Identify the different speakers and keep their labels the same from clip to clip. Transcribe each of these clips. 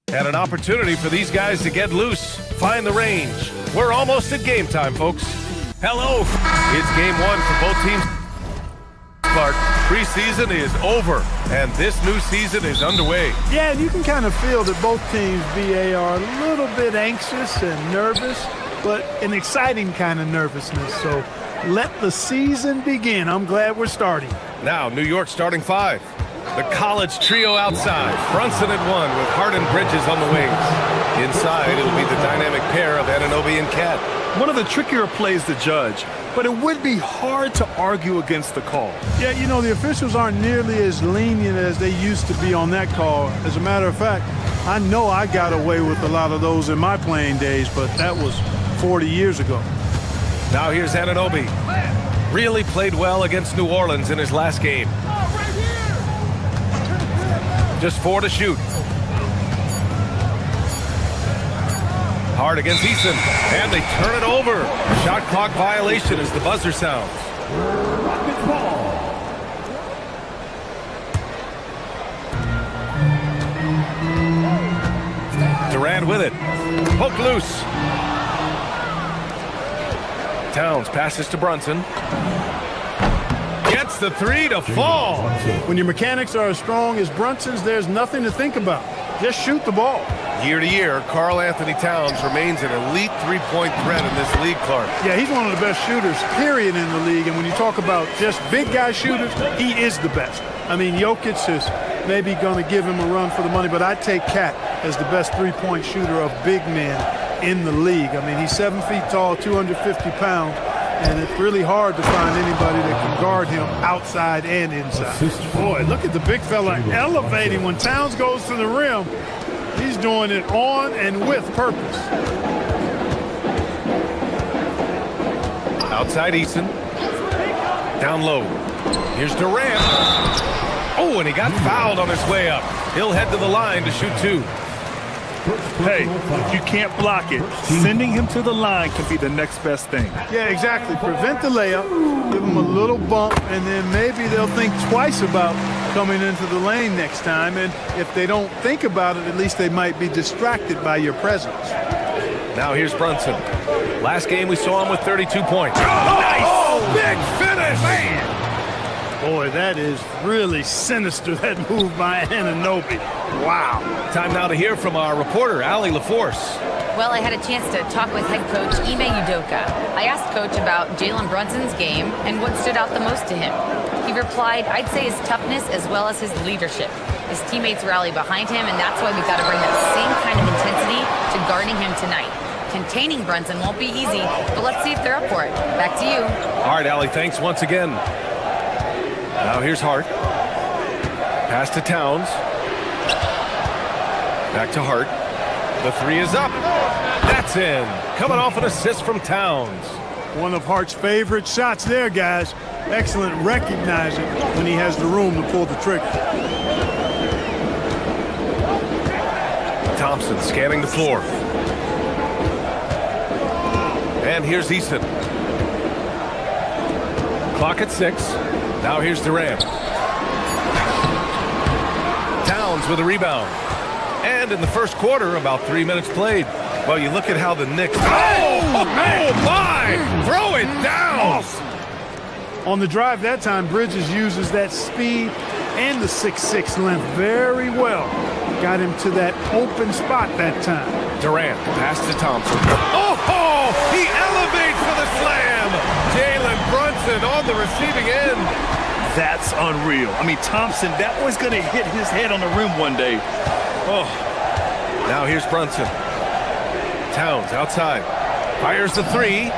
Speaker 1: And an opportunity for these guys to get loose, find the range. We're almost at game time, folks. Hello. It's game one for both teams. Clark, preseason is over, and this new season is underway.
Speaker 2: Yeah, and you can kind of feel that both teams, BA, are a little bit anxious and nervous, but an exciting kind of nervousness. So let the season begin. I'm glad we're starting.
Speaker 1: Now, New York starting five. The college trio outside. Brunson at one with Hart and Bridges on the wings. Inside, it'll be the dynamic pair of Anunoby and Cat.
Speaker 3: One of the trickier plays to judge, but it would be hard to argue against the call.
Speaker 2: Yeah, you know, the officials aren't nearly as lenient as they used to be on that call. As a matter of fact, I know I got away with a lot of those in my playing days, but that was 40 years ago.
Speaker 1: Now here's Anunoby. Really played well against New Orleans in his last game. Just 4 to shoot. Hard against Eason, and they turn it over. Shot clock violation as the buzzer sounds. Durant with it. Poke loose. Towns passes to Brunson. Gets the three to fall.
Speaker 2: When your mechanics are as strong as Brunson's, there's nothing to think about. Just shoot the ball.
Speaker 1: Year to year, Karl Anthony Towns remains an elite three-point threat in this league, Clark.
Speaker 2: Yeah, he's one of the best shooters, period, in the league. And when you talk about just big guy shooters, he is the best. I mean, Jokic is maybe going to give him a run for the money, but I'd take Cat as the best three-point shooter of big men in the league. I mean, he's 7 feet tall, 250 pounds, and it's really hard to find anybody that can guard him outside and inside. Boy, look at the big fella elevating when Towns goes to the rim. He's doing it on and with purpose.
Speaker 1: Outside Eason. Down low. Here's Durant. Oh, and he got fouled on his way up. He'll head to the line to shoot two.
Speaker 3: Hey, if you can't block it, sending him to the line can be the next best thing.
Speaker 2: Yeah, exactly. Prevent the layup, give them a little bump, and then maybe they'll think twice about coming into the lane next time. And if they don't think about it, at least they might be distracted by your presence.
Speaker 1: Now here's Brunson. Last game we saw him with 32 points. Oh, nice! Oh, big finish! Man!
Speaker 2: Boy, that is really sinister, that move by Anunoby. Wow.
Speaker 1: Time now to hear from our reporter, Allie LaForce.
Speaker 4: Well, I had a chance to talk with head coach Ime Udoka. I asked Coach about Jalen Brunson's game and what stood out the most to him. He replied, I'd say his toughness as well as his leadership. His teammates rally behind him, and that's why we've got to bring that same kind of intensity to guarding him tonight. Containing Brunson won't be easy, but let's see if they're up for it. Back to you.
Speaker 1: All right, Allie, thanks once again. Now here's Hart. Pass to Towns. Back to Hart. The three is up. That's in. Coming off an assist from Towns.
Speaker 2: One of Hart's favorite shots there, guys. Excellent recognizing when he has the room to pull the trigger.
Speaker 1: Thompson scanning the floor. And here's Eason. Clock at 6. Now here's Durant. Towns with a rebound. And in the first quarter, about 3 minutes played. Well, you look at how the Knicks... Oh my! Throw it down!
Speaker 2: On the drive that time, Bridges uses that speed and the 6'6" length very well. Got him to that open spot that time.
Speaker 1: Durant, pass to Thompson. Oh! He elevates for the slam! Jalen Brunson on the receiving end.
Speaker 3: That's unreal. I mean, Thompson, that was going to hit his head on the rim one day. Oh.
Speaker 1: Now here's Brunson. Towns outside. Fires the three.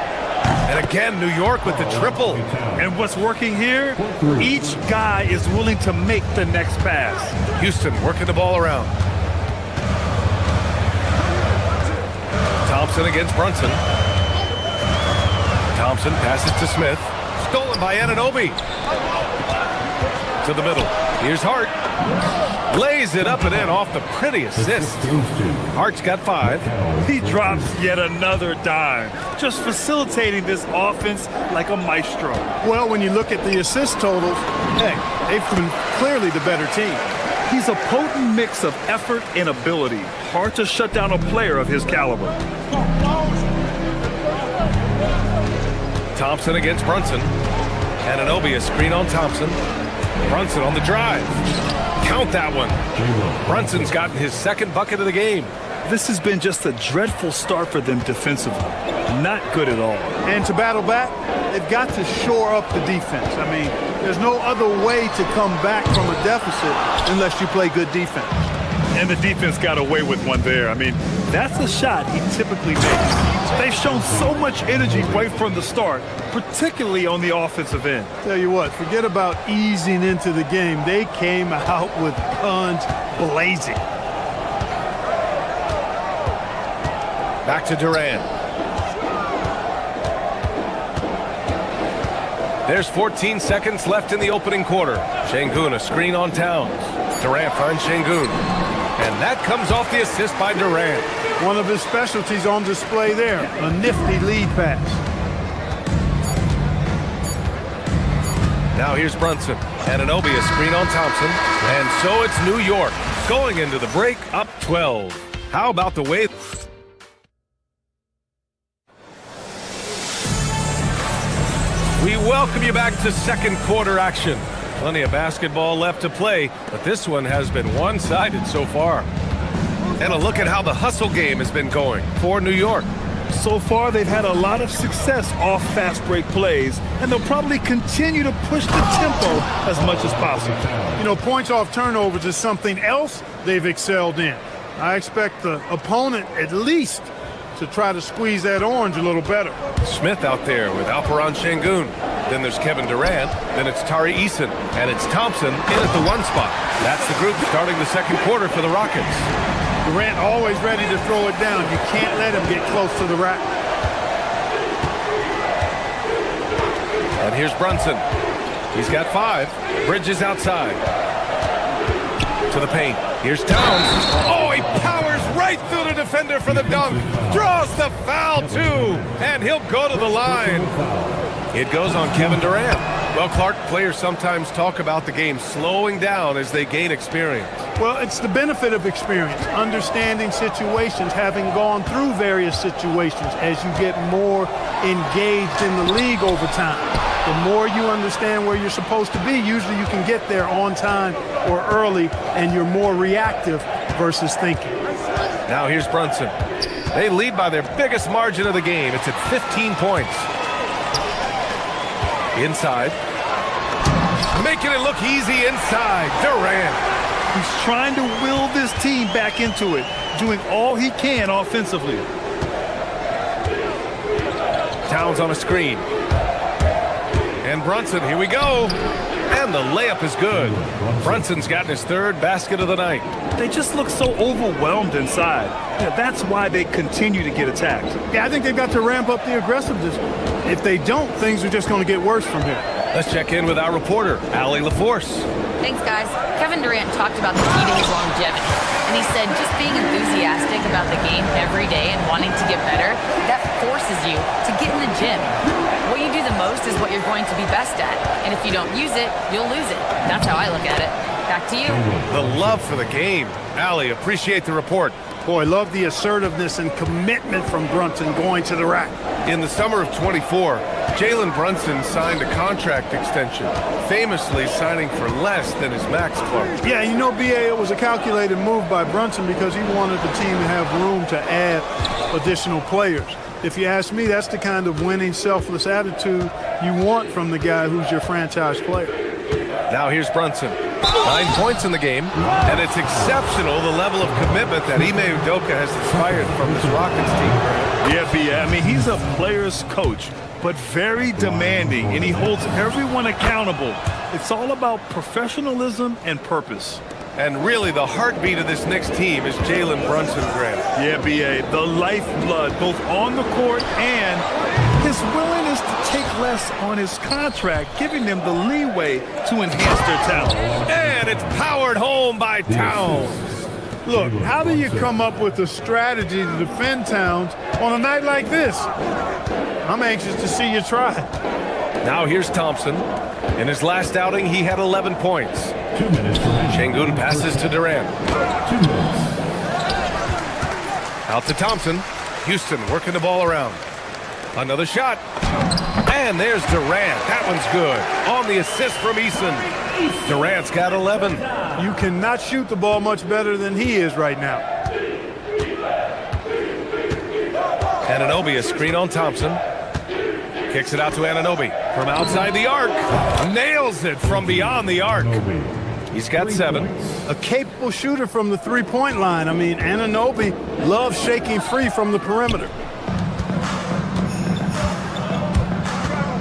Speaker 1: And again, New York with the triple.
Speaker 3: And what's working here? Each guy is willing to make the next pass.
Speaker 1: Houston working the ball around. Thompson against Brunson. Thompson passes to Smith. Stolen by Anunoby. To the middle. Here's Hart. Lays it up and in off the pretty assist. Hart's got 5.
Speaker 3: He drops yet another dime, just facilitating this offense like a maestro.
Speaker 2: Well, when you look at the assist totals, hey, they've been clearly the better team.
Speaker 3: He's a potent mix of effort and ability. Hard to shut down a player of his caliber.
Speaker 1: Thompson against Brunson. Anunoby a screen on Thompson. Brunson on the drive. Count that one. Brunson's gotten his second bucket of the game.
Speaker 3: This has been just a dreadful start for them defensively. Not good at all.
Speaker 2: And to battle back, they've got to shore up the defense. I mean, there's no other way to come back from a deficit unless you play good defense.
Speaker 3: And the defense got away with one there. I mean, that's a shot he typically makes. They've shown so much energy right from the start, particularly on the offensive end.
Speaker 2: Tell you what, forget about easing into the game. They came out with guns blazing.
Speaker 1: Back to Durant. There's 14 seconds left in the opening quarter. Şengün a screen on Towns. Durant finds Şengün. And that comes off the assist by Durant.
Speaker 2: One of his specialties on display there, a nifty lead pass.
Speaker 1: Now here's Brunson. Anunoby a screen on Thompson. And so it's New York going into the break up 12. How about the way... We welcome you back to second quarter action. Plenty of basketball left to play, but this one has been one-sided so far. And a look at how the hustle game has been going for New York.
Speaker 3: So far, they've had a lot of success off fast break plays, and they'll probably continue to push the tempo as much as possible.
Speaker 2: You know, points off turnovers is something else they've excelled in. I expect the opponent at least to try to squeeze that orange a little better.
Speaker 1: Smith out there with Alperen Şengün. Then there's Kevin Durant. Then it's Tari Eason. And it's Thompson in at the one spot. That's the group starting the second quarter for the Rockets.
Speaker 2: Durant always ready to throw it down. You can't let him get close to the rack.
Speaker 1: And here's Brunson. He's got 5. Bridges outside. To the paint. Here's Towns. Oh, he powers right through the defender for the dunk. Draws the foul, too. And he'll go to the line. It goes on Kevin Durant. Well, Clark, players sometimes talk about the game slowing down as they gain experience.
Speaker 2: Well, it's the benefit of experience, understanding situations, having gone through various situations as you get more engaged in the league over time. The more you understand where you're supposed to be, usually you can get there on time or early, and you're more reactive versus thinking.
Speaker 1: Now here's Brunson. They lead by their biggest margin of the game. It's at 15 points. Inside. Making it look easy inside. Durant.
Speaker 3: He's trying to will this team back into it, doing all he can offensively.
Speaker 1: Towns on a screen. And Brunson, here we go. And the layup is good. Brunson's gotten his third basket of the night.
Speaker 3: They just look so overwhelmed inside. Yeah, that's why they continue to get attacked.
Speaker 2: Yeah, I think they've got to ramp up the aggressiveness. If they don't, things are just going to get worse from here.
Speaker 1: Let's check in with our reporter, Allie LaForce.
Speaker 4: Thanks, guys. Kevin Durant talked about the key to his longevity. And he said just being enthusiastic about the game every day and wanting to get better, that forces you to get in the gym. What you do the most is what you're going to be best at. And if you don't use it, you'll lose it. That's how I look at it. Back to you.
Speaker 1: The love for the game. Allie, appreciate the report.
Speaker 2: Boy, love the assertiveness and commitment from Brunson going to the rack.
Speaker 1: In the summer of 24, Jalen Brunson signed a contract extension, famously signing for less than his max club.
Speaker 2: Yeah, you know, BA, it was a calculated move by Brunson because he wanted the team to have room to add additional players. If you ask me, that's the kind of winning, selfless attitude you want from the guy who's your franchise player.
Speaker 1: Now here's Brunson. 9 points in the game, and it's exceptional the level of commitment that Ime Udoka has inspired from this Rockets team.
Speaker 3: Yeah, B.A. I mean, he's a player's coach, but very demanding, and he holds everyone accountable. It's all about professionalism and purpose.
Speaker 1: And really, the heartbeat of this Knicks team is Jalen Brunson, Grant.
Speaker 3: Yeah, B.A., the lifeblood, both on the court and his willingness to take less on his contract, giving them the leeway to enhance their talent.
Speaker 1: And it's powered home by Towns.
Speaker 2: Look, how do you come up with a strategy to defend Towns on a night like this? I'm anxious to see you try.
Speaker 1: Now here's Thompson. In his last outing, he had 11 points. Şengün passes to Durant. Out to Thompson. Houston working the ball around. Another shot. And there's Durant. That one's good. On the assist from Eason. Durant's got 11.
Speaker 2: You cannot shoot the ball much better than he is right now.
Speaker 1: Anunoby, a screen on Thompson. Kicks it out to Anunoby from outside the arc. Nails it from beyond the arc. He's got 7.
Speaker 2: A capable shooter from the three-point line. I mean, Anunoby loves shaking free from the perimeter.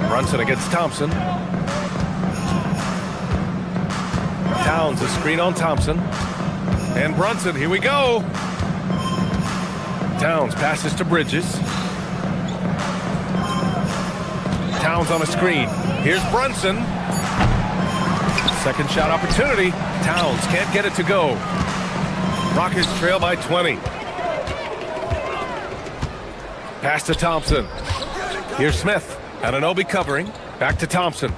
Speaker 1: Brunson against Thompson. Towns, a screen on Thompson. And Brunson, here we go. Towns passes to Bridges. Towns on a screen. Here's Brunson. Second shot opportunity. Towns can't get it to go. Rockets trail by 20. Pass to Thompson. Here's Smith. Anunoby covering. Back to Thompson.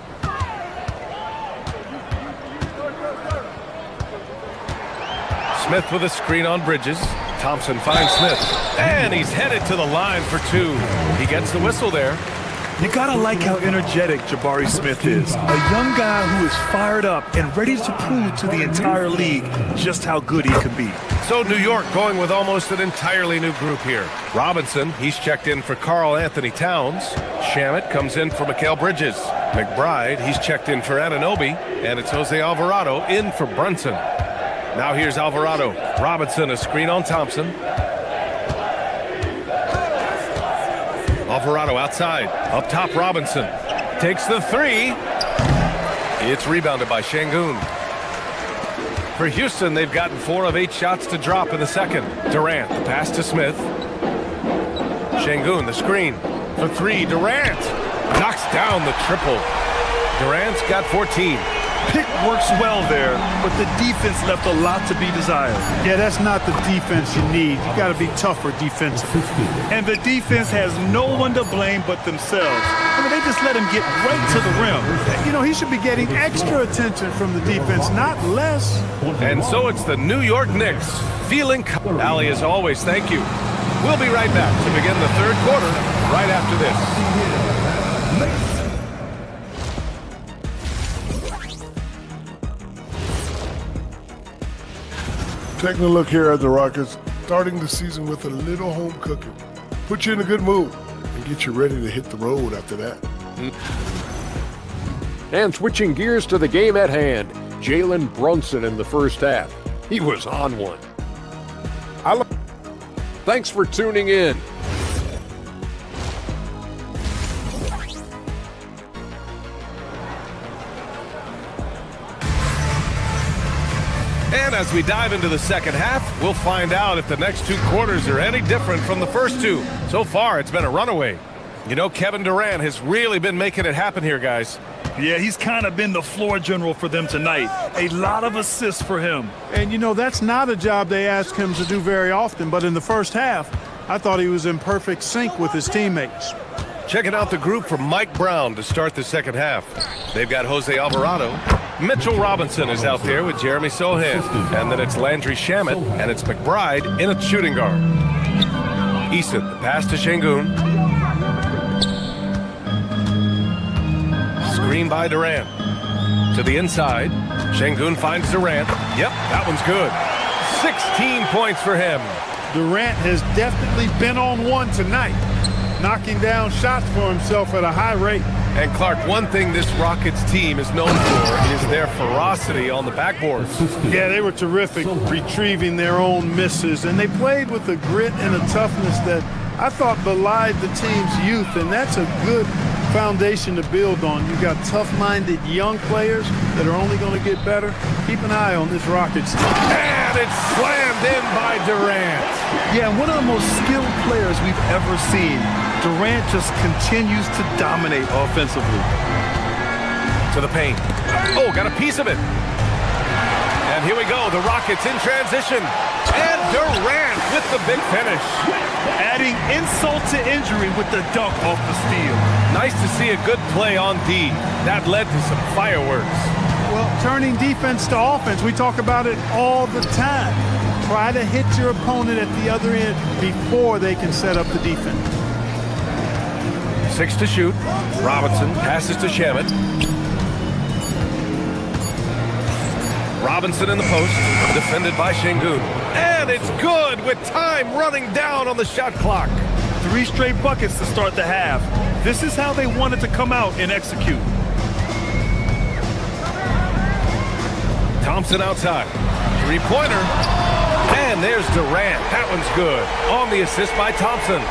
Speaker 1: Smith with a screen on Bridges. Thompson finds Smith. And he's headed to the line for 2. He gets the whistle there.
Speaker 3: You gotta like how energetic Jabari Smith is. A young guy who is fired up and ready to prove to the entire league just how good he can be.
Speaker 1: So New York going with almost an entirely new group here. Robinson, he's checked in for Karl Anthony Towns. Shamet comes in for Mikal Bridges. McBride, he's checked in for Anunoby. And it's Jose Alvarado in for Brunson. Now here's Alvarado. Robinson, a screen on Thompson. Alvarado outside. Up top, Robinson. Takes the 3. It's rebounded by Şengün. For Houston, they've gotten 4 of 8 shots to drop in the second. Durant, the pass to Smith. Şengün, the screen. For 3, Durant. Knocks down the triple. Durant's got 14.
Speaker 3: Pick works well there, but the defense left a lot to be desired.
Speaker 2: Yeah, that's not the defense you need. You got to be tougher defensive.
Speaker 3: And the defense has no one to blame but themselves. I mean, they just let him get right to the rim.
Speaker 2: You know, he should be getting extra attention from the defense, not less.
Speaker 1: And so it's the New York Knicks feeling. Ali, as always, thank you. We'll be right back to begin the third quarter right after this.
Speaker 5: Taking a look here at the Rockets, starting the season with a little home cooking. Put you in a good mood and get you ready to hit the road after that.
Speaker 6: And switching gears to the game at hand, Jalen Brunson in the first half. He was on one. Thanks for tuning in.
Speaker 1: And as we dive into the second half, we'll find out if the next 2 quarters are any different from the first 2. So far, it's been a runaway. You know, Kevin Durant has really been making it happen here, guys.
Speaker 3: Yeah, he's kind of been the floor general for them tonight. A lot of assists for him.
Speaker 2: And, you know, that's not a job they ask him to do very often, but in the first half, I thought he was in perfect sync with his teammates.
Speaker 1: Checking out the group from Mike Brown to start the second half. They've got Jose Alvarado. Mitchell Robinson is out there with Jeremy Sohan. And then it's Landry Shamet, and it's McBride in a shooting guard. Eason, the pass to Şengün. Screen by Durant. To the inside. Şengün finds Durant. Yep, that one's good. 16 points for him.
Speaker 2: Durant has definitely been on one tonight, knocking down shots for himself at a high rate.
Speaker 1: And Clark, one thing this Rockets team is known for is their ferocity on the backboards.
Speaker 2: Yeah, they were terrific retrieving their own misses, and they played with a grit and a toughness that I thought belied the team's youth, and that's a good foundation to build on. You got tough-minded young players that are only going to get better. Keep an eye on this Rockets team.
Speaker 1: And it's slammed in by Durant.
Speaker 3: Yeah, one of the most skilled players we've ever seen. Durant just continues to dominate offensively.
Speaker 1: To the paint. Oh, got a piece of it. And here we go, the Rockets in transition. And Durant with the big finish.
Speaker 3: Adding insult to injury with the dunk off the steal.
Speaker 1: Nice to see a good play on D. That led to some fireworks.
Speaker 2: Well, turning defense to offense, we talk about it all the time. Try to hit your opponent at the other end before they can set up the defense.
Speaker 1: 6 to shoot. Robinson passes to Shamet. Robinson in the post, defended by Şengün. And it's good with time running down on the shot clock.
Speaker 3: 3 straight buckets to start the half. This is how they wanted to come out and execute.
Speaker 1: Thompson outside. Three-pointer. And there's Durant. That one's good. On the assist by Thompson.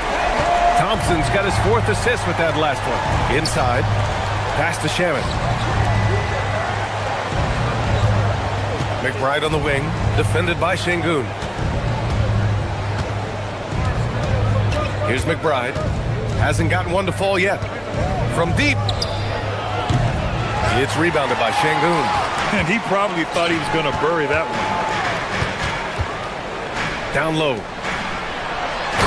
Speaker 1: Thompson's got his 4th assist with that last one. Inside. Pass to Shamet. McBride on the wing. Defended by Şengün. Here's McBride. Hasn't gotten one to fall yet. From deep. It's rebounded by Şengün.
Speaker 3: And he probably thought he was going to bury that one.
Speaker 1: Down low.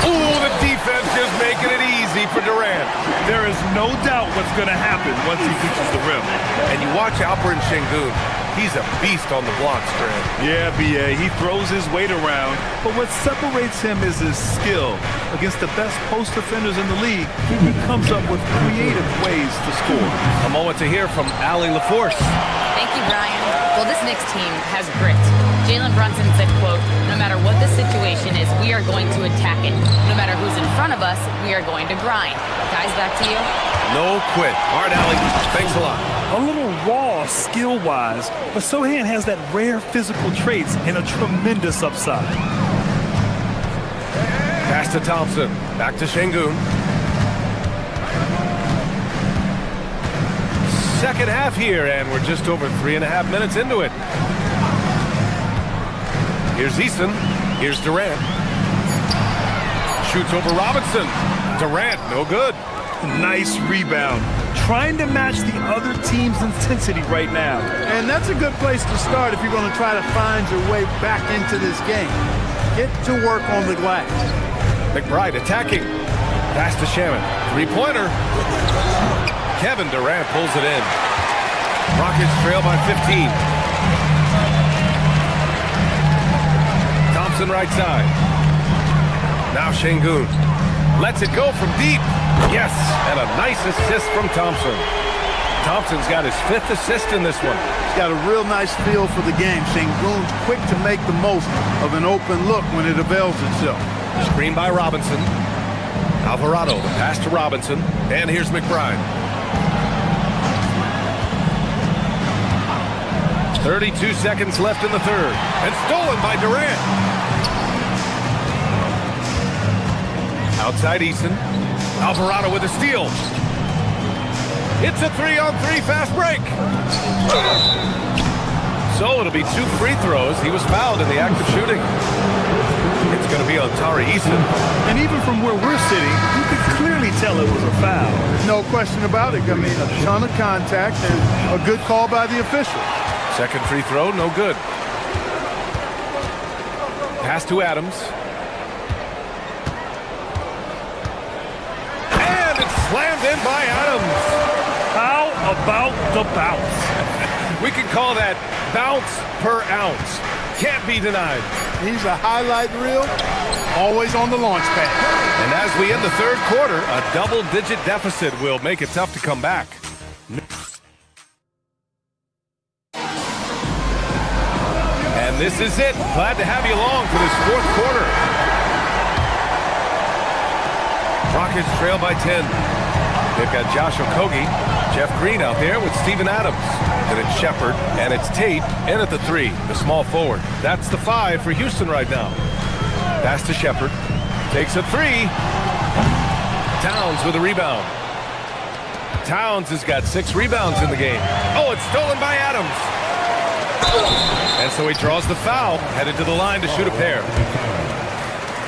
Speaker 1: Ooh, the defense just making it easy for Durant.
Speaker 3: There is no doubt what's going to happen once he reaches the rim.
Speaker 1: And you watch Alperen Şengün. He's a beast on the blocks, Grant.
Speaker 3: Yeah, B.A., he throws his weight around, but what separates him is his skill. Against the best post defenders in the league, he comes up with creative ways to score.
Speaker 1: A moment to hear from Allie LaForce.
Speaker 4: Thank you, Brian. Well, this Knicks team has grit. Jalen Brunson said, quote, "No matter what the situation is, we are going to attack it. No matter who's in front of us, we are going to grind." Guys, back to you.
Speaker 1: No quit. All right, Allie. Thanks a lot.
Speaker 3: A little raw skill-wise, but Sochan has that rare physical traits and a tremendous upside.
Speaker 1: Pass to Thompson. Back to Şengün. Second half here, and we're just over 3.5 minutes into it. Here's Eason. Here's Durant. Shoots over Robinson. Durant, no good.
Speaker 3: Nice rebound. Trying to match the other team's intensity right now.
Speaker 2: And that's a good place to start if you're going to try to find your way back into this game. Get to work on the glass.
Speaker 1: McBride attacking. Pass to Shamet. Three-pointer. Kevin Durant pulls it in. Rockets trail by 15. Thompson right side. Now Şengün. Lets it go from deep. Yes, and a nice assist from Thompson. Thompson's got his 5th assist in this one.
Speaker 2: He's got a real nice feel for the game. Şengün's quick to make the most of an open look when it avails itself.
Speaker 1: Screen by Robinson. Alvarado, the pass to Robinson. And here's McBride. 32 seconds left in the third. And stolen by Durant. Outside Eason. Alvarado with a steal. It's a 3-on-3 fast break. So it'll be 2 free throws. He was fouled in the act of shooting. It's going to be on Tari Eason.
Speaker 3: And even from where we're sitting, you could clearly tell it was a foul.
Speaker 2: No question about it. I mean, a ton of contact and a good call by the official.
Speaker 1: Second free throw, no good. Pass to Adams. And it's slammed in by Adams.
Speaker 3: How about the bounce?
Speaker 1: We could call that bounce per ounce. Can't be denied.
Speaker 2: He's a highlight reel, always on the launch pad.
Speaker 1: And as we end the third quarter, a double-digit deficit will make it tough to come back. And this is it. Glad to have you along for this fourth quarter. Rockets trail by 10. They've got Josh Okogie, Jeff Green out there with Steven Adams. And it's Shepard, and it's Tate in at the 3, the small forward. That's the 5 for Houston right now. Pass to Shepard. Takes a 3. Towns with a rebound. Towns has got 6 rebounds in the game. Oh, it's stolen by Adams. And so he draws the foul, headed to the line to shoot a pair.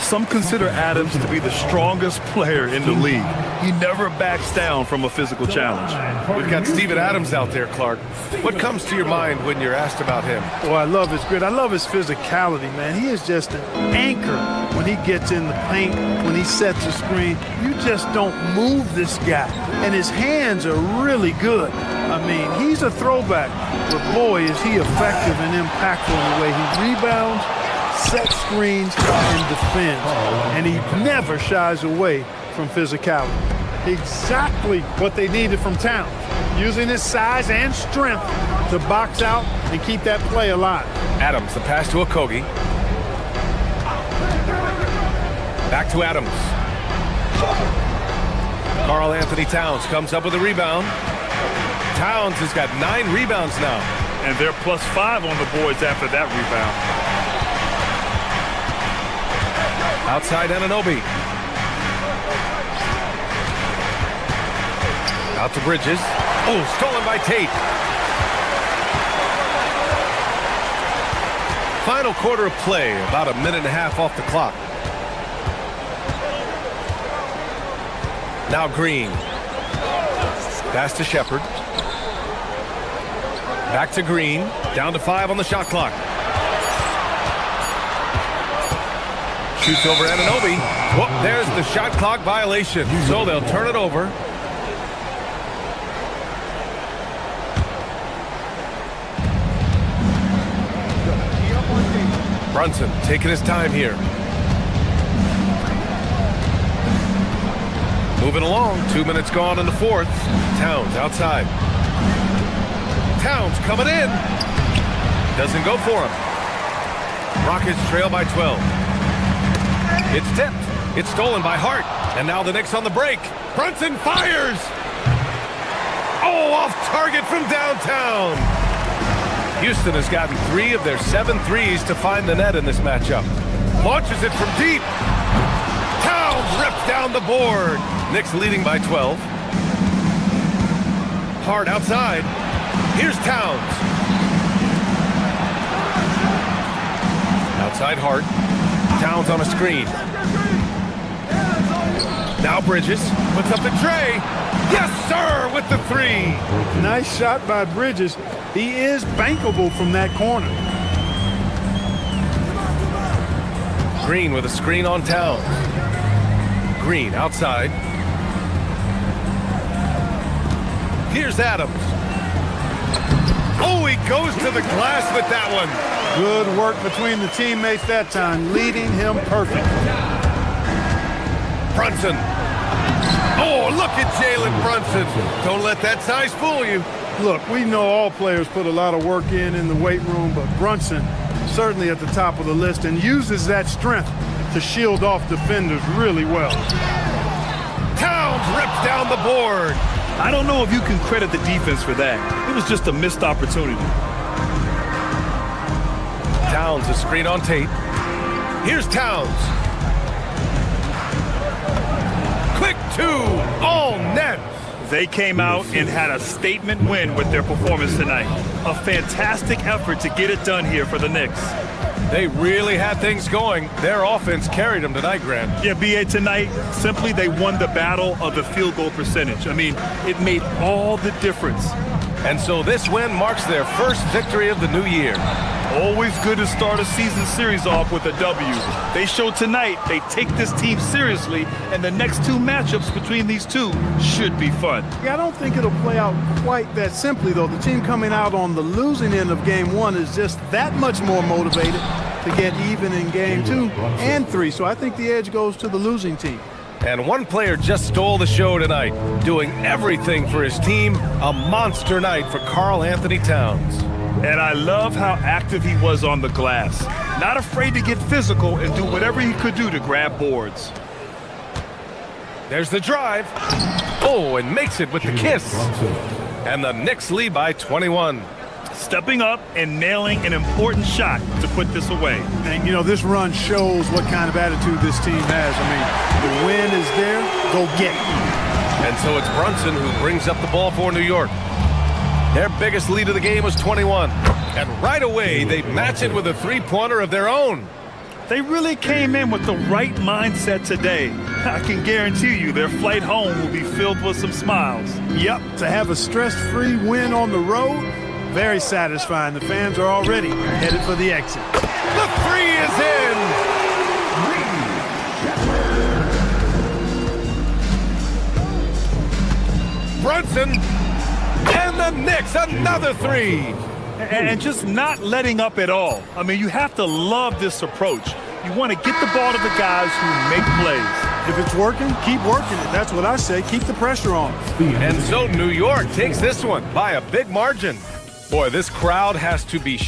Speaker 3: Some consider Adams to be the strongest player in the league. He never backs down from a physical challenge.
Speaker 1: We've got Steven Adams out there, Clark. What comes to your mind when you're asked about him?
Speaker 2: Oh, I love his grit. I love his physicality, man. He is just an anchor when he gets in the paint, when he sets a screen. You just don't move this guy. And his hands are really good. I mean, he's a throwback, but boy, is he effective and impactful in the way he rebounds, sets screens, and defends. And he never shies away from physicality. Exactly what they needed from Towns, using his size and strength to box out and keep that play alive.
Speaker 1: Adams, the pass to Okogie. Back to Adams. Karl Anthony Towns comes up with a rebound. Towns has got 9 rebounds now.
Speaker 3: And they're +5 on the boards after that rebound.
Speaker 1: Outside Anunoby. Out to Bridges. Oh, stolen by Tate. Final quarter of play, about a minute and a half off the clock. Now Green. Pass to Shepard. Back to Green. Down to 5 on the shot clock. Shoots over Anunoby. Whoop, there's the shot clock violation. So they'll turn it over. Brunson taking his time here. Moving along. 2 minutes gone in the fourth. Towns outside. Towns coming in. Doesn't go for him. Rockets trail by 12. It's tipped. It's stolen by Hart. And now the Knicks on the break. Brunson fires. Oh, off target from downtown. Houston has gotten 3 of their 7 threes to find the net in this matchup. Launches it from deep. Towns rips down the board. Knicks leading by 12. Hart outside. Here's Towns. Outside Hart. Towns on a screen. Now Bridges puts up the tray. Yes, sir, with the 3.
Speaker 2: Nice shot by Bridges. He is bankable from that corner.
Speaker 1: Green with a screen on Towns. Green outside. Here's Adams. Oh, he goes to the glass with that one.
Speaker 2: Good work between the teammates that time, leading him perfect.
Speaker 1: Brunson. Oh, look at Jalen Brunson. Don't let that size fool you.
Speaker 2: Look, we know all players put a lot of work in the weight room, but Brunson certainly at the top of the list and uses that strength to shield off defenders really well.
Speaker 1: Towns rips down the board.
Speaker 3: I don't know if you can credit the defense for that. It was just a missed opportunity.
Speaker 1: Towns, a screen on Tate. Here's Towns. Quick 2, all net.
Speaker 3: They came out and had a statement win with their performance tonight. A fantastic effort to get it done here for the Knicks.
Speaker 1: They really had things going. Their offense carried them tonight, Grant.
Speaker 3: Yeah, B.A., tonight, simply they won the battle of the field goal percentage. I mean, it made all the difference.
Speaker 1: And so this win marks their first victory of the new year.
Speaker 3: Always good to start a season series off with a W. They showed tonight they take this team seriously, and the next 2 matchups between these two should be fun.
Speaker 2: Yeah, I don't think it'll play out quite that simply, though. The team coming out on the losing end of Game 1 is just that much more motivated to get even in Game 2 and 3. So I think the edge goes to the losing team.
Speaker 1: And one player just stole the show tonight, doing everything for his team. A monster night for Karl Anthony Towns.
Speaker 3: And I love how active he was on the glass. Not afraid to get physical and do whatever he could do to grab boards.
Speaker 1: There's the drive. Oh, and makes it with the kiss. And the Knicks lead by 21.
Speaker 3: Stepping up and nailing an important shot to put this away.
Speaker 2: And, you know, this run shows what kind of attitude this team has. I mean, the win is there, go get it.
Speaker 1: And so it's Brunson who brings up the ball for New York. Their biggest lead of the game was 21. And right away, they match it with a 3-pointer of their own.
Speaker 3: They really came in with the right mindset today. I can guarantee you their flight home will be filled with some smiles.
Speaker 2: Yep, to have a stress-free win on the road, very satisfying. The fans are already headed for the exit.
Speaker 1: The three is in. Brunson and the Knicks another three.
Speaker 3: And just not letting up at all. I mean, you have to love this approach. You want to get the ball to the guys who make plays.
Speaker 2: If it's working, keep working it. That's what I say. Keep the pressure on.
Speaker 1: And so New York takes this one by a big margin. Boy, this crowd has to be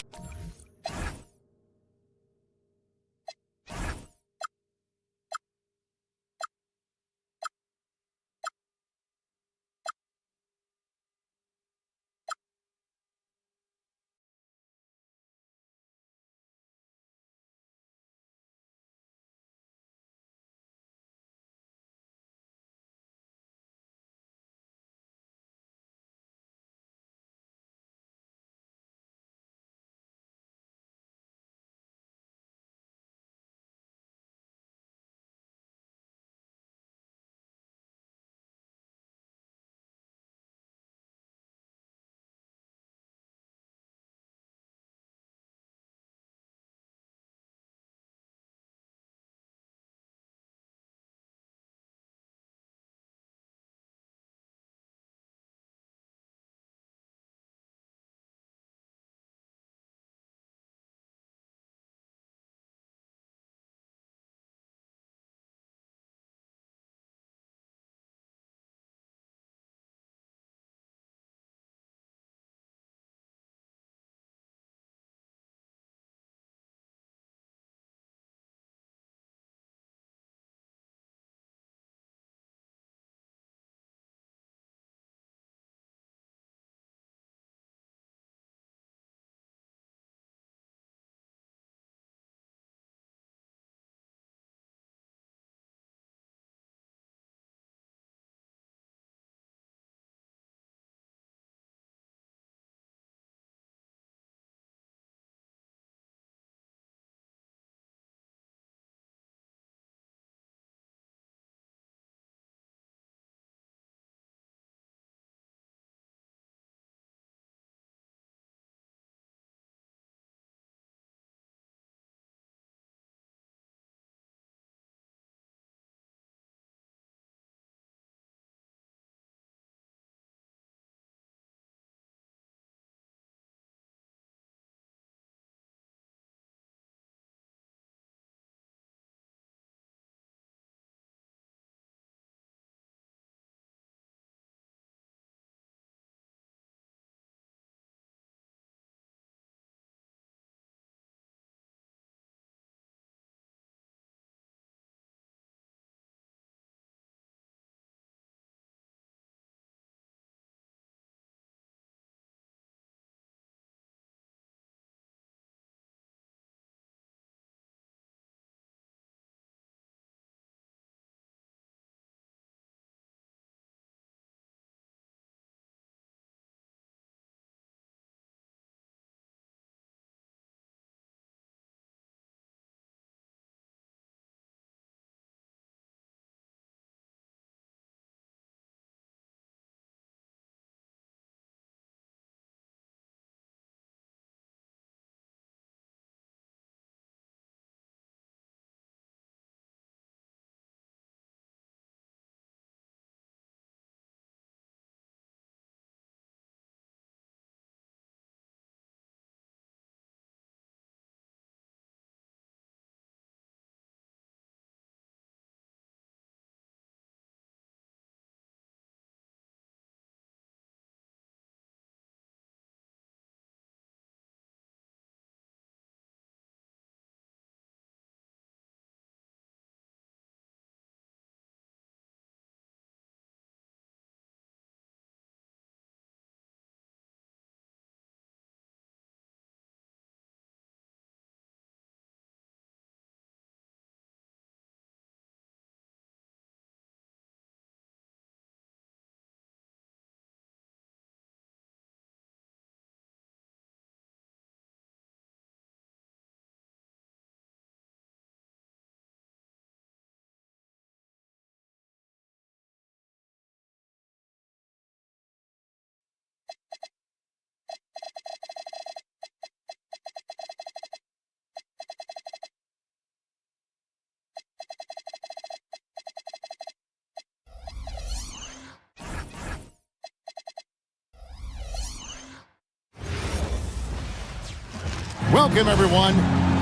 Speaker 7: Welcome, everyone.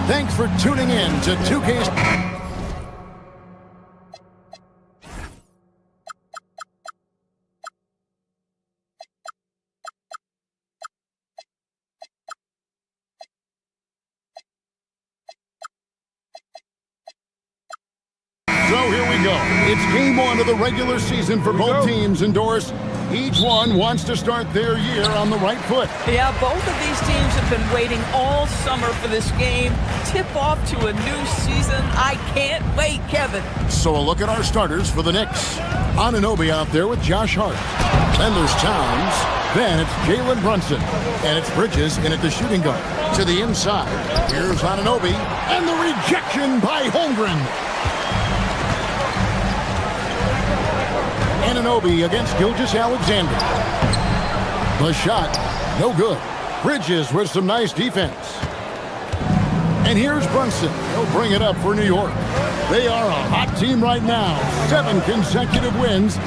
Speaker 7: Thanks for tuning in to 2K's. So here we go. It's game one of the regular season for both teams, and Doris, each one wants to start their year on the right foot.
Speaker 8: Yeah, both of these teams have been waiting all summer for this game. Tip off to a new season. I can't wait, Kevin.
Speaker 7: So a look at our starters for the Knicks. Anunoby out there with Josh Hart. Then there's Towns. Then it's Jalen Brunson. And it's Bridges in at the shooting guard. To the inside, here's Anunoby. And the rejection by Holmgren. Anunoby against Gilgeous-Alexander. The shot, no good. Bridges with some nice defense. And here's Brunson. He'll bring it up for New York. They are a hot team right now. 7 consecutive wins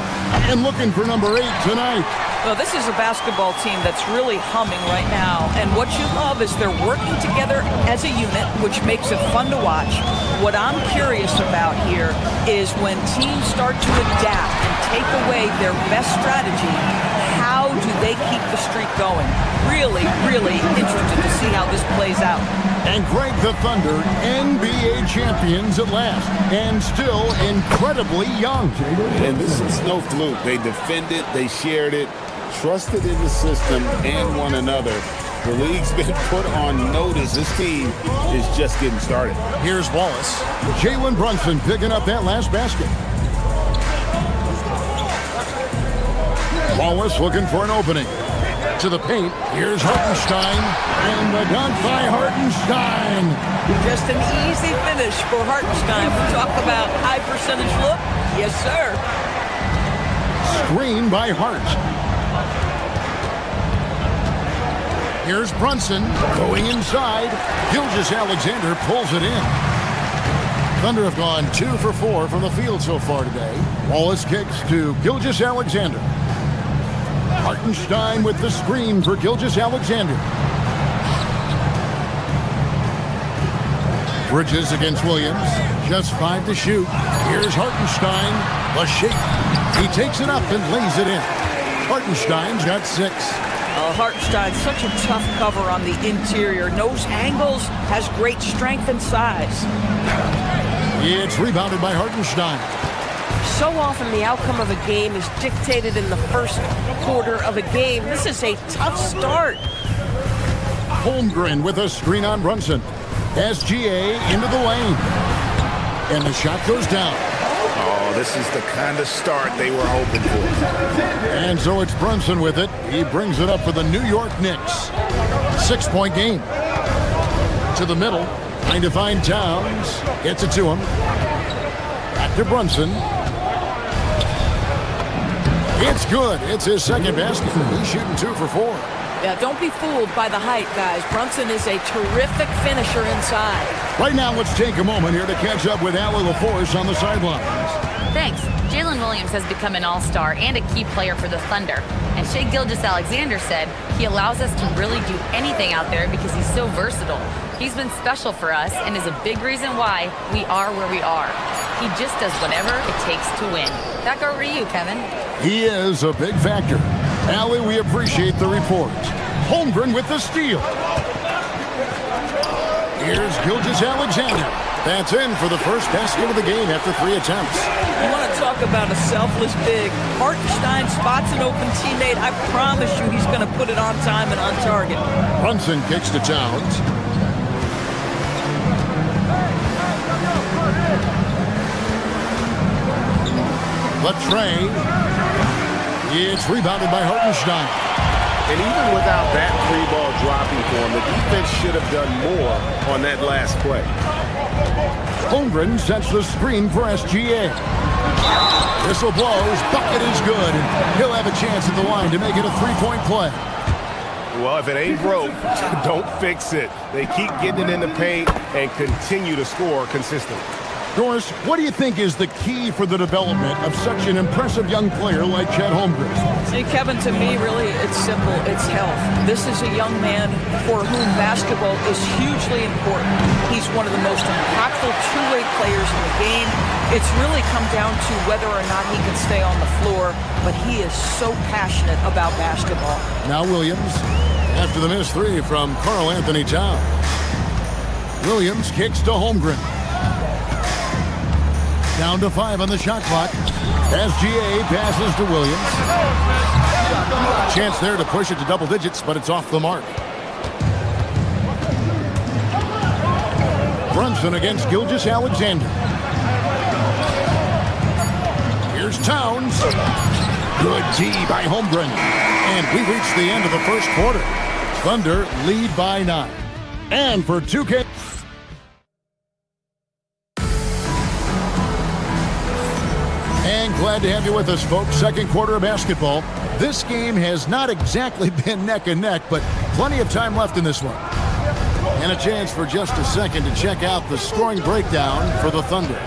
Speaker 7: and looking for number 8 tonight.
Speaker 8: Well, this is a basketball team that's really humming right now. And what you love is they're working together as a unit, which makes it fun to watch. What I'm curious about here is when teams start to adapt and take away their best strategy, how do they keep the streak going? Really, really interested to see how this plays out.
Speaker 7: And Greg, the Thunder, NBA champions at last, and still incredibly young.
Speaker 9: And this is no fluke. They defended, they shared it, trusted in the system and one another. The league's been put on notice. This team is just getting started.
Speaker 7: Here's Wallace. Jalen Brunson picking up that last basket. Wallace looking for an opening. To the paint, here's Hartenstein, and the dunk by Hartenstein.
Speaker 8: Just an easy finish for Hartenstein. We talk about high percentage look. Yes, sir.
Speaker 7: Screen by Hart. Here's Brunson going inside. Gilgeous-Alexander pulls it in. Thunder have gone 2 for 4 from the field so far today. Wallace kicks to Gilgeous-Alexander. Hartenstein with the screen for Gilgeous-Alexander. Bridges against Williams. Just 5 to shoot. Here's Hartenstein. The shake. He takes it up and lays it in. Hartenstein's got 6.
Speaker 8: Hartenstein's such a tough cover on the interior. Knows angles, has great strength and size.
Speaker 7: It's rebounded by Hartenstein.
Speaker 10: So often the outcome of a game is dictated in the first quarter of a game. This is a tough start.
Speaker 7: Holmgren with a screen on Brunson. SGA into the lane. And the shot goes down.
Speaker 9: Oh, this is the kind of start they were hoping for.
Speaker 7: And so it's Brunson with it. He brings it up for the New York Knicks. 6-point game. To the middle. Trying to find Towns. Gets it to him. Back to Brunson. It's good. It's his second basket. He's shooting 2 for 4.
Speaker 8: Yeah, don't be fooled by the height, guys. Brunson is a terrific finisher inside.
Speaker 7: Right now, let's take a moment here to catch up with Allie LaForce on the sidelines.
Speaker 4: Thanks. Jalen Williams has become an all-star and a key player for the Thunder. And Shai Gilgeous-Alexander said he allows us to really do anything out there because he's so versatile. He's been special for us and is a big reason why we are where we are. He just does whatever it takes to win. Back over to you, Kevin.
Speaker 7: He is a big factor. Allie, we appreciate the report. Holmgren with the steal. Here's Gilgeous-Alexander. That's in for the first basket of the game after 3 attempts.
Speaker 8: You want to talk about a selfless big. Hartenstein spots an open teammate. I promise you he's going to put it on time and on target.
Speaker 7: Brunson kicks to Towns. Latre. It's rebounded by Hartenstein.
Speaker 9: And even without that 3-ball dropping for him, the defense should have done more on that last play.
Speaker 7: Holmgren sets the screen for SGA. Whistle blows, bucket is good, and he'll have a chance at the line to make it a 3-point play.
Speaker 9: Well, if it ain't broke, don't fix it. They keep getting it in the paint and continue to score consistently.
Speaker 7: Doris, what do you think is the key for the development of such an impressive young player like Chet Holmgren?
Speaker 8: Hey, Kevin, to me, really, it's simple. It's health. This is a young man for whom basketball is hugely important. He's one of the most impactful two-way players in the game. It's really come down to whether or not he can stay on the floor, but he is so passionate about basketball.
Speaker 7: Now Williams, after the missed three from Karl Anthony Towns. Williams kicks to Holmgren. Down to 5 on the shot clock. SGA passes to Williams. Chance there to push it to double digits, but it's off the mark. Brunson against Gilgeous-Alexander. Here's Towns. Good D by Holmgren. And we reach the end of the first quarter. Thunder lead by 9. And for 2K. And glad to have you with us, folks. Second quarter of basketball. This game has not exactly been neck and neck, but plenty of time left in this one. And a chance for just a second to check out the scoring breakdown for the Thunder.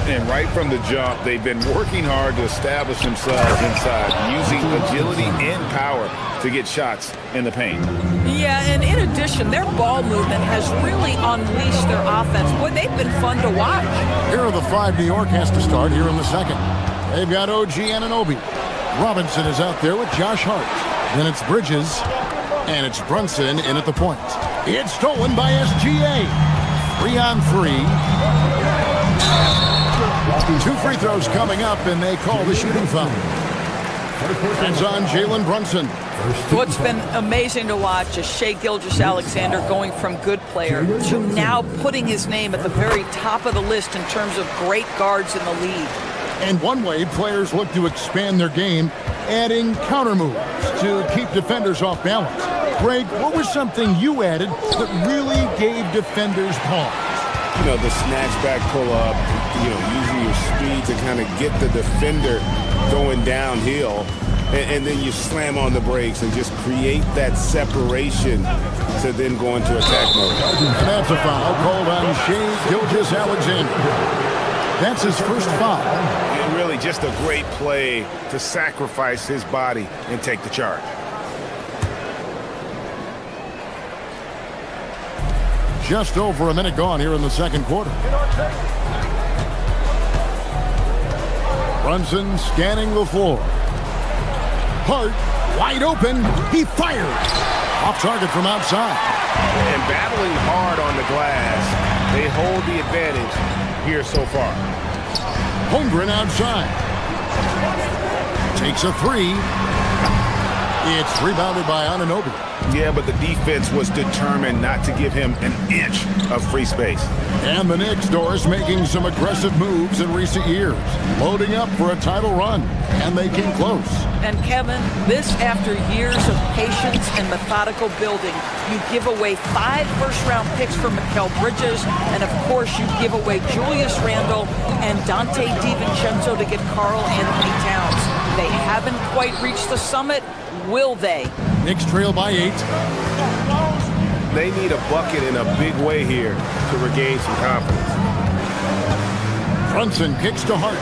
Speaker 9: And right from the jump, they've been working hard to establish themselves inside, using agility and power to get shots in the paint.
Speaker 8: Yeah, and in addition, their ball movement has really unleashed their offense. Boy, they've been fun to watch.
Speaker 7: Here are the 5 New York has to start here in the second. They've got OG Anunoby. Robinson is out there with Josh Hart. Then it's Bridges, and it's Brunson in at the point. It's stolen by SGA. 3-on-3. 2 free throws coming up, and they call the shooting foul. It's on Jalen Brunson.
Speaker 8: What's been amazing to watch is Shai Gilgeous-Alexander going from good player to now putting his name at the very top of the list in terms of great guards in the league.
Speaker 7: And one way players look to expand their game, adding counter moves to keep defenders off balance. Greg, what was something you added that really gave defenders pause?
Speaker 9: You know, the snatch back pull-up, you know, using your speed to kind of get the defender going downhill, and then you slam on the brakes and just create that separation to then go into attack mode.
Speaker 7: And that's a foul called on Shai Gilgeous-Alexander. That's his first foul.
Speaker 9: And really just a great play to sacrifice his body and take the charge.
Speaker 7: Just over a minute gone here in the second quarter. Brunson scanning the floor. Hart wide open. He fires. Off target from outside.
Speaker 9: And battling hard on the glass, they hold the advantage here so far.
Speaker 7: Holmgren outside. Takes a 3. It's rebounded by Anunoby.
Speaker 9: Yeah, but the defense was determined not to give him an inch of free space.
Speaker 7: And the Knicks, Doris, making some aggressive moves in recent years, loading up for a title run, and they came close.
Speaker 8: And Kevin, this after years of patience and methodical building. You give away 5 first-round picks for Mikal Bridges, and of course you give away Julius Randle and Dante DiVincenzo to get Karl Anthony Towns. They haven't quite reached the summit. Will they?
Speaker 7: Knicks trail by 8.
Speaker 9: They need a bucket in a big way here to regain some confidence.
Speaker 7: Brunson kicks to Hart.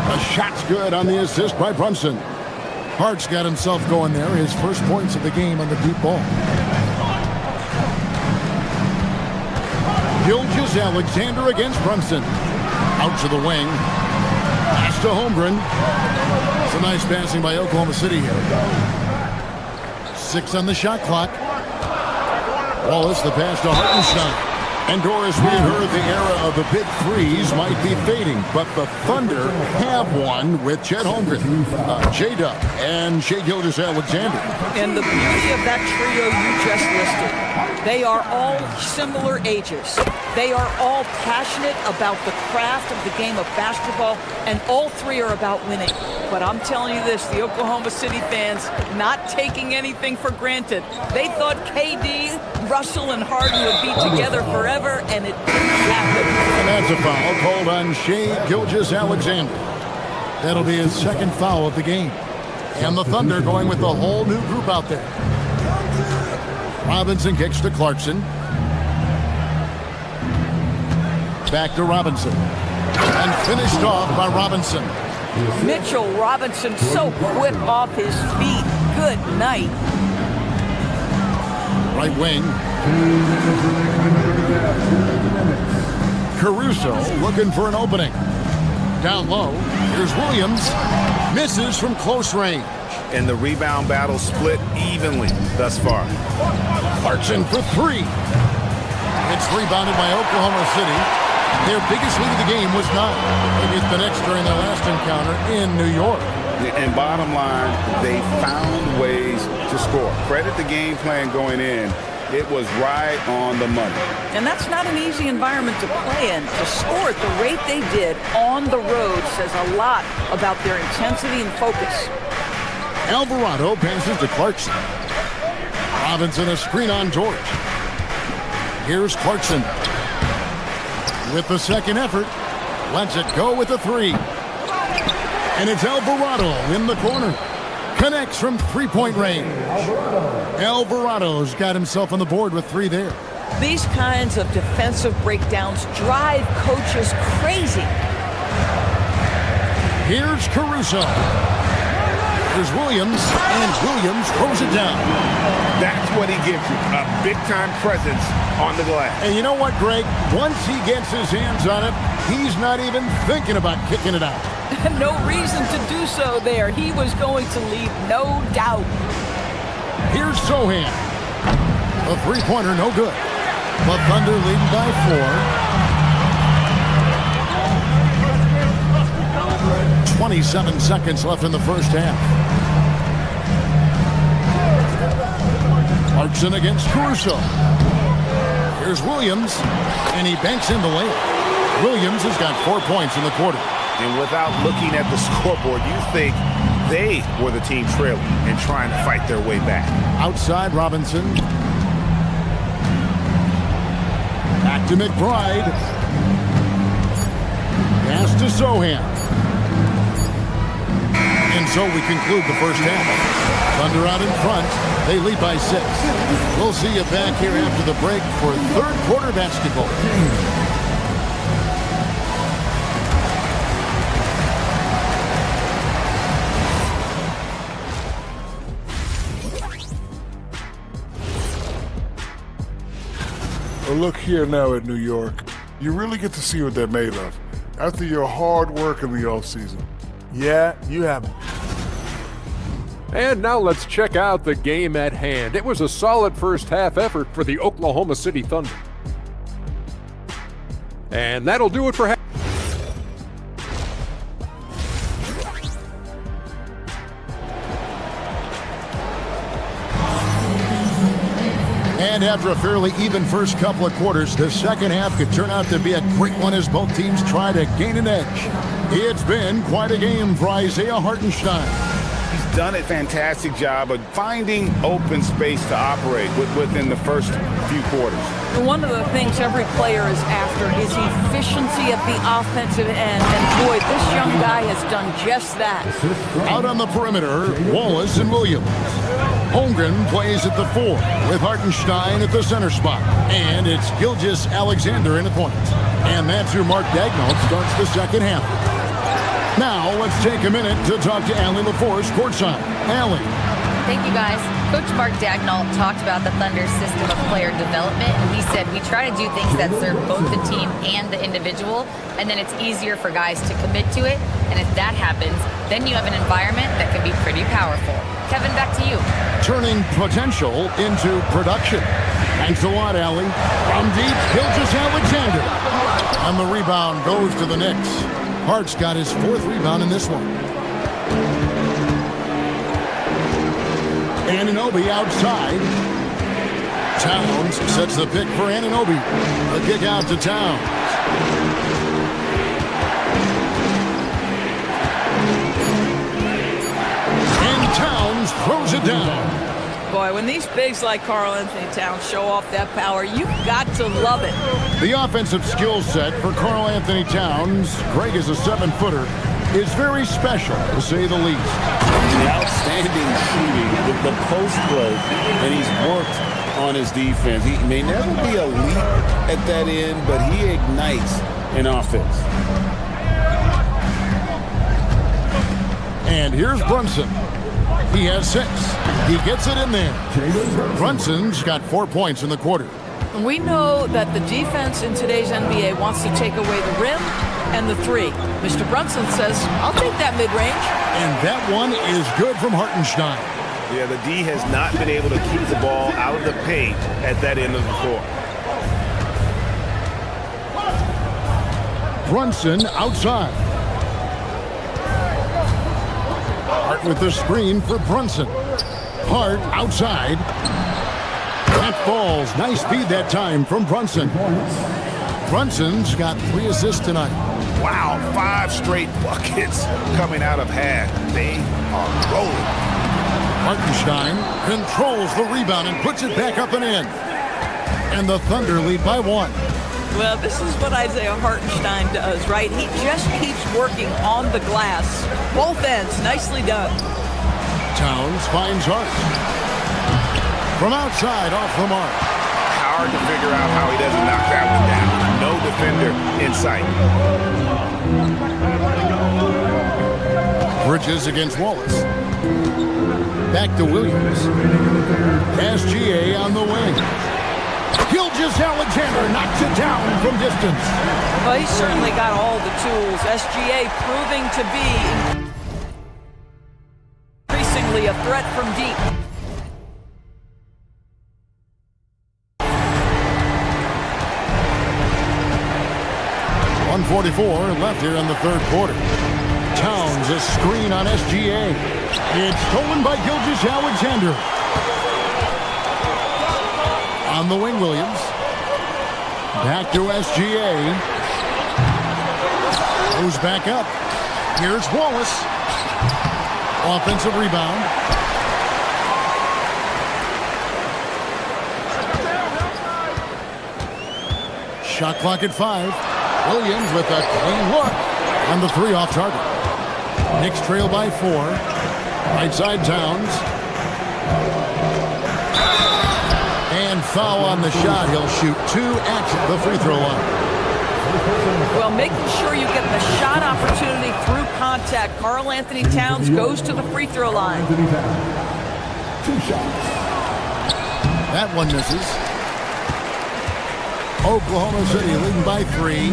Speaker 7: The shot's good on the assist by Brunson. Hart's got himself going there. His first points of the game on the deep ball. Gilgeous-Alexander against Brunson. Out to the wing. Pass to Holmgren. It's a nice passing by Oklahoma City here. 6 on the shot clock. Wallace, the pass to Hartenstein. And Doris, we had heard the era of the big threes might be fading, but the Thunder have one with Chet Holmgren, J-Dub, and Shai Gilgeous-Alexander.
Speaker 8: And the beauty of that trio you just listed, they are all similar ages. They are all passionate about the craft of the game of basketball, and all 3 are about winning. But I'm telling you this, the Oklahoma City fans not taking anything for granted. They thought KD, Russell, and Harden would be together forever, and it didn't happen.
Speaker 7: And that's a foul called on Shai Gilgeous-Alexander. That'll be his second foul of the game. And the Thunder going with a whole new group out there. Robinson kicks to Clarkson. Back to Robinson. And finished off by Robinson.
Speaker 8: Mitchell Robinson so quick off his feet. Good night.
Speaker 7: Right wing. Caruso looking for an opening. Down low. Here's Williams. Misses from close range.
Speaker 9: And the rebound battle split evenly thus far.
Speaker 7: Clarkson for three. It's rebounded by Oklahoma City. Their biggest lead of the game was 9. Maybe it's been extra in their last encounter in New York.
Speaker 9: And bottom line, they found ways to score. Credit the game plan going in. It was right on the money.
Speaker 8: And that's not an easy environment to play in. To score at the rate they did on the road says a lot about their intensity and focus.
Speaker 7: Alvarado passes to Clarkson. Robinson a screen on George. Here's Clarkson. With the second effort, lets it go with the 3. And it's Alvarado in the corner. Connects from three-point range. Alvarado's got himself on the board with 3 there.
Speaker 8: These kinds of defensive breakdowns drive coaches crazy.
Speaker 7: Here's Caruso. Here's Williams, and Williams throws it down.
Speaker 9: That's what he gives you, a big-time presence on the glass.
Speaker 7: And you know what, Greg? Once he gets his hands on it, he's not even thinking about kicking it out.
Speaker 8: No reason to do so there. He was going to leave, no doubt.
Speaker 7: Here's Sohan. A three-pointer, no good. The Thunder leading by 4. 27 seconds left in the first half. Clarkson against Caruso. Here's Williams, and he banks in the layup. Williams has got 4 points in the quarter.
Speaker 9: And without looking at the scoreboard, you think they were the team trailing and trying to fight their way back.
Speaker 7: Outside Robinson. Back to McBride. Pass to Sohan. And so we conclude the first half. Thunder out in front. They lead by 6. We'll see you back here after the break for third quarter basketball.
Speaker 5: Well, look here now at New York. You really get to see what they're made of after your hard work in the offseason.
Speaker 2: Yeah, you have it.
Speaker 6: And now let's check out the game at hand. It was a solid first half effort for the Oklahoma City Thunder. And that'll do it for half.
Speaker 7: And after a fairly even first couple of quarters, the second half could turn out to be a great one as both teams try to gain an edge. It's been quite a game for Isaiah Hartenstein.
Speaker 9: He's done a fantastic job of finding open space to operate within the first few quarters.
Speaker 8: One of the things every player is after is efficiency at the offensive end. And boy, this young guy has done just that.
Speaker 7: Out on the perimeter, Wallace and Williams. Holmgren plays at the 4 with Hartenstein at the center spot. And it's Gilgeous Alexander in the point. And that's who Mark Daigneault starts the second half. Now let's take a minute to talk to Allie LaForce courtside. Allie.
Speaker 4: Thank you, guys. Coach Mark Daigneault talked about the Thunder's system of player development, and he said, we try to do things that serve both the team and the individual, and then it's easier for guys to commit to it, and if that happens, then you have an environment that can be pretty powerful. Kevin, back to you.
Speaker 7: Turning potential into production. Thanks a lot, Allie. From deep, Gilgeous Alexander. And the rebound goes to the Knicks. Hart's got his 4th rebound in this one. Anunoby outside. Towns sets the pick for Anunoby. The kick out to Towns. And Towns throws it down.
Speaker 8: Boy, when these bigs like Karl Anthony Towns show off that power, you've got to love it.
Speaker 7: The offensive skill set for Karl Anthony Towns, Greg is a 7-footer, is very special, to say the least.
Speaker 9: The outstanding shooting, the post play, and he's worked on his defense. He may never be elite at that end, but he ignites in offense.
Speaker 7: And here's Brunson. He has 6. He gets it in there. Brunson's got 4 points in the quarter.
Speaker 8: We know that the defense in today's NBA wants to take away the rim and the 3. Mr. Brunson says, I'll take that mid-range.
Speaker 7: And that one is good from Hartenstein.
Speaker 9: Yeah, the D has not been able to keep the ball out of the paint at that end of the court.
Speaker 7: Brunson outside. Hart with the screen for Brunson. Hart outside. That falls. Nice speed that time from Brunson. Brunson's got 3 assists tonight.
Speaker 9: Wow, 5 straight buckets coming out of half. They are rolling.
Speaker 7: Hartenstein controls the rebound and puts it back up and in. And the Thunder lead by 1.
Speaker 8: Well, this is what Isaiah Hartenstein does, right? He just keeps working on the glass. Both ends, nicely done.
Speaker 7: Towns finds Hart. From outside, off the mark.
Speaker 9: Hard to figure out how he doesn't knock that one down. No defender in sight.
Speaker 7: Bridges against Wallace. Back to Williams. SGA on the wing. Gilgeous-Alexander knocks it down from distance.
Speaker 8: Well, he's certainly got all the tools. SGA proving to be increasingly a threat from deep.
Speaker 7: .144 left here in the third quarter. Towns a screen on SGA. It's stolen by Gilgeous-Alexander. On the wing, Williams. Back to SGA. Goes back up. Here's Wallace. Offensive rebound. Shot clock at 5. Williams with a clean look. And the 3 off target. Knicks trail by 4. Right side Towns. And foul on the shot. He'll shoot 2 at the free throw line.
Speaker 8: Well, making sure you get the shot opportunity through contact. Karl Anthony Towns goes to the free throw line.
Speaker 5: 2 shots.
Speaker 7: That one misses. Oklahoma City leading by 3.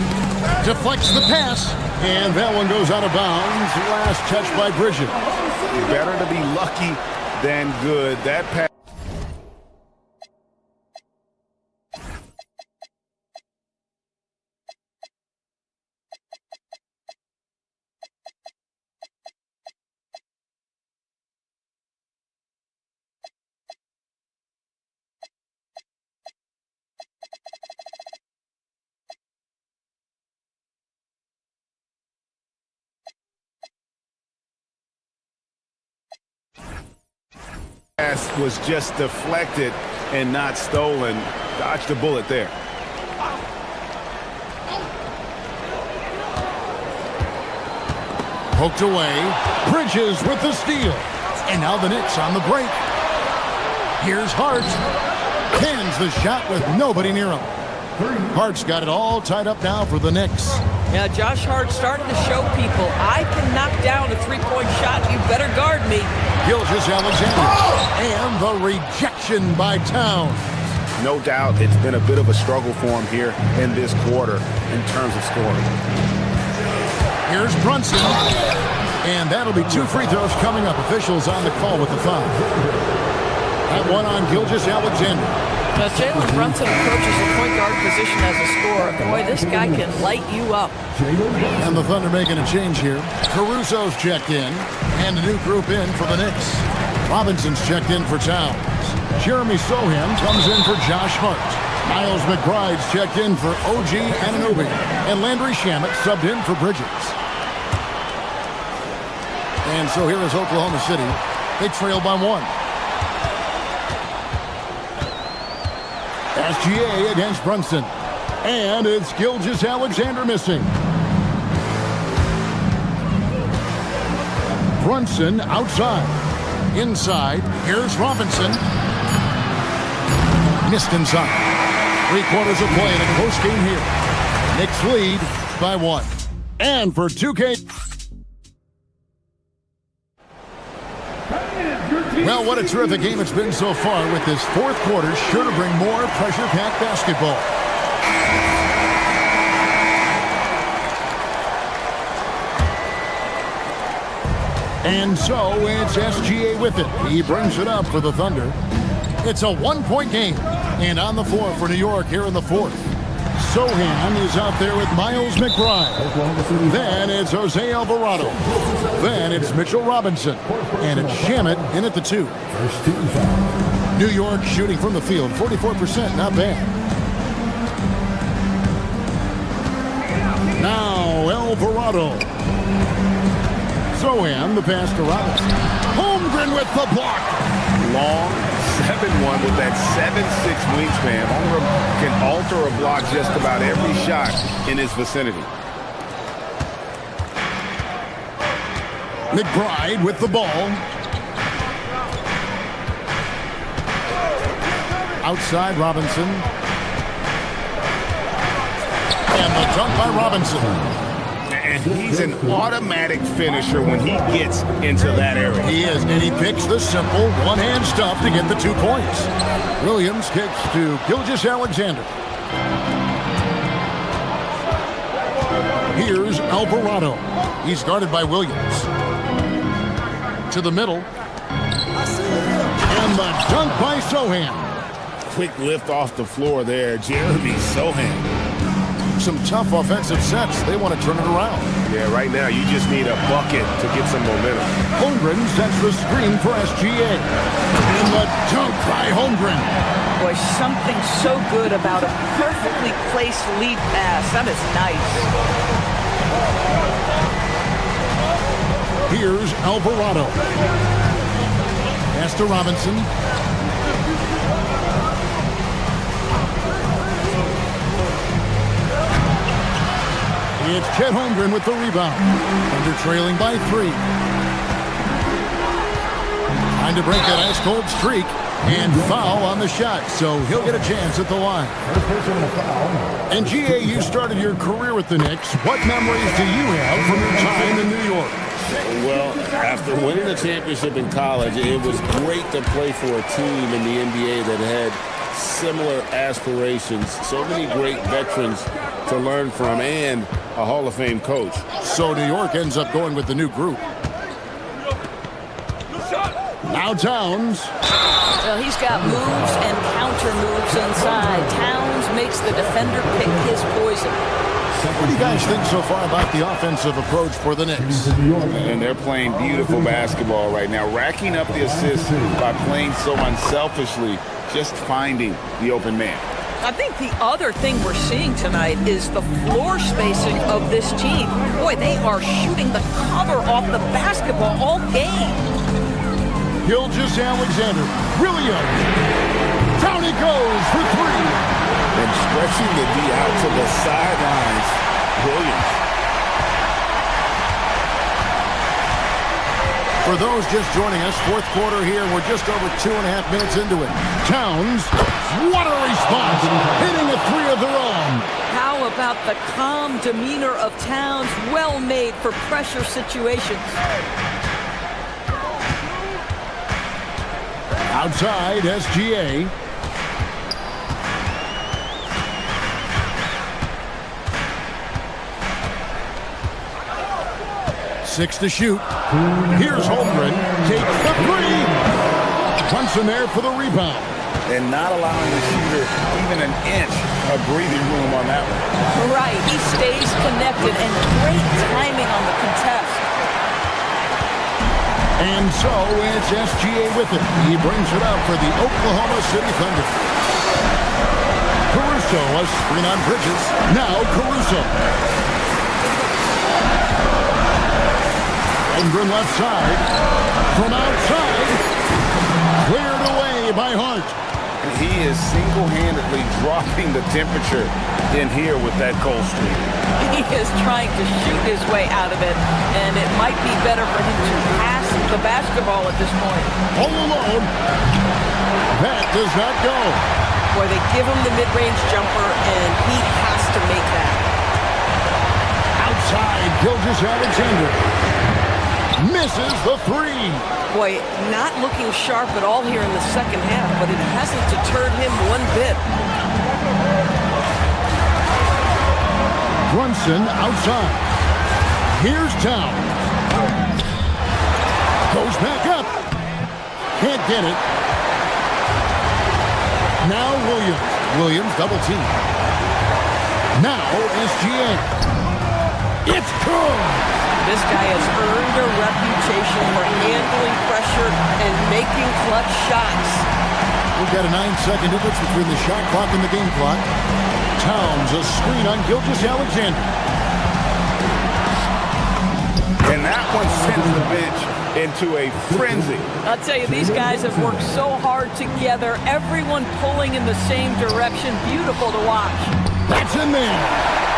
Speaker 7: Deflects the pass. And that one goes out of bounds. Last touch by Bridges.
Speaker 9: Better to be lucky than good. That pass. Was just deflected and not stolen. Dodged a bullet there.
Speaker 7: Poked away. Bridges with the steal. And now the Knicks on the break. Here's Hart. Pins the shot with nobody near him. Hart's got it all tied up now for the Knicks.
Speaker 8: Yeah, Josh Hart starting to show people, I can knock down a 3-point shot. You better guard me.
Speaker 7: Gilgeous-Alexander. And the rejection by Towns.
Speaker 9: No doubt it's been a bit of a struggle for him here in this quarter in terms of scoring.
Speaker 7: Here's Brunson. And that'll be 2 free throws coming up. Officials on the call with the foul. That one on Gilgeous-Alexander.
Speaker 8: Now, Jalen Brunson approaches the point guard position as a scorer. Boy, this guy can light you up.
Speaker 7: And the Thunder making a change here. Caruso's checked in. And a new group in for the Knicks. Robinson's checked in for Towns. Jeremy Sohan comes in for Josh Hart. Miles McBride's checked in for OG Anunoby. And Landry Shamet subbed in for Bridges. And so here is Oklahoma City. They trail by 1. SGA against Brunson. And it's Gilgeous-Alexander missing. Brunson outside. Inside. Here's Robinson. Missed inside. 3 quarters of play in a close game here. Knicks lead by 1. And for 2K... Well, what a terrific game it's been so far, with this fourth quarter sure to bring more pressure-packed basketball. And so it's SGA with it. He brings it up for the Thunder. It's a one-point game. And on the floor for New York here in the fourth, Sohan is out there with Miles McBride. Then it's Jose Alvarado. Then it's Mitchell Robinson. And it's Shamet in at the 2. New York shooting from the field, 44%, not bad. Now Alvarado. Sohan, the pass to Robinson. Holmgren with the block.
Speaker 9: Long 7-1 with that 7'6" wingspan. Holmgren can alter a block just about every shot in his vicinity.
Speaker 7: McBride with the ball. Outside Robinson. And the dunk by Robinson.
Speaker 9: And he's an automatic finisher when he gets into that area.
Speaker 7: He is, and he picks the simple one-hand stuff to get the 2 points. Williams kicks to Gilgeous-Alexander. Here's Alvarado. He's guarded by Williams. To the middle. And the dunk by Sohan.
Speaker 9: Quick lift off the floor there, Jeremy Sohan.
Speaker 7: Some tough offensive sets. They want to turn it around.
Speaker 9: Yeah, right now you just need a bucket to get some momentum.
Speaker 7: Holmgren sets the screen for SGA. And the dunk by Holmgren.
Speaker 8: Boy, something so good about a perfectly placed lead pass. That is nice.
Speaker 7: Here's Alvarado. Pass to Robinson. It's Chet Holmgren with the rebound. Thunder trailing by 3. Trying to break that ice-cold streak. And foul on the shot, so he'll get a chance at the line. And GA, you started your career with the Knicks. What memories do you have from your time in New York?
Speaker 9: Well, after winning a championship in college, it was great to play for a team in the NBA that had similar aspirations. So many great veterans to learn from, and a Hall of Fame coach.
Speaker 7: So New York ends up going with the new group. Now Towns.
Speaker 8: Well, he's got moves and counter moves inside. Towns makes the defender pick his poison.
Speaker 7: What do you guys think so far about the offensive approach for the Knicks?
Speaker 9: And they're playing beautiful basketball right now, racking up the assists by playing so unselfishly, just finding the open man.
Speaker 8: I think the other thing we're seeing tonight is the floor spacing of this team. Boy, they are shooting the cover off the basketball all game.
Speaker 7: Gilgeous-Alexander, Williams. Down he goes for 3.
Speaker 9: And stretching the D out to the sidelines, Williams.
Speaker 7: For those just joining us, fourth quarter here, we're just over 2.5 minutes into it. Towns, what a response, hitting a 3 of their own.
Speaker 8: How about the calm demeanor of Towns, well made for pressure situations.
Speaker 7: Outside, SGA. Six to shoot. Here's Holmgren. Takes the 3. Brunson there for the rebound.
Speaker 9: And not allowing the shooter even an inch of breathing room on that one.
Speaker 8: Right, he stays connected, and great timing on the contest.
Speaker 7: And so it's SGA with it. He brings it up for the Oklahoma City Thunder. Caruso, a screen on Bridges. Now Caruso. Holmgren left side. From outside. Cleared away by Hart.
Speaker 9: He is single-handedly dropping the temperature in here with that cold streak.
Speaker 8: He is trying to shoot his way out of it, and it might be better for him to pass the basketball at this point.
Speaker 7: All alone. That does not go.
Speaker 8: Boy, they give him the mid-range jumper, and he has to make that.
Speaker 7: outside, Gilgeous-Alexander misses the three.
Speaker 10: Boy, not looking sharp at all here in the second half, but it hasn't deterred him one bit.
Speaker 7: Brunson outside. Here's Towns. Goes back up. Can't get it. Now Williams. Williams double team. Now SGA. It's good.
Speaker 10: This guy has earned a reputation for handling pressure and making clutch shots.
Speaker 7: We've got a 9-second difference between the shot clock and the game clock. Towns, a screen on Gilgeous-Alexander.
Speaker 9: And that one sends the bench into a frenzy.
Speaker 8: I'll tell you, these guys have worked so hard together. Everyone pulling in the same direction. Beautiful to watch.
Speaker 7: That's in there.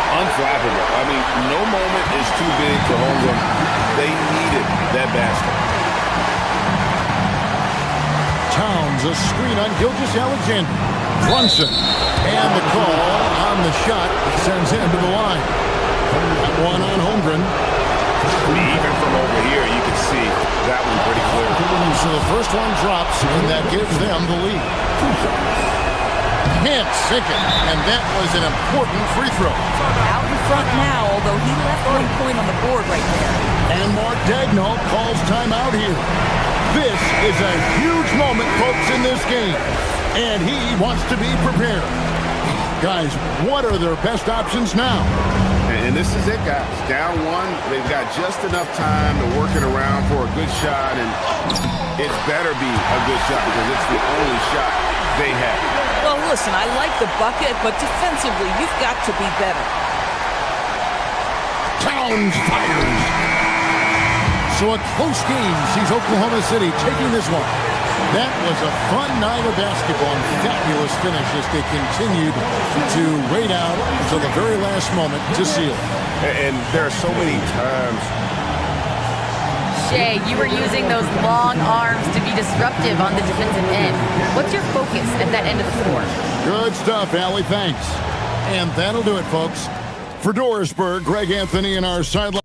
Speaker 9: Unflappable. I mean, no moment is too big to hold them. They needed that basket.
Speaker 7: Towns, a screen on Gilgeous-Alexander. Brunson. And the call on the shot sends him to the line. That one on Holmgren.
Speaker 9: Even from over here, you can see that one pretty clear.
Speaker 7: So the first one drops, and that gives them the lead. Can't sink it, and that was an important free throw.
Speaker 8: Out in front now, although he left 1 point on the board right there.
Speaker 7: And Mark Daigneault calls timeout here. This is a huge moment, folks, in this game, and he wants to be prepared. Guys, what are their best options now?
Speaker 9: And this is it, guys. Down one, they've got just enough time to work it around for a good shot, and it better be a good shot because it's the only shot they have.
Speaker 8: Well, listen, I like the bucket, but defensively, you've got to be better.
Speaker 7: Towns fires. So a close game sees Oklahoma City taking this one. That was a fun night of basketball and fabulous finish as they continued to wait out until the very last moment to seal.
Speaker 9: And there are so many times.
Speaker 4: Shea, you were using those long arms to be disruptive on the defensive end. What's your focus at that end of the floor?
Speaker 7: Good stuff, Allie. Thanks. And that'll do it, folks. For Dorisburg, Greg Anthony and our sideline.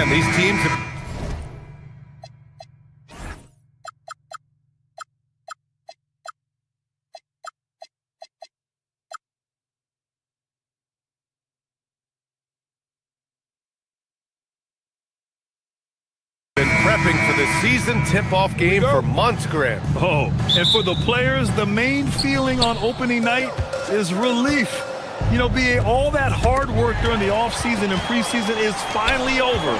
Speaker 1: Man, these teams have been prepping for the season tip-off game for months, Grant.
Speaker 3: Oh, and for the players, the main feeling on opening night is relief. You know, BA, all that hard work during the offseason and preseason is finally over.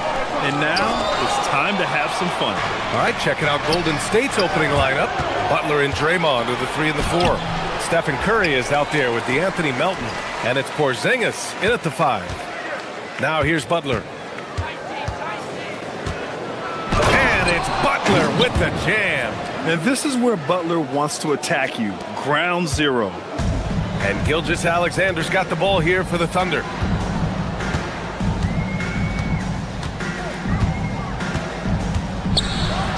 Speaker 3: And now it's time to have some fun.
Speaker 1: All right, checking out Golden State's opening lineup. Butler and Draymond are the 3 and the 4. Stephen Curry is out there with DeAnthony Melton. And it's Porzingis in at the 5. Now here's Butler. And it's Butler with the jam.
Speaker 3: And this is where Butler wants to attack you. Ground zero.
Speaker 1: And Gilgeous-Alexander's got the ball here for the Thunder.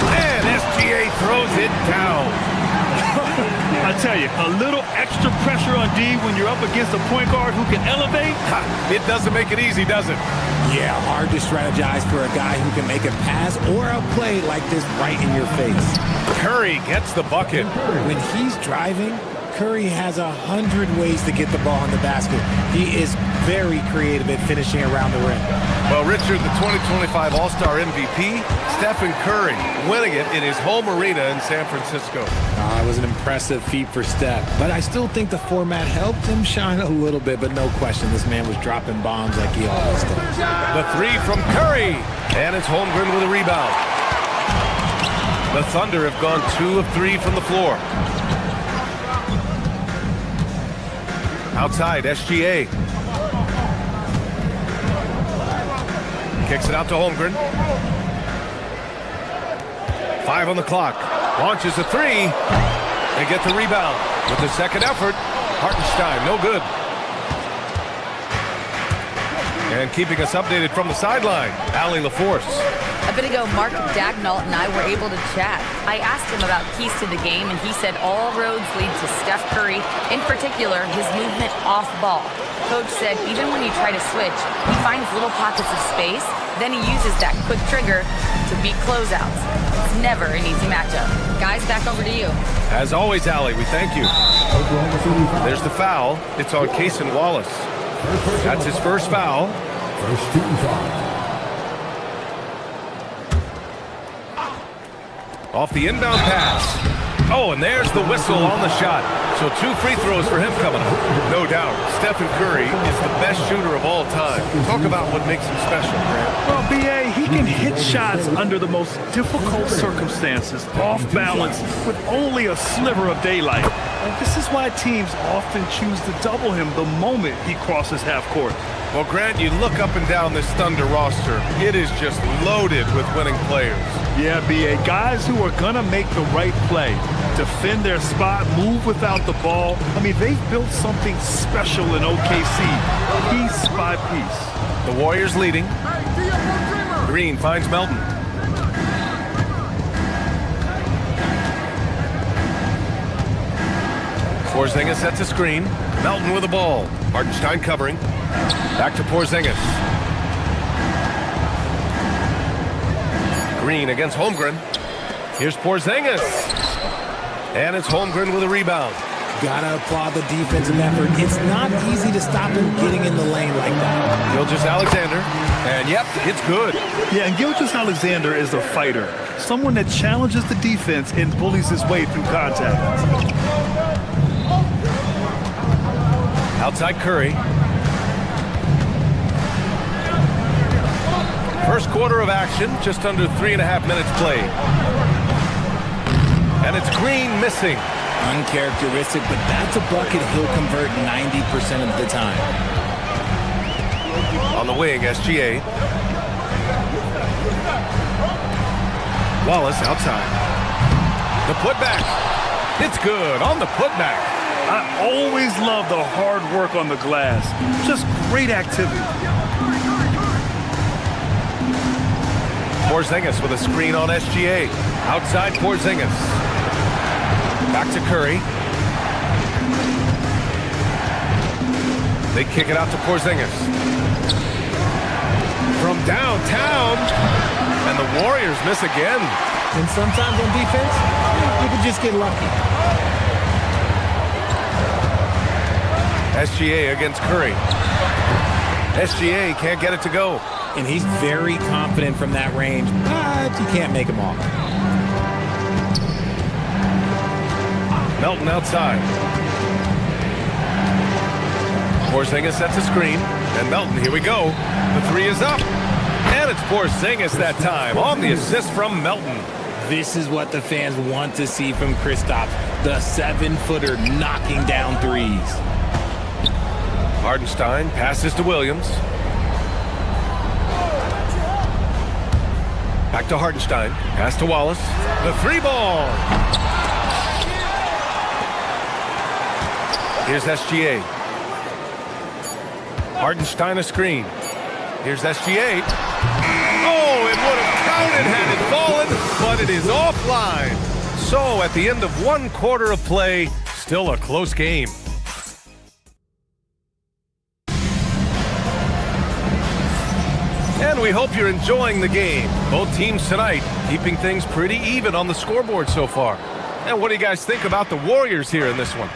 Speaker 1: And SGA throws it down.
Speaker 3: I tell you, a little extra pressure on D when you're up against a point guard who can elevate.
Speaker 1: It doesn't make it easy, does it?
Speaker 11: Yeah, hard to strategize for a guy who can make a pass or a play like this right in your face.
Speaker 1: Curry gets the bucket.
Speaker 11: When he's driving, Curry has 100 ways to get the ball in the basket. He is very creative at finishing around the rim.
Speaker 1: Well, Richard, the 2025 All-Star MVP, Stephen Curry, winning it in his home arena in San Francisco.
Speaker 11: It was an impressive feat for Steph, but I still think the format helped him shine a little bit, but no question, this man was dropping bombs like he always does.
Speaker 1: The 3 from Curry, and it's Holmgren with a rebound. The Thunder have gone 2 of 3 from the floor. Outside, SGA. Kicks it out to Holmgren. 5 on the clock. Launches a 3. They get the rebound. With the second effort, Hartenstein, no good. And keeping us updated from the sideline, Allie LaForce.
Speaker 4: A bit ago, Mark Dagnall and I were able to chat. I asked him about keys to the game, and he said all roads lead to Steph Curry, in particular, his movement off ball. Coach said even when you try to switch, he finds little pockets of space, then he uses that quick trigger to beat closeouts. It's never an easy matchup. Guys, back over to you.
Speaker 1: As always, Allie, we thank you. There's the foul. It's on Cason Wallace. That's his first foul.
Speaker 7: First team foul.
Speaker 1: Off the inbound pass. Oh, and there's the whistle on the shot. So 2 free throws for him coming up. No doubt, Stephen Curry is the best shooter of all time. Talk about what makes him special, Grant.
Speaker 3: Well, BA, he can hit shots under the most difficult circumstances, off balance, with only a sliver of daylight. And this is why teams often choose to double him the moment he crosses half court.
Speaker 1: Well, Grant, you look up and down this Thunder roster. It is just loaded with winning players.
Speaker 3: Yeah, BA, guys who are going to make the right play, defend their spot, move without the ball. I mean, they've built something special in OKC, piece by piece.
Speaker 1: The Warriors leading. Green finds Melton. Porzingis sets a screen. Melton with the ball. Hartenstein covering. Back to Porzingis. Green against Holmgren. Here's Porzingis. And it's Holmgren with a rebound.
Speaker 11: Gotta applaud the defensive effort. It's not easy to stop him getting in the lane like that.
Speaker 1: Gilgeous-Alexander. And yep, it's good.
Speaker 3: Yeah, and Gilgeous-Alexander is a fighter. Someone that challenges the defense and bullies his way through contact.
Speaker 1: Outside Curry. First quarter of action, just under 3.5 minutes played. And it's Green missing.
Speaker 11: Uncharacteristic, but that's a bucket he'll convert 90% of the time.
Speaker 1: On the wing, SGA. Wallace outside. The putback. It's good on the putback.
Speaker 3: I always love the hard work on the glass. Just great activity.
Speaker 1: Porzingis with a screen on SGA. Outside Porzingis. Back to Curry. They kick it out to Porzingis. from downtown. And the Warriors miss again.
Speaker 11: And sometimes on defense, you can just get lucky.
Speaker 1: SGA against Curry. SGA can't get it to go.
Speaker 11: And he's very confident from that range, but you can't make him off.
Speaker 1: Melton outside. Porzingis sets a screen. And Melton, here we go. The three is up. And it's Porzingis that time on the assist from Melton.
Speaker 11: This is what the fans want to see from Kristaps, the 7-footer knocking down threes.
Speaker 1: Hardenstein passes to Williams. Back to Hardenstein. Pass to Wallace. The three ball. Here's SGA. Hardenstein a screen. Here's SGA. Oh, it would have counted had it fallen, but it is offline. So at the end of one quarter of play, still a close game. And we hope you're enjoying the game. Both teams tonight keeping things pretty even on the scoreboard so far. And what do you guys think about the Warriors here in this one?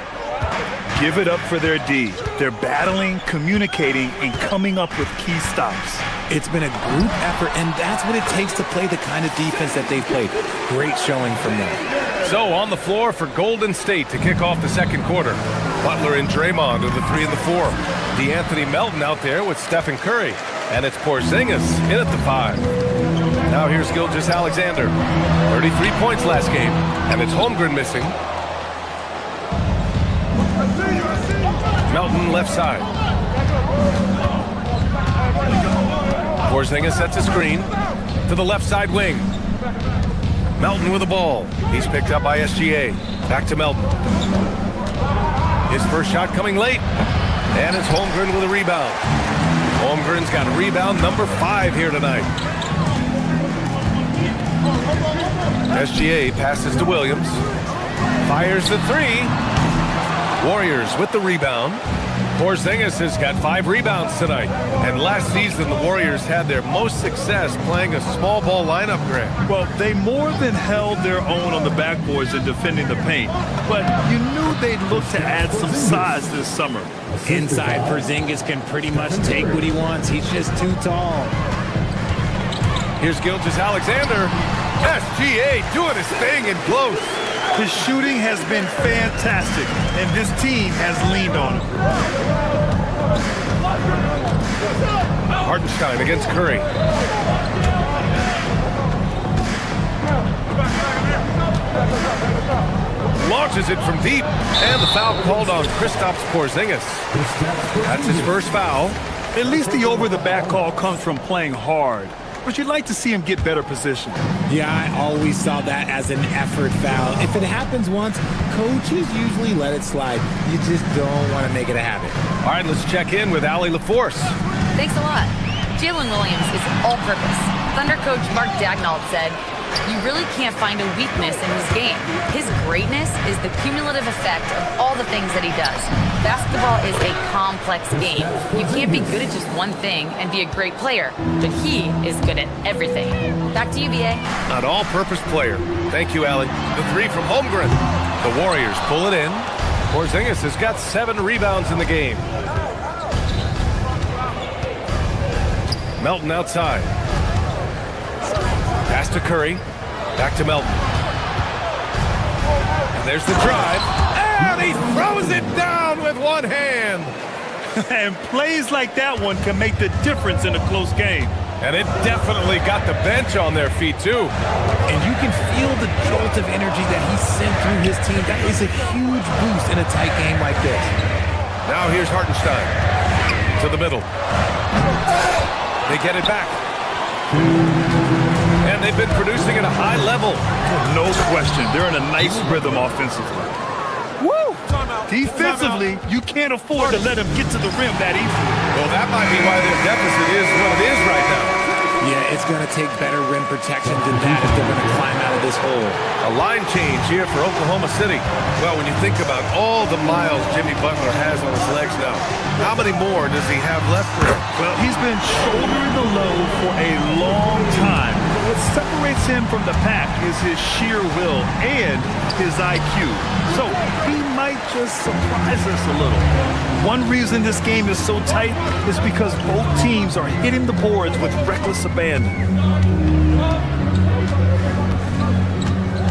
Speaker 3: Give it up for their D. They're battling, communicating, and coming up with key stops.
Speaker 11: It's been a group effort, and that's what it takes to play the kind of defense that they've played. Great showing from them.
Speaker 1: So on the floor for Golden State to kick off the second quarter. Butler and Draymond are the 3 and the 4. DeAnthony Melton out there with Stephen Curry. And it's Porzingis in at the 5. Now here's Gilgeous-Alexander. 33 points last game, and it's Holmgren missing. Melton left side. Porzingis sets a screen to the left side wing. Melton with the ball. He's picked up by SGA. Back to Melton. His first shot coming late. And it's Holmgren with a rebound. Holmgren's got rebound number 5 here tonight. SGA passes to Williams. Fires the 3. Warriors with the rebound. Porzingis has got 5 rebounds tonight. And last season, the Warriors had their most success playing a small ball lineup, Grant.
Speaker 3: Well, they more than held their own on the backboards and defending the paint. But you knew they'd look to add some size this summer.
Speaker 11: Inside, Porzingis can pretty much take what he wants. He's just too tall.
Speaker 1: Here's Gilgeous-Alexander. SGA doing his thing in close.
Speaker 3: His shooting has been fantastic, and this team has leaned on him.
Speaker 1: Hardenstein against Curry. Launches it from deep, and the foul called on Kristaps Porzingis. That's his first foul.
Speaker 3: At least the over-the-back call comes from playing hard. But you'd like to see him get better position.
Speaker 11: Yeah, I always saw that as an effort foul. If it happens once, coaches usually let it slide. You just don't want to make it a habit.
Speaker 1: All right, let's check in with Allie LaForce.
Speaker 4: Thanks a lot. Jalen Williams is all-purpose. Thunder coach Mark Daignault said, "You really can't find a weakness in his game. His greatness is the cumulative effect of all the things that he does. Basketball is a complex game. You can't be good at just one thing and be a great player, but he is good at everything." Back to you, BA.
Speaker 1: An all-purpose player. Thank you, Allie. The 3 from Holmgren. The Warriors pull it in. Porzingis has got 7 rebounds in the game. Melton outside. Pass to Curry. Back to Melton. And there's the drive. And he throws it down with one hand.
Speaker 3: And plays like that one can make the difference in a close game.
Speaker 1: And it definitely got the bench on their feet, too.
Speaker 11: And you can feel the jolt of energy that he sent through his team. That is a huge boost in a tight game like this.
Speaker 1: Now here's Hartenstein to the middle. They get it back. And they've been producing at a high level.
Speaker 3: No question. They're in a nice rhythm offensively. Woo! Defensively, you can't afford to let them get to the rim that easily.
Speaker 1: Well, that might be why their deficit is what it is right now.
Speaker 11: Yeah, it's going to take better rim protection than that if they're going to climb out of this this hole.
Speaker 1: A line change here for Oklahoma City. Well, when you think about all the miles Jimmy Butler has on his legs now, how many more does he have left for him?
Speaker 3: Well, he's been shouldering the load for a long time. What separates him from the pack is his sheer will and his IQ. So he might just surprise us a little. One reason this game is so tight is because both teams are hitting the boards with reckless abandon.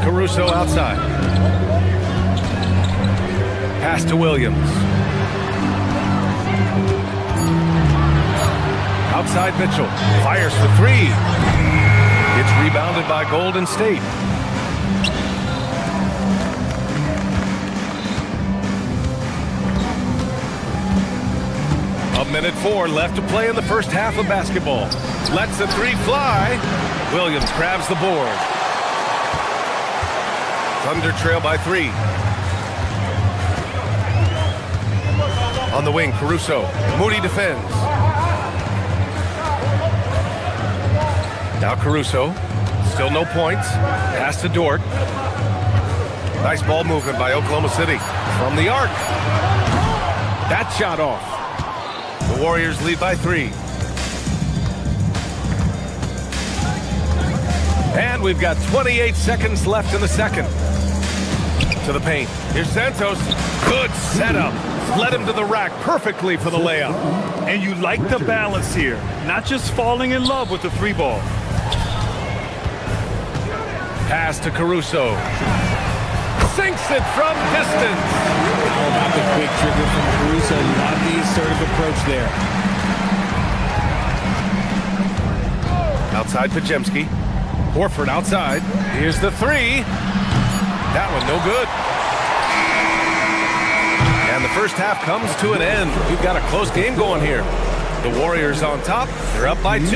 Speaker 1: Caruso outside. Pass to Williams. Outside Mitchell. Fires for three. It's rebounded by Golden State. Minute 4 left to play in the first half of basketball. Lets the three fly. Williams grabs the board. Thunder trail by 3. On the wing, Caruso. Moody defends. Now Caruso. Still no points. Pass to Dort. Nice ball movement by Oklahoma City. From the arc. That shot off. The Warriors lead by 3. And we've got 28 seconds left in the second. To the paint. Here's Santos. Good setup. Led him to the rack perfectly for the layup.
Speaker 3: And you like the balance here. Not just falling in love with the 3-ball.
Speaker 1: Pass to Caruso. Sinks it from distance.
Speaker 11: How about the quick trigger from Caruso? Love the assertive approach there.
Speaker 1: Outside Pajemski. Horford outside. Here's the 3. That one no good. And the first half comes to an end. We've got a close game going here. The Warriors on top. They're up by 2.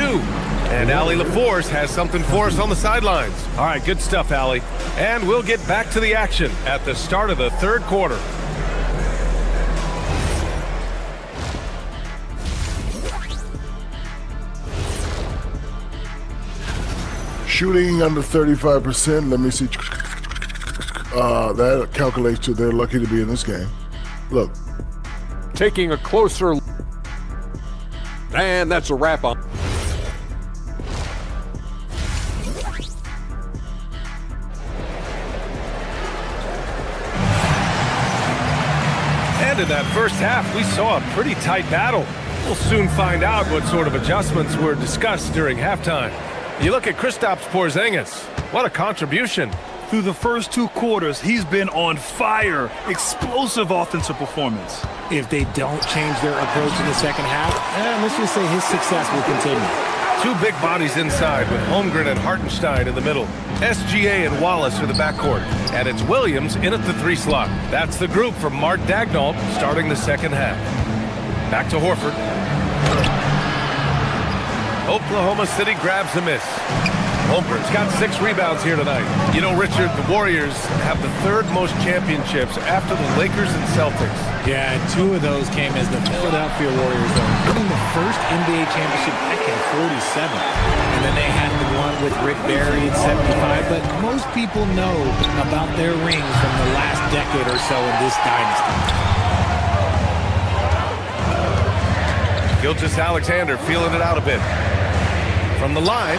Speaker 1: And Allie LaForce has something for us on the sidelines. All right, good stuff, Allie. And we'll get back to the action at the start of the third quarter.
Speaker 5: Shooting under 35%. Let me see. That calculates to they're lucky to be in this game. Look.
Speaker 6: Taking a closer. And that's a wrap on.
Speaker 1: And in that first half, we saw a pretty tight battle. We'll soon find out what sort of adjustments were discussed during halftime. You look at Kristaps Porzingis. What a contribution.
Speaker 3: Through the first 2 quarters, he's been on fire. Explosive offensive performance.
Speaker 11: If they don't change their approach in the second half, let's just say his success will continue.
Speaker 1: 2 big bodies inside with Holmgren and Hartenstein in the middle. SGA and Wallace are the backcourt. And it's Williams in at the 3 slot. That's the group from Mark Daigneault starting the second half. Back to Horford. Oklahoma City grabs a miss. Holmgren's got 6 rebounds here tonight. You know, Richard, the Warriors have the 3rd most championships after the Lakers and Celtics.
Speaker 11: Yeah, and 2 of those came as the Philadelphia Warriors, winning the first NBA championship back in 47. And then they had the one with Rick Barry in 75. But most people know about their rings from the last decade or so in this dynasty.
Speaker 1: Gilgeous-Alexander feeling it out a bit. From the line,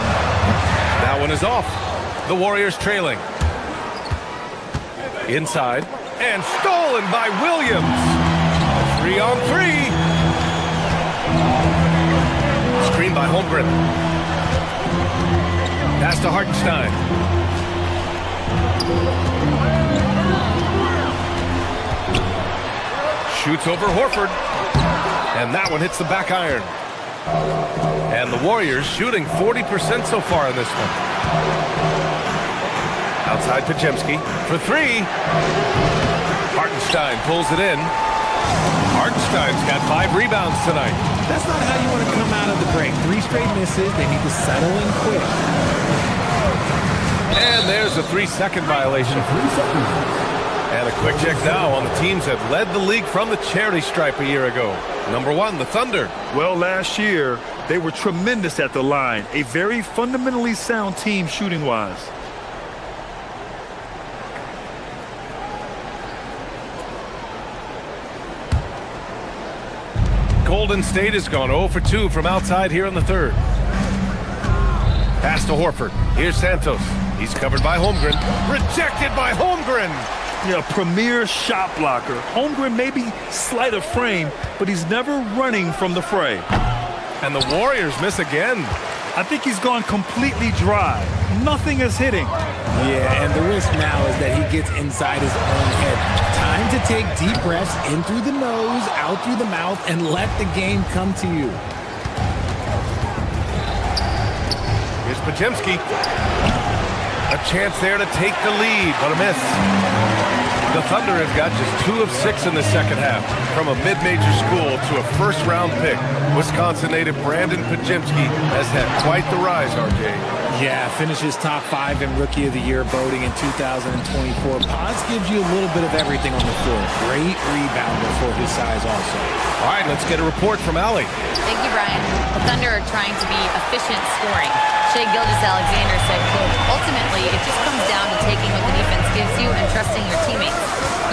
Speaker 1: that one is off. The Warriors trailing. Inside, and stolen by Williams. 3-on-3. Screen by Holmgren. Pass to Hartenstein. Shoots over Horford. And that one hits the back iron. And the Warriors shooting 40% so far in this one. Outside Pajemski for 3. Hartenstein pulls it in. Hartenstein's got 5 rebounds tonight.
Speaker 11: That's not how you want to come out of the break. 3 straight misses. They need to settle in quick.
Speaker 1: And there's a 3-second violation. And a quick check now on the teams that led the league from the charity stripe a year ago. Number 1, the Thunder.
Speaker 3: Well, last year, they were tremendous at the line. A very fundamentally sound team shooting-wise.
Speaker 1: Golden State has gone 0 for 2 from outside here in the third. Pass to Horford. Here's Santos. He's covered by Holmgren. Rejected by Holmgren.
Speaker 3: Yeah, premier shot blocker. Holmgren may be slight of frame, but he's never running from the fray.
Speaker 1: And the Warriors miss again.
Speaker 3: I think he's gone completely dry. Nothing is hitting.
Speaker 11: Yeah, and the risk now is that he gets inside his own head. Time to take deep breaths in through the nose, out through the mouth, and let the game come to you.
Speaker 1: Here's Podziemski. A chance there to take the lead, but a miss. The Thunder have got just 2 of 6 in the second half. From a mid-major school to a first-round pick, Wisconsin native Brandon Podziemski has had quite the rise, RJ.
Speaker 11: Yeah, finishes top 5 in Rookie of the Year voting in 2024. Pods gives you a little bit of everything on the floor. Great rebounder for his size also.
Speaker 1: All right, let's get a report from Allie.
Speaker 4: Thank you, Brian. The Thunder are trying to be efficient scoring. Shai Gilgeous-Alexander said, quote, ultimately, it just comes down to taking what the defense gives you and trusting your teammates.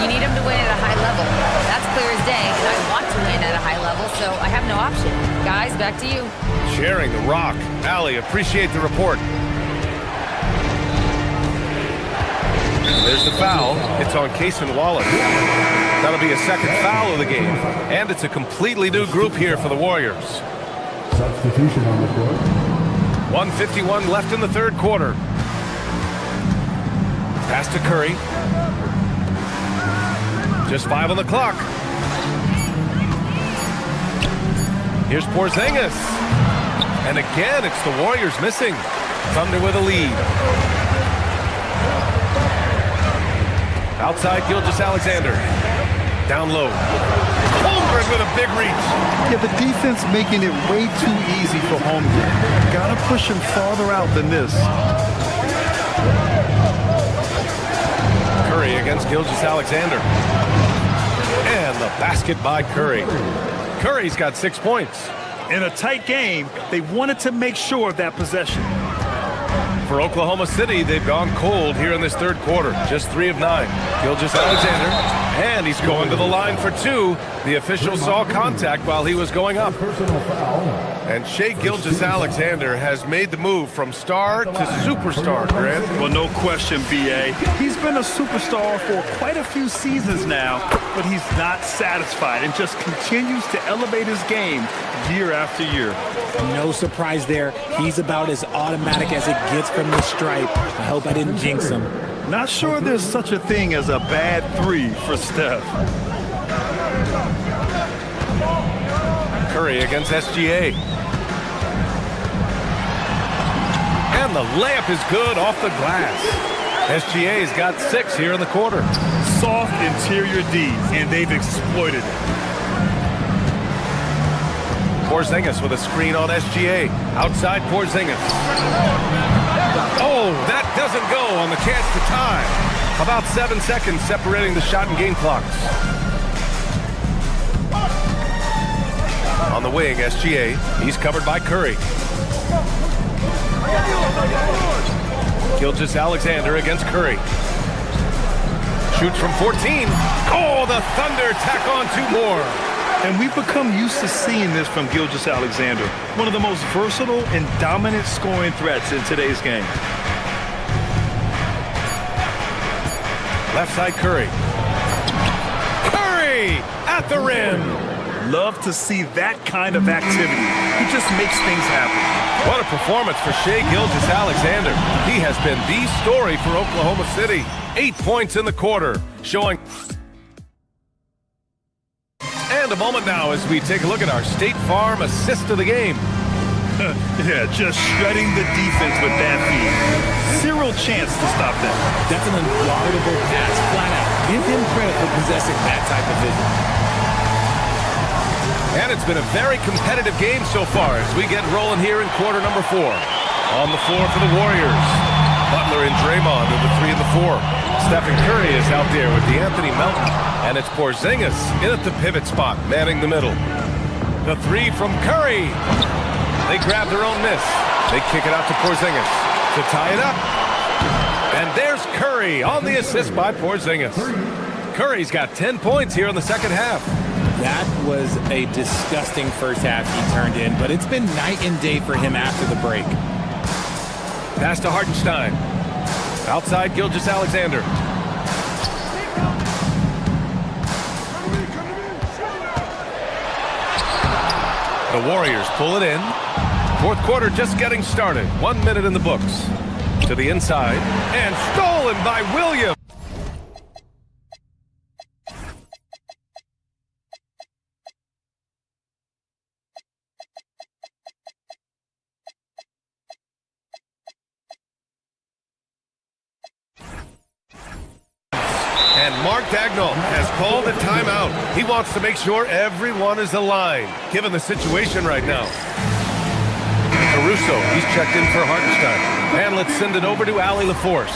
Speaker 4: You need them to win at a high level. That's clear as day, and I want to win at a high level, so I have no option. Guys, back to you.
Speaker 1: Sharing the rock. Allie, appreciate the report. There's the foul. It's on Cason Wallace. That'll be a second foul of the game, and it's a completely new group here for the Warriors.
Speaker 12: Substitution on the court.
Speaker 1: 1:51 left in the third quarter. Pass to Curry. Just 5 on the clock. Here's Porzingis. And again, it's the Warriors missing. Thunder with a lead. Outside, Gilgeous-Alexander. Down low. Holmgren with a big reach.
Speaker 3: Yeah, the defense making it way too easy for Holmgren. Gotta push him farther out than this.
Speaker 1: Curry against Gilgeous-Alexander. And the basket by Curry. Curry's got 6 points.
Speaker 3: In a tight game, they wanted to make sure of that possession.
Speaker 1: For Oklahoma City, they've gone cold here in this third quarter. Just 3 of 9. Gilgeous-Alexander, and he's going to the line for 2. The official saw contact while he was going up. And Shai Gilgeous-Alexander has made the move from star to superstar, Grant.
Speaker 3: Well, no question, B.A. He's been a superstar for quite a few seasons now, but he's not satisfied and just continues to elevate his game year after year.
Speaker 11: No surprise there. He's about as automatic as it gets from the stripe. I hope I didn't jinx him.
Speaker 3: Not sure there's such a thing as a bad 3 for Steph.
Speaker 1: Curry against SGA. And the layup is good off the glass. SGA's got 6 here in the quarter.
Speaker 3: Soft interior D, and they've exploited it.
Speaker 1: Porzingis with a screen on SGA. Outside Porzingis. Oh, that doesn't go on the chance to tie. About 7 seconds separating the shot and game clocks. On the wing, SGA. He's covered by Curry. Gilgeous-Alexander against Curry. Shoots from 14. Oh, the Thunder tack on 2 more.
Speaker 3: And we've become used to seeing this from Gilgeous-Alexander, one of the most versatile and dominant scoring threats in today's game.
Speaker 1: Left side Curry. Curry at the rim.
Speaker 3: Love to see that kind of activity. He just makes things happen.
Speaker 1: What a performance for Shai Gilgeous-Alexander. He has been the story for Oklahoma City. 8 points in the quarter, showing... And a moment now as we take a look at our State Farm assist of the game.
Speaker 3: Yeah, just shredding the defense with that feed. Zero chance to stop that.
Speaker 11: That's an unguardable pass, flat out. Give him credit for possessing that type of vision.
Speaker 1: And it's been a very competitive game so far as we get rolling here in quarter number 4. On the floor for the Warriors. Butler and Draymond are the 3 and the 4. Stephen Curry is out there with DeAnthony Melton. And it's Porzingis in at the pivot spot, manning the middle. The 3 from Curry. They grab their own miss. They kick it out to Porzingis to tie it up. And there's Curry on the assist by Porzingis. Curry's got 10 points here in the second half.
Speaker 11: That was a disgusting first half he turned in, but it's been night and day for him after the break.
Speaker 1: Pass to Hartenstein. Outside Gilgeous-Alexander. The Warriors pull it in. Fourth quarter just getting started. 1 minute in the books. To the inside. And stolen by Williams. And Mark Dagnall has called a timeout. He wants to make sure everyone is aligned, given the situation right now. Caruso, he's checked in for Hartenstein. And let's send it over to Allie LaForce.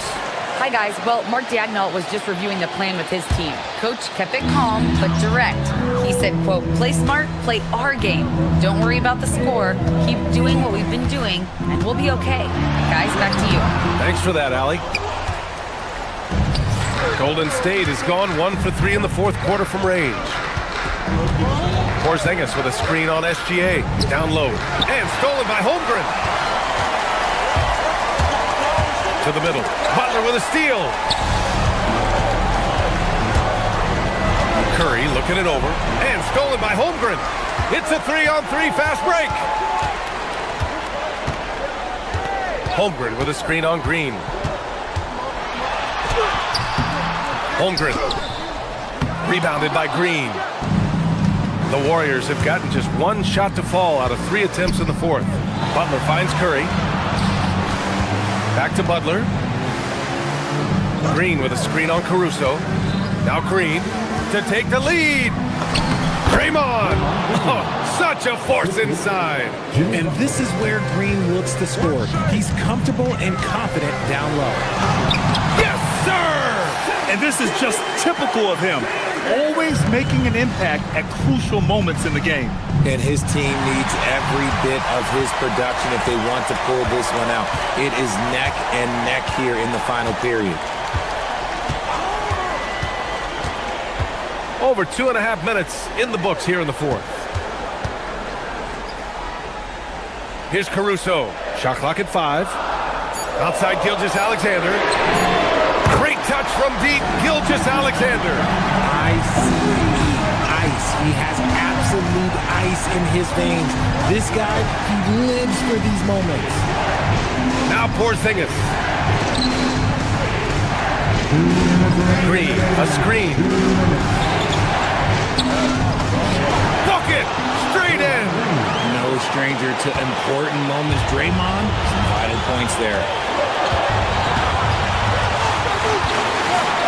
Speaker 4: Hi, guys. Well, Mark Dagnall was just reviewing the plan with his team. Coach kept it calm, but direct. He said, quote, play smart, play our game. Don't worry about the score. Keep doing what we've been doing, and we'll be okay. Guys, back to you.
Speaker 1: Thanks for that, Allie. Golden State has gone 1 for 3 in the fourth quarter from range. Porzingis with a screen on SGA. Down low. And stolen by Holmgren. To the middle. Butler with a steal. Curry looking it over. And stolen by Holmgren. It's a 3-on-3 fast break. Holmgren with a screen on Green. Holmgren. Rebounded by Green. The Warriors have gotten just one shot to fall out of 3 attempts in the fourth. Butler finds Curry. Back to Butler. Green with a screen on Caruso. Now Green to take the lead. Draymond. Oh, such a force inside.
Speaker 11: And this is where Green looks to score. He's comfortable and confident down low.
Speaker 1: Yes, sir!
Speaker 3: And this is just typical of him. Always making an impact at crucial moments in the game.
Speaker 11: And his team needs every bit of his production if they want to pull this one out. It is neck and neck here in the final period.
Speaker 1: Over 2.5 minutes in the books here in the fourth. Here's Caruso. Shot clock at 5. Outside Gilgeous-Alexander. Great touch from deep, Gilgeous-Alexander.
Speaker 11: Ice. He has absolute ice in his veins. This guy, he lives for these moments.
Speaker 1: Now Porzingis. Green, a screen. Bucket, straight in.
Speaker 11: No stranger to important moments. Draymond, some vital points there.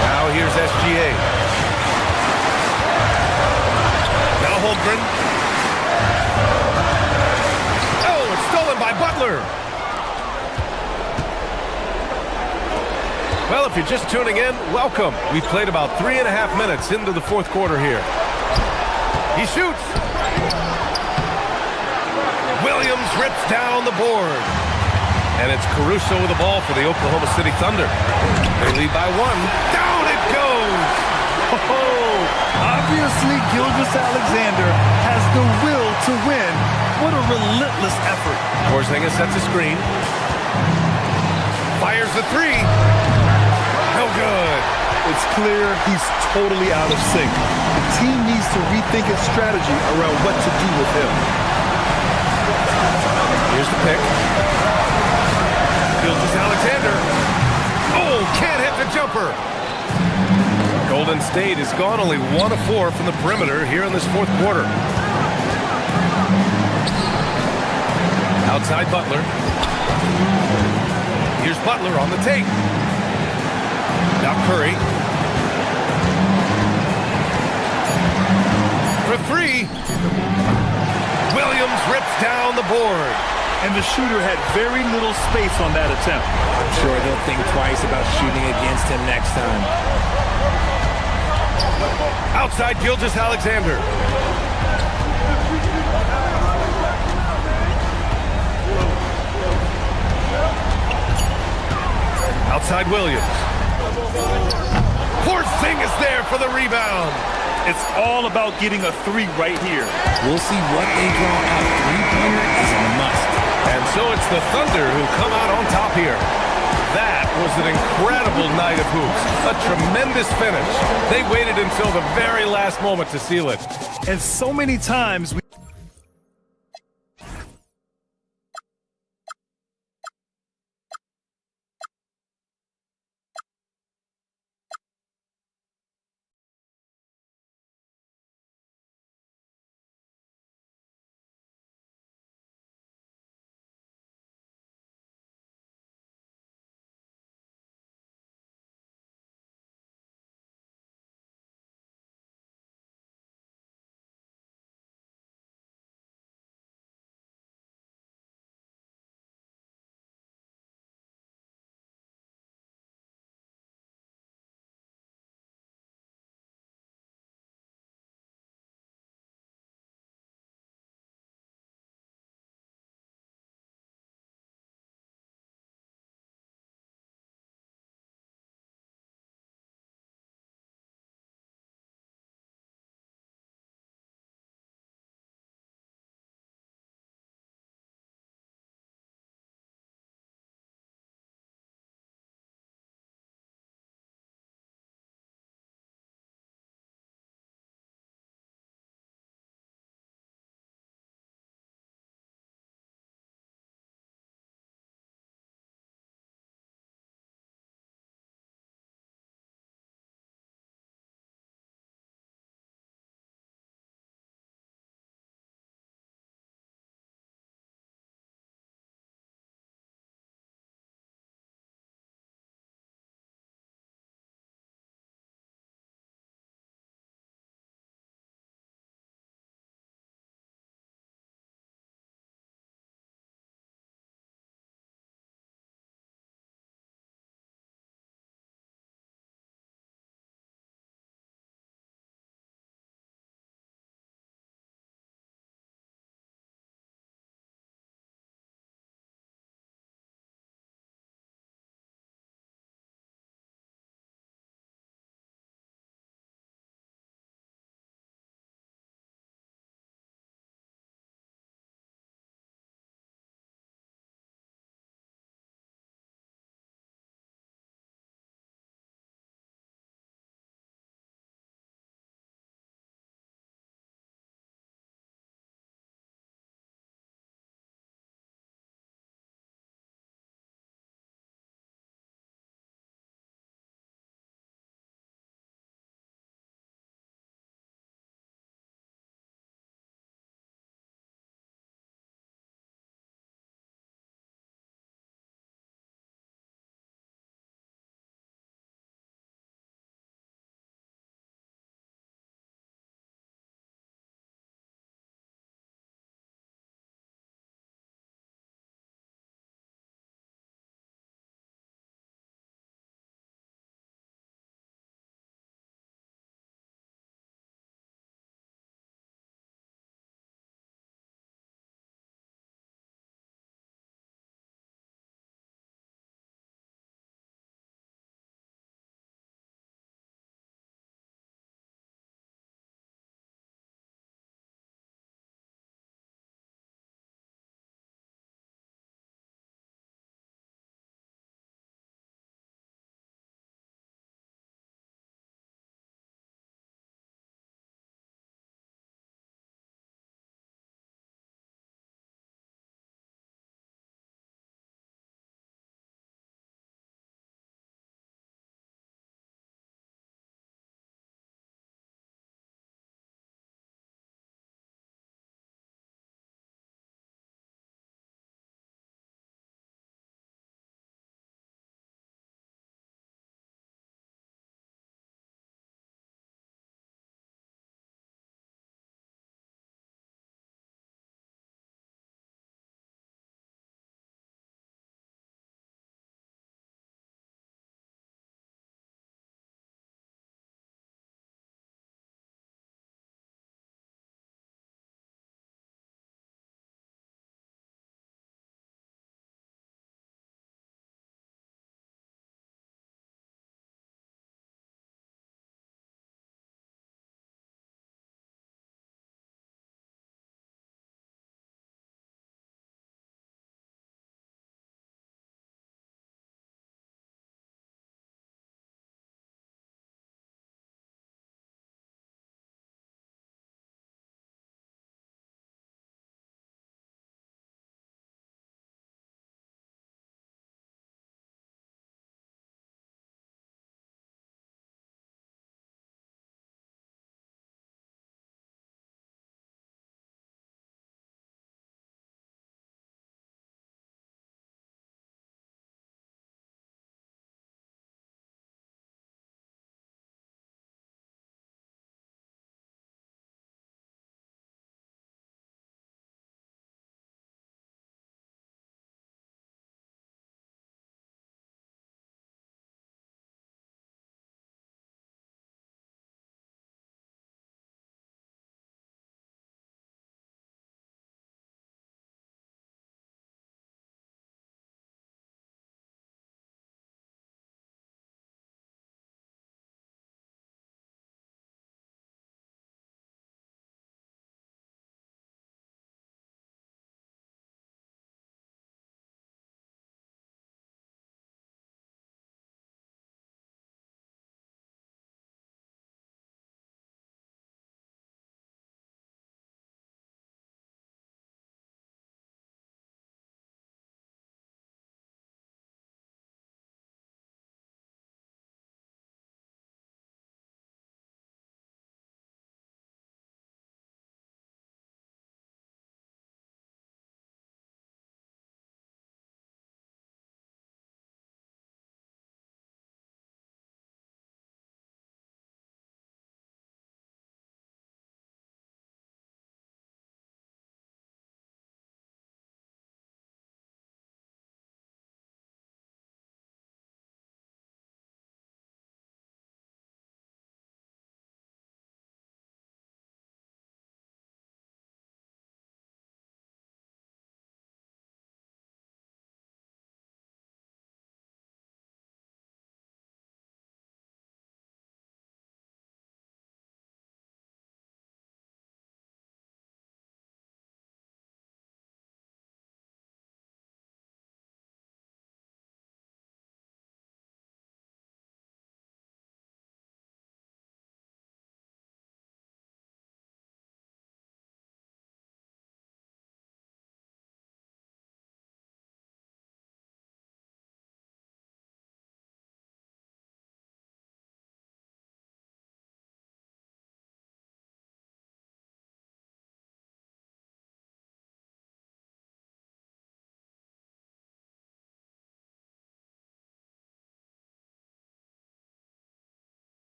Speaker 1: Now here's SGA. Now Holmgren. Oh, it's stolen by Butler. Well, if you're just tuning in, welcome. We've played about 3.5 minutes into the fourth quarter here. He shoots. Williams rips down the board. And it's Caruso with the ball for the Oklahoma City Thunder. They lead by 1. Down it goes!
Speaker 3: Oh, obviously Gilgeous-Alexander has the will to win. What a relentless effort.
Speaker 1: Porzingis sets a screen. Fires the 3. No good.
Speaker 3: It's clear he's totally out of sync. The team needs to rethink its strategy around what to do with him.
Speaker 1: Here's the pick. Gilgeous-Alexander. Oh, can't hit the jumper. Golden State has gone only 1 of 4 from the perimeter here in this fourth quarter. Outside Butler. Here's Butler on the take. Now Curry. For 3. Williams rips down the board.
Speaker 3: And the shooter had very little space on that attempt.
Speaker 11: I'm sure they'll think twice about shooting against him next time.
Speaker 1: Outside Gilgeous-Alexander. Outside Williams. Porzingis there for the rebound.
Speaker 3: It's all about getting a three right here.
Speaker 11: We'll see what they draw up. Three-pointer is a must.
Speaker 1: And so it's the Thunder who come out on top here. That was an incredible night of hoops. A tremendous finish. They waited until the very last moment to seal it.
Speaker 3: And so many times we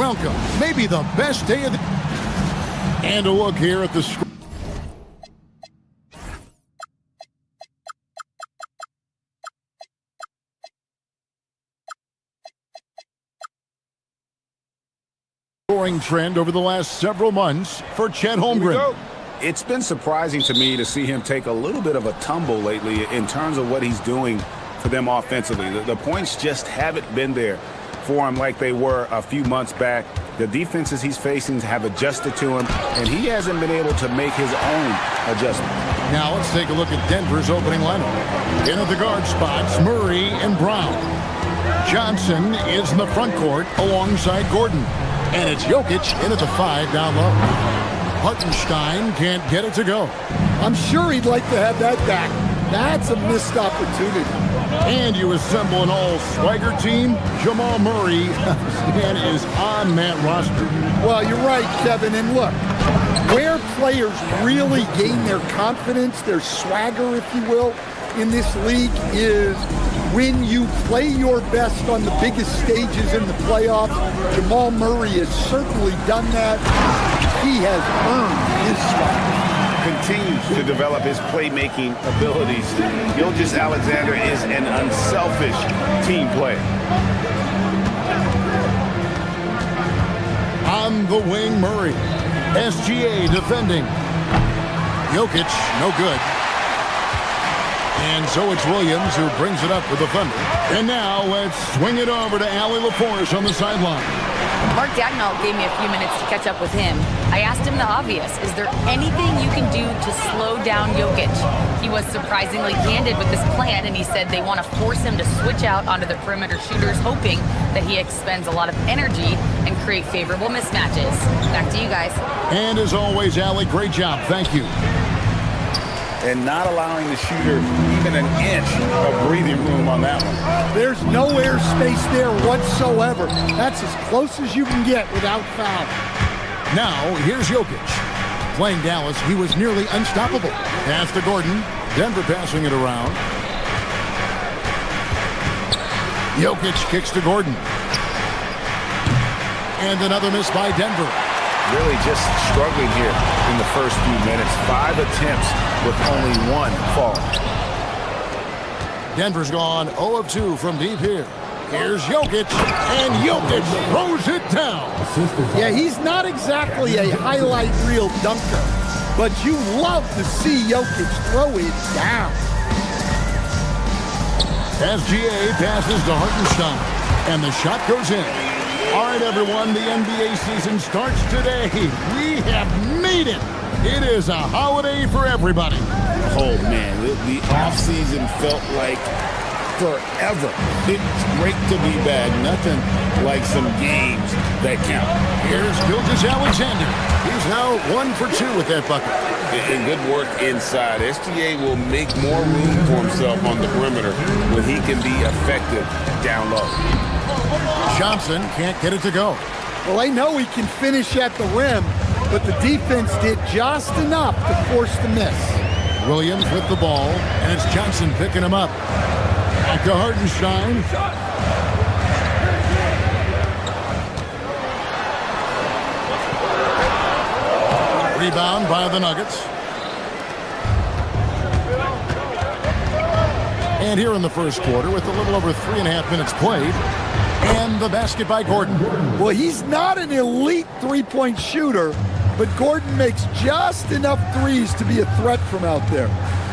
Speaker 7: welcome maybe the best day of the... And a look here at the scoring trend over the last several months for Chet Holmgren.
Speaker 9: It's been surprising to me to see him take a little bit of a tumble lately in terms of what he's doing for them offensively. The points just haven't been there for him like they were a few months back. The defenses he's facing have adjusted to him, and he hasn't been able to make his own adjustment.
Speaker 7: Now let's take a look at Denver's opening lineup. In at the guard spots, Murray and Brown. Johnson is in the front court alongside Gordon. And it's Jokic in at the 5 down low. Hartenstein can't get it to go.
Speaker 13: I'm sure he'd like to have that back. That's a missed opportunity.
Speaker 7: And you assemble an all-swagger team. Jamal Murray man is on that roster.
Speaker 13: Well, you're right, Kevin. And look, where players really gain their confidence, their swagger, if you will, in this league is when you play your best on the biggest stages in the playoffs. Jamal Murray has certainly done that. He has earned his swagger.
Speaker 9: Continues to develop his playmaking abilities. Gilgeous-Alexander is an unselfish team player.
Speaker 7: On the wing, Murray. SGA defending. Jokic, no good. And so it's Williams who brings it up for the Thunder. And now let's swing it over to Allie LaForce on the sideline.
Speaker 4: Mark Dagnall gave me a few minutes to catch up with him. I asked him the obvious. Is there anything you can do to slow down Jokic? He was surprisingly candid with this plan, and he said they want to force him to switch out onto the perimeter shooters, hoping that he expends a lot of energy and create favorable mismatches. Back to you guys.
Speaker 7: And as always, Allie, great job. Thank you.
Speaker 9: And not allowing the shooter even an inch of breathing room on that one.
Speaker 13: There's no airspace there whatsoever. That's as close as you can get without foul.
Speaker 7: Now, here's Jokic. Playing Dallas, he was nearly unstoppable. Pass to Gordon. Denver passing it around. Jokic kicks to Gordon. And another miss by Denver.
Speaker 9: Really just struggling here in the first few minutes. 5 attempts with only 1 fall.
Speaker 7: Denver's gone 0 of 2 from deep here. Here's Jokic, and Jokic throws it down.
Speaker 13: Yeah, he's not exactly a highlight reel dunker, but you love to see Jokic throw it down.
Speaker 7: SGA passes to Hartenstein, and the shot goes in. All right, everyone, the NBA season starts today. We have made it. It is a holiday for everybody.
Speaker 9: Oh, man, the offseason felt like forever. It's great to be back. Nothing like some games that count.
Speaker 7: Here's Gilgeous-Alexander. He's now 1 for 2 with that bucket.
Speaker 9: And good work inside. SGA will make more room for himself on the perimeter when he can be effective down low.
Speaker 7: Johnson can't get it to go.
Speaker 13: Well, I know he can finish at the rim, but the defense did just enough to force the miss.
Speaker 7: Williams with the ball, and it's Johnson picking him up. Back to Hartenstein. Rebound by the Nuggets. And here in the first quarter, with a little over 3.5 minutes played, and the basket by Gordon.
Speaker 13: Well, he's not an elite three-point shooter, but Gordon makes just enough threes to be a threat from out there.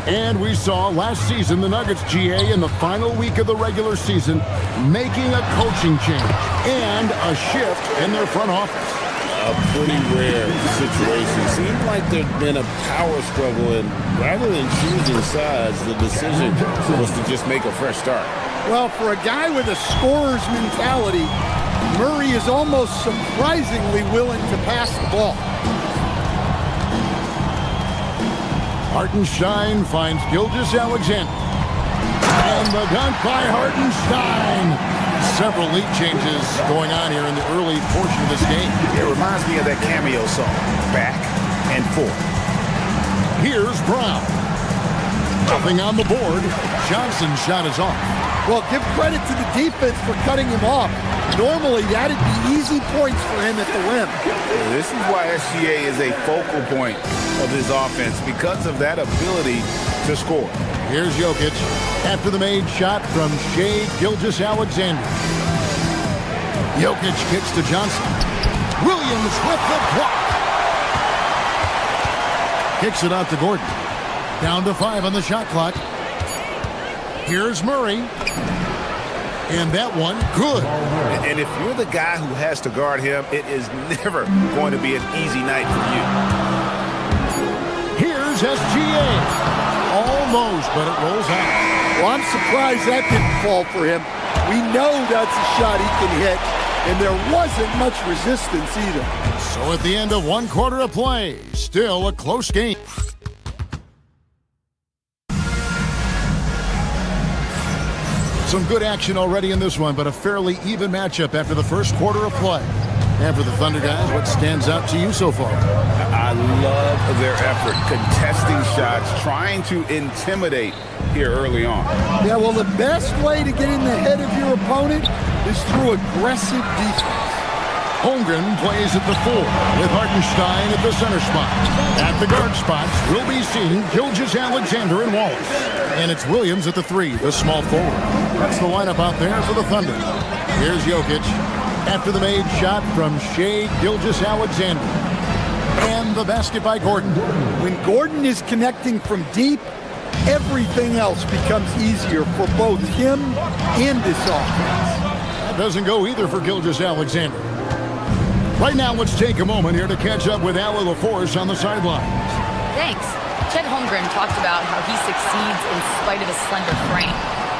Speaker 7: And we saw last season the Nuggets, GA, in the final week of the regular season, making a coaching change and a shift in their front office.
Speaker 9: A pretty rare situation. Seemed like there'd been a power struggle, and rather than choosing sides, the decision was to just make a fresh start.
Speaker 13: Well, for a guy with a scorer's mentality, Murray is almost surprisingly willing to pass the ball.
Speaker 7: Hartenstein finds Gilgeous-Alexander. And the dunk by Hartenstein. Several lead changes going on here in the early portion of this game.
Speaker 9: It reminds me of that cameo song, Back and Forth.
Speaker 7: Here's Brown. Nothing on the board. Johnson's shot is off.
Speaker 13: Well, give credit to the defense for cutting him off. Normally, that'd be easy points for him at the rim.
Speaker 9: This is why SGA is a focal point of his offense, because of that ability to score.
Speaker 7: Here's Jokic after the made shot from Shai Gilgeous-Alexander. Jokic kicks to Johnson. Williams with the block. Kicks it out to Gordon. Down to 5 on the shot clock. Here's Murray. And that one, good.
Speaker 9: And if you're the guy who has to guard him, it is never going to be an easy night for you.
Speaker 7: Here's SGA. Almost, but it rolls out.
Speaker 13: Well, I'm surprised that didn't fall for him. We know that's a shot he can hit, and there wasn't much resistance either.
Speaker 7: So at the end of 1 quarter of play, still a close game. Some good action already in this one, but a fairly even matchup after the first quarter of play. And for the Thunder guys, what stands out to you so far?
Speaker 9: I love their effort, contesting shots, trying to intimidate here early on.
Speaker 13: Yeah, well, the best way to get in the head of your opponent is through aggressive defense.
Speaker 7: Holmgren plays at the 4 with Hartenstein at the center spot. At the guard spots, we'll be seeing Gilgeous-Alexander and Wallace. And it's Williams at the 3, the small forward. That's the lineup out there for the Thunder. Here's Jokic after the made shot from Shai Gilgeous-Alexander. And the basket by Gordon.
Speaker 13: When Gordon is connecting from deep, everything else becomes easier for both him and this offense.
Speaker 7: That doesn't go either for Gilgeous-Alexander. Right now, let's take a moment here to catch up with Allie LaForce on the sidelines.
Speaker 4: Thanks. Chet Holmgren talked about how he succeeds in spite of his slender frame.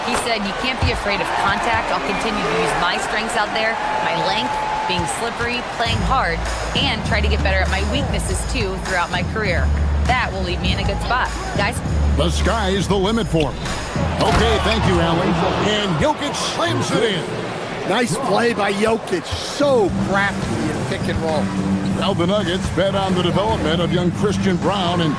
Speaker 4: He said, "You can't be afraid of contact. I'll continue to use my strengths out there, my length, being slippery, playing hard, and try to get better at my weaknesses too throughout my career. That will leave me in a good spot." Guys?
Speaker 7: The sky's the limit for him. Okay, thank you, Allie. And Jokic slams it in.
Speaker 13: Nice play by Jokic. So crafty in pick and roll.
Speaker 7: Now the Nuggets bet on the development of young Christian Braun, and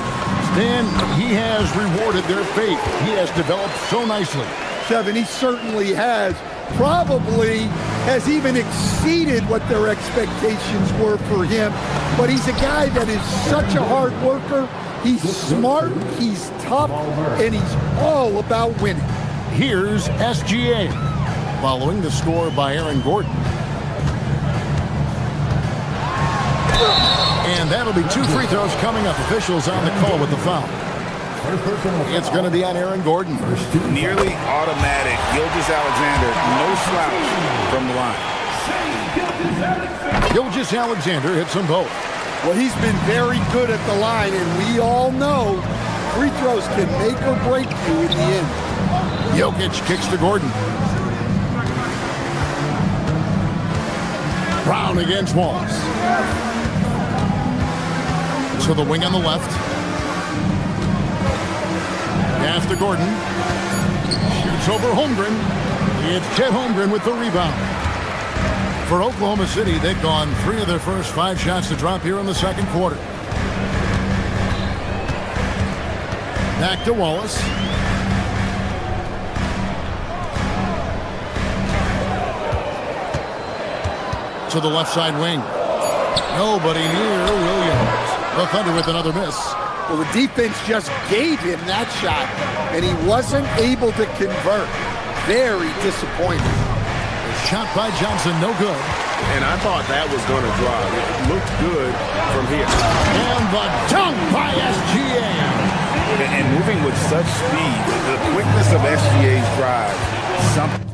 Speaker 7: Stan, he has rewarded their faith. He has developed so nicely.
Speaker 13: Kevin, he certainly has. Probably has even exceeded what their expectations were for him. But he's a guy that is such a hard worker. He's smart, he's tough, and he's all about winning.
Speaker 7: Here's SGA, following the score by Aaron Gordon. And that'll be 2 free throws coming up. Officials on the call with the foul. It's going to be on Aaron Gordon.
Speaker 9: Nearly automatic. Gilgeous-Alexander, no slouch from the line.
Speaker 7: Gilgeous-Alexander hits them both.
Speaker 13: Well, he's been very good at the line, and we all know free throws can make or break you in the end.
Speaker 7: Jokic kicks to Gordon. Brown against Wallace. So the wing on the left. Pass to Gordon. Shoots over Holmgren. It's Chet Holmgren with the rebound. For Oklahoma City, they've gone 3 of their first 5 shots to drop here in the second quarter. Back to Wallace. To the left side wing. Nobody near Williams. The Thunder with another miss.
Speaker 13: Well, the defense just gave him that shot, and he wasn't able to convert. Very disappointing.
Speaker 7: The shot by Johnson, no good.
Speaker 9: And I thought that was going to drop. It looked good from here.
Speaker 7: And the dunk by SGA.
Speaker 9: And moving with such speed, the quickness of SGA's drive, something.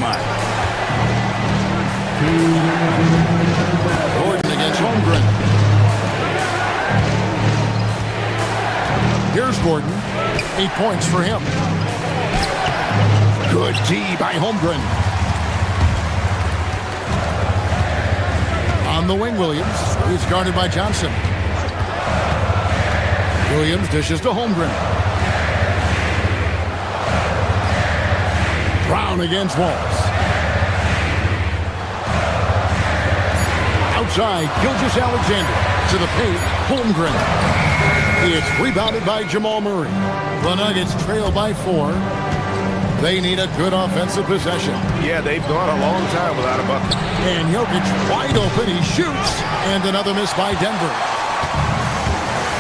Speaker 3: Dynamite.
Speaker 7: Gordon against Holmgren. Here's Gordon. 8 points for him. Good D by Holmgren. On the wing, Williams. He's guarded by Johnson. Williams dishes to Holmgren. Brown against Walls. Outside, Gilgeous-Alexander. To the paint, Holmgren. It's rebounded by Jamal Murray. The Nuggets trail by 4. They need a good offensive possession.
Speaker 9: Yeah, they've gone a long time without a bucket.
Speaker 7: And Jokic wide open. He shoots. And another miss by Denver.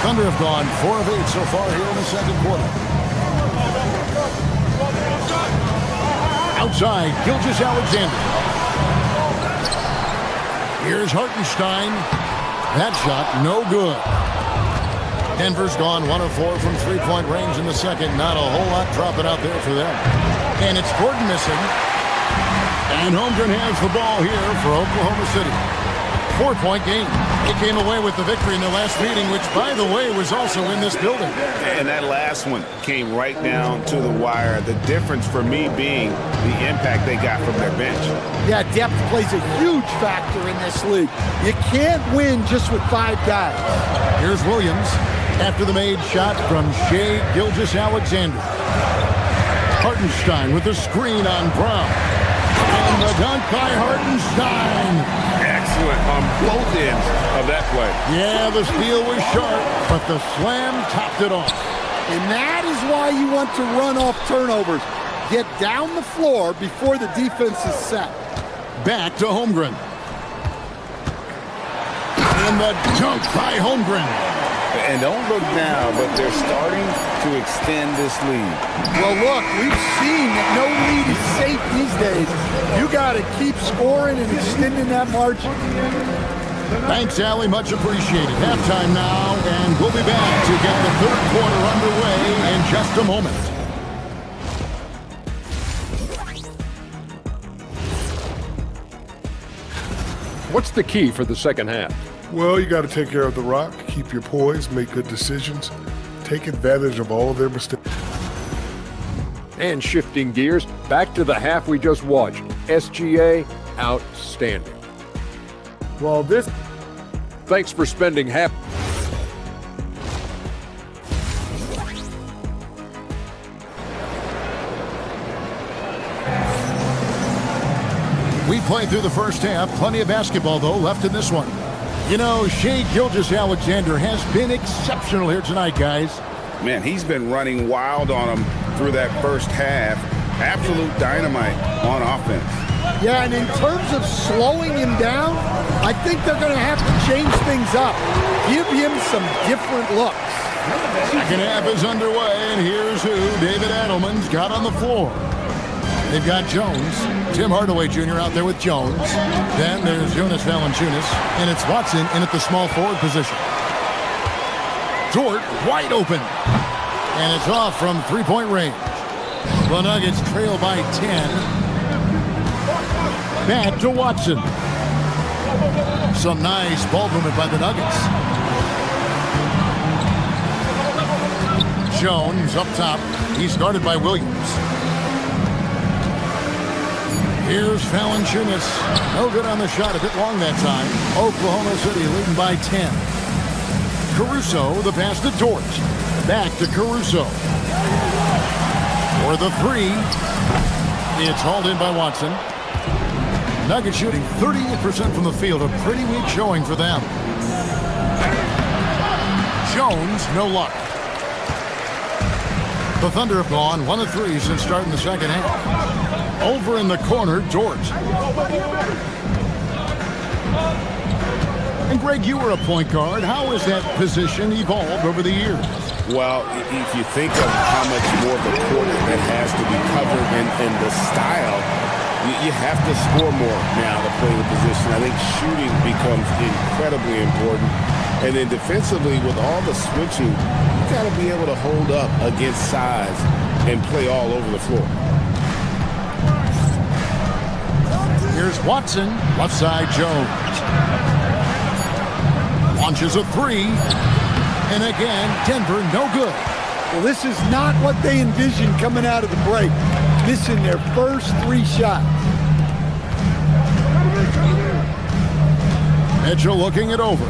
Speaker 7: Thunder have gone 4 of 8 so far here in the second quarter. Outside, Gilgeous-Alexander. Here's Hartenstein. That shot, no good. Denver's gone 1 of 4 from three-point range in the second. Not a whole lot dropping out there for them. And it's Gordon missing. And Holmgren has the ball here for Oklahoma City. 4-point game. They came away with the victory in their last meeting, which, by the way, was also in this building.
Speaker 9: And that last one came right down to the wire. The difference for me being the impact they got from their bench.
Speaker 13: Yeah, depth plays a huge factor in this league. You can't win just with 5 guys.
Speaker 7: Here's Williams after the made shot from Shai Gilgeous-Alexander. Hartenstein with the screen on Brown. And the dunk by Hartenstein.
Speaker 9: Excellent on both ends of that play.
Speaker 7: Yeah, the steal was sharp, but the slam topped it off.
Speaker 13: And that is why you want to run off turnovers. Get down the floor before the defense is set.
Speaker 7: Back to Holmgren. And the dunk by Holmgren.
Speaker 9: And don't look now, but they're starting to extend this lead.
Speaker 13: Well, look, we've seen that no lead is safe these days. You got to keep scoring and extending that margin.
Speaker 7: Thanks, Allie. Much appreciated. Halftime now, and we'll be back to get the third quarter underway in just a moment.
Speaker 6: What's the key for the second half?
Speaker 5: Well, you got to take care of the rock, keep your poise, make good decisions, take advantage of all of their mistakes.
Speaker 6: And shifting gears, back to the half we just watched. SGA, outstanding.
Speaker 5: Well, this...
Speaker 6: Thanks for spending half...
Speaker 7: We played through the first half. Plenty of basketball, though, left in this one. You know, Shai Gilgeous-Alexander has been exceptional here tonight, guys.
Speaker 9: Man, he's been running wild on them through that first half. Absolute dynamite on offense.
Speaker 13: Yeah, and in terms of slowing him down, I think they're going to have to change things up. Give him some different looks.
Speaker 7: Second half is underway, and here's who David Adelman's got on the floor. They've got Jones, Tim Hardaway Jr. out there with Jones. Then there's Jonas Valanciunas, and it's Watson in at the small forward position. Dort wide open, and it's off from three-point range. The Nuggets trail by 10. Back to Watson. Some nice ball movement by the Nuggets. Jones up top. He's guarded by Williams. Here's Valanciunas. No good on the shot. A bit long that time. Oklahoma City leading by 10. Caruso, the pass to Dort. Back to Caruso. For the three. It's hauled in by Watson. Nuggets shooting 38% from the field. A pretty weak showing for them. Jones, no luck. The Thunder have gone 1 of 3 since starting the second half. Over in the corner, Dort. And Greg, you were a point guard. How has that position evolved over the years?
Speaker 9: Well, if you think of how much more of the court that has to be covered and the style, you have to score more now to play the position. I think shooting becomes incredibly important. And then defensively, with all the switching, you got to be able to hold up against size and play all over the floor.
Speaker 7: Watson, left side Jones. Launches a three. And again, Denver, no good.
Speaker 13: Well, this is not what they envisioned coming out of the break. Missing their first 3 shots.
Speaker 7: Mitchell looking it over.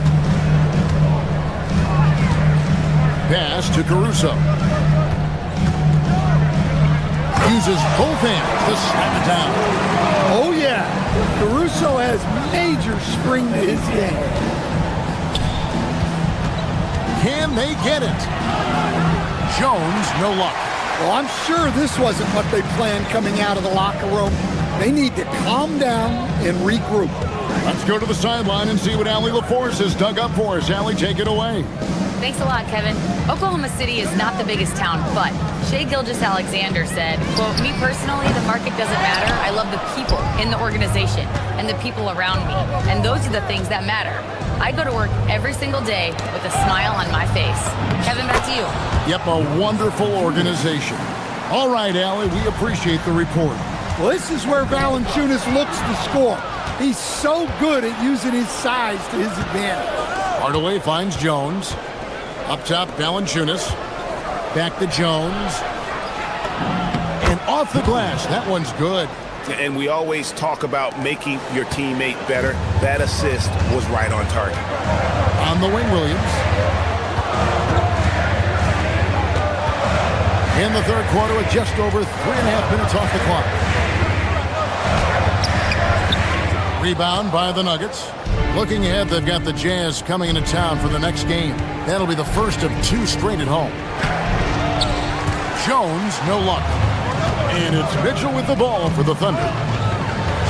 Speaker 7: Pass to Caruso. Uses both hands to snap it down.
Speaker 13: Oh, yeah. Caruso has major spring to his game.
Speaker 7: Can they get it? Jones, no luck.
Speaker 13: Well, I'm sure this wasn't what they planned coming out of the locker room. They need to calm down and regroup.
Speaker 7: Let's go to the sideline and see what Allie LaForce has dug up for us. Allie, take it away.
Speaker 4: Thanks a lot, Kevin. Oklahoma City is not the biggest town, but Shai Gilgeous-Alexander said, quote, "Me personally, the market doesn't matter. I love the people in the organization and the people around me. And those are the things that matter. I go to work every single day with a smile on my face." Kevin, back to you.
Speaker 7: Yep, a wonderful organization. All right, Allie, we appreciate the report.
Speaker 13: Well, this is where Valanciunas looks to score. He's so good at using his size to his advantage.
Speaker 7: Hardaway finds Jones. Up top, Valanciunas. Back to Jones. And off the glass. That one's good.
Speaker 9: And we always talk about making your teammate better. That assist was right on target.
Speaker 7: On the wing, Williams. In the third quarter with just over 3.5 minutes off the clock. Rebound by the Nuggets. Looking ahead, they've got the Jazz coming into town for the next game. That'll be the first of 2 straight at home. Jones, no luck. And it's Mitchell with the ball for the Thunder.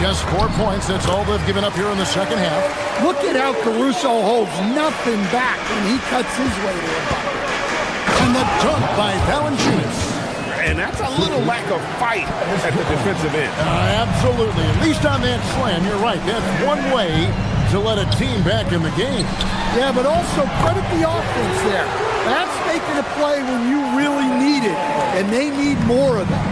Speaker 7: Just 4 points. That's all they've given up here in the second half.
Speaker 13: Look at how Caruso holds nothing back when he cuts his way to a bucket.
Speaker 7: And the dunk by Valanciunas.
Speaker 9: And that's a little lack of fight at the defensive end.
Speaker 7: Absolutely. At least on that slam, you're right. That's one way to let a team back in the game.
Speaker 13: Yeah, but also credit the offense there. That's making a play when you really need it, and they need more of that.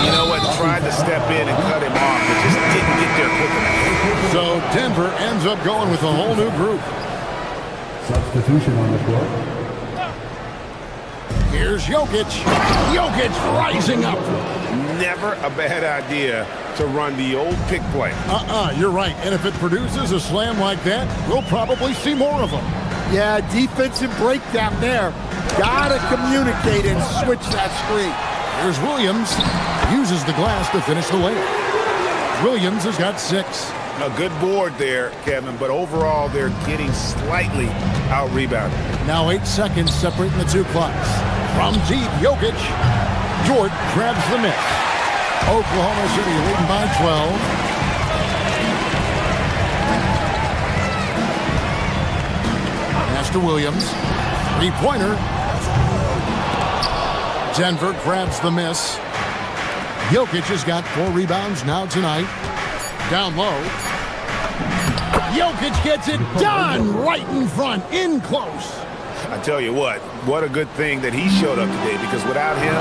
Speaker 9: You know what? Tried to step in and cut him off, but just didn't get there quick enough.
Speaker 7: So Denver ends up going with a whole new group.
Speaker 12: Substitution on the court.
Speaker 7: Here's Jokic. Jokic rising up.
Speaker 9: Never a bad idea to run the old pick play.
Speaker 7: You're right. And if it produces a slam like that, we'll probably see more of them.
Speaker 13: Yeah, defensive breakdown there. Gotta communicate and switch that screen.
Speaker 7: Here's Williams. Uses the glass to finish the layup. Williams has got 6.
Speaker 9: A good board there, Kevin, but overall they're getting slightly out-rebounded.
Speaker 7: Now 8 seconds separating the 2 clocks. From deep, Jokic. Dort grabs the miss. Oklahoma City leading by 12. Pass to Williams. 3-pointer. Denver grabs the miss. Jokic has got 4 rebounds now tonight. Down low. Jokic gets it done right in front, in close.
Speaker 9: I tell you what a good thing that he showed up today, because without him,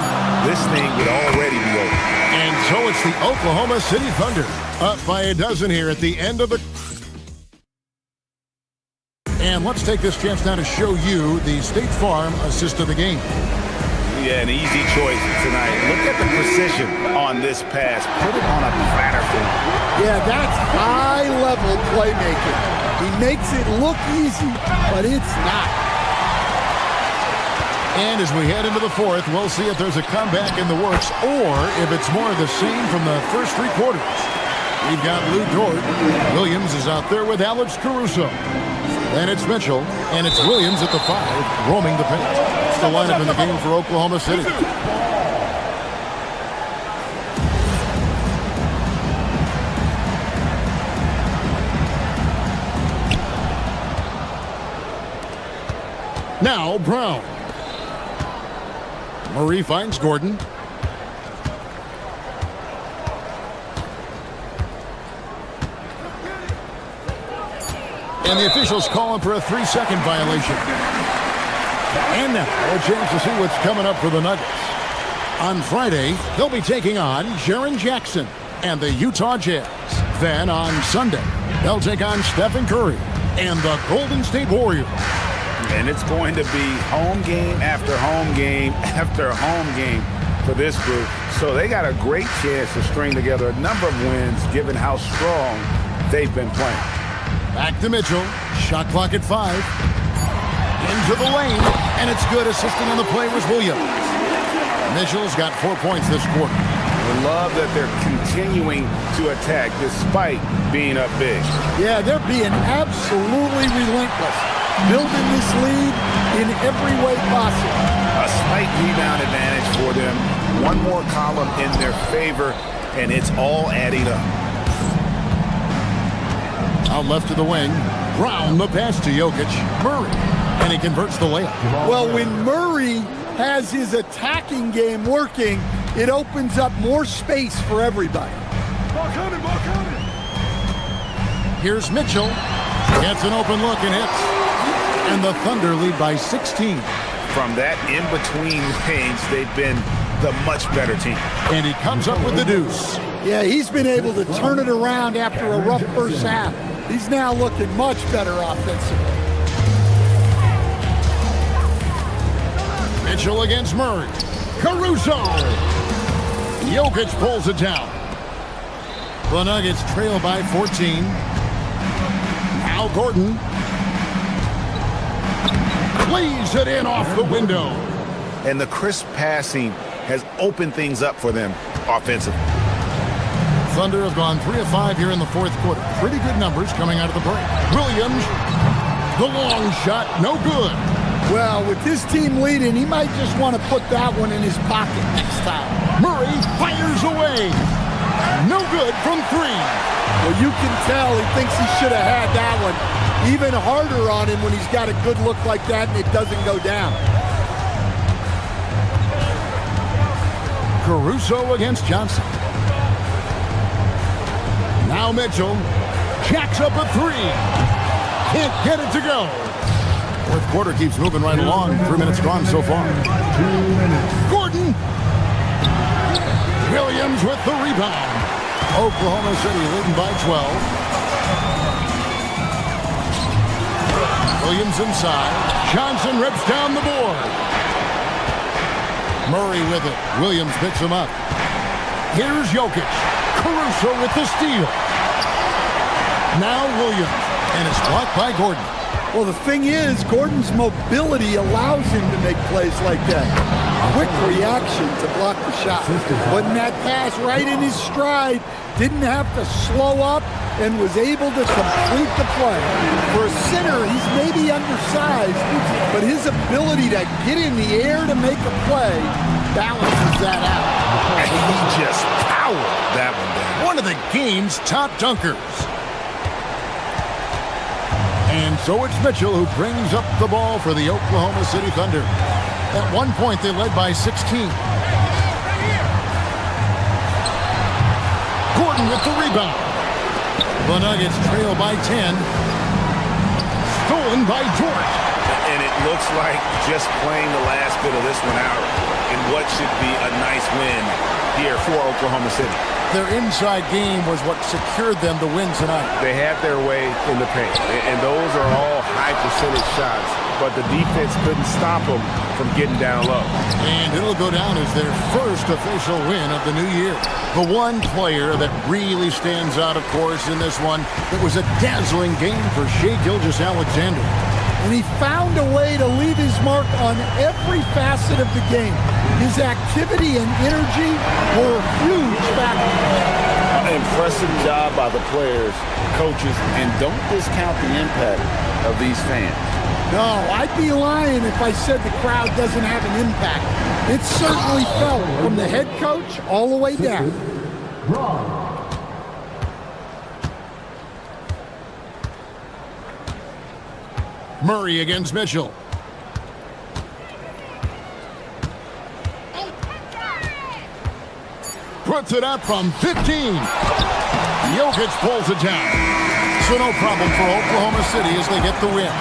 Speaker 9: this thing would already be over.
Speaker 7: And so it's the Oklahoma City Thunder up by a dozen here at the end of the... And let's take this chance now to show you the State Farm assist of the game.
Speaker 9: Yeah, an easy choice tonight. Look at the precision on this pass. Put it on a platter for him.
Speaker 13: Yeah, that's high-level playmaking. He makes it look easy, but it's not.
Speaker 7: And as we head into the fourth, we'll see if there's a comeback in the works or if it's more of the same from the first 3 quarters. We've got Lou Dort. Williams is out there with Alex Caruso. Then it's Mitchell, and it's Williams at the 5, roaming the paint. It's the lineup in the game for Oklahoma City. Now Brown. Murray finds Gordon. And the officials calling for a 3-second violation. And now a chance to see what's coming up for the Nuggets. On Friday, they'll be taking on Jaren Jackson and the Utah Jazz. Then on Sunday, they'll take on Stephen Curry and the Golden State Warriors.
Speaker 9: And it's going to be home game after home game after home game for this group. So they got a great chance to string together a number of wins given how strong they've been playing.
Speaker 7: Back to Mitchell. Shot clock at 5. Into the lane, and it's good. Assisting on the play was Williams. Mitchell's got 4 points this quarter.
Speaker 9: I love that they're continuing to attack despite being up big.
Speaker 13: Yeah, they're being absolutely relentless, building this lead in every way possible.
Speaker 9: A slight rebound advantage for them. One more column in their favor, and it's all adding up.
Speaker 7: Out left to the wing. Brown, the pass to Jokic. Murray, and he converts the layup.
Speaker 13: Well, when Murray has his attacking game working, it opens up more space for everybody.
Speaker 7: Here's Mitchell. Gets an open look and hits. And the Thunder lead by 16.
Speaker 9: From that in-between range, they've been the much better team.
Speaker 7: And he comes up with the deuce.
Speaker 13: Yeah, he's been able to turn it around after a rough first half. He's now looking much better offensively.
Speaker 7: Mitchell against Murray. Caruso. Jokic pulls it down. The Nuggets trail by 14. Now Gordon. Plays it in off the window.
Speaker 9: And the crisp passing has opened things up for them offensively.
Speaker 7: Thunder have gone 3 of 5 here in the fourth quarter. Pretty good numbers coming out of the break. Williams, the long shot, no good.
Speaker 13: Well, with this team leading, he might just want to put that one in his pocket next time.
Speaker 7: Murray fires away. No good from 3.
Speaker 13: Well, you can tell he thinks he should have had that one. Even harder on him when he's got a good look like that and it doesn't go down.
Speaker 7: Caruso against Johnson. Now Mitchell jacks up a 3. Can't get it to go. Fourth quarter keeps moving right along. 3 minutes gone so far.
Speaker 12: 2 minutes.
Speaker 7: Gordon. Williams with the rebound. Oklahoma City leading by 12. Williams inside. Johnson rips down the board. Murray with it. Williams picks him up. Here's Jokic. Caruso with the steal. Now Williams. And it's blocked by Gordon.
Speaker 13: Well, the thing is, Gordon's mobility allows him to make plays like that. Quick reaction to block the shot. Putting that pass right in his stride. Didn't have to slow up and was able to complete the play. For a center, he's maybe undersized, but his ability to get in the air to make a play balances that out.
Speaker 9: And he just powered that one down.
Speaker 7: One of the game's top dunkers. And so it's Mitchell who brings up the ball for the Oklahoma City Thunder. At one point, they led by 16. Gordon with the rebound. The Nuggets trail by 10. Stolen by George.
Speaker 9: And it looks like just playing the last bit of this one out in what should be a nice win here for Oklahoma City.
Speaker 7: Their inside game was what secured them to win tonight.
Speaker 9: They had their way in the paint, and those are all high percentage shots, but the defense couldn't stop them from getting down low.
Speaker 7: And it'll go down as their first official win of the new year. The one player that really stands out, of course, in this one, it was a dazzling game for Shai Gilgeous-Alexander.
Speaker 13: And he found a way to leave his mark on every facet of the game. His activity and energy were a huge factor.
Speaker 9: Impressive job by the players, coaches, and don't discount the impact of these fans.
Speaker 13: No, I'd be lying if I said the crowd doesn't have an impact. It certainly felt from the head coach all the way down.
Speaker 7: Murray against Mitchell. Puts it up from 15. Jokic pulls it down. So no problem for Oklahoma City as they get the win.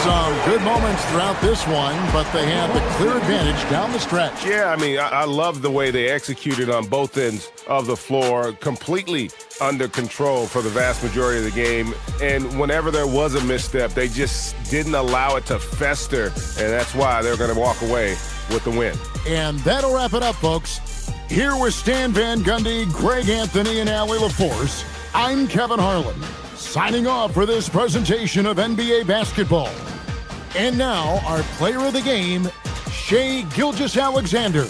Speaker 7: Some good moments throughout this one, but they had the clear advantage down the stretch.
Speaker 9: Yeah, I mean, I love the way they executed on both ends of the floor, completely under control for the vast majority of the game. And whenever there was a misstep, they just didn't allow it to fester, and that's why they're going to walk away with the win.
Speaker 7: And that'll wrap it up, folks. Here with Stan Van Gundy, Greg Anthony, and Allie LaForce, I'm Kevin Harlan, signing off for this presentation of NBA basketball. And now, our player of the game, Shai Gilgeous-Alexander.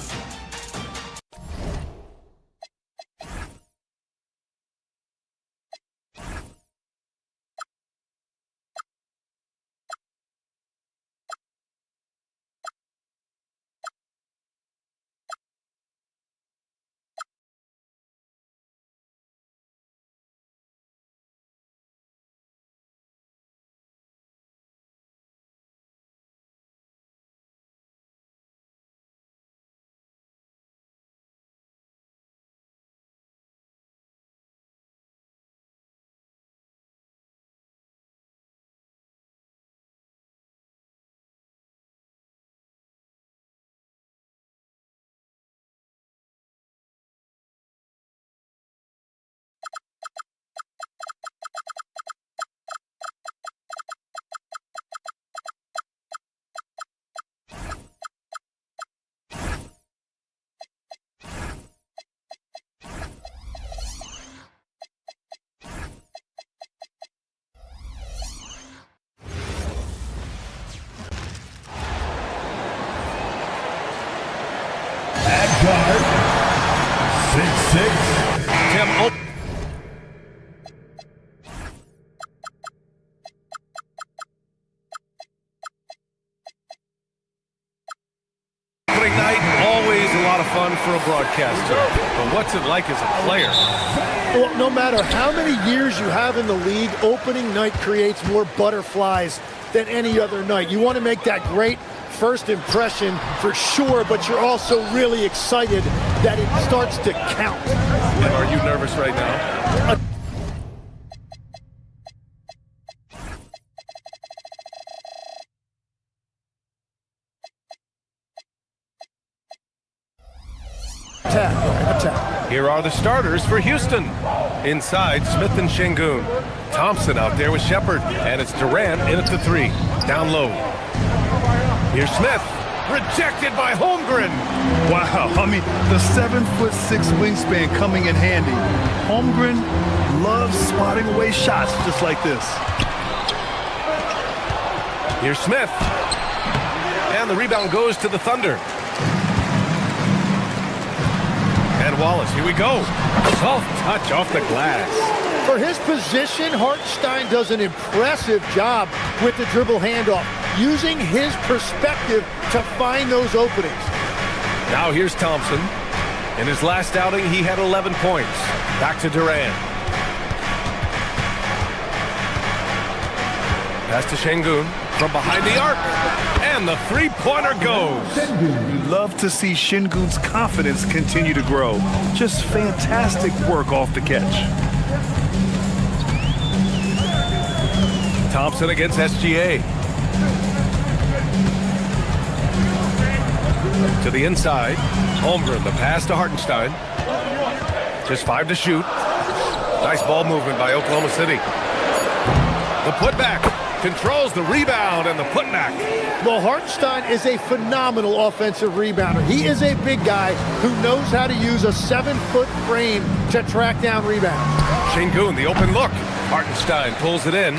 Speaker 14: Guard, 6'6".
Speaker 1: Tim Opening night, always a lot of fun for a broadcaster. But what's it like as a player?
Speaker 15: Well, no matter how many years you have in the league, opening night creates more butterflies than any other night. You want to make that great first impression for sure, but you're also really excited that it starts to count.
Speaker 1: And are you nervous right now? Here are the starters for Houston. Inside, Smith and Şengün. Thompson out there with Shepard, and it's Durant in at the 3. Down low. Here's Smith, rejected by Holmgren.
Speaker 3: Wow, I mean, the 7'6" wingspan coming in handy. Holmgren loves swatting away shots just like this.
Speaker 1: Here's Smith. And the rebound goes to the Thunder. And Wallace, here we go. Soft touch off the glass.
Speaker 15: For his position, Hartenstein does an impressive job with the dribble handoff, using his perspective to find those openings.
Speaker 1: Now here's Thompson. In his last outing, he had 11 points. Back to Durant. Pass to Şengün from behind the arc. And the three-pointer goes.
Speaker 3: You love to see Şengün's confidence continue to grow. Just fantastic work off the catch.
Speaker 1: Thompson against SGA. To the inside. Holmgren, the pass to Hartenstein. Just 5 to shoot. Nice ball movement by Oklahoma City. The putback. Controls the rebound and the putback.
Speaker 15: Well, Hartenstein is a phenomenal offensive rebounder. He is a big guy who knows how to use a 7-foot frame to track down rebounds.
Speaker 1: Şengün, the open look. Hartenstein pulls it in.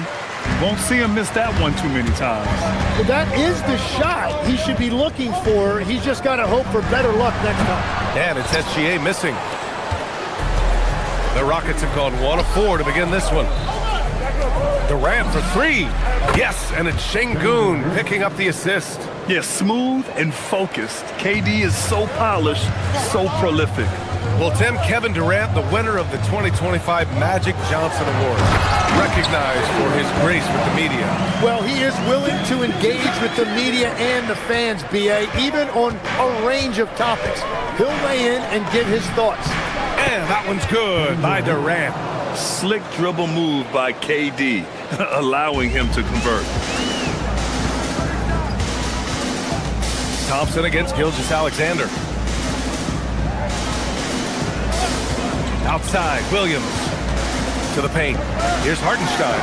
Speaker 3: Won't see him miss that one too many times.
Speaker 15: Well, that is the shot he should be looking for. He's just got to hope for better luck next time.
Speaker 1: And it's SGA missing. The Rockets have gone 1 of 4 to begin this one. Durant for 3. Yes, and it's Şengün picking up the assist.
Speaker 3: Yeah, smooth and focused. KD is so polished, so prolific.
Speaker 1: Well, Tim, Kevin Durant, the winner of the 2025 Magic Johnson Award, recognized for his grace with the media.
Speaker 15: Well, he is willing to engage with the media and the fans, B.A., even on a range of topics. He'll weigh in and give his thoughts.
Speaker 1: And that one's good by Durant.
Speaker 3: Slick dribble move by KD, allowing him to convert.
Speaker 1: Thompson against Gilgeous-Alexander. Outside, Williams to the paint. Here's Hartenstein.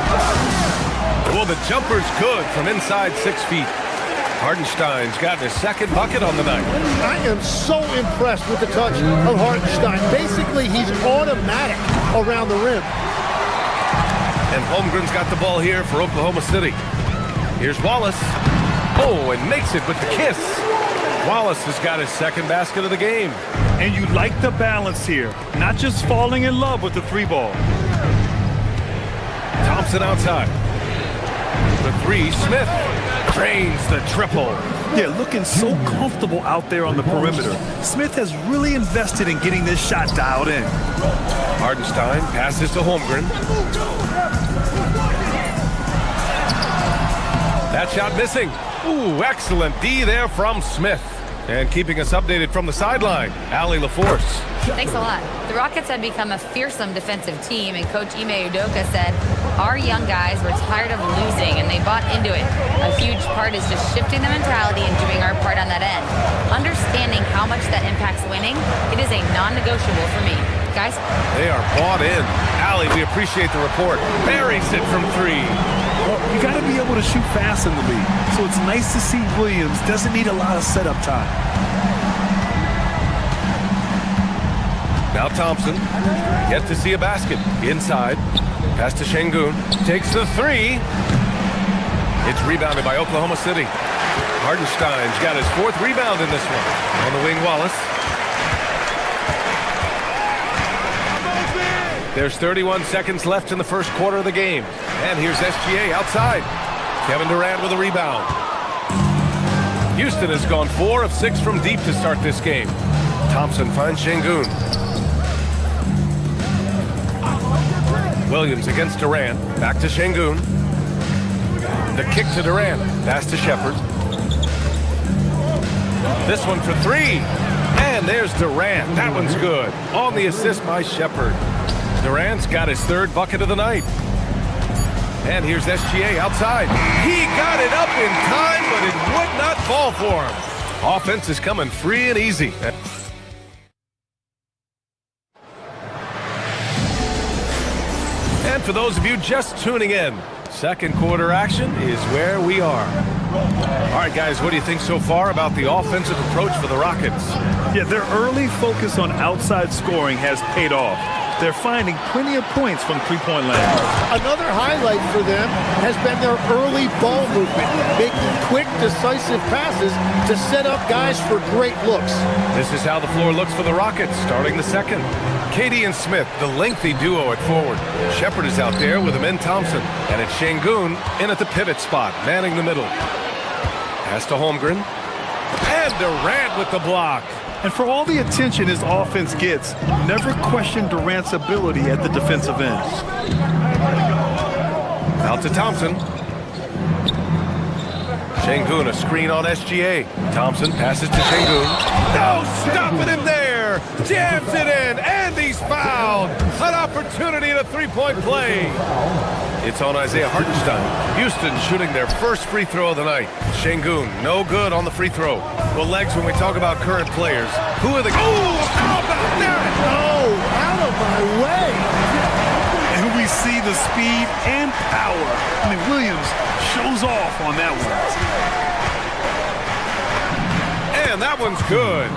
Speaker 1: Well, the jumper's good from inside 6 feet. Hartenstein's gotten his second bucket on the night.
Speaker 15: I am so impressed with the touch of Hartenstein. Basically, he's automatic around the rim.
Speaker 1: And Holmgren's got the ball here for Oklahoma City. Here's Wallace. Oh, and makes it with the kiss. Wallace has got his second basket of the game.
Speaker 3: And you like the balance here. Not just falling in love with the three ball.
Speaker 1: Thompson outside. The three, Smith drains the triple.
Speaker 3: Yeah, looking so comfortable out there on the perimeter. Smith has really invested in getting this shot dialed in.
Speaker 1: Hartenstein passes to Holmgren. That shot missing. Ooh, excellent D there from Smith. And keeping us updated from the sideline, Allie LaForce.
Speaker 4: Thanks a lot. The Rockets had become a fearsome defensive team, and Coach Ime Udoka said, our young guys were tired of losing, and they bought into it. A huge part is just shifting the mentality and doing our part on that end. Understanding how much that impacts winning, it is a non-negotiable for me. Guys?
Speaker 1: They are bought in. Allie, we appreciate the report. Buries it from three.
Speaker 3: Well, you got to be able to shoot fast in the league. So it's nice to see Williams doesn't need a lot of setup time.
Speaker 1: Now Thompson, yet to see a basket. Inside, pass to Şengün. Takes the three. It's rebounded by Oklahoma City. Hartenstein's got his fourth rebound in this one. On the wing, Wallace. There's 31 seconds left in the first quarter of the game. And here's SGA outside. Kevin Durant with a rebound. Houston has gone 4 of 6 from deep to start this game. Thompson finds Şengün. Williams against Durant. Back to Şengün. The kick to Durant. Pass to Shepherd. This one for three. And there's Durant. That one's good. On the assist by Shepherd. Durant's got his third bucket of the night. And here's SGA outside. He got it up in time, but it would not fall for him. Offense is coming free and easy. And for those of you just tuning in, second quarter action is where we are. All right, guys, what do you think so far about the offensive approach for the Rockets?
Speaker 3: Yeah, their early focus on outside scoring has paid off. They're finding plenty of points from three-point land.
Speaker 15: Another highlight for them has been their early ball movement, making quick, decisive passes to set up guys for great looks.
Speaker 1: This is how the floor looks for the Rockets, starting the second. Katie and Smith, the lengthy duo at forward. Shepherd is out there with Amin Thompson. And it's Şengün in at the pivot spot, manning the middle. Pass to Holmgren. And Durant with the block.
Speaker 3: And for all the attention his offense gets, never question Durant's ability at the defensive end.
Speaker 1: Out to Thompson. Şengün, a screen on SGA. Thompson passes to Şengün. No, stopping him there. Jams it in, and he's fouled. An opportunity at a three-point play. It's on Isaiah Hartenstein. Houston shooting their first free throw of the night. Şengün, no good on the free throw. Well, Legs, when we talk about current players, who are the... Oh, how about that?
Speaker 15: Oh, out of my way.
Speaker 3: And we see the speed and power. I mean, Williams shows off on that one.
Speaker 1: And that one's good.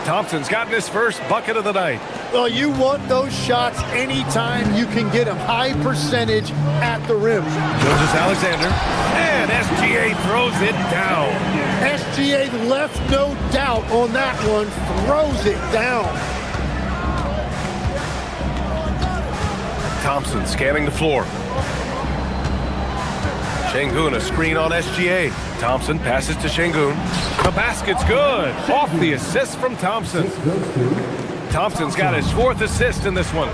Speaker 1: Thompson's gotten his first bucket of the night.
Speaker 15: Well, you want those shots anytime you can get them. High percentage at the rim.
Speaker 1: Gilgeous-Alexander. And SGA throws it down.
Speaker 15: SGA left no doubt on that one. Throws it down.
Speaker 1: Thompson scanning the floor. Şengün, a screen on SGA. Thompson passes to Şengün. The basket's good. Off the assist from Thompson. Thompson's got his fourth assist in this one.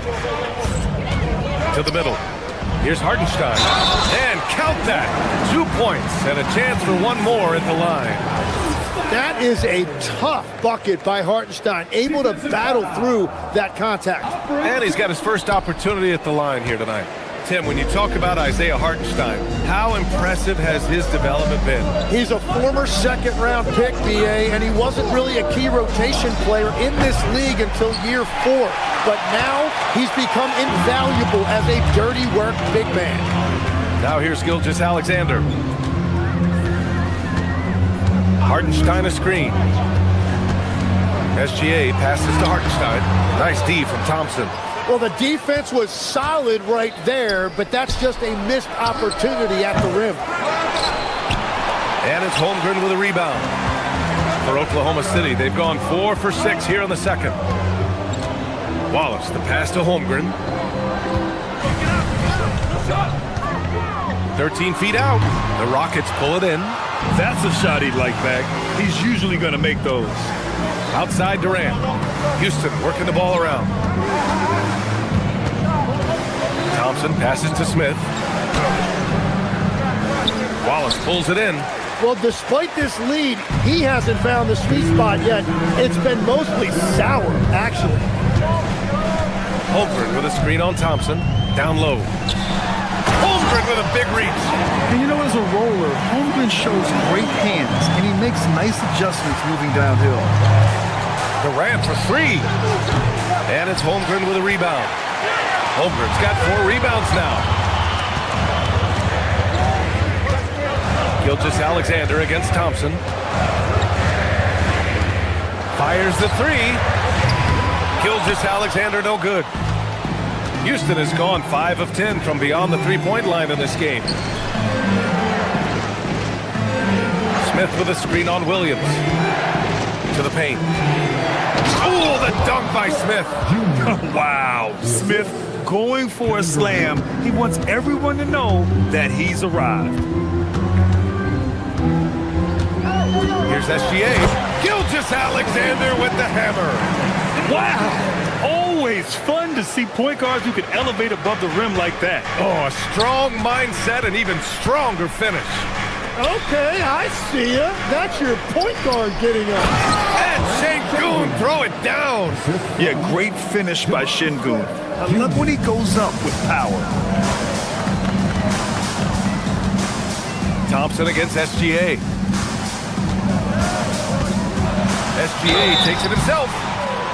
Speaker 1: To the middle. Here's Hartenstein. And count that. 2 points and a chance for one more at the line.
Speaker 15: That is a tough bucket by Hartenstein. Able to battle through that contact.
Speaker 1: And he's got his first opportunity at the line here tonight. Tim, when you talk about Isaiah Hartenstein, how impressive has his development been?
Speaker 15: He's a former second-round pick, BA, and he wasn't really a key rotation player in this league until year 4. But now he's become invaluable as a dirty work big man.
Speaker 1: Now here's Gilgeous-Alexander. Hartenstein a screen. SGA passes to Hartenstein. Nice D from Thompson.
Speaker 15: Well, the defense was solid right there, but that's just a missed opportunity at the rim.
Speaker 1: And it's Holmgren with a rebound. For Oklahoma City, they've gone 4 for 6 here in the second. Wallace, the pass to Holmgren. 13 feet out. The Rockets pull it in.
Speaker 3: That's a shot he'd like back. He's usually going to make those.
Speaker 1: Outside Durant. Houston working the ball around. Thompson passes to Smith. Wallace pulls it in.
Speaker 15: Well, despite this lead, he hasn't found the sweet spot yet. It's been mostly sour, actually.
Speaker 1: Holmgren with a screen on Thompson. Down low. Holmgren with a big reach.
Speaker 3: And you know, as a roller, Holmgren shows great hands, and he makes nice adjustments moving downhill.
Speaker 1: Durant for 3. And it's Holmgren with a rebound. Holmgren's got 4 rebounds now. Gilgeous-Alexander against Thompson. Fires the 3. Gilgeous-Alexander no good. Houston has gone 5 of 10 from beyond the three-point line in this game. Smith with a screen on Williams. To the paint. Oh, the dunk by Smith.
Speaker 3: Wow, Smith going for a slam. He wants everyone to know that he's arrived.
Speaker 1: Here's SGA. Gilgeous-Alexander with the hammer.
Speaker 3: Wow. Always fun to see point guards who can elevate above the rim like that.
Speaker 1: Oh, a strong mindset and even stronger finish.
Speaker 15: Okay, I see ya. That's your point guard getting up.
Speaker 1: And Şengün throw it down.
Speaker 3: Yeah, great finish by Şengün. I love when he goes up with power.
Speaker 1: Thompson against SGA. SGA takes it himself.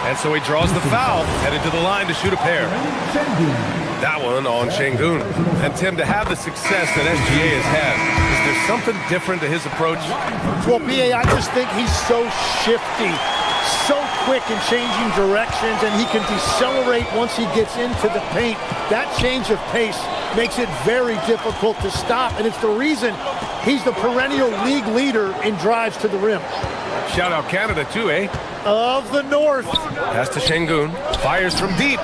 Speaker 1: And so he draws the foul, headed to the line to shoot a pair. That one on Şengün. And Tim, to have the success that SGA has had, is there something different to his approach?
Speaker 15: Well, BA, I just think he's so shifty, so quick in changing directions, and he can decelerate once he gets into the paint. That change of pace makes it very difficult to stop, and it's the reason he's the perennial league leader in drives to the rim.
Speaker 1: Shout out Canada too, eh?
Speaker 15: Of the North.
Speaker 1: Pass to Şengün. Fires from deep.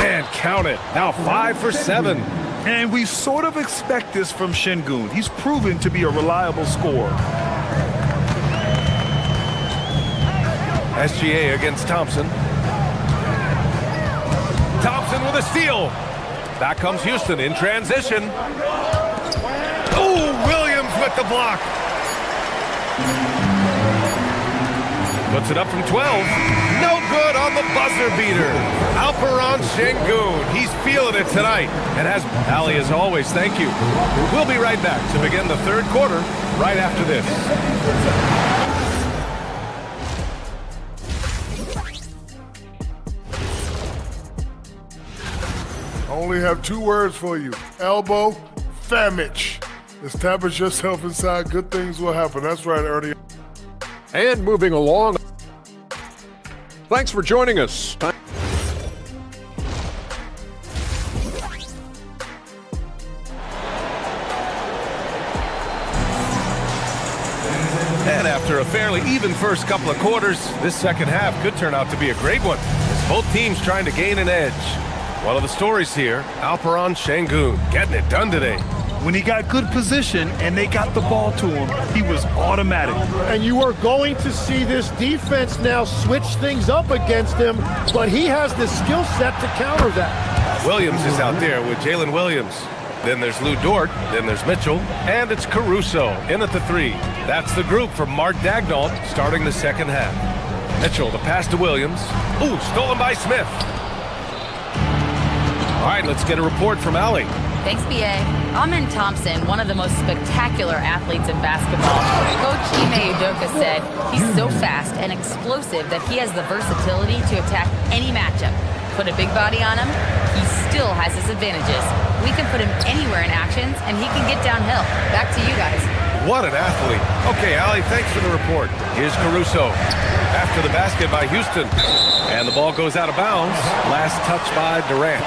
Speaker 1: And count it. Now 5 for 7.
Speaker 3: And we sort of expect this from Şengün. He's proven to be a reliable scorer.
Speaker 1: SGA against Thompson. Thompson with a steal. Back comes Houston in transition. Oh, Williams with the block. Puts it up from 12. No good on the buzzer beater. Alperen Şengün. He's feeling it tonight. And as Ali, as always, thank you. We'll be right back to begin the third quarter right after this.
Speaker 5: I only have 2 words for you. Elbow, famich. Establish yourself inside, good things will happen. That's right, Ernie.
Speaker 6: And moving along. Thanks for joining us.
Speaker 1: And after a fairly even first couple of quarters, this second half could turn out to be a great one, as both teams trying to gain an edge. One of the stories here, Alperen Şengün getting it done today.
Speaker 3: When he got good position and they got the ball to him, he was automatic.
Speaker 15: And you are going to see this defense now switch things up against him, but he has the skill set to counter that.
Speaker 1: Williams is out there with Jalen Williams. Then there's Lou Dort, then there's Mitchell, and it's Caruso in at the 3. That's the group for Mark Daigneault starting the second half. Mitchell, the pass to Williams. Ooh, stolen by Smith. All right, let's get a report from Ali.
Speaker 4: Thanks, B.A. Amin Thompson, one of the most spectacular athletes in basketball. Coach Ime Udoka said he's so fast and explosive that he has the versatility to attack any matchup. Put a big body on him, he still has his advantages. We can put him anywhere in actions, and he can get downhill. Back to you guys.
Speaker 1: What an athlete. Okay, Allie, thanks for the report. Here's Caruso. After the basket by Houston. And the ball goes out of bounds. Last touch by Durant.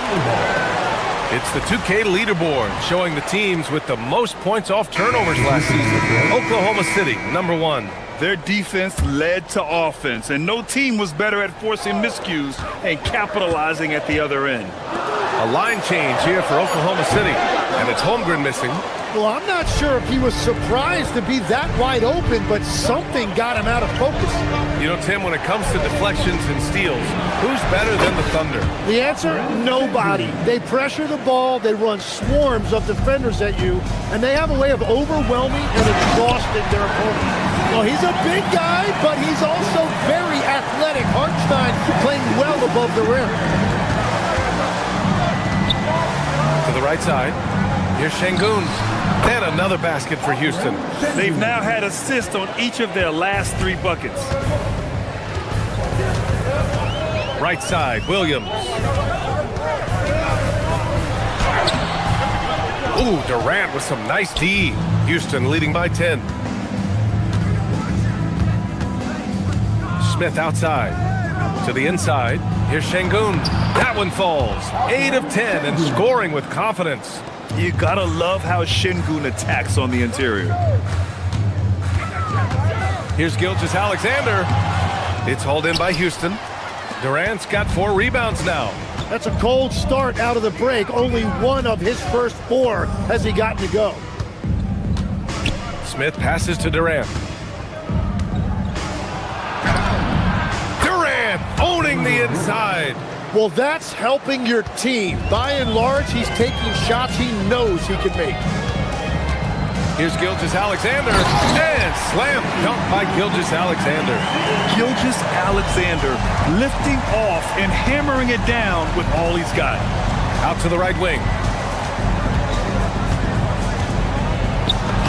Speaker 1: It's the 2K leaderboard showing the teams with the most points off turnovers last season. Oklahoma City, #1.
Speaker 3: Their defense led to offense, and no team was better at forcing miscues and capitalizing at the other end.
Speaker 1: A line change here for Oklahoma City, and it's Holmgren missing.
Speaker 15: Well, I'm not sure if he was surprised to be that wide open, but something got him out of focus.
Speaker 1: You know, Tim, when it comes to deflections and steals, who's better than the Thunder?
Speaker 15: The answer, nobody. They pressure the ball, they run swarms of defenders at you, and they have a way of overwhelming and exhausting their opponent. Well, he's a big guy, but he's also very athletic. Hartenstein playing well above the rim.
Speaker 1: To the right side, here's Şengün. And another basket for Houston.
Speaker 3: They've now had assists on each of their last 3 buckets.
Speaker 1: Right side, Williams. Ooh, Durant with some nice D. Houston leading by 10. Smith outside. To the inside. Here's Şengün. That one falls. 8 of 10 and scoring with confidence.
Speaker 3: You gotta love how Şengün attacks on the interior.
Speaker 1: Here's Gilgeous-Alexander. It's hauled in by Houston. Durant's got 4 rebounds now.
Speaker 15: That's a cold start out of the break. Only 1 of his first 4 has he gotten to go.
Speaker 1: Smith passes to Durant. Durant owning the inside.
Speaker 15: Well, that's helping your team. By and large, he's taking shots he knows he can make.
Speaker 1: Here's Gilgeous-Alexander, and slam dunk by Gilgeous-Alexander.
Speaker 3: Gilgeous-Alexander lifting off and hammering it down with all he's got.
Speaker 1: Out to the right wing.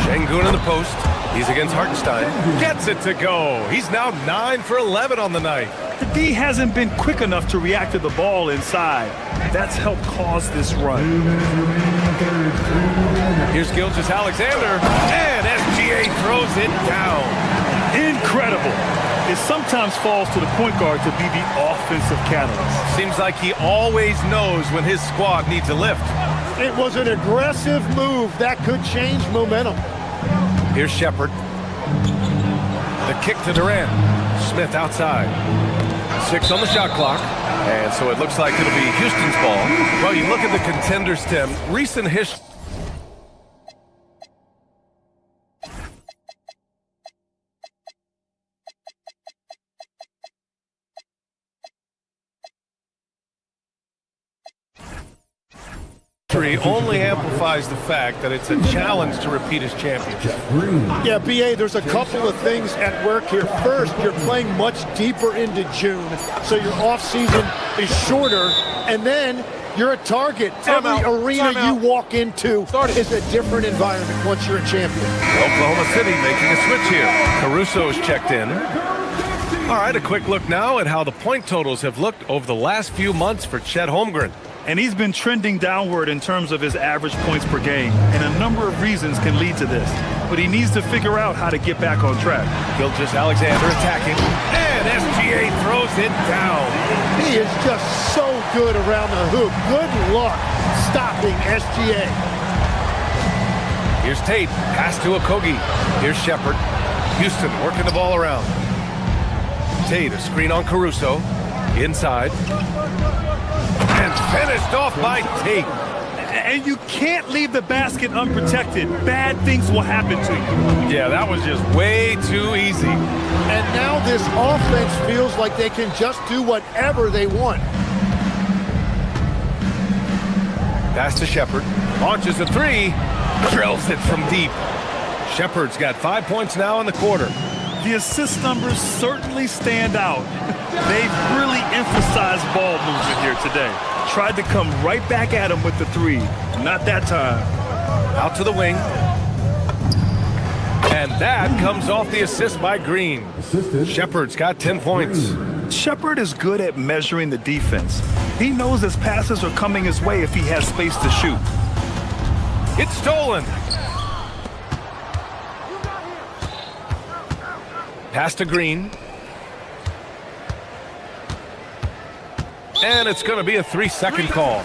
Speaker 1: Şengün in the post. He's against Hartenstein. Gets it to go. He's now 9 for 11 on the night.
Speaker 3: The D hasn't been quick enough to react to the ball inside. That's helped cause this run.
Speaker 1: Here's Gilgeous-Alexander, and SGA throws it down.
Speaker 3: Incredible. It sometimes falls to the point guard to be the offensive catalyst.
Speaker 1: Seems like he always knows when his squad needs a lift.
Speaker 15: It was an aggressive move that could change momentum.
Speaker 1: Here's Shepherd. The kick to Durant. Smith outside. 6 on the shot clock. And so it looks like it'll be Houston's ball. Well, you look at the contenders, Tim. Recent history. Only amplifies the fact that it's a challenge to repeat as championship.
Speaker 15: Yeah, BA, there's a couple of things at work here. First, you're playing much deeper into June, so your offseason is shorter, and then you're a target. Every arena you walk into is a different environment once you're a champion.
Speaker 1: Oklahoma City making a switch here. Caruso's checked in. All right, a quick look now at how the point totals have looked over the last few months for Chet Holmgren.
Speaker 3: And he's been trending downward in terms of his average points per game. And a number of reasons can lead to this. But he needs to figure out how to get back on track.
Speaker 1: Gilgeous-Alexander attacking. And SGA throws it down.
Speaker 15: He is just so good around the hoop. Good luck stopping SGA.
Speaker 1: Here's Tate. Pass to Okogie. Here's Shepherd. Houston working the ball around. Tate, a screen on Caruso. Inside. And finished off by Tate.
Speaker 3: And you can't leave the basket unprotected. Bad things will happen to you.
Speaker 1: Yeah, that was just way too easy.
Speaker 15: And now this offense feels like they can just do whatever they want.
Speaker 1: Pass to Shepherd. Launches a 3. Drills it from deep. Shepherd's got 5 points now in the quarter.
Speaker 3: The assist numbers certainly stand out. They've really emphasized ball movement here today. Tried to come right back at him with the three. Not that time.
Speaker 1: Out to the wing. And that comes off the assist by Green. Shepard's got 10 points.
Speaker 3: Shepard is good at measuring the defense. He knows his passes are coming his way if he has space to shoot.
Speaker 1: It's stolen. Pass to Green. And it's going to be a 3-second call.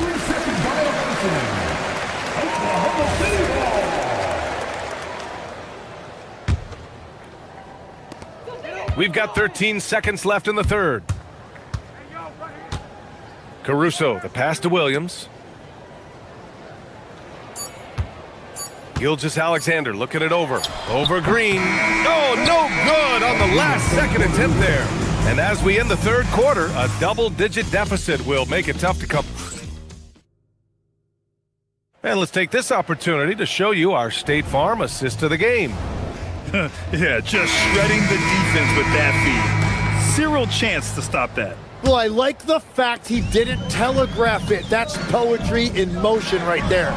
Speaker 1: We've got 13 seconds left in the third. Caruso, the pass to Williams. Gilgeous-Alexander looking it over. Over Green. Oh, no good on the last second attempt there. And as we end the third quarter, a double-digit deficit will make it tough to come. And let's take this opportunity to show you our State Farm assist of the game.
Speaker 3: Yeah, just shredding the defense with that feed. Zero chance to stop that.
Speaker 15: Well, I like the fact he didn't telegraph it. That's poetry in motion right there.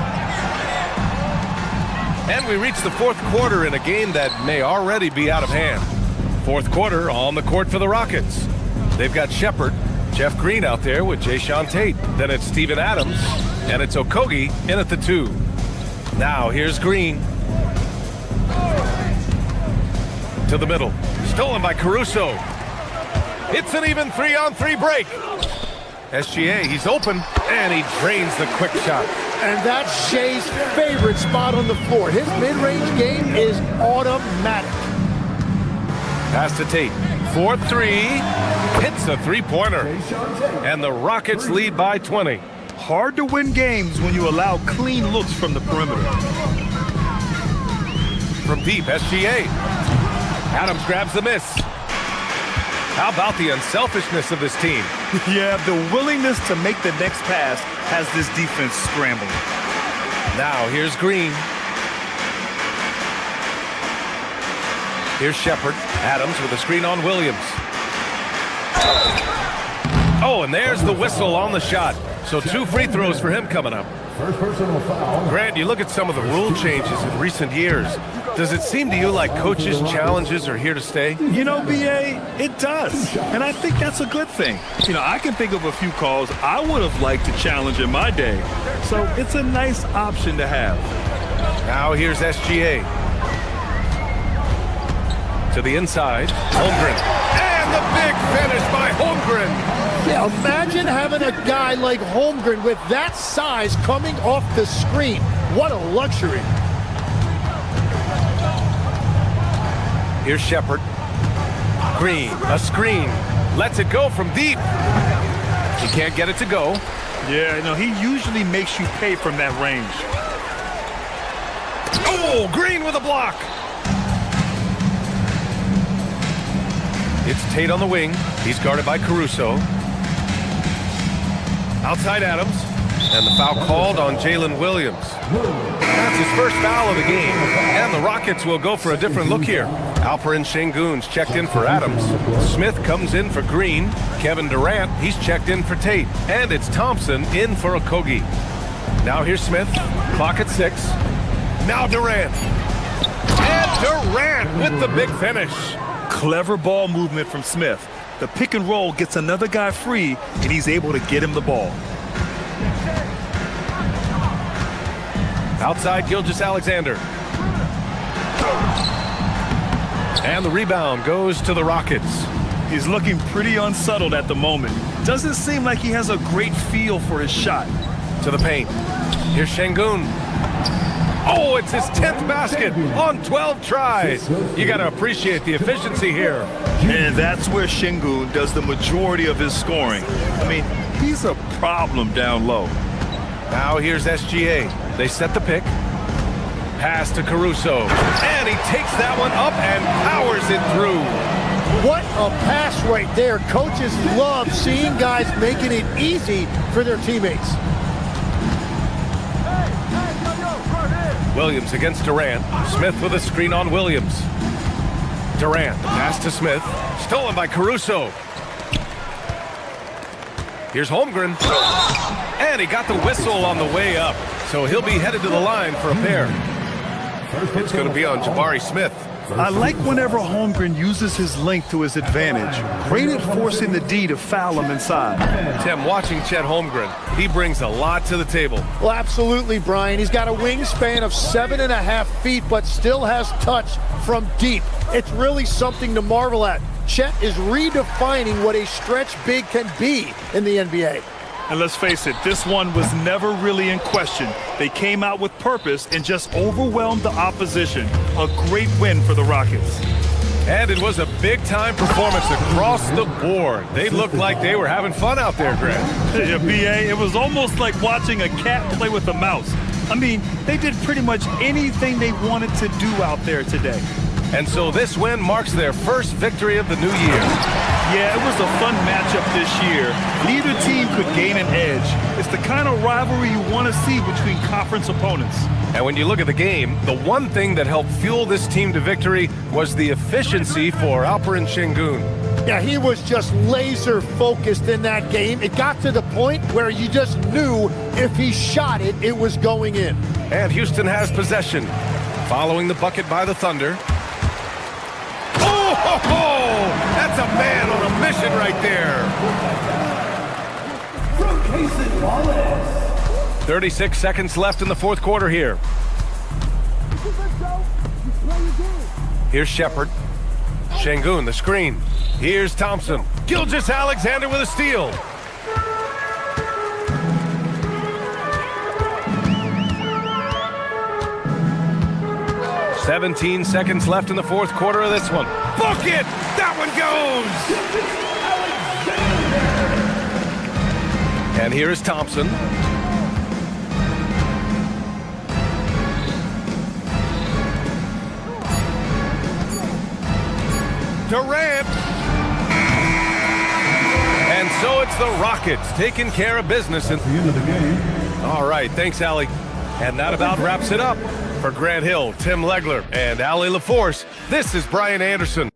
Speaker 1: And we reach the fourth quarter in a game that may already be out of hand. Fourth quarter on the court for the Rockets. They've got Shepard, Jeff Green out there with Jayshawn Tate. Then it's Steven Adams, and it's Okogie in at the 2. Now here's Green. To the middle. Stolen by Caruso. It's an even 3-on-3 break. SGA, he's open, and he drains the quick shot.
Speaker 15: And that's Shea's favorite spot on the floor. His mid-range game is automatic.
Speaker 1: Pass to Tate. 4-3. Hits a three-pointer. And the Rockets lead by 20.
Speaker 3: Hard to win games when you allow clean looks from the perimeter.
Speaker 1: From deep, SGA. Adams grabs the miss. How about the unselfishness of this team?
Speaker 3: Yeah, the willingness to make the next pass has this defense scrambling.
Speaker 1: Now here's Green. Here's Shepard. Adams with a screen on Williams. Oh, and there's the whistle on the shot. So 2 free throws for him coming up.
Speaker 12: First personal foul.
Speaker 1: Grant, you look at some of the rule changes in recent years. Does it seem to you like coaches' challenges are here to stay?
Speaker 3: You know, B.A., it does. And I think that's a good thing. You know, I can think of a few calls I would have liked to challenge in my day. So it's a nice option to have.
Speaker 1: Now here's SGA. To the inside. Holmgren. And the big finish by Holmgren.
Speaker 15: Yeah, imagine having a guy like Holmgren with that size coming off the screen. What a luxury.
Speaker 1: Here's Shepard. Green, a screen. Lets it go from deep. He can't get it to go.
Speaker 3: Yeah, no, he usually makes you pay from that range.
Speaker 1: Oh, Green with a block. It's Tate on the wing. He's guarded by Caruso. Outside Adams. And the foul called on Jalen Williams. That's his first foul of the game. And the Rockets will go for a different look here. Alperen Sengun's checked in for Adams. Smith comes in for Green. Kevin Durant, he's checked in for Tate. And it's Thompson in for Okogie. Now here's Smith. Clock at 6. Now Durant. And Durant with the big finish.
Speaker 3: Clever ball movement from Smith. The pick and roll gets another guy free, and he's able to get him the ball.
Speaker 1: Outside Gilgeous-Alexander. And the rebound goes to the Rockets.
Speaker 3: He's looking pretty unsettled at the moment. Doesn't seem like he has a great feel for his shot.
Speaker 1: To the paint. Here's Sengun. Oh, it's his 10th basket on 12 tries. You got to appreciate the efficiency here.
Speaker 3: And that's where Sengun does the majority of his scoring. I mean, he's a problem down low.
Speaker 1: Now here's SGA. They set the pick. Pass to Caruso. And he takes that one up and powers it through.
Speaker 15: What a pass right there. Coaches love seeing guys making it easy for their teammates.
Speaker 1: Williams against Durant. Smith with a screen on Williams. Durant, the pass to Smith. Stolen by Caruso. Here's Holmgren. And he got the whistle on the way up. So he'll be headed to the line for a pair. It's going to be on Jabari Smith.
Speaker 3: I like whenever Holmgren uses his length to his advantage. Great at forcing the D to foul him inside.
Speaker 1: Tim, watching Chet Holmgren, he brings a lot to the table.
Speaker 15: Well, absolutely, Brian. He's got a wingspan of 7.5 feet, but still has touch from deep. It's really something to marvel at. Chet is redefining what a stretch big can be in the NBA.
Speaker 3: And let's face it, this one was never really in question. They came out with purpose and just overwhelmed the opposition. A great win for the Rockets.
Speaker 1: And it was a big-time performance across the board. They looked like they were having fun out there, Grant.
Speaker 3: Yeah, B.A., it was almost like watching a cat play with a mouse. I mean, they did pretty much anything they wanted to do out there today.
Speaker 1: And so this win marks their first victory of the new year.
Speaker 3: Yeah, it was a fun matchup this year. Neither team could gain an edge. It's the kind of rivalry you want to see between conference opponents.
Speaker 1: And when you look at the game, the one thing that helped fuel this team to victory was the efficiency for Alperen Şengün.
Speaker 15: Yeah, he was just laser focused in that game. It got to the point where you just knew if he shot it, it was going in.
Speaker 1: And Houston has possession. Following the bucket by the Thunder. Oh, that's a man on a mission right there. 36 seconds left in the fourth quarter here. Here's Shepard. Şengün, the screen. Here's Thompson. Gilgeous-Alexander with a steal. "17 seconds left in the fourth quarter of this one. Book it! That one goes! And here is Thompson. Durant. And so it's the Rockets taking care of business at the end of the game. All right, thanks, Allie. And that about wraps it up. For Grant Hill, Tim Legler, and Allie LaForce, this is Brian Anderson.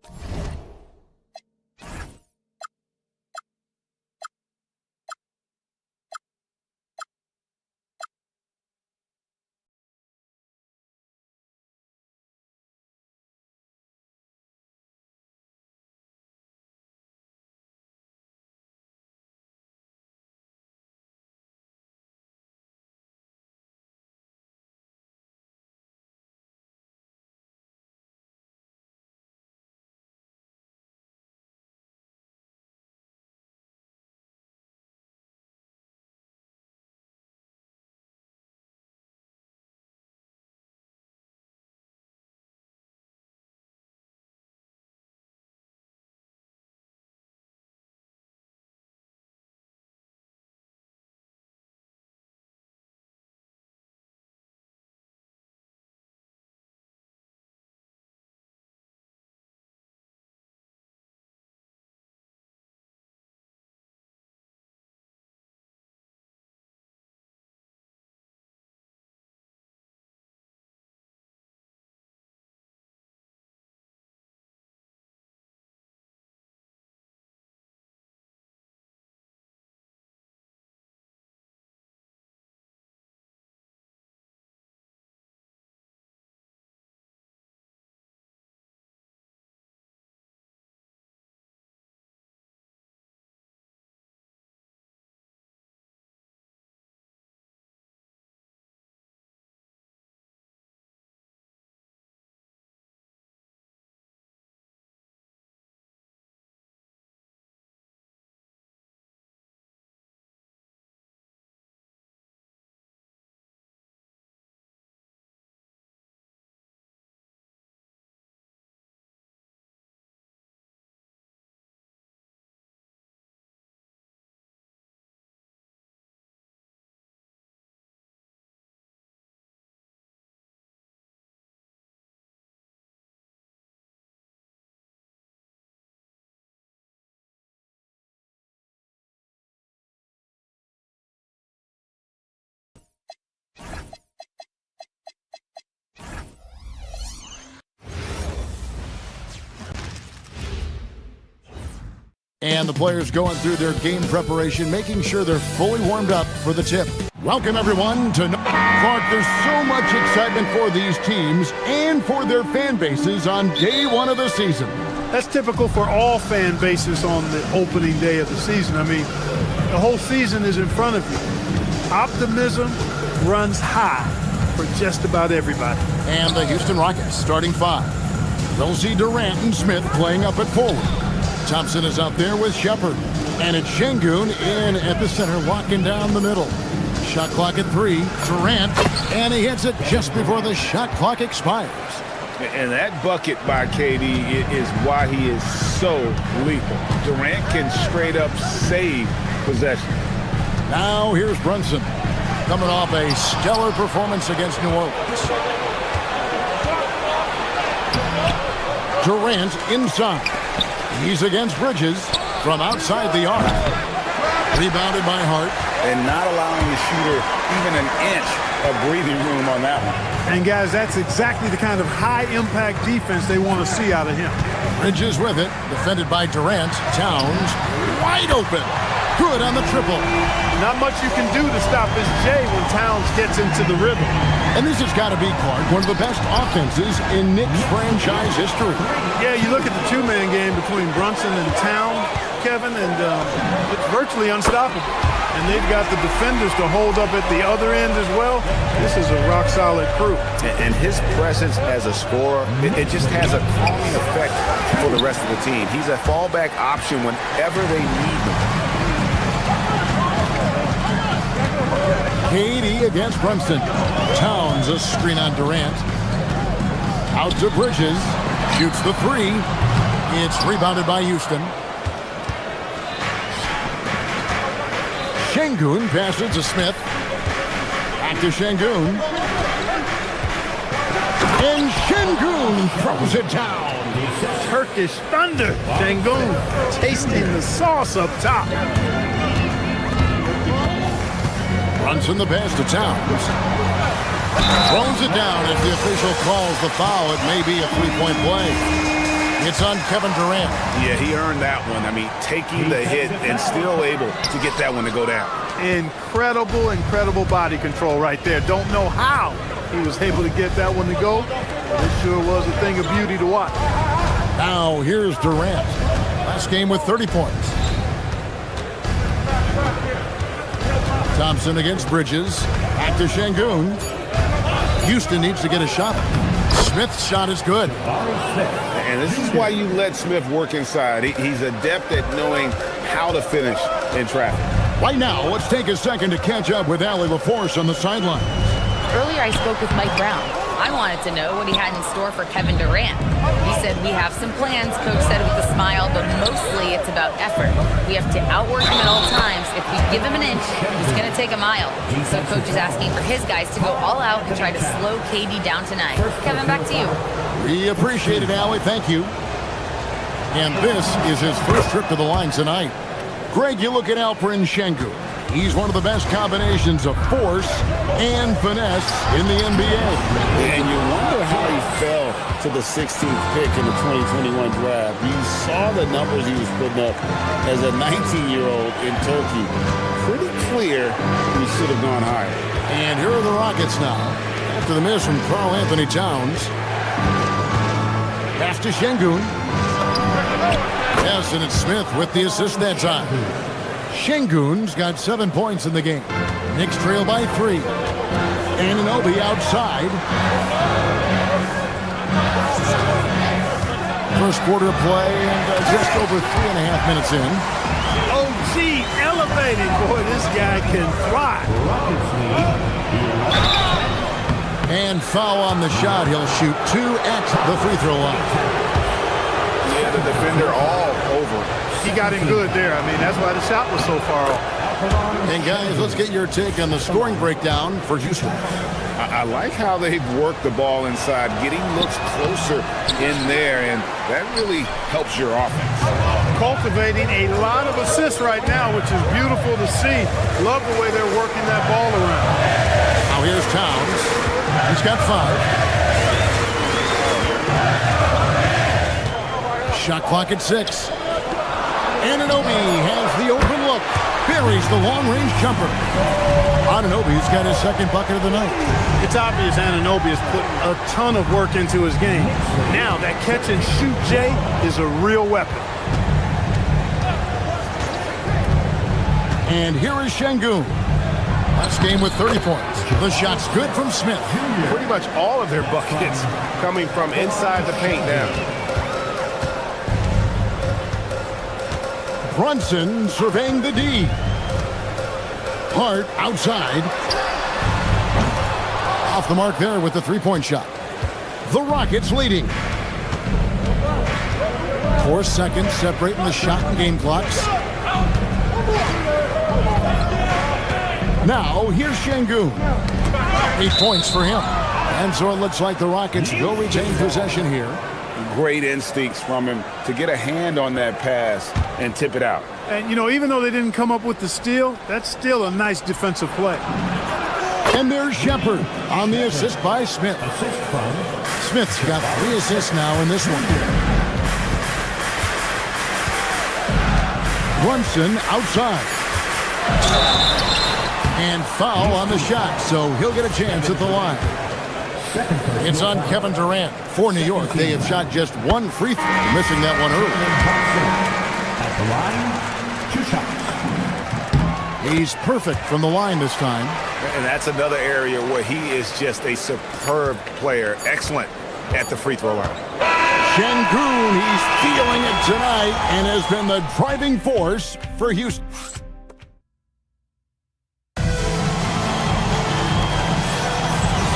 Speaker 7: And the players going through their game preparation, making sure they're fully warmed up for the tip. Welcome, everyone, to Clark. There's so much excitement for these teams and for their fan bases on day one of the season.
Speaker 2: That's typical for all fan bases on the opening day of the season. I mean, the whole season is in front of you. Optimism runs high for just about everybody.
Speaker 7: And the Houston Rockets starting five. They'll see Durant and Smith playing up at forward. Thompson is out there with Shepard. And it's Şengün in at the center, locking down the middle. Shot clock at 3. Durant, and he hits it just before the shot clock expires.
Speaker 9: And that bucket by KD is why he is so lethal. Durant can straight up save possession.
Speaker 7: Now here's Brunson, coming off a stellar performance against New Orleans. Durant inside. He's against Bridges from outside the arc. Rebounded by Hart.
Speaker 9: And not allowing the shooter even an inch of breathing room on that one.
Speaker 2: And guys, that's exactly the kind of high-impact defense they want to see out of him.
Speaker 7: Bridges with it, defended by Durant. Towns, wide open. Good on the triple.
Speaker 2: Not much you can do to stop this Jay when Towns gets into the rhythm.
Speaker 7: And this has got to be, Clark, one of the best offenses in Knicks franchise history.
Speaker 2: Yeah, you look at the two-man game between Brunson and Towns, Kevin, and it's virtually unstoppable. And they've got the defenders to hold up at the other end as well. This is a rock-solid crew.
Speaker 9: And his presence as a scorer, it just has a calming effect for the rest of the team. He's a fallback option whenever they need him.
Speaker 7: KD against Brunson. Towns a screen on Durant. Out to Bridges. Shoots the 3. It's rebounded by Houston. Şengün passes to Smith. Back to Şengün. And Şengün throws it down.
Speaker 2: Turkish thunder. Şengün tasting the sauce up top.
Speaker 7: Brunson the pass to Towns. Throws it down as the official calls the foul. It may be a three-point play. It's on Kevin Durant.
Speaker 9: Yeah, he earned that one. I mean, taking the hit and still able to get that one to go down.
Speaker 2: Incredible body control right there. Don't know how he was able to get that one to go. It sure was a thing of beauty to watch.
Speaker 7: Now here's Durant. Last game with 30 points. Thompson against Bridges. Back to Şengün. Houston needs to get a shot. Smith's shot is good.
Speaker 9: And this is why you let Smith work inside. He's adept at knowing how to finish in traffic.
Speaker 7: Right now, let's take a second to catch up with Allie LaForce on the sideline.
Speaker 4: Earlier, I spoke with Mike Brown. I wanted to know what he had in store for Kevin Durant. He said, we have some plans, Coach said with a smile, but mostly it's about effort. We have to outwork him at all times. If we give him an inch, he's going to take a mile. So Coach is asking for his guys to go all out and try to slow KD down tonight. Kevin, back to you.
Speaker 7: We appreciate it, Allie. Thank you. And this is his first trip to the line tonight. Greg, you look at Alperen Şengün. He's one of the best combinations of force and finesse in the NBA.
Speaker 9: And you wonder how he fell to the 16th pick in the 2021 draft. You saw the numbers he was putting up as a 19-year-old in Turkey. Pretty clear he should have gone higher.
Speaker 7: And here are the Rockets now. After the miss from Karl Anthony Towns. Pass to Şengün. Yes, and it's Smith with the assist that time. Şengün's got 7 points in the game. Knicks trail by 3. Anunoby outside. First quarter play and just over 3.5 minutes in.
Speaker 2: OG elevated. Boy, this guy can fly.
Speaker 7: And foul on the shot. He'll shoot 2 at the free throw line.
Speaker 9: Yeah, the defender all over.
Speaker 2: He got him good there. I mean, that's why the shot was so far off.
Speaker 7: And guys, let's get your take on the scoring breakdown for Houston.
Speaker 9: I like how they've worked the ball inside, getting looks closer in there, and that really helps your offense.
Speaker 2: Cultivating a lot of assists right now, which is beautiful to see. Love the way they're working that ball around.
Speaker 7: Now here's Towns. He's got 5. Shot clock at 6. Anunoby has the open look. Buries the long-range jumper. Anunoby's got his second bucket of the night.
Speaker 2: It's obvious Anunoby has put a ton of work into his game. Now that catch and shoot Jay is a real weapon.
Speaker 7: And here is Şengün. Last game with 30 points. The shot's good from Smith.
Speaker 9: Pretty much all of their buckets coming from inside the paint now.
Speaker 7: Brunson surveying the D. Hart outside. Off the mark there with the three-point shot. The Rockets leading. 4 seconds separating the shot and game clocks. Now, here's Şengün. 8 points for him. And so it looks like the Rockets will retain possession here.
Speaker 9: Great instincts from him to get a hand on that pass and tip it out.
Speaker 2: And, you know, even though they didn't come up with the steal, that's still a nice defensive play.
Speaker 7: And there's Shepard on the assist by Smith. Smith's got 3 assists now in this one. Brunson outside. And foul on the shot, so he'll get a chance at the line. It's on Kevin Durant. For New York, they have shot just 1 free throw, missing that one early.
Speaker 12: At the line, 2 shots.
Speaker 7: He's perfect from the line this time.
Speaker 9: And that's another area where he is just a superb player. Excellent at the free throw line.
Speaker 7: Şengün, he's feeling it tonight and has been the driving force for Houston.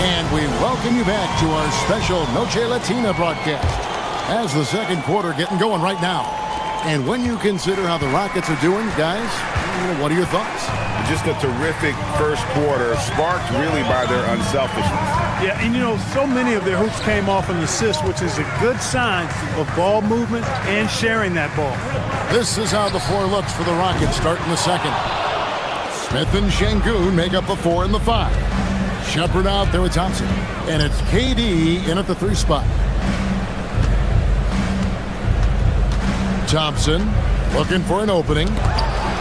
Speaker 7: And we welcome you back to our special Noche Latina broadcast as the second quarter getting going right now. And when you consider how the Rockets are doing, guys, what are your thoughts?
Speaker 9: Just a terrific first quarter, sparked really by their unselfishness.
Speaker 2: Yeah, and you know, so many of their hoops came off an assist, which is a good sign of ball movement and sharing that ball.
Speaker 7: This is how the floor looks for the Rockets starting the second. Smith and Şengün make up the 4 and the 5. Shepard out there with Thompson. And it's KD in at the 3 spot. Thompson looking for an opening.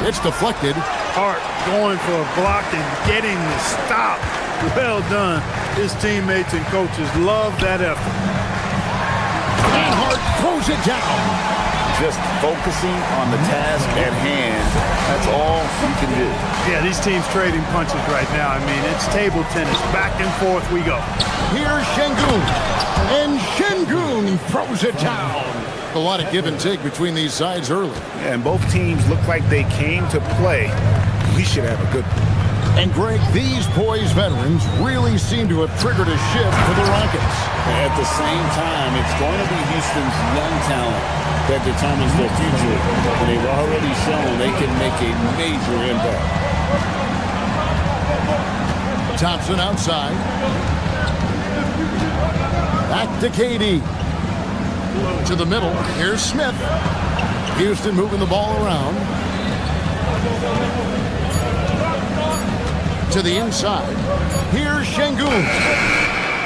Speaker 7: It's deflected.
Speaker 2: Hart going for a block and getting the stop. Well done. His teammates and coaches love that effort.
Speaker 7: And Hart throws it down.
Speaker 9: Just focusing on the task at hand. That's all you can do.
Speaker 2: Yeah, these teams trading punches right now. I mean, it's table tennis. Back and forth we go.
Speaker 7: Here's Şengün. And Şengün throws it down. A lot of give and take between these sides early.
Speaker 9: Yeah, and both teams look like they came to play. We should have a good one.
Speaker 7: And Greg, these poised veterans really seem to have triggered a shift for the Rockets.
Speaker 9: At the same time, it's going to be Houston's young talent that determines their future. And they've already shown they can make a major impact.
Speaker 7: Thompson outside. Back to KD. To the middle. Here's Smith. Houston moving the ball around. To the inside. Here's Şengün.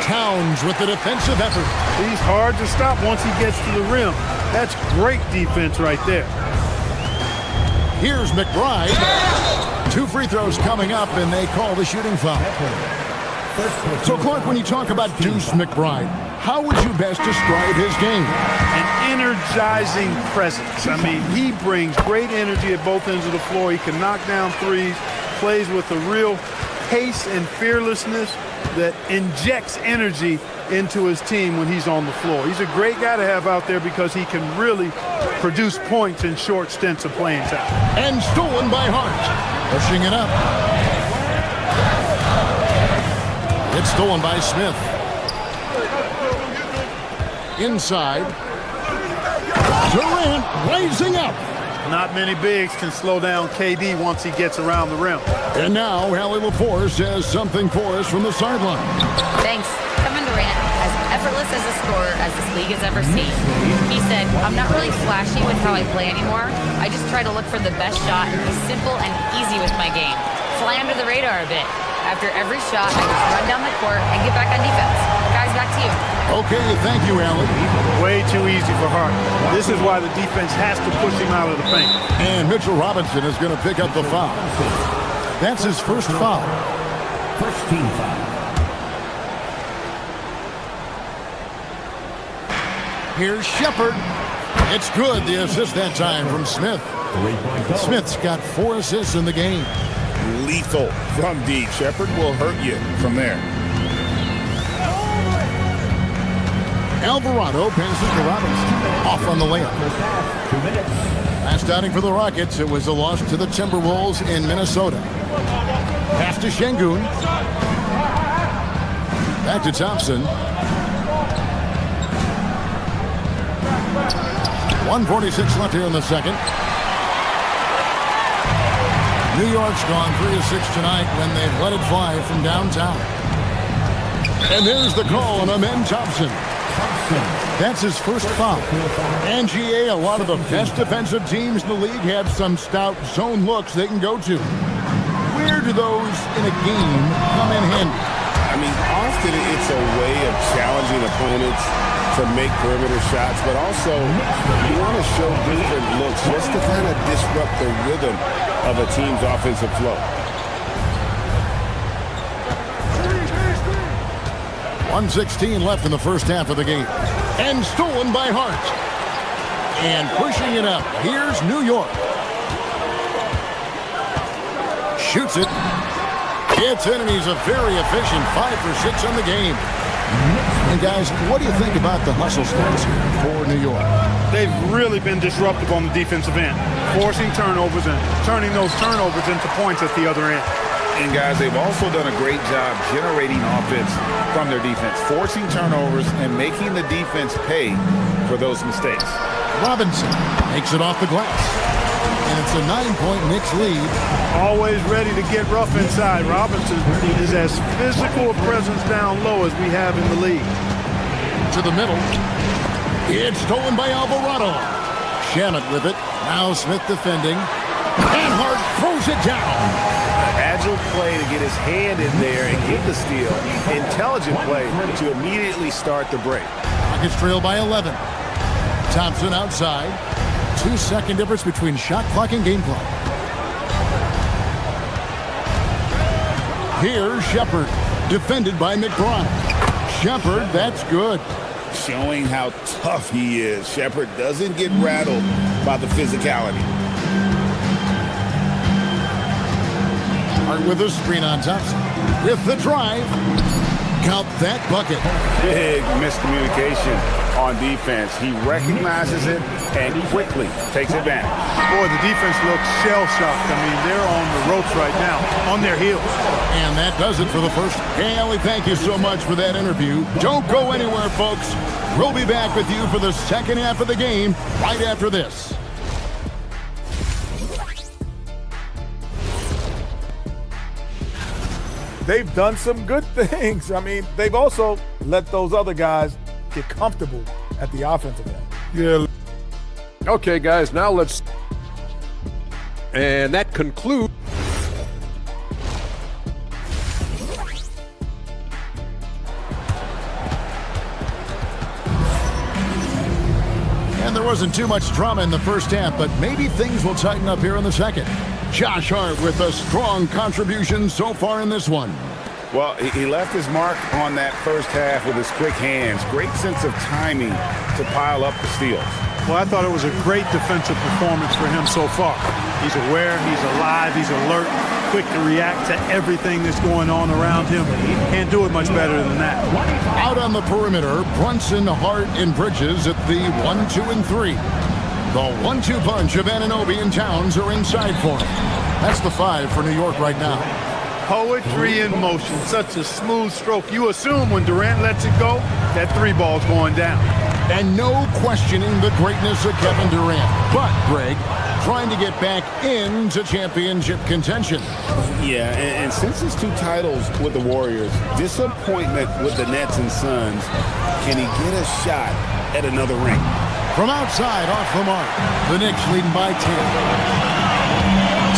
Speaker 7: Towns with the defensive effort.
Speaker 2: He's hard to stop once he gets to the rim. That's great defense right there.
Speaker 7: Here's McBride. 2 free throws coming up, and they call the shooting foul. So, Clark, when you talk about Deuce McBride, how would you best describe his game?
Speaker 2: An energizing presence. I mean, he brings great energy at both ends of the floor. He can knock down threes, plays with a real pace and fearlessness that injects energy into his team when he's on the floor. He's a great guy to have out there because he can really produce points in short stints of playing time.
Speaker 7: And stolen by Hart. Pushing it up. It's stolen by Smith. Inside. Durant raising up.
Speaker 2: Not many bigs can slow down KD once he gets around the rim.
Speaker 7: And now, Hallie LaForce has something for us from the sideline.
Speaker 4: Thanks. Kevin Durant, as effortless as a scorer as this league has ever seen. He said, I'm not really flashy with how I play anymore. I just try to look for the best shot and be simple and easy with my game. Fly under the radar a bit. After every shot, I just run down the court and get back on defense. Guys back back to you.
Speaker 7: Okay, thank you, Allen.
Speaker 2: Way too easy for Hart. This is why the defense has to push him out of the paint.
Speaker 7: And Mitchell Robinson is going to pick up the foul. That's his first foul.
Speaker 12: First team foul.
Speaker 7: Here's Shepard. It's good, the assist that time from Smith. Smith's got 4 assists in the game.
Speaker 9: Lethal from deep. Shepard will hurt you from there.
Speaker 7: Alvarado passes to Robinson. Off on the layup.
Speaker 12: 2 minutes.
Speaker 7: Last outing for the Rockets, it was a loss to the Timberwolves in Minnesota. Pass to Şengün. Back to Thompson. 1:46 left here in the second. New York's gone 3 of 6 tonight when they've let it fly from downtown. And there's the call on Amen Thompson. That's his first foul. And GA, a lot of the best defensive teams in the league have some stout zone looks they can go to. Where do those in a game come in handy?
Speaker 9: I mean, often it's a way of challenging opponents to make perimeter shots, but also you want to show different looks just to kind of disrupt the rhythm of a team's offensive flow.
Speaker 7: 1:16 left in the first half of the game. And stolen by Hart. And pushing it up. Here's New York. Shoots it. Gets in, and he's a very efficient 5 for 6 on the game. And guys, what do you think about the hustle stats here for New York?
Speaker 2: They've really been disruptive on the defensive end, forcing turnovers and turning those turnovers into points at the other end.
Speaker 14: And guys, they've also done a great job generating offense from their defense, forcing turnovers and making the defense pay for those mistakes.
Speaker 7: Robinson makes it off the glass. And it's a 9-point Knicks lead.
Speaker 2: Always ready to get rough inside. Robinson is as physical a presence down low as we have in the league.
Speaker 7: To the middle. It's stolen by Alvarado. Shannon with it. Now Smith defending. And Hart throws it down.
Speaker 9: Agile play to get his hand in there and get the steal. Intelligent play to immediately start the break.
Speaker 7: Rockets trail by 11. Thompson outside. 2-second difference between shot clock and game clock. Here's Shepard, defended by McBride. Shepard, that's good.
Speaker 9: Showing how tough he is. Shepard doesn't get rattled by the physicality.
Speaker 7: Hart with a screen on Thompson. With the drive. Count that bucket.
Speaker 9: Big miscommunication on defense. He recognizes it and quickly takes advantage.
Speaker 2: Boy, the defense looks shell-shocked. I mean, they're on the ropes right now, on their heels.
Speaker 7: And that does it for the first. Hey, Allie, thank you so much for that interview. Don't go anywhere, folks. We'll be back with you for the second half of the game right after this.
Speaker 16: They've done some good things. I mean, they've also let those other guys get comfortable at the offensive end.
Speaker 5: Yeah.
Speaker 6: Okay, guys, now let's... And that concludes...
Speaker 7: And there wasn't too much drama in the first half, but maybe things will tighten up here in the second. Josh Hart with a strong contribution so far in this one.
Speaker 9: Well, he left his mark on that first half with his quick hands. Great sense of timing to pile up the steals.
Speaker 2: Well, I thought it was a great defensive performance for him so far. He's aware, he's alive, he's alert, quick to react to everything that's going on around him. Can't do it much better than that.
Speaker 7: Out on the perimeter, Brunson, Hart, and Bridges at the 1, 2, and 3. The 1-2 punch of Anunoby and Towns are inside for him. That's the 5 for New York right now.
Speaker 2: Poetry in motion, such a smooth stroke. You assume when Durant lets it go, that 3 ball's going down.
Speaker 7: And no questioning the greatness of Kevin Durant. But, Greg, trying to get back into championship contention.
Speaker 9: Yeah, and since his 2 titles with the Warriors, disappointment with the Nets and Suns, can he get a shot at another ring?
Speaker 7: From outside, off the mark. The Knicks leading by 10.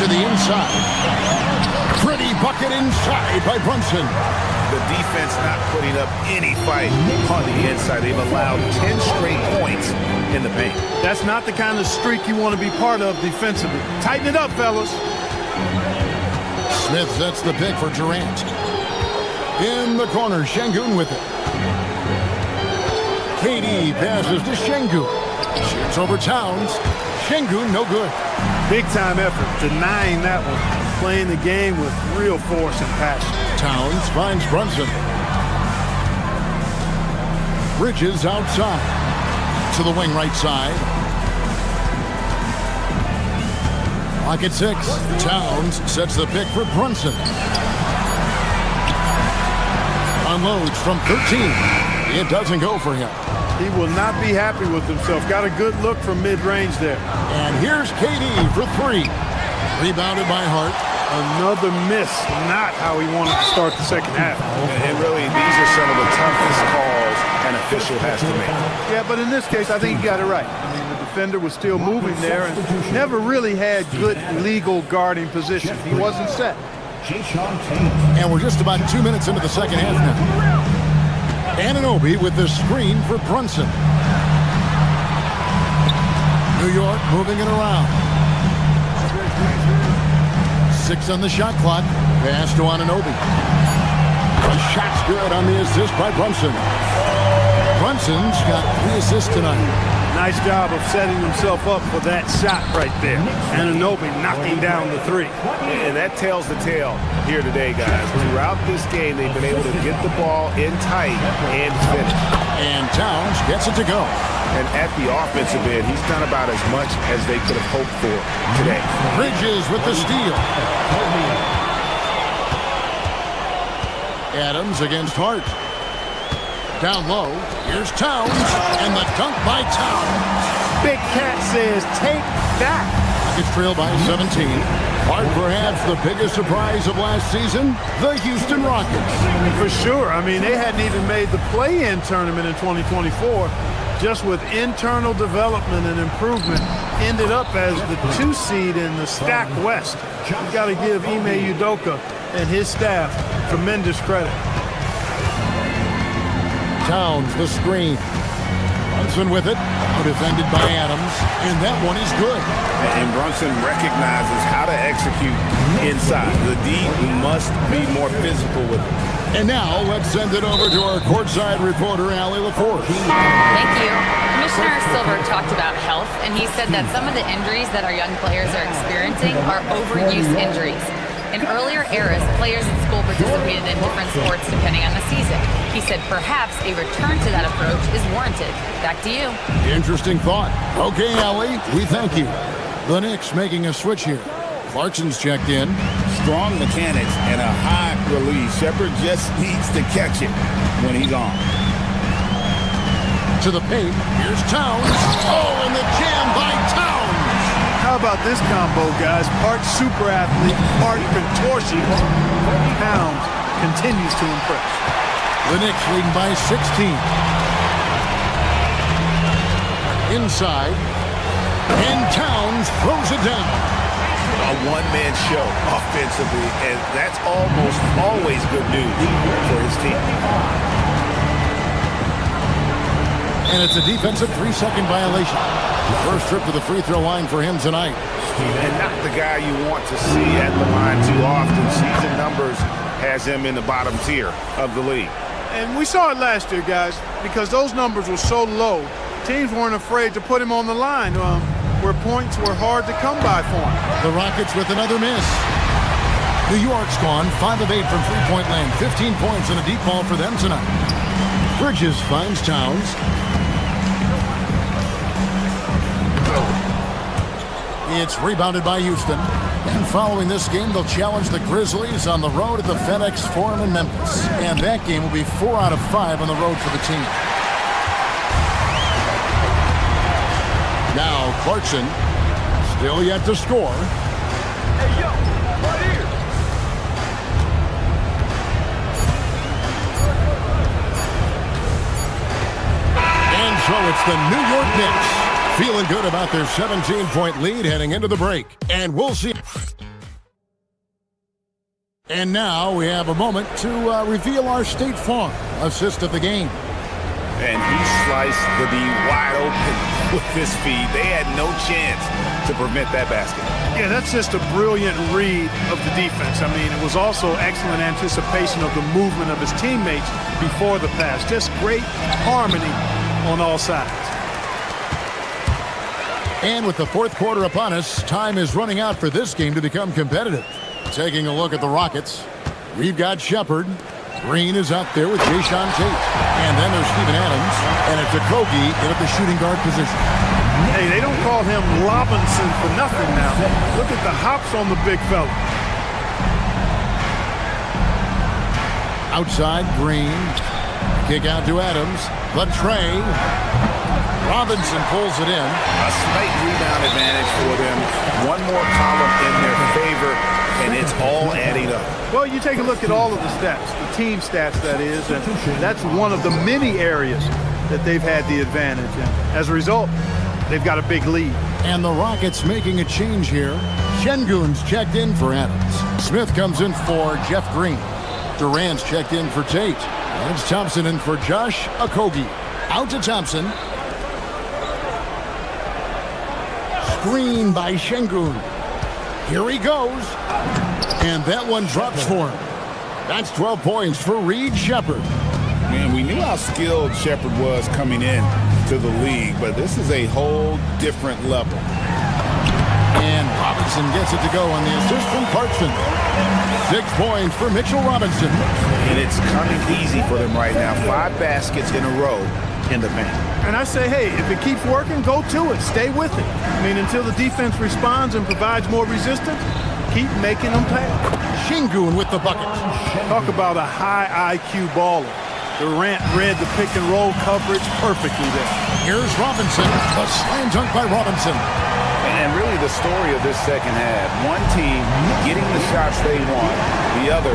Speaker 7: To the inside. Pretty bucket inside by Brunson.
Speaker 14: The defense not putting up any fight on the inside. They've allowed 10 straight points in the paint.
Speaker 2: That's not the kind of streak you want to be part of defensively. Tighten it up, fellas.
Speaker 7: Smith sets the pick for Durant. In the corner, Şengün with it. KD passes to Şengün. Shoots over Towns. Şengün, no good.
Speaker 2: Big-time effort, denying that one. Playing the game with real force and passion.
Speaker 7: Towns finds Brunson. Bridges outside. To the wing right side. Lock at 6. Towns sets the pick for Brunson. Unloads from 13. It doesn't go for him.
Speaker 2: He will not be happy with himself. Got a good look from mid-range there.
Speaker 7: And here's KD for 3. Rebounded by Hart.
Speaker 2: Another miss. Not how he wanted to start the second half.
Speaker 14: And really, these are some of the toughest calls an official has to make.
Speaker 2: Yeah, but in this case, I think he got it right. I mean, the defender was still moving there and never really had good legal guarding position. He wasn't set.
Speaker 7: And we're just about 2 minutes into the second half now. Anunoby with the screen for Brunson. New York moving it around. 6 on the shot clock. Pass to Anunoby. The shot's good on the assist by Brunson. Brunson's got 3 assists tonight.
Speaker 2: Nice job of setting himself up for that shot right there. Anunoby knocking down the 3.
Speaker 14: And that tells the tale here today, guys. Throughout this game, they've been able to get the ball in tight and finish.
Speaker 7: And Towns gets it to go.
Speaker 14: And at the offensive end, he's done about as much as they could have hoped for today.
Speaker 7: Bridges with the steal. Adams against Hart. Down low, here's Towns, and the dunk by Towns.
Speaker 2: Big Cat says, take that.
Speaker 7: Rockets trail by 17. Hart perhaps the biggest surprise of last season, the Houston Rockets.
Speaker 2: For sure. I mean, they hadn't even made the play-in tournament in 2024. Just with internal development and improvement, ended up as the 2 seed in the stacked West. You've got to give Ime Udoka and his staff tremendous credit.
Speaker 7: Towns, the screen. Brunson with it. Defended by Adams. And that one is good.
Speaker 14: And Brunson recognizes how to execute inside. The D must be more physical with it.
Speaker 7: And now let's send it over to our courtside reporter, Allie LaForce.
Speaker 4: Thank you. Commissioner Silver talked about health, and he said that some of the injuries that our young players are experiencing are overuse injuries. In earlier eras, players in school participated in different sports depending on the season. He said perhaps a return to that approach is warranted. Back to you.
Speaker 7: Interesting thought. Okay, Allie, we thank you. The Knicks making a switch here. Clarkson's checked in.
Speaker 14: Strong mechanics and a high release. Shepard just needs to catch it when he's on.
Speaker 7: To the paint. Here's Towns. Oh, and the jam by Towns.
Speaker 2: How about this combo, guys? Part super athlete, part contortionist. Towns continues to impress.
Speaker 7: The Knicks leading by 16. Inside. And Towns throws it down.
Speaker 14: A one-man show offensively, and that's almost always good news for his team.
Speaker 7: And it's a defensive 3-second violation. First trip to the free throw line for him tonight.
Speaker 14: And not the guy you want to see at the line too often. Season numbers has him in the bottom tier of the league.
Speaker 2: And we saw it last year, guys, because those numbers were so low. Teams weren't afraid to put him on the line where points were hard to come by for him.
Speaker 7: The Rockets with another miss. New York's gone 5 of 8 from three-point land. 15 points and a deep ball for them tonight. Bridges finds Towns. It's rebounded by Houston. And following this game, they'll challenge the Grizzlies on the road at the FedEx Forum in Memphis. And that game will be 4 out of 5 on the road for the team. Now Clarkson, still yet to score.
Speaker 17: Hey, yo, right here.
Speaker 7: And so it's the New York Knicks. Feeling good about their 17-point lead heading into the break. And we'll see. And now we have a moment to reveal our State Farm assist of the game.
Speaker 14: And he sliced the D wide open with his feed. They had no chance to prevent that basket.
Speaker 2: Yeah, that's just a brilliant read of the defense. I mean, it was also excellent anticipation of the movement of his teammates before the pass. Just great harmony on all sides.
Speaker 7: And with the fourth quarter upon us, time is running out for this game to become competitive. Taking a look at the Rockets, we've got Shepard. Green is out there with Jayshawn Tate. And then there's Steven Adams. And it's Okogie in at the shooting guard position.
Speaker 2: Hey, they don't call him Robinson for nothing now. Look at the hops on the big fella.
Speaker 7: Outside, Green. Kick out to Adams. The tray. Robinson pulls it in.
Speaker 14: A slight rebound advantage for them. One more column in their favor, and it's all adding up.
Speaker 2: Well, you take a look at all of the stats, the team stats, that is, and that's one of the many areas that they've had the advantage. And as a result, they've got a big lead.
Speaker 7: And the Rockets making a change here. Şengün's checked in for Adams. Smith comes in for Jeff Green. Durant's checked in for Tate. And it's Thompson in for Josh Okogie. Out to Thompson. Screen by Şengün. Here he goes. And that one drops for him. That's 12 points for Reed Shepard.
Speaker 14: Man, we knew how skilled Shepard was coming in to the league, but this is a whole different level.
Speaker 7: And Robinson gets it to go on the assist from Clarkson. 6 points for Mitchell Robinson.
Speaker 14: And it's coming easy for them right now. 5 baskets in a row in the paint.
Speaker 2: And I say, hey, if it keeps working, go to it. Stay with it. I mean, until the defense responds and provides more resistance, keep making them pay.
Speaker 7: Şengün with the bucket.
Speaker 2: Talk about a high IQ baller. Durant read the pick and roll coverage perfectly there.
Speaker 7: Here's Robinson. A slam dunk by Robinson.
Speaker 14: And really the story of this second half, one team getting the shots they want, the other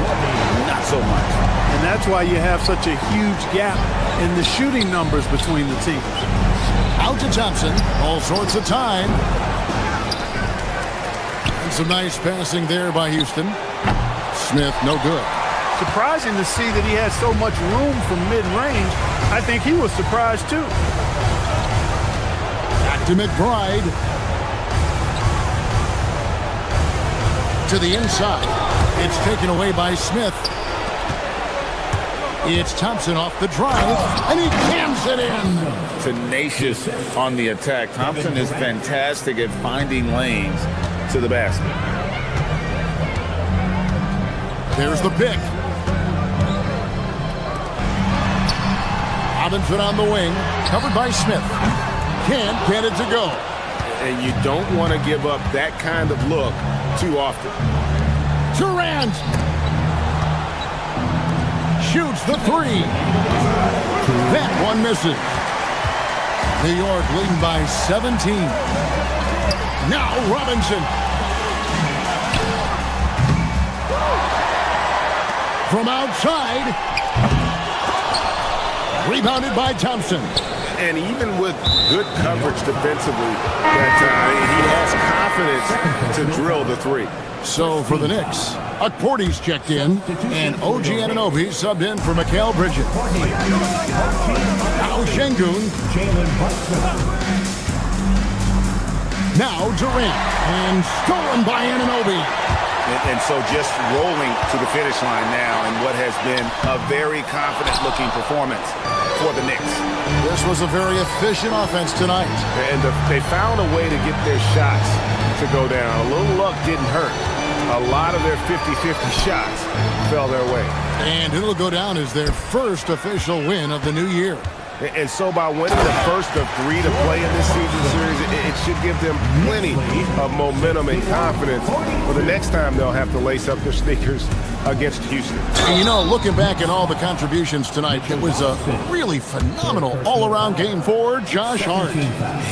Speaker 14: not so much.
Speaker 2: And that's why you have such a huge gap in the shooting numbers between the teams.
Speaker 7: Out to Thompson. All sorts of time. And some nice passing there by Houston. Smith, no good.
Speaker 2: Surprising to see that he had so much room from mid-range. I think he was surprised too.
Speaker 7: Back to McBride. To the inside. It's taken away by Smith. It's Thompson off the drive, and he jams it in.
Speaker 14: Tenacious on the attack. Thompson is fantastic at finding lanes to the basket.
Speaker 7: There's the pick. Robinson on the wing, covered by Smith. Can't get it to go.
Speaker 9: And you don't want to give up that kind of look too often.
Speaker 7: Durant shoots the three. That one misses. New York leading by 17. Now Robinson. From outside. Rebounded by Thompson.
Speaker 9: And even with good coverage defensively that time, he has confidence to drill the three.
Speaker 7: So for the Knicks, Okporty's checked in, and OG Anunoby subbed in for Mikal Bridges. Now Şengün. Now Durant, and stolen by Anunoby.
Speaker 14: And so just rolling to the finish line now in what has been a very confident-looking performance for the Knicks.
Speaker 7: This was a very efficient offense tonight.
Speaker 9: And they found a way to get their shots to go down. A little luck didn't hurt. A lot of their 50-50 shots fell their way.
Speaker 7: And it'll go down as their first official win of the new year.
Speaker 9: And so by winning the first of 3 to play in this season series, it should give them plenty of momentum and confidence for the next time they'll have to lace up their sneakers against Houston.
Speaker 7: And you know, looking back at all the contributions tonight, it was a really phenomenal all-around game for Josh Hart.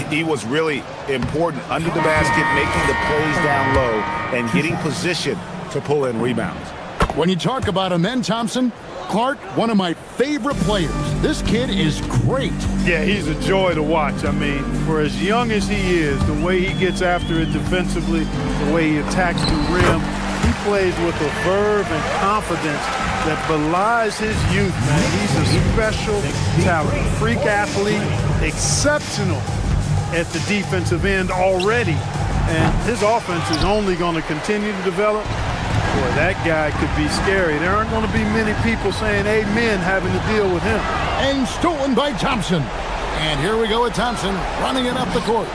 Speaker 14: He was really important under the basket, making the plays down low and getting position to pull in rebounds.
Speaker 7: When you talk about Amen Thompson, Clark, one of my favorite players. This kid is great.
Speaker 2: Yeah, he's a joy to watch. I mean, for as young as he is, the way he gets after it defensively, the way he attacks the rim, he plays with a verve and confidence that belies his youth, man. He's a special talent, freak athlete, exceptional at the defensive end already. And his offense is only going to continue to develop. Boy, that guy could be scary. There aren't going to be many people saying amen having to deal with him.
Speaker 7: And stolen by Thompson. And here we go with Thompson running it up the court.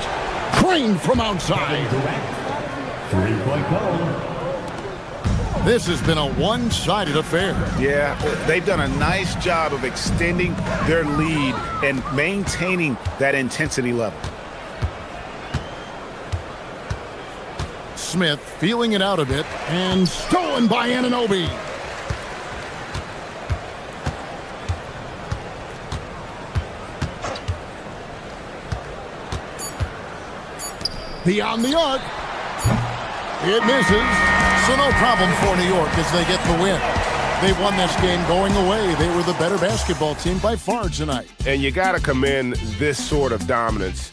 Speaker 7: Crane from outside.
Speaker 12: Three-point goal.
Speaker 7: This has been a one-sided affair.
Speaker 14: Yeah, they've done a nice job of extending their lead and maintaining that intensity level.
Speaker 7: Smith feeling it out a bit, and stolen by Anunoby. Beyond the arc. It misses. So no problem for New York as they get the win. They won this game going away. They were the better basketball team by far tonight.
Speaker 9: And you got to commend this sort of dominance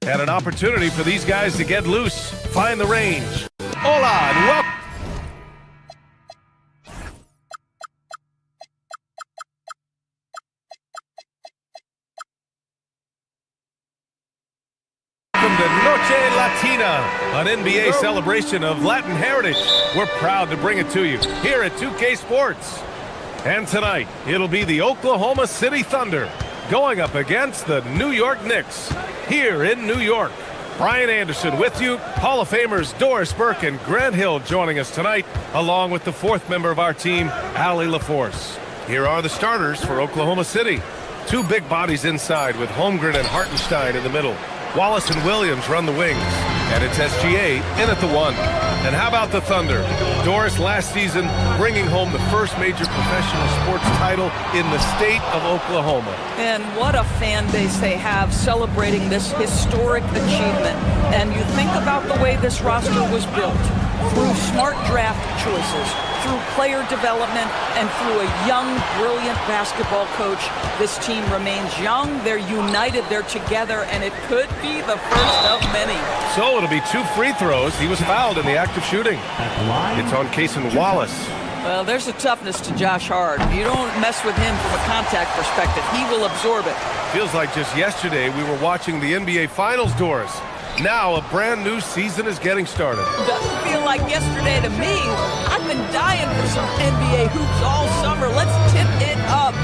Speaker 1: And an opportunity for these guys to get loose, find the range. Hola, and welcome. Welcome to Noche Latina, an NBA celebration of Latin heritage. We're proud to bring it to you here at 2K Sports. And tonight, it'll be the Oklahoma City Thunder going up against the New York Knicks here in New York. Brian Anderson with you, Hall of Famers Doris Burke and Grant Hill joining us tonight, along with the fourth member of our team, Allie LaForce. Here are the starters for Oklahoma City. Two big bodies inside with Holmgren and Hartenstein in the middle. Wallace and Williams run the wings, and it's SGA in at the one. And how about the Thunder? Doris last season bringing home the first major professional sports title in the state of Oklahoma.
Speaker 8: And what a fan base they have celebrating this historic achievement. And you think about the way this roster was built, through smart draft choices, through player development, and through a young, brilliant basketball coach. This team remains young, they're united, they're together, and it could be the first of many.
Speaker 1: So it'll be 2 free throws. He was fouled in the act of shooting. It's on Cason Wallace.
Speaker 8: Well, there's a toughness to Josh Hart. You don't mess with him from a contact perspective. He will absorb it.
Speaker 1: Feels like just yesterday we were watching the NBA Finals, Doris. Now a brand new season is getting started.
Speaker 8: Doesn't feel like yesterday to me. I've been dying for some NBA hoops all summer. Let's tip it up.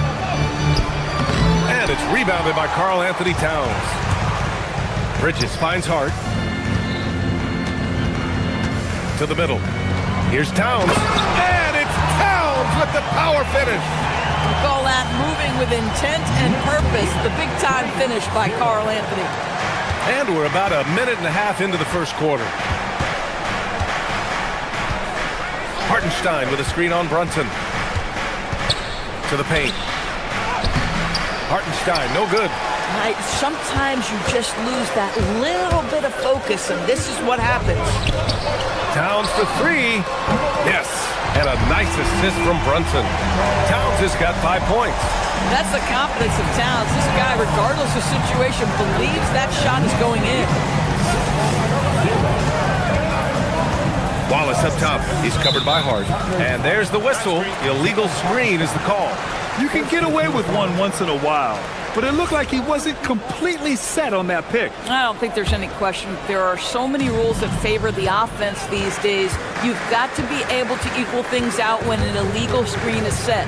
Speaker 1: And it's rebounded by Karl Anthony Towns. Bridges finds Hart. To the middle. Here's Towns. And it's Towns with the power finish.
Speaker 8: We call that moving with intent and purpose. The big-time finish by Karl Anthony.
Speaker 1: And we're about a minute and a half into the first quarter. Hartenstein with a screen on Brunson. To the paint. Hartenstein, no good.
Speaker 8: Sometimes you just lose that little bit of focus, and this is what happens.
Speaker 1: Towns for 3. Yes, and a nice assist from Brunson. Towns has got 5 points.
Speaker 8: That's the confidence of Towns. This guy, regardless of situation, believes that shot is going in.
Speaker 1: Wallace up top. He's covered by Hart. And there's the whistle. Illegal screen is the call.
Speaker 3: You can get away with one once in a while, but it looked like he wasn't completely set on that pick.
Speaker 8: I don't think there's any question. There are so many rules that favor the offense these days. You've got to be able to equal things out when an illegal screen is set.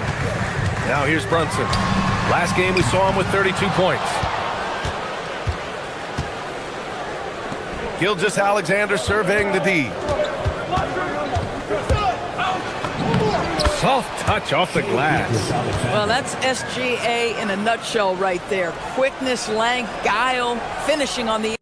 Speaker 1: Now here's Brunson. Last game we saw him with 32 points. Gilgeous-Alexander surveying the D. Soft touch off the glass.
Speaker 8: Well, that's SGA in a nutshell right there. Quickness, length, guile, finishing on the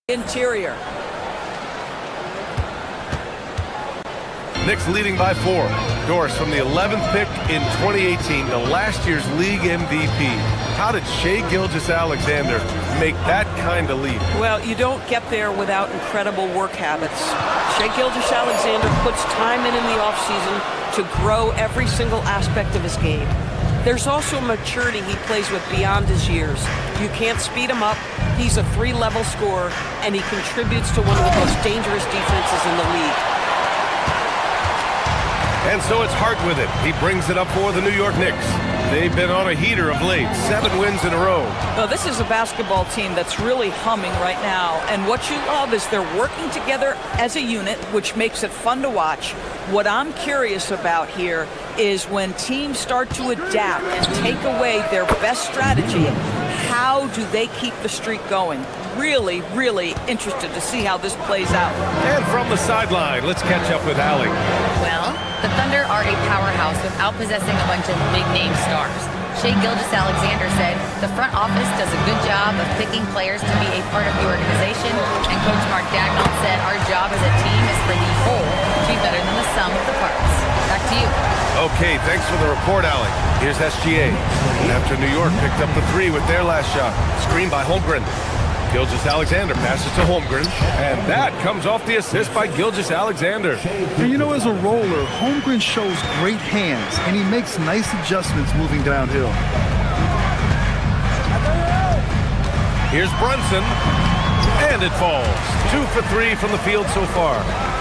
Speaker 8: interior.
Speaker 1: Knicks leading by 4. Doris from the 11th pick in 2018, the last year's league MVP. How did Shai Gilgeous-Alexander make that kind of leap?
Speaker 10: Well, you don't get there without incredible work habits. Shai Gilgeous-Alexander puts time in the offseason to grow every single aspect of his game. There's also maturity he plays with beyond his years. You can't speed him up. He's a 3-level scorer, and he contributes to one of the most dangerous defenses in the league.
Speaker 1: And so it's Hart with it. He brings it up for the New York Knicks. They've been on a heater of late. 7 wins in a row.
Speaker 8: Well, this is a basketball team that's really humming right now. And what you love is they're working together as a unit, which makes it fun to watch. What I'm curious about here is when teams start to adapt and take away their best strategy, how do they keep the streak going? Really, really interested to see how this plays out.
Speaker 1: And from the sideline, let's catch up with Allie.
Speaker 4: Well, the Thunder are a powerhouse without possessing a bunch of big-name stars. Shai Gilgeous-Alexander said the front office does a good job of picking players to be a part of the organization, and Coach Mark Dagnall said our job as a team is for the whole to be better than the sum of the parts. Back to you.
Speaker 1: Okay, thanks for the report, Allie. Here's SGA. And after New York picked up the three with their last shot, screened by Holmgren. Gilgeous-Alexander passes to Holmgren, and that comes off the assist by Gilgeous-Alexander.
Speaker 3: And you know, as a roller, Holmgren shows great hands, and he makes nice adjustments moving downhill.
Speaker 1: Here's Brunson, and it falls. 2 for 3 from the field so far.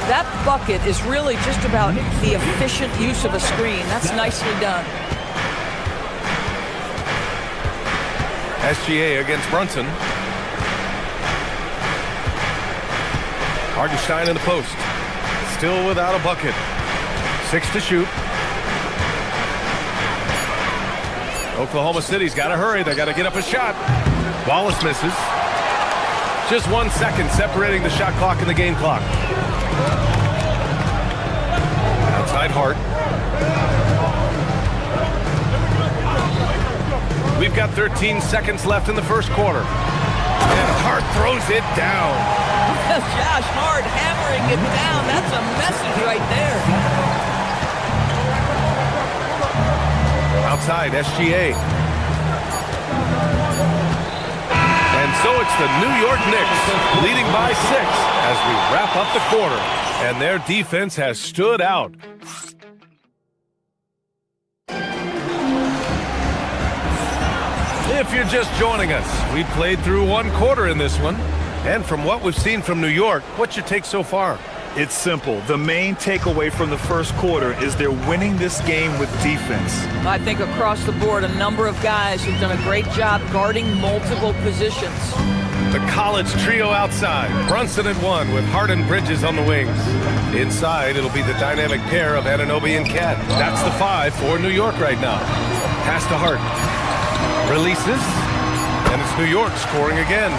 Speaker 8: That bucket is really just about the efficient use of a screen. That's nicely done.
Speaker 1: SGA against Brunson. Hartenstein in the post. Still without a bucket. 6 to shoot. Oklahoma City's got to hurry. They got to get up a shot. Wallace misses. Just 1 second separating the shot clock and the game clock. Outside Hart. We've got 13 seconds left in the first quarter. And Hart throws it down.
Speaker 8: Josh Hart hammering it down. That's a message right there.
Speaker 1: Outside, SGA. And so it's the New York Knicks leading by 6 as we wrap up the quarter. And their defense has stood out. If you're just joining us, we played through 1 quarter in this one. And from what we've seen from New York, what's your take so far?
Speaker 3: It's simple. The main takeaway from the first quarter is they're winning this game with defense.
Speaker 8: I think across the board, a number of guys who've done a great job guarding multiple positions.
Speaker 1: The college trio outside. Brunson at 1 with Hart and Bridges on the wings. Inside, it'll be the dynamic pair of Anunoby and Cat. That's the 5 for New York right now. Pass to Hart. Releases. And it's New York scoring again.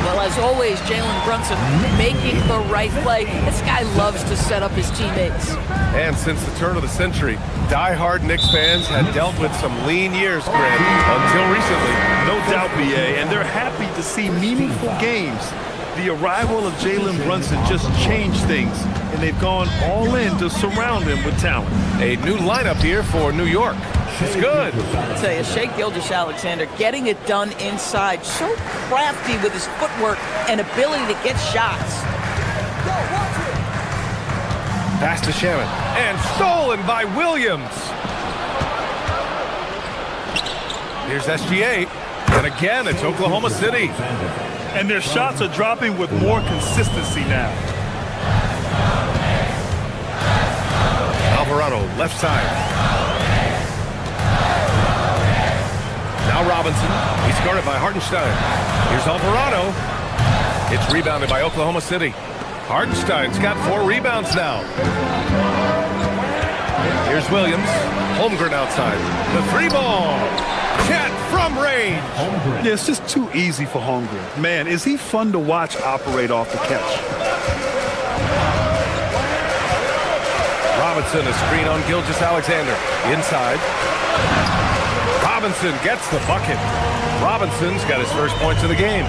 Speaker 8: Well, as always, Jalen Brunson making the right play. This guy loves to set up his teammates.
Speaker 1: And since the turn of the century, die-hard Knicks fans had dealt with some lean years, Grant, until recently.
Speaker 3: No doubt, BA, and they're happy to see meaningful games. The arrival of Jalen Brunson just changed things, and they've gone all in to surround him with talent.
Speaker 1: A new lineup here for New York. It's good.
Speaker 8: I'll tell you, Shai Gilgeous-Alexander getting it done inside. So crafty with his footwork and ability to get shots.
Speaker 1: Pass to Shannon. And stolen by Williams. Here's SGA. And again, it's Oklahoma City.
Speaker 3: And their shots are dropping with more consistency now.
Speaker 1: Alvarado, left side. Now Robinson. He's guarded by Hartenstein. Here's Alvarado. It's rebounded by Oklahoma City. Hartenstein's got 4 rebounds now. Here's Williams. Holmgren outside. The 3-ball. Cat from range.
Speaker 3: Yeah, it's just too easy for Holmgren. Man, is he fun to watch operate off the catch.
Speaker 1: Robinson, a screen on Gilgeous-Alexander. Inside. Robinson gets the bucket. Robinson's got his first points of the game.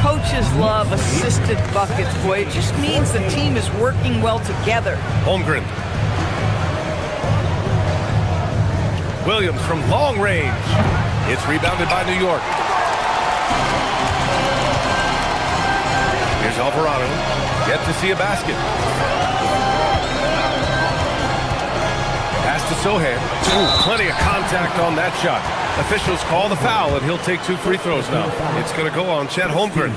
Speaker 8: Coaches love assisted buckets, boy. It just means the team is working well together.
Speaker 1: Holmgren. Williams from long range. It's rebounded by New York. Here's Alvarado. Yet to see a basket. Pass to Sohan. Ooh, plenty of contact on that shot. Officials call the foul, and he'll take 2 free throws now. It's going to go on Chet Holmgren.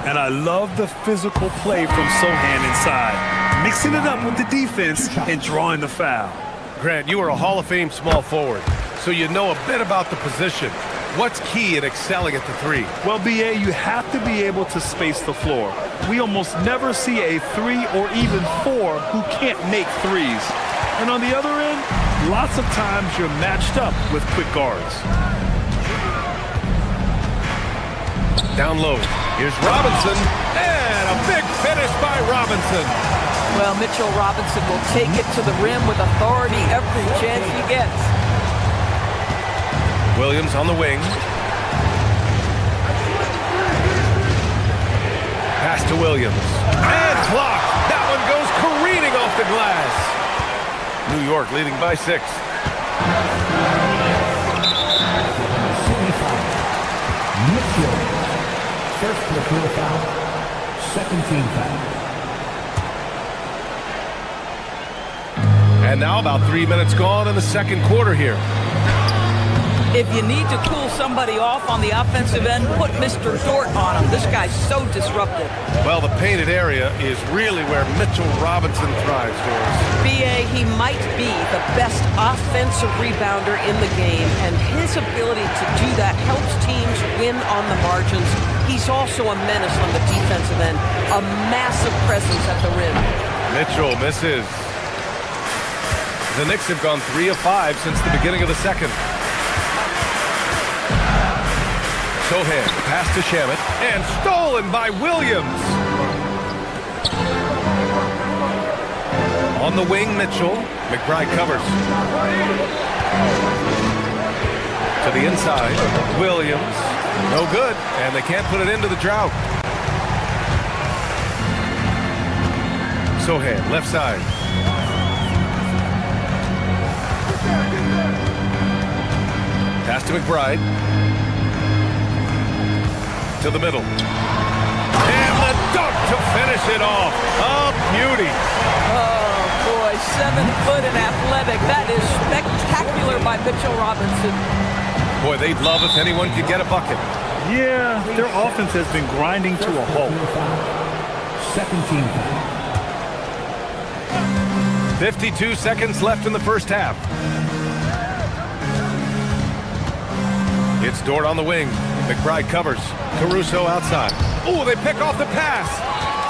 Speaker 3: And I love the physical play from Sohan inside, mixing it up with the defense and drawing the foul.
Speaker 1: Grant, you are a Hall of Fame small forward, so you know a bit about the position. What's key in excelling at the 3?
Speaker 3: Well, BA, you have to be able to space the floor. We almost never see a 3 or even 4 who can't make threes. And on the other end, lots of times you're matched up with quick guards.
Speaker 1: Down low. Here's Robinson. And a big finish by Robinson.
Speaker 8: Well, Mitchell Robinson will take it to the rim with authority every chance he gets.
Speaker 1: Williams on the wing. Pass to Williams. And blocked. That one goes careening off the glass. New York leading by 6.
Speaker 12: Mitchell. First personal foul. Second team foul.
Speaker 1: And now about 3 minutes gone in the second quarter here.
Speaker 8: If you need to cool somebody off on the offensive end, put Mr. Dort on him. This guy's so disruptive.
Speaker 1: Well, the painted area is really where Mitchell Robinson thrives, Doris.
Speaker 10: B.A., he might be the best offensive rebounder in the game, and his ability to do that helps teams win on the margins. He's also a menace on the defensive end, a massive presence at the rim.
Speaker 1: Mitchell misses. The Knicks have gone 3 of 5 since the beginning of the second. Sohan, pass to Shamet, and stolen by Williams. On the wing, Mitchell. McBride covers. To the inside, Williams. No good, and they can't put it into the drought. Sohan, left side. Pass to McBride. To the middle. And the dunk to finish it off. A beauty.
Speaker 8: Oh, boy, 7 foot and athletic. That is spectacular by Mitchell Robinson.
Speaker 1: Boy, they'd love if anyone could get a bucket.
Speaker 3: Yeah, their offense has been grinding to a halt.
Speaker 12: Second team foul.
Speaker 1: 52 seconds left in the first half. It's Dort on the wing. McBride covers. Caruso outside. Oh, they pick off the pass.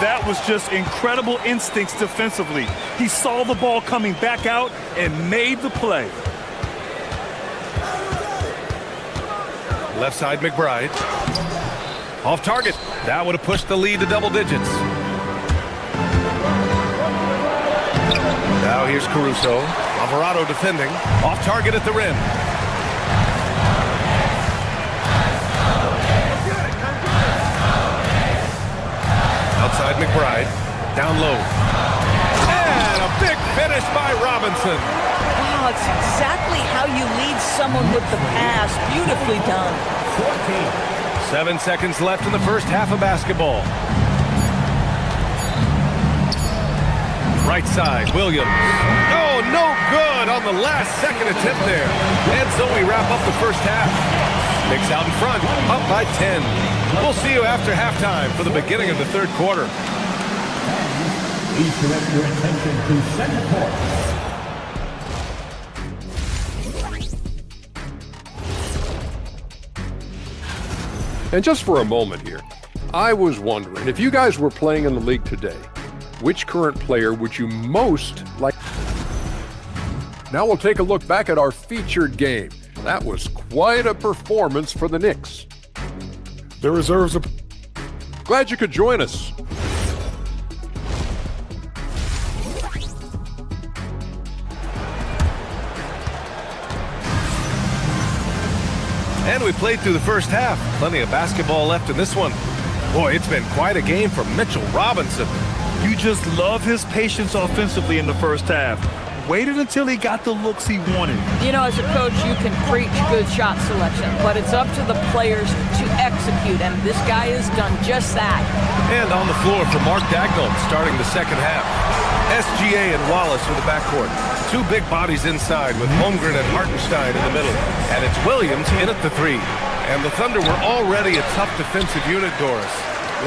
Speaker 3: That was just incredible instincts defensively. He saw the ball coming back out and made the play.
Speaker 1: Left side, McBride. Off target. That would have pushed the lead to double digits. Now here's Caruso. Alvarado defending. Off target at the rim. Outside McBride. Down low. And a big finish by Robinson.
Speaker 8: Wow, it's exactly how you lead someone with the pass. Beautifully done.
Speaker 1: 7 seconds left in the first half of basketball. Right side, Williams. Oh, no good on the last second attempt there. And so we wrap up the first half. Knicks out in front, up by 10. We'll see you after halftime for the beginning of the third quarter.
Speaker 12: Please direct your attention to center court.
Speaker 6: And just for a moment here, I was wondering, if you guys were playing in the league today, which current player would you most like? Now we'll take a look back at our featured game. That was quite a performance for the Knicks.
Speaker 5: The reserves are...
Speaker 6: Glad you could join us.
Speaker 1: And we played through the first half. Plenty of basketball left in this one. Boy, it's been quite a game from Mitchell Robinson.
Speaker 3: You just love his patience offensively in the first half. Waited until he got the looks he wanted.
Speaker 8: You know, as a coach, you can preach good shot selection, but it's up to the players to execute, and this guy has done just that.
Speaker 1: And on the floor for Mark Dagnall starting the second half. SGA and Wallace with the backcourt. Two big bodies inside with Holmgren and Hartenstein in the middle. And it's Williams in at the three. And the Thunder were already a tough defensive unit, Doris.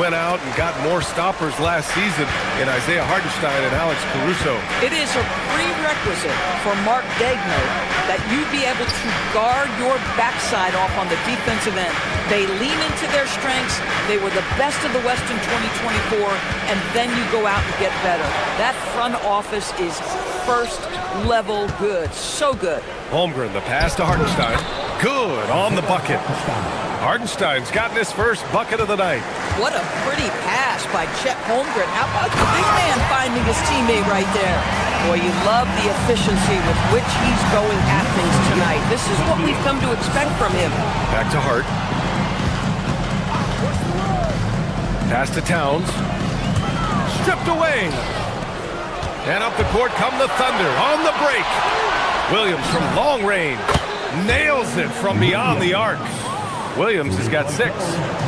Speaker 1: went out and got more stoppers last season in Isaiah Hartenstein and Alex Caruso.
Speaker 8: It is a prerequisite for Mark Daigneault that you be able to guard your backside off on the defensive end. They lean into their strengths. They were the best of the West in 2024, and then you go out and get better. That front office is first level good. So good.
Speaker 1: Holmgren, the pass to Hartenstein. Good on the bucket. Hartenstein's gotten his first bucket of the night.
Speaker 8: What a pretty pass by Chet Holmgren. How about the big man finding his teammate right there? Boy, you love the efficiency with which he's going at things tonight. This is what we've come to expect from him.
Speaker 1: Back to Hart. Pass to Towns. Stripped away. And up the court come the Thunder on the break. Williams from long range. Nails it from beyond the arc. Williams has got 6.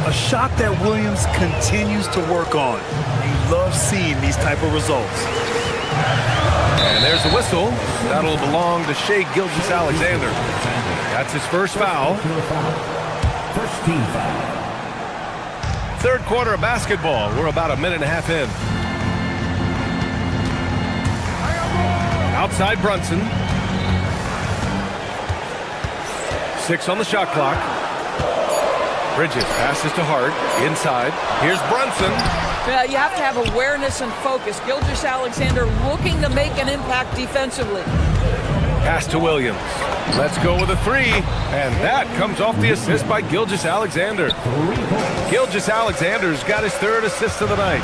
Speaker 3: A shot that Williams continues to work on. You love seeing these type of results.
Speaker 1: And there's a whistle. That'll belong to Shai Gilgeous-Alexander. That's his first foul.
Speaker 12: First team foul.
Speaker 1: Third quarter of basketball. We're about a minute and a half in. Outside Brunson. 6 on the shot clock. Bridges passes to Hart. Inside. Here's Brunson.
Speaker 8: Yeah, you have to have awareness and focus. Gilgeous-Alexander looking to make an impact defensively.
Speaker 1: Pass to Williams. Let's go with a 3. And that comes off the assist by Gilgeous-Alexander. Gilgeous-Alexander's got his 3rd assist of the night.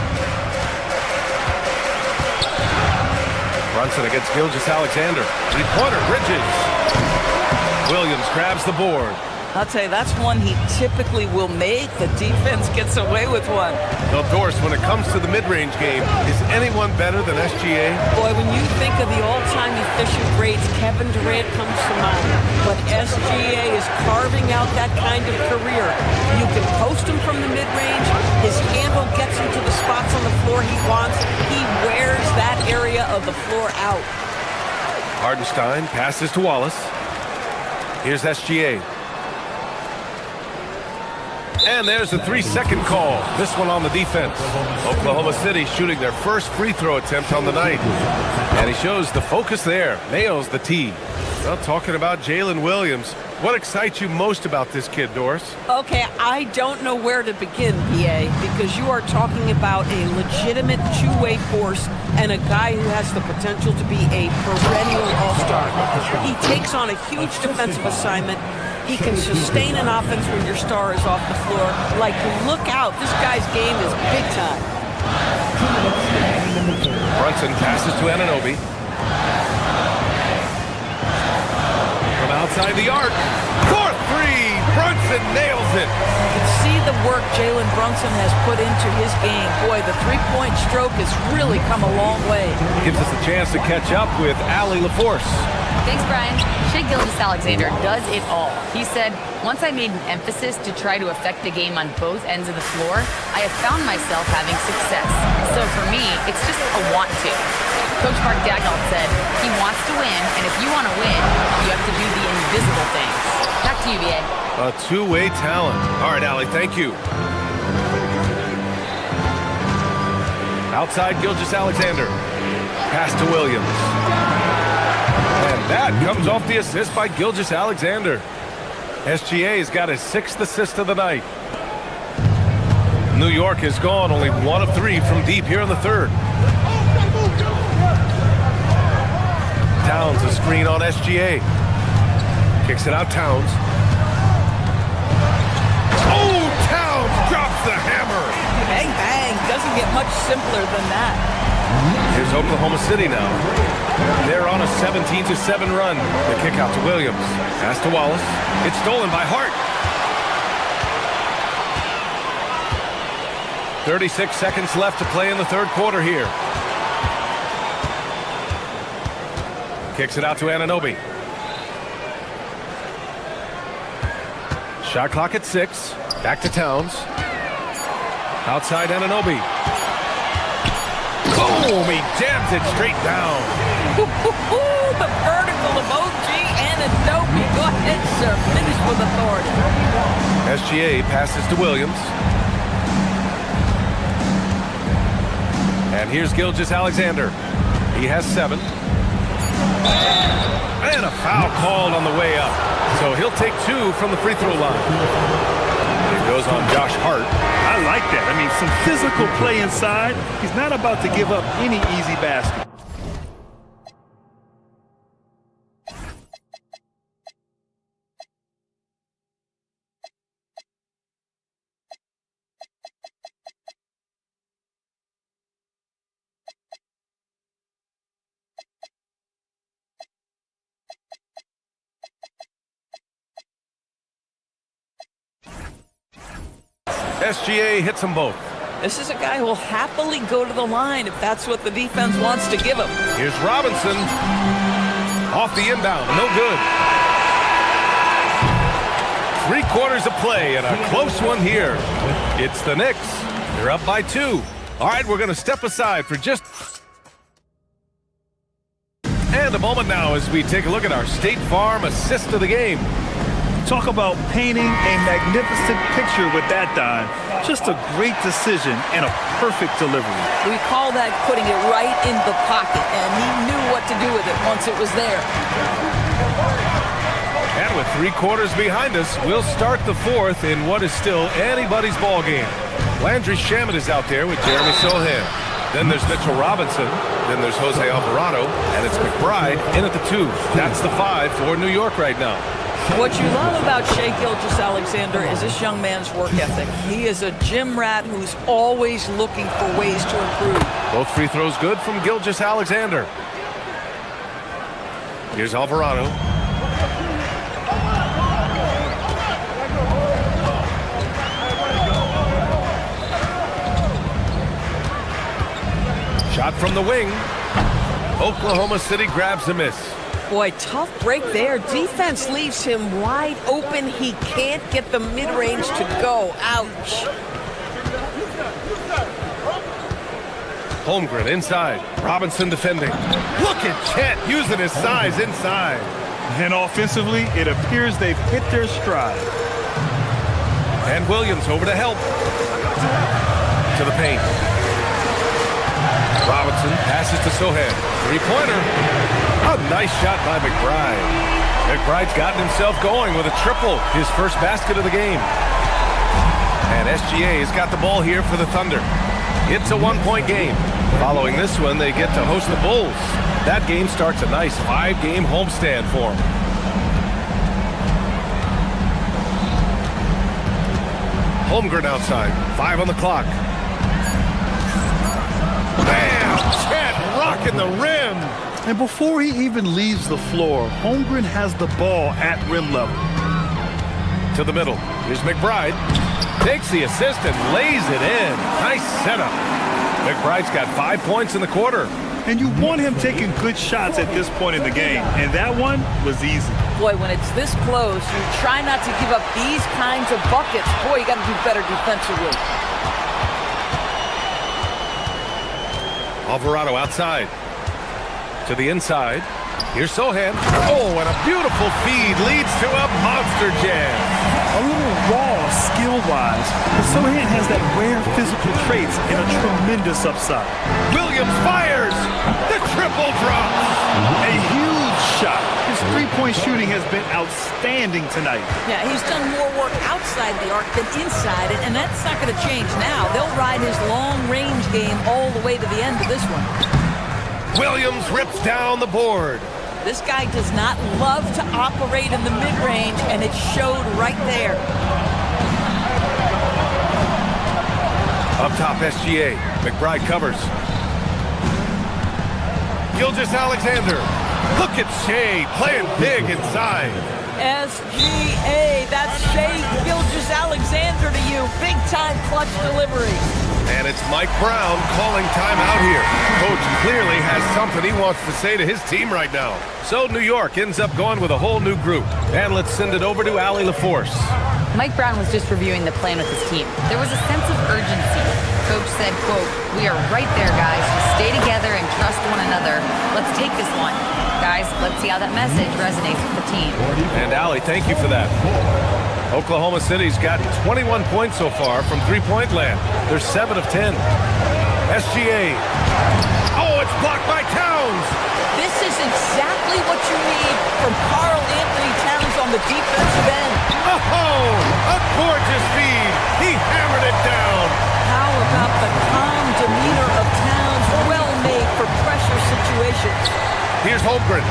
Speaker 1: Brunson against Gilgeous-Alexander. 3-pointer, Bridges. Williams grabs the board.
Speaker 8: I'll tell you, that's one he typically will make. The defense gets away with one.
Speaker 1: Well, Doris, when it comes to the mid-range game, is anyone better than SGA?
Speaker 10: Boy, when you think of the all-time efficient grades, Kevin Durant comes to mind. But SGA is carving out that kind of career. You can post him from the mid-range. His handle gets him to the spots on the floor he wants. He wears that area of the floor out.
Speaker 1: Hartenstein passes to Wallace. Here's SGA. And there's a 3-second call. This one on the defense. Oklahoma City shooting their first free throw attempt on the night. And he shows the focus there. Nails the tee. Well, talking about Jalen Williams, what excites you most about this kid, Doris?
Speaker 10: Okay, I don't know where to begin, BA, because you are talking about a legitimate two-way force and a guy who has the potential to be a perennial all-star. He takes on a huge defensive assignment. He can sustain an offense when your star is off the floor. Like, look out. This guy's game is big time.
Speaker 1: Brunson passes to Anunoby. From outside the arc. 4-3. Brunson nails it.
Speaker 8: You can see the work Jalen Brunson has put into his game. Boy, the three-point stroke has really come a long way.
Speaker 1: Gives us a chance to catch up with Allie LaForce.
Speaker 4: Thanks, Brian. Shai Gilgeous-Alexander does it all. He said, once I made an emphasis to try to affect the game on both ends of the floor, I have found myself having success. So for me, it's just a want to. Coach Mark Daigneault said, he wants to win, and if you want to win, you have to do the invisible things. Back to you, BA.
Speaker 1: A two-way talent. All right, Allie, thank you. Outside Gilgeous-Alexander. Pass to Williams. And that comes off the assist by Gilgeous-Alexander. SGA's got his 6th assist of the night. New York has gone only 1 of 3 from deep here in the 3rd. Towns, a screen on SGA. Kicks it out, Towns. Oh, Towns drops the hammer.
Speaker 8: Bang, bang. Doesn't get much simpler than that.
Speaker 1: Here's Oklahoma City now. They're on a 17-7 run. The kick out to Williams. Pass to Wallace. It's stolen by Hart. 36 seconds left to play in the 3rd quarter here. Kicks it out to Anunoby. Shot clock at 6. Back to Towns. Outside Anunoby. Boom! He jams it straight down.
Speaker 8: The vertical of OG Anunoby. Go ahead, sir. Finish with authority.
Speaker 1: SGA passes to Williams. And here's Gilgeous-Alexander. He has 7. And a foul called on the way up. So he'll take 2 from the free throw line. It goes on Josh Hart.
Speaker 3: I like that. I mean, some physical play inside. He's not about to give up any easy basket.
Speaker 1: SGA hits them both.
Speaker 8: This is a guy who will happily go to the line if that's what the defense wants to give him.
Speaker 1: Here's Robinson. Off the inbound. No good. 3 quarters of play and a close one here. It's the Knicks. They're up by 2. All right, we're going to step aside for just... And a moment now as we take a look at our State Farm assist of the game.
Speaker 3: Talk about painting a magnificent picture with that dime. Just a great decision and a perfect delivery.
Speaker 8: We call that putting it right in the pocket, and he knew what to do with it once it was there.
Speaker 1: And with 3 quarters behind us, we'll start the 4th in what is still anybody's ball game. Landry Shamet is out there with Jeremy Sohan. Then there's Mitchell Robinson. Then there's Jose Alvarado. And it's McBride in at the 2. That's the 5 for New York right now.
Speaker 8: What you love about Shai Gilgeous-Alexander is this young man's work ethic. He is a gym rat who's always looking for ways to improve.
Speaker 1: Both free throws good from Gilgeous-Alexander. Here's Alvarado. Shot from the wing. Oklahoma City grabs a miss.
Speaker 8: Boy, tough break there. Defense leaves him wide open. He can't get the mid-range to go. Ouch.
Speaker 1: Holmgren inside. Robinson defending. Look at Chet using his size inside.
Speaker 3: And offensively, it appears they've hit their stride.
Speaker 1: And Williams over to help. To the paint. Robinson passes to Sohan. 3-pointer. A nice shot by McBride. McBride's gotten himself going with a triple, his first basket of the game. And SGA has got the ball here for the Thunder. It's a 1-point game. Following this one, they get to host the Bulls. That game starts a nice 5-game homestand for them. Holmgren outside. 5 on the clock. Bam! Chet rocking the rim.
Speaker 3: And before he even leaves the floor, Holmgren has the ball at rim level.
Speaker 1: To the middle. Here's McBride. Takes the assist and lays it in. Nice setup. McBride's got 5 points in the quarter.
Speaker 3: And you want him taking good shots at this point in the game. And that one was easy.
Speaker 8: Boy, when it's this close, you try not to give up these kinds of buckets. Boy, you got to do better defensively.
Speaker 1: Alvarado outside. To the inside. Here's Sohan. Oh, and a beautiful feed leads to a monster jam.
Speaker 3: A little raw skill-wise, but Sohan has that rare physical traits and a tremendous upside.
Speaker 1: Williams fires. The triple drops.
Speaker 3: A huge shot. His three-point shooting has been outstanding tonight.
Speaker 8: Yeah, he's done more work outside the arc than inside it, and that's not going to change now. They'll ride his long-range game all the way to the end of this one.
Speaker 1: Williams rips down the board.
Speaker 8: This guy does not love to operate in the mid-range, and it showed right there.
Speaker 1: Up top, SGA. McBride covers. Gilgeous-Alexander. Look at Shai playing big inside.
Speaker 8: SGA, that's Shai Gilgeous-Alexander to you. Big-time clutch delivery.
Speaker 1: And it's Mike Brown calling timeout here. Coach clearly has something he wants to say to his team right now. So New York ends up going with a whole new group. And let's send it over to Allie LaForce.
Speaker 4: Mike Brown was just reviewing the plan with his team. There was a sense of urgency. Coach said, quote, "We are right there, guys. Stay together and trust one another. Let's take this one. Guys, let's see how that message resonates with the team."
Speaker 1: And Allie, thank you for that. Oklahoma City's got 21 points so far from three-point land. They're 7 of 10. SGA Oh, it's blocked by Towns.
Speaker 8: This is exactly what you need from Karl Anthony Towns on the defensive end.
Speaker 1: Oh, a gorgeous feed. He hammered it down.
Speaker 8: How about the calm demeanor of Towns, well made for pressure situations.
Speaker 1: Here's Holmgren.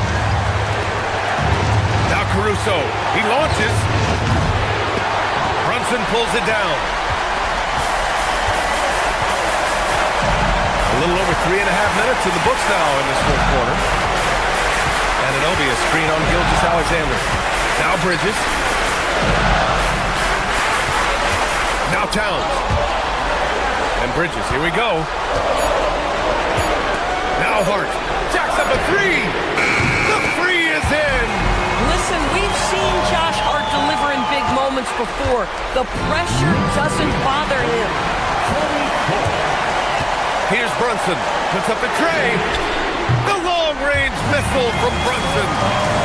Speaker 1: Now Caruso. He launches. Brunson pulls it down. A little over 3.5 minutes in the books now in this fourth quarter. Anunoby, a screen on Gilgeous-Alexander. Now Bridges. Now Towns. And Bridges, here we go. Now Hart. Jacks up a three. The three is in.
Speaker 8: Listen, we've seen Josh Hart deliver in big moments before. The pressure doesn't bother him.
Speaker 1: Here's Brunson. Puts up the tray. The long-range missile from Brunson.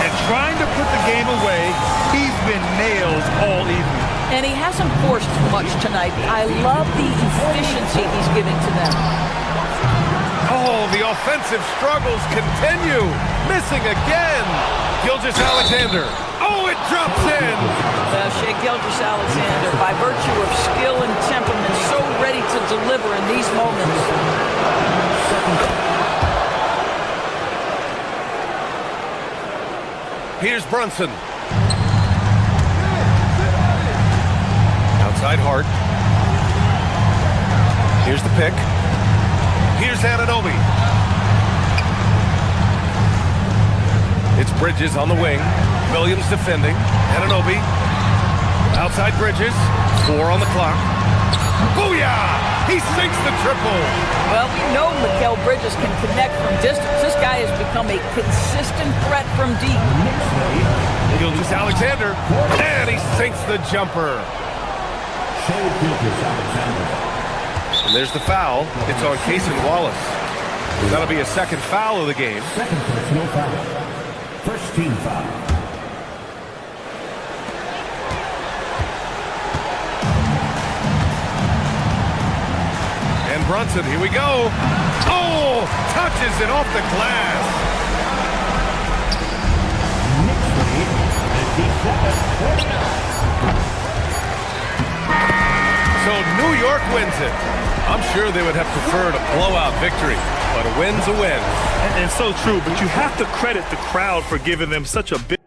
Speaker 3: And trying to put the game away, he's been nailed all evening.
Speaker 8: And he hasn't forced much tonight. I love the efficiency he's giving to them.
Speaker 1: Oh, the offensive struggles continue. Missing again. Gilgeous-Alexander. Oh, it drops in.
Speaker 8: Shai Gilgeous-Alexander, by virtue of skill and temperament, so ready to deliver in these moments.
Speaker 1: Here's Brunson. Outside Hart. Here's the pick. Here's Anunoby. It's Bridges on the wing. Williams defending. Anunoby. Outside Bridges. 4 on the clock. Booyah! He sinks the triple.
Speaker 8: Well, we know Mikal Bridges can connect from distance. This guy has become a consistent threat from deep.
Speaker 1: Gilgeous-Alexander. And he sinks the jumper. And there's the foul. It's on Cason Wallace. That'll be a second foul of the game.
Speaker 12: Second personal foul. First team foul.
Speaker 1: And Brunson, here we go. Oh, touches it off the glass. So New York wins it. I'm sure they would have preferred a blowout victory, but a win's a win.
Speaker 3: And so true, but you have to credit the crowd for giving them such a big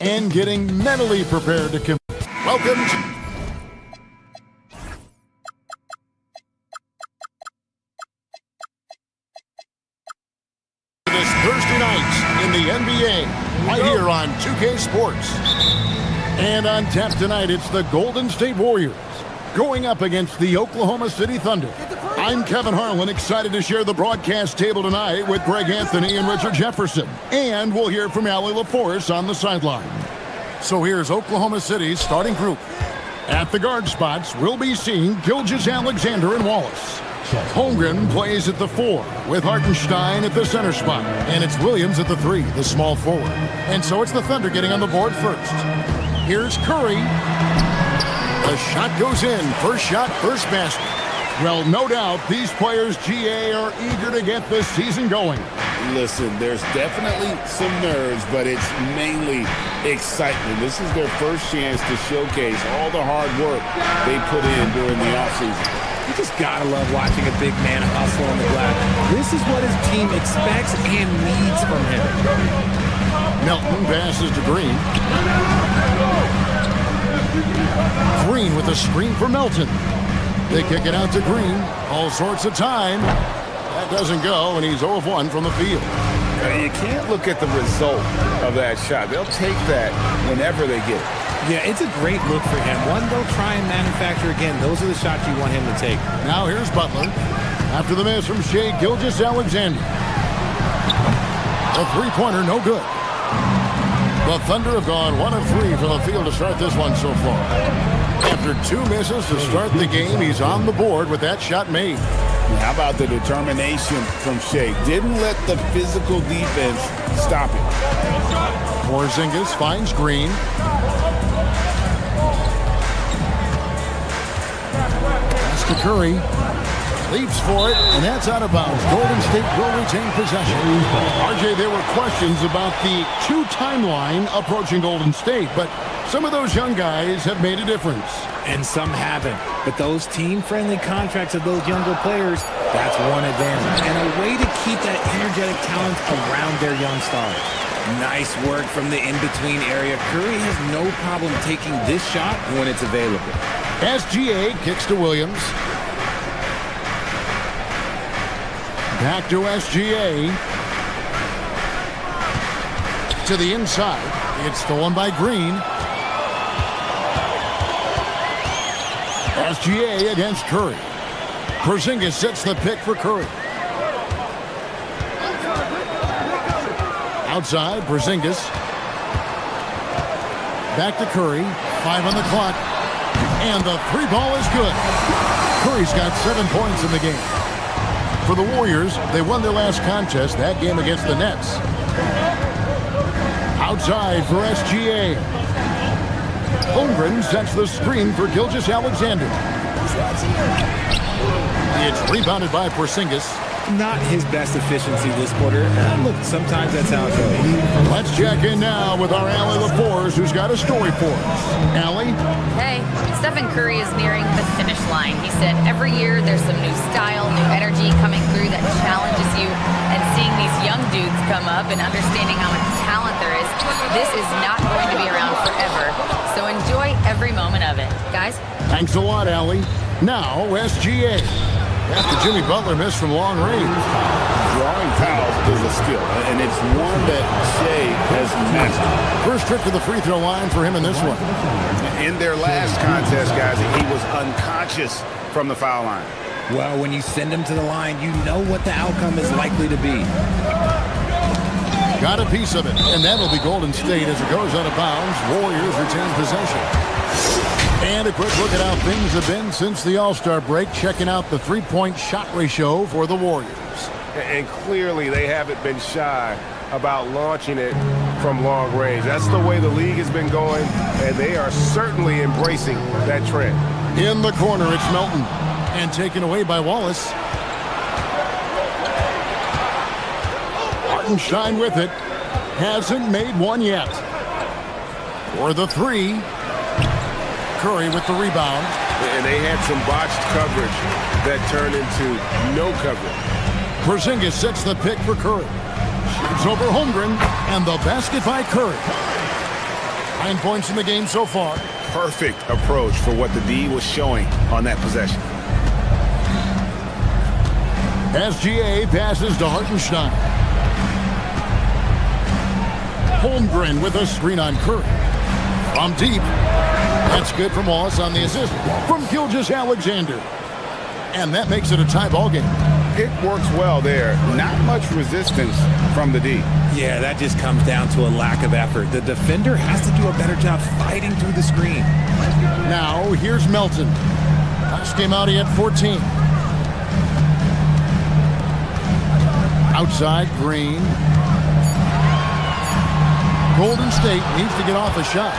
Speaker 7: and getting mentally prepared to compete. Welcome to this Thursday night in the NBA, right here on 2K Sports. And on tap tonight, it's the Golden State Warriors going up against the Oklahoma City Thunder. I'm Kevin Harlan, excited to share the broadcast table tonight with Greg Anthony and Richard Jefferson. And we'll hear from Allie LaForce on the sideline. So here's Oklahoma City's starting group. At the guard spots, we'll be seeing Gilgeous-Alexander and Wallace. Holmgren plays at the 4, with Hartenstein at the center spot. And it's Williams at the 3, the small forward. And so it's the Thunder getting on the board first. Here's Curry. The shot goes in. First shot, first basket. Well, no doubt these players, GA, are eager to get this season going.
Speaker 9: Listen, there's definitely some nerves, but it's mainly excitement. This is their first chance to showcase all the hard work they put in during the offseason.
Speaker 11: You just gotta love watching a big man hustle on the glass. This is what his team expects and needs from him.
Speaker 7: Melton passes to Green. Green with a screen for Melton. They kick it out to Green. All sorts of time. That doesn't go, and he's 0 of 1 from the field.
Speaker 14: You can't look at the result of that shot. They'll take that whenever they get it.
Speaker 11: Yeah, it's a great look for him. One they'll try and manufacture again. Those are the shots you want him to take.
Speaker 7: Now here's Butler. After the miss from Shai Gilgeous-Alexander. The three-pointer, no good. The Thunder have gone 1 of 3 from the field to start this one so far. After 2 misses to start the game, he's on the board with that shot made.
Speaker 9: How about the determination from Shai? Didn't let the physical defense stop him.
Speaker 7: Porzingis finds Green. Pass to Curry. Leaps for it, and that's out of bounds. Golden State will retain possession. RJ, there were questions about the 2 timeline approaching Golden State, but some of those young guys have made a difference.
Speaker 11: And some haven't. But those team-friendly contracts of those younger players, that's one advantage. And a way to keep that energetic talent around their young stars. Nice work from the in-between area. Curry has no problem taking this shot when it's available.
Speaker 7: SGA kicks to Williams. Back to SGA. To the inside. It's stolen by Green. SGA against Curry. Porzingis sets the pick for Curry. Outside, Porzingis. Back to Curry. 5 on the clock. And the 3 ball is good. Curry's got 7 points in the game. For the Warriors, they won their last contest, that game against the Nets. Outside for SGA. Holmgren sets the screen for Gilgeous-Alexander. It's rebounded by Porzingis.
Speaker 11: Not his best efficiency this quarter. Look, sometimes that's how it goes.
Speaker 7: Let's check in now with our Allie LaForce, who's got a story for us. Allie?
Speaker 4: Hey, Stephen Curry is nearing the finish line. He said every year there's some new style, new energy coming through that challenges you. And seeing these young dudes come up and understanding how much talent there is, this is not going to be around forever. So enjoy every moment of it. Guys?
Speaker 7: Thanks a lot, Allie. Now, SGA. After Jimmy Butler missed from long range.
Speaker 9: Drawing fouls is a skill, and it's one that Shai has mastered.
Speaker 7: First trip to the free throw line for him in this one.
Speaker 14: In their last contest, guys, he was unconscious from the foul line.
Speaker 11: Well, when you send him to the line, you know what the outcome is likely to be.
Speaker 7: Got a piece of it, and that'll be Golden State as it goes out of bounds. Warriors retain possession. And a quick look at how things have been since the All-Star break, checking out the three-point shot ratio for the Warriors.
Speaker 1: And clearly they haven't been shy about launching it from long range. That's the way the league has been going, and they are certainly embracing that trend.
Speaker 7: In the corner, it's Melton. And taken away by Wallace. Hartenstein with it. Hasn't made one yet. For the 3. Curry with the rebound.
Speaker 1: And they had some botched coverage that turned into no coverage.
Speaker 7: Porzingis sets the pick for Curry. Shoots over Holmgren, and the basket by Curry. 9 points in the game so far.
Speaker 14: Perfect approach for what the D was showing on that possession.
Speaker 7: SGA passes to Hartenstein. Holmgren with a screen on Curry. From deep. That's good from Wallace on the assist from Gilgeous-Alexander. And that makes it a tie ball game.
Speaker 9: Pick works well there. Not much resistance from the D.
Speaker 11: Yeah, that just comes down to a lack of effort. The defender has to do a better job fighting through the screen.
Speaker 7: Now, here's Melton. Last game out, he had 14. Outside, Green. Golden State needs to get off a shot.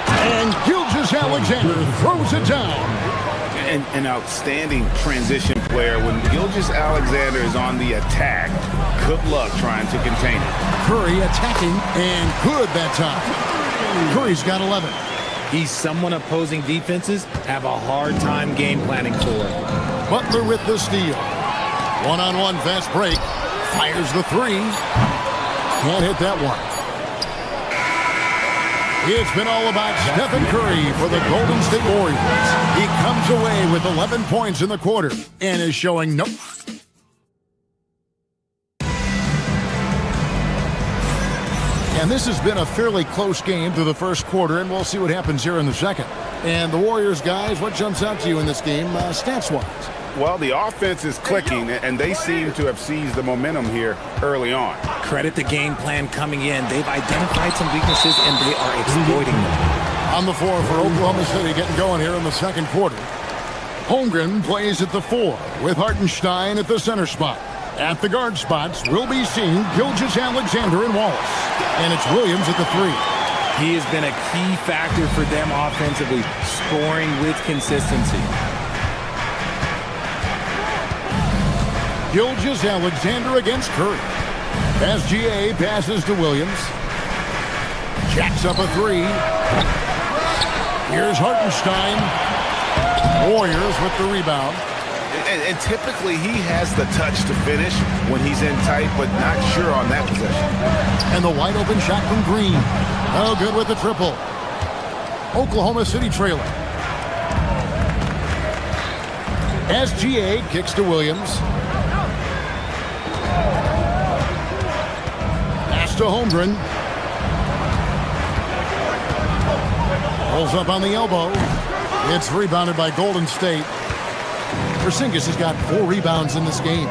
Speaker 7: And Gilgeous-Alexander throws it down.
Speaker 9: An outstanding transition player. When Gilgeous-Alexander is on the attack, good luck trying to contain it.
Speaker 7: Curry attacking, and good that time. Curry's got 11.
Speaker 11: He's someone opposing defenses have a hard time game planning for.
Speaker 7: Butler with the steal. One-on-one fast break. Fires the three. Can't hit that one. It's been all about Stephen Curry for the Golden State Warriors. He comes away with 11 points in the quarter and is showing no... And this has been a fairly close game through the first quarter, and we'll see what happens here in the second. And the Warriors, guys, what jumps out to you in this game, stats-wise?
Speaker 9: Well, the offense is clicking, and they seem to have seized the momentum here early on.
Speaker 11: Credit the game plan coming in. They've identified some weaknesses, and they are exploiting them.
Speaker 7: On the floor for Oklahoma City getting going here in the second quarter. Holmgren plays at the 4 with Hartenstein at the center spot. At the guard spots, we'll be seeing Gilgeous-Alexander and Wallace. And it's Williams at the 3.
Speaker 11: He has been a key factor for them offensively, scoring with consistency.
Speaker 7: Gilgeous-Alexander against Curry. SGA passes to Williams. Jacks up a 3. Here's Hartenstein. Warriors with the rebound.
Speaker 9: And typically he has the touch to finish when he's in tight, but not sure on that possession.
Speaker 7: And the wide open shot from Green. Oh, good with the triple. Oklahoma City trailing. SGA kicks to Williams. Pass to Holmgren. Pulls up on the elbow. It's rebounded by Golden State. Porzingis has got 4 rebounds in this game.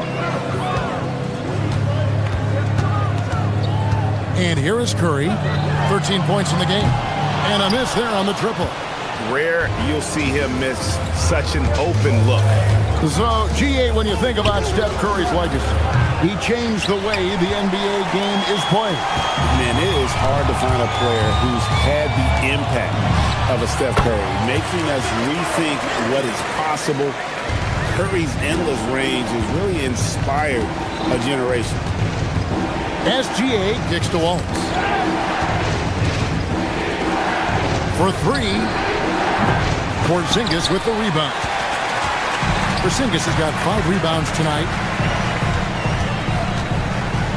Speaker 7: And here is Curry. 13 points in the game. And a miss there on the triple.
Speaker 9: Rare you'll see him miss such an open look.
Speaker 7: So, GA, when you think about Steph Curry's legacy, he changed the way the NBA game is played.
Speaker 9: Man, it is hard to find a player who's had the impact of a Steph Curry, making us rethink what is possible. Curry's endless range has really inspired a generation.
Speaker 7: SGA kicks to Wallace. For 3, Porzingis with the rebound. Porzingis has got 5 rebounds tonight.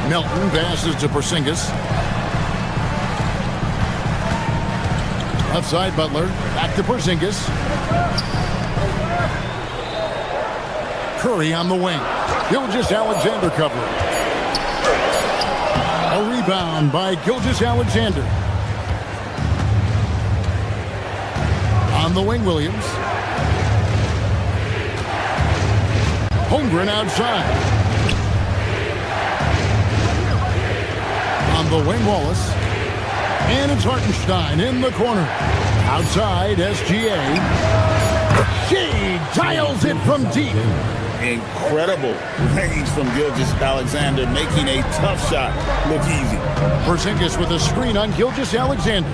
Speaker 7: Melton passes to Porzingis. Left side, Butler. Back to Porzingis. Curry on the wing. Gilgeous-Alexander covering. A rebound by Gilgeous-Alexander. On the wing, Williams. Holmgren outside. On the wing, Wallace. And it's Hartenstein in the corner. Outside, SGA. She dials it from deep.
Speaker 9: Incredible range from Gilgeous-Alexander, making a tough shot look easy.
Speaker 7: Porzingis with a screen on Gilgeous-Alexander.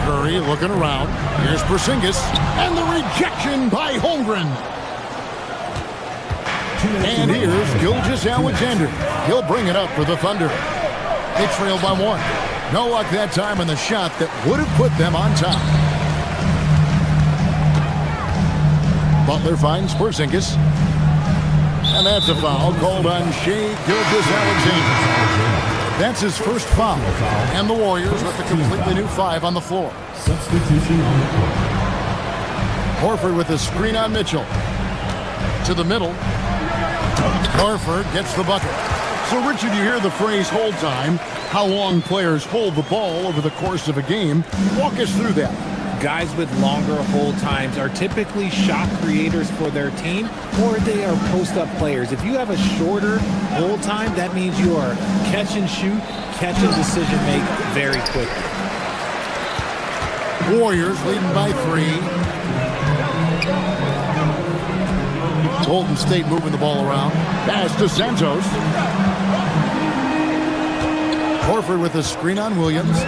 Speaker 7: Curry looking around. Here's Porzingis. And the rejection by Holmgren. And here's Gilgeous-Alexander. He'll bring it up for the Thunder. They trail by 1. No luck that time on the shot that would have put them on top. Butler finds Porzingis. And that's a foul called on Shai Gilgeous-Alexander. That's his first foul. And the Warriors with a completely new 5 on the floor.
Speaker 12: Substitution on the court.
Speaker 7: Horford with a screen on Mitchell. To the middle. Horford gets the bucket. So, Richard, you hear the phrase hold time, how long players hold the ball over the course of a game. Walk us through that.
Speaker 11: Guys with longer hold times are typically shot creators for their team, or they are post-up players. If you have a shorter hold time, that means you are catch and shoot, catch and decision make very quickly.
Speaker 7: Warriors leading by 3. Golden State moving the ball around. Pass to Santos. Horford with a screen on Williams.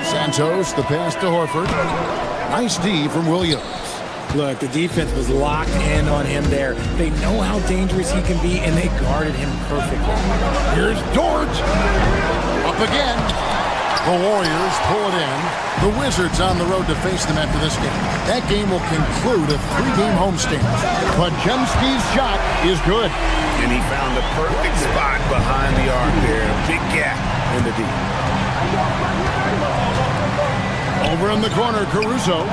Speaker 7: Santos, the pass to Horford. Nice D from Williams.
Speaker 11: Look, the defense was locked in on him there. They know how dangerous he can be, and they guarded him perfectly.
Speaker 7: Here's George. Up again. The Warriors pull it in. The Wizards on the road to face them after this game. That game will conclude a 3-game homestand. But Jemski's shot is good.
Speaker 9: And he found the perfect spot behind the arc there. Big gap in the D.
Speaker 7: Over in the corner, Caruso.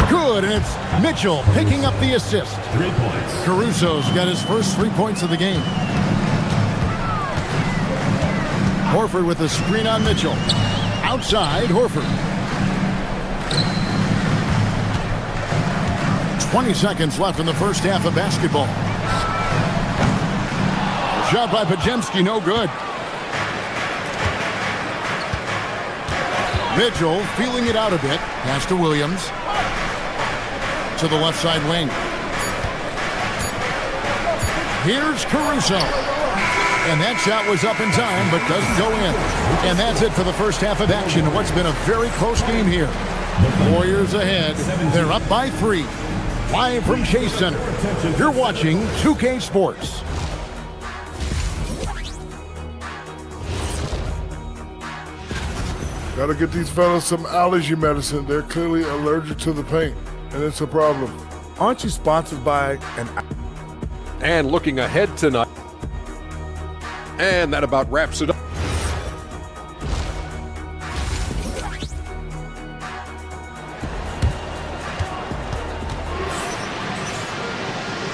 Speaker 7: Good, and it's Mitchell picking up the assist.
Speaker 12: 3 points.
Speaker 7: Caruso's got his first 3 points of the game. Horford with a screen on Mitchell. Outside, Horford. 20 seconds left in the first half of basketball. Shot by Podziemski, no good. Mitchell feeling it out a bit. Pass to Williams. To the left side wing. Here's Caruso. And that shot was up in time, but doesn't go in. And that's it for the first half of action. What's been a very close game here. The Warriors ahead. They're up by 3. Live from Chase Center. You're watching 2K Sports.
Speaker 5: Got to get these fellas some allergy medicine. They're clearly allergic to the paint, and it's a problem.
Speaker 16: Aren't you sponsored by an...
Speaker 6: And looking ahead tonight. And that about wraps it up.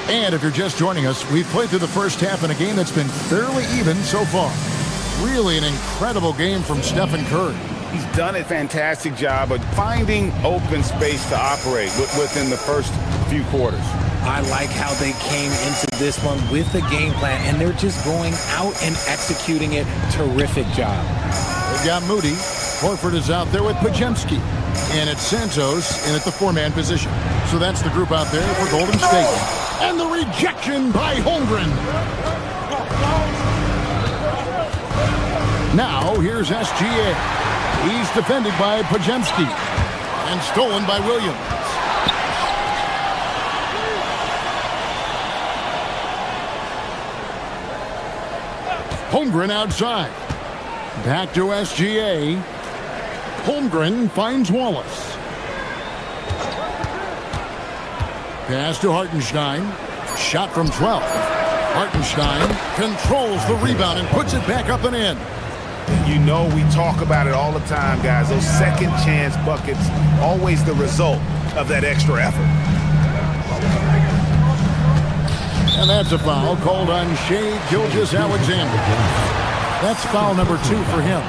Speaker 7: And if you're just joining us, we've played through the first half in a game that's been fairly even so far. Really an incredible game from Stephen Curry.
Speaker 9: He's done a fantastic job of finding open space to operate within the first few quarters.
Speaker 11: I like how they came into this one with a game plan, and they're just going out and executing it. Terrific job.
Speaker 7: They've got Moody. Horford is out there with Podziemski. And it's Santos in at the 4-man position. So that's the group out there for Golden State. And the rejection by Holmgren. Now here's SGA. He's defended by Podziemski. And stolen by Williams. Holmgren outside. Back to SGA. Holmgren finds Wallace. Pass to Hartenstein. Shot from 12. Hartenstein controls the rebound and puts it back up and in.
Speaker 9: You know we talk about it all the time, guys. Those second chance buckets, always the result of that extra effort.
Speaker 7: And that's a foul called on Shai Gilgeous-Alexander. That's foul number 2 for him.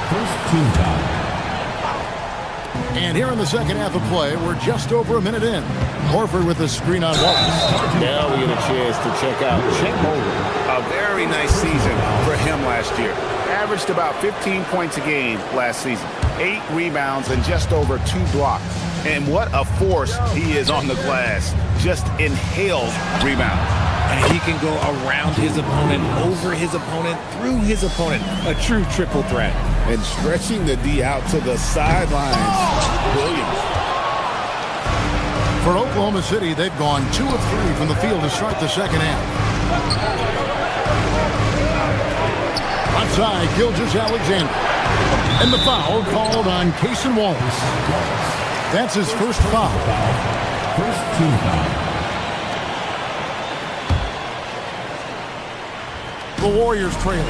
Speaker 12: First team foul.
Speaker 7: And here in the second half of play, we're just over a minute in. Horford with a screen on Wallace.
Speaker 9: Now we get a chance to check out Chet Holmgren. A very nice season for him last year. Averaged about 15 points a game last season. 8 rebounds and just over 2 blocks. And what a force he is on the glass. Just inhales rebounds.
Speaker 11: And he can go around his opponent, over his opponent, through his opponent. A true triple threat.
Speaker 9: And stretching the D out to the sidelines. Williams.
Speaker 7: For Oklahoma City, they've gone 2 of 3 from the field to start the second half. Outside, Gilgeous-Alexander. And the foul called on Cason Wallace. That's his first foul.
Speaker 12: First team foul.
Speaker 7: The Warriors trailing.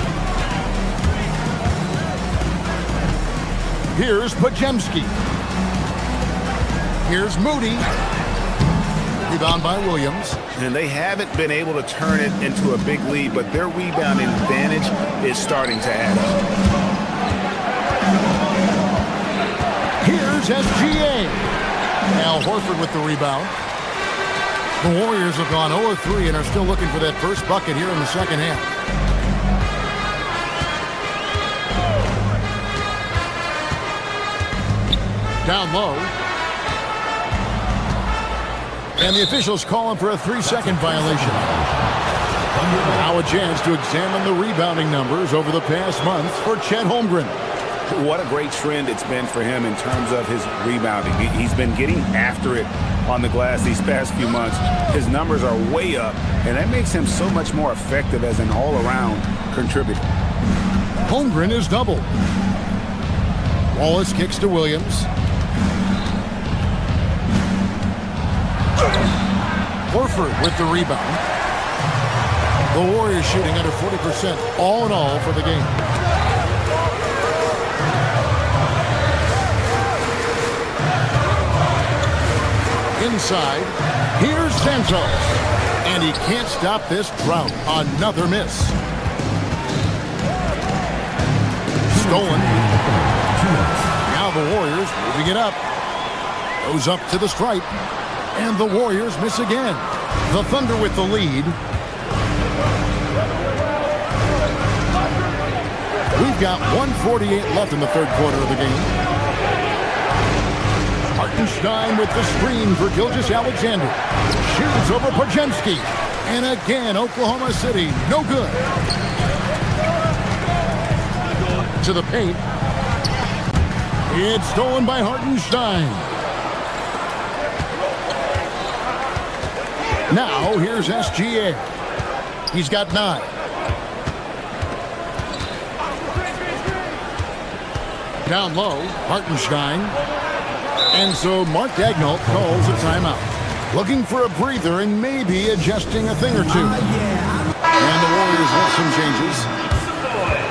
Speaker 7: Here's Podziemski. Here's Moody. Rebound by Williams.
Speaker 14: and they haven't been able to turn it into a big lead, but their rebounding advantage is starting to add up.
Speaker 7: Here's SGA. Al Horford with the rebound. The Warriors have gone 0-3 and are still looking for that first bucket here in the second half. Down low. And the officials calling for a 3-second violation. Now a chance to examine the rebounding numbers over the past month for Chet Holmgren.
Speaker 14: What a great trend it's been for him in terms of his rebounding. He's been getting after it on the glass these past few months. His numbers are way up, and that makes him so much more effective as an all-around contributor.
Speaker 7: Holmgren is doubled. Wallace kicks to Williams. Horford with the rebound. The Warriors shooting under 40% all in all for the game. Inside, here's Santos. And he can't stop this drought. Another miss. Stolen. Now the Warriors moving it up. Goes up to the stripe. And the Warriors miss again. The Thunder with the lead. We've got 1:48 left in the third quarter of the game. Hartenstein with the screen for Gilgeous-Alexander. Shoots over Podziemski. And again, Oklahoma City, no good. To the paint. It's stolen by Hartenstein. Now, here's SGA. He's got 9. Down low, Hartenstein. And so Mark Daigneault calls a timeout. Looking for a breather and maybe adjusting a thing or two. And the Warriors want some changes.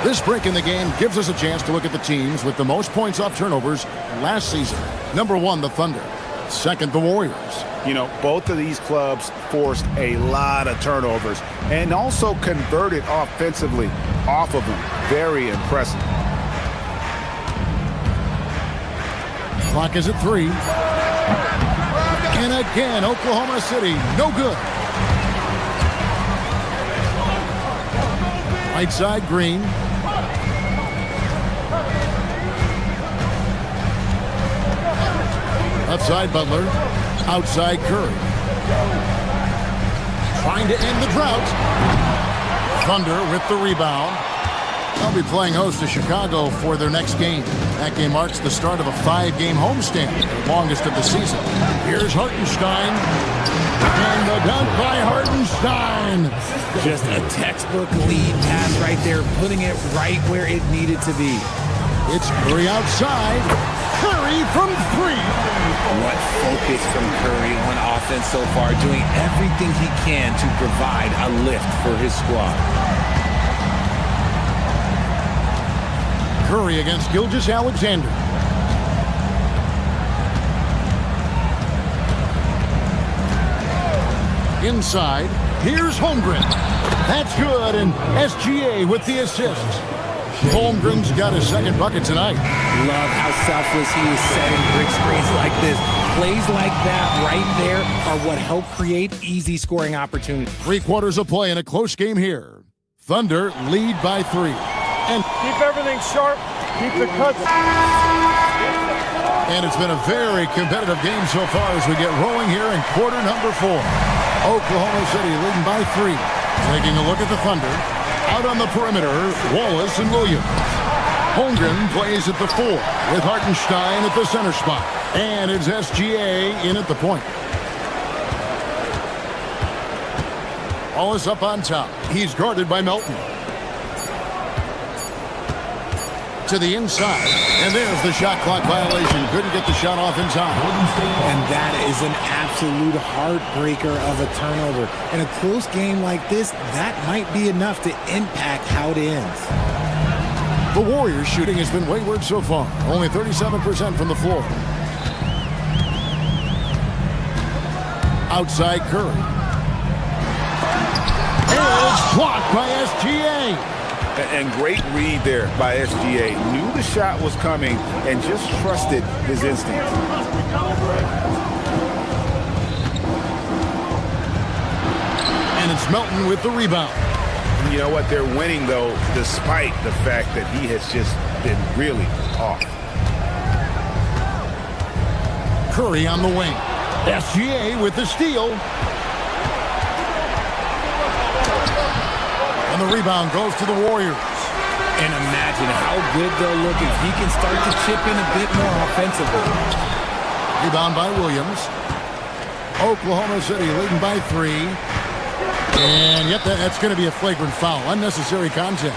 Speaker 7: This break in the game gives us a chance to look at the teams with the most points off turnovers last season. Number 1, the Thunder. Second, the Warriors.
Speaker 14: You know, both of these clubs forced a lot of turnovers and also converted offensively off of them. Very impressive.
Speaker 7: Clock is at 3. And again, Oklahoma City, no good. Right side, Green. Left side, Butler. Outside, Curry. Trying to end the drought. Thunder with the rebound. They'll be playing host to Chicago for their next game. That game marks the start of a 5-game homestand, the longest of the season. Here's Hartenstein. And the dunk by Hartenstein.
Speaker 11: Just a textbook lead pass right there, putting it right where it needed to be.
Speaker 7: It's Curry outside. Curry from 3.
Speaker 11: What focus from Curry on offense so far, doing everything he can to provide a lift for his squad.
Speaker 7: Curry against Gilgeous-Alexander. Inside, here's Holmgren. That's good, and SGA with the assist. Holmgren's got his second bucket tonight.
Speaker 11: Love how selfless he is setting brick screens like this. Plays like that right there are what help create easy scoring opportunities.
Speaker 7: 3 quarters of play in a close game here. Thunder lead by 3. And
Speaker 17: keep everything sharp. Keep the cuts.
Speaker 7: And it's been a very competitive game so far as we get rolling here in quarter number 4. Oklahoma City leading by 3. Taking a look at the Thunder. Out on the perimeter, Wallace and Williams. Holmgren plays at the 4 with Hartenstein at the center spot. And it's SGA in at the point. Wallace up on top. He's guarded by Melton. To the inside. And there's the shot clock violation. Couldn't get the shot off in time.
Speaker 11: And that is an absolute heartbreaker of a turnover. In a close game like this, that might be enough to impact how it ends.
Speaker 7: The Warriors shooting has been wayward so far. Only 37% from the floor. Outside Curry. Blocked by SGA.
Speaker 14: And great read there by SGA. Knew the shot was coming and just trusted his instincts.
Speaker 7: And it's Melton with the rebound.
Speaker 14: You know what? They're winning, though, despite the fact that he has just been really off.
Speaker 7: Curry on the wing. SGA with the steal. And the rebound goes to the Warriors.
Speaker 11: And imagine how good they'll look if he can start to chip in a bit more offensively.
Speaker 7: Rebound by Williams. Oklahoma City leading by 3. And yep, that's going to be a flagrant foul. Unnecessary contact.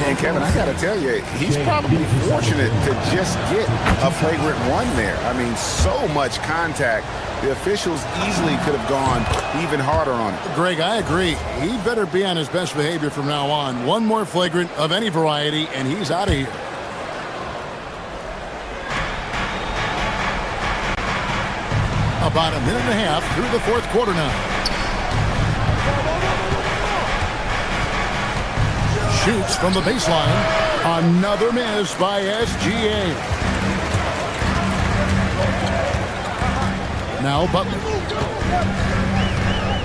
Speaker 14: And Kevin, I got to tell you, he's probably fortunate to just get a flagrant 1 there. I mean, so much contact. The officials easily could have gone even harder on it.
Speaker 7: Greg, I agree. He better be on his best behavior from now on. One more flagrant of any variety, and he's out of here. About a minute and a half through the fourth quarter now. Shoots from the baseline. Another miss by SGA. Now Butler.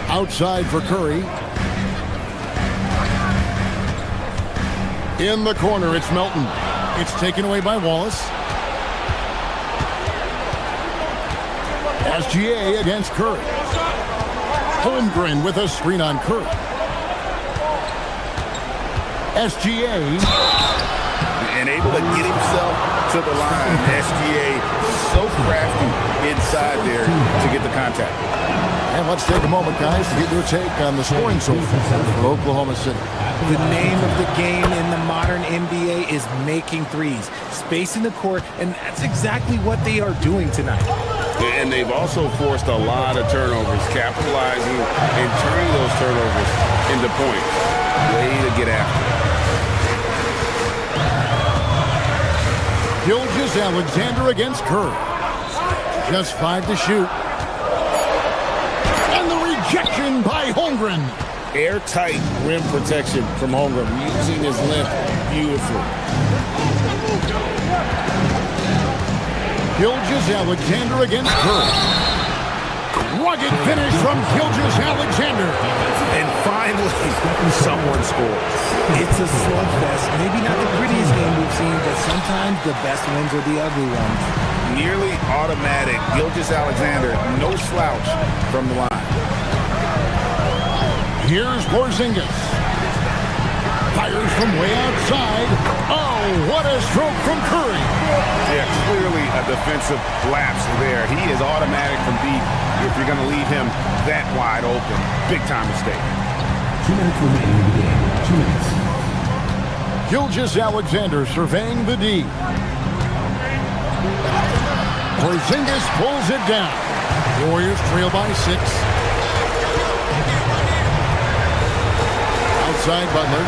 Speaker 7: Outside for Curry. In the corner, it's Melton. It's taken away by Wallace. SGA against Curry. Holmgren with a screen on Curry. SGA.
Speaker 14: And able to get himself to the line. SGA so crafty inside there to get the contact.
Speaker 7: And let's take a moment, guys, to get your take on the scoring so far for Oklahoma City.
Speaker 11: The name of the game in the modern NBA is making threes, spacing the court, and that's exactly what they are doing tonight.
Speaker 14: And they've also forced a lot of turnovers, capitalizing and turning those turnovers into points. Way to get after it.
Speaker 7: Gilgeous-Alexander against Curry. Just 5 to shoot. And the rejection by Holmgren.
Speaker 14: Airtight rim protection from Holmgren, using his length beautifully.
Speaker 7: Gilgeous-Alexander against Curry. Rugged finish from Gilgeous-Alexander.
Speaker 14: And finally, someone scores.
Speaker 11: It's a slugfest. Maybe not the prettiest game we've seen, but sometimes the best wins are the ugly ones.
Speaker 14: Nearly automatic. Gilgeous-Alexander, no slouch from the line.
Speaker 7: Here's Porzingis. Fires from way outside. Oh, what a stroke from Curry.
Speaker 14: Yeah, clearly a defensive lapse there. He is automatic from deep if you're going to leave him that wide open. Big time mistake.
Speaker 12: 2 minutes remaining in the game. 2 minutes.
Speaker 7: Gilgeous-Alexander surveying the D. Porzingis pulls it down. The Warriors trail by 6. Outside Butler.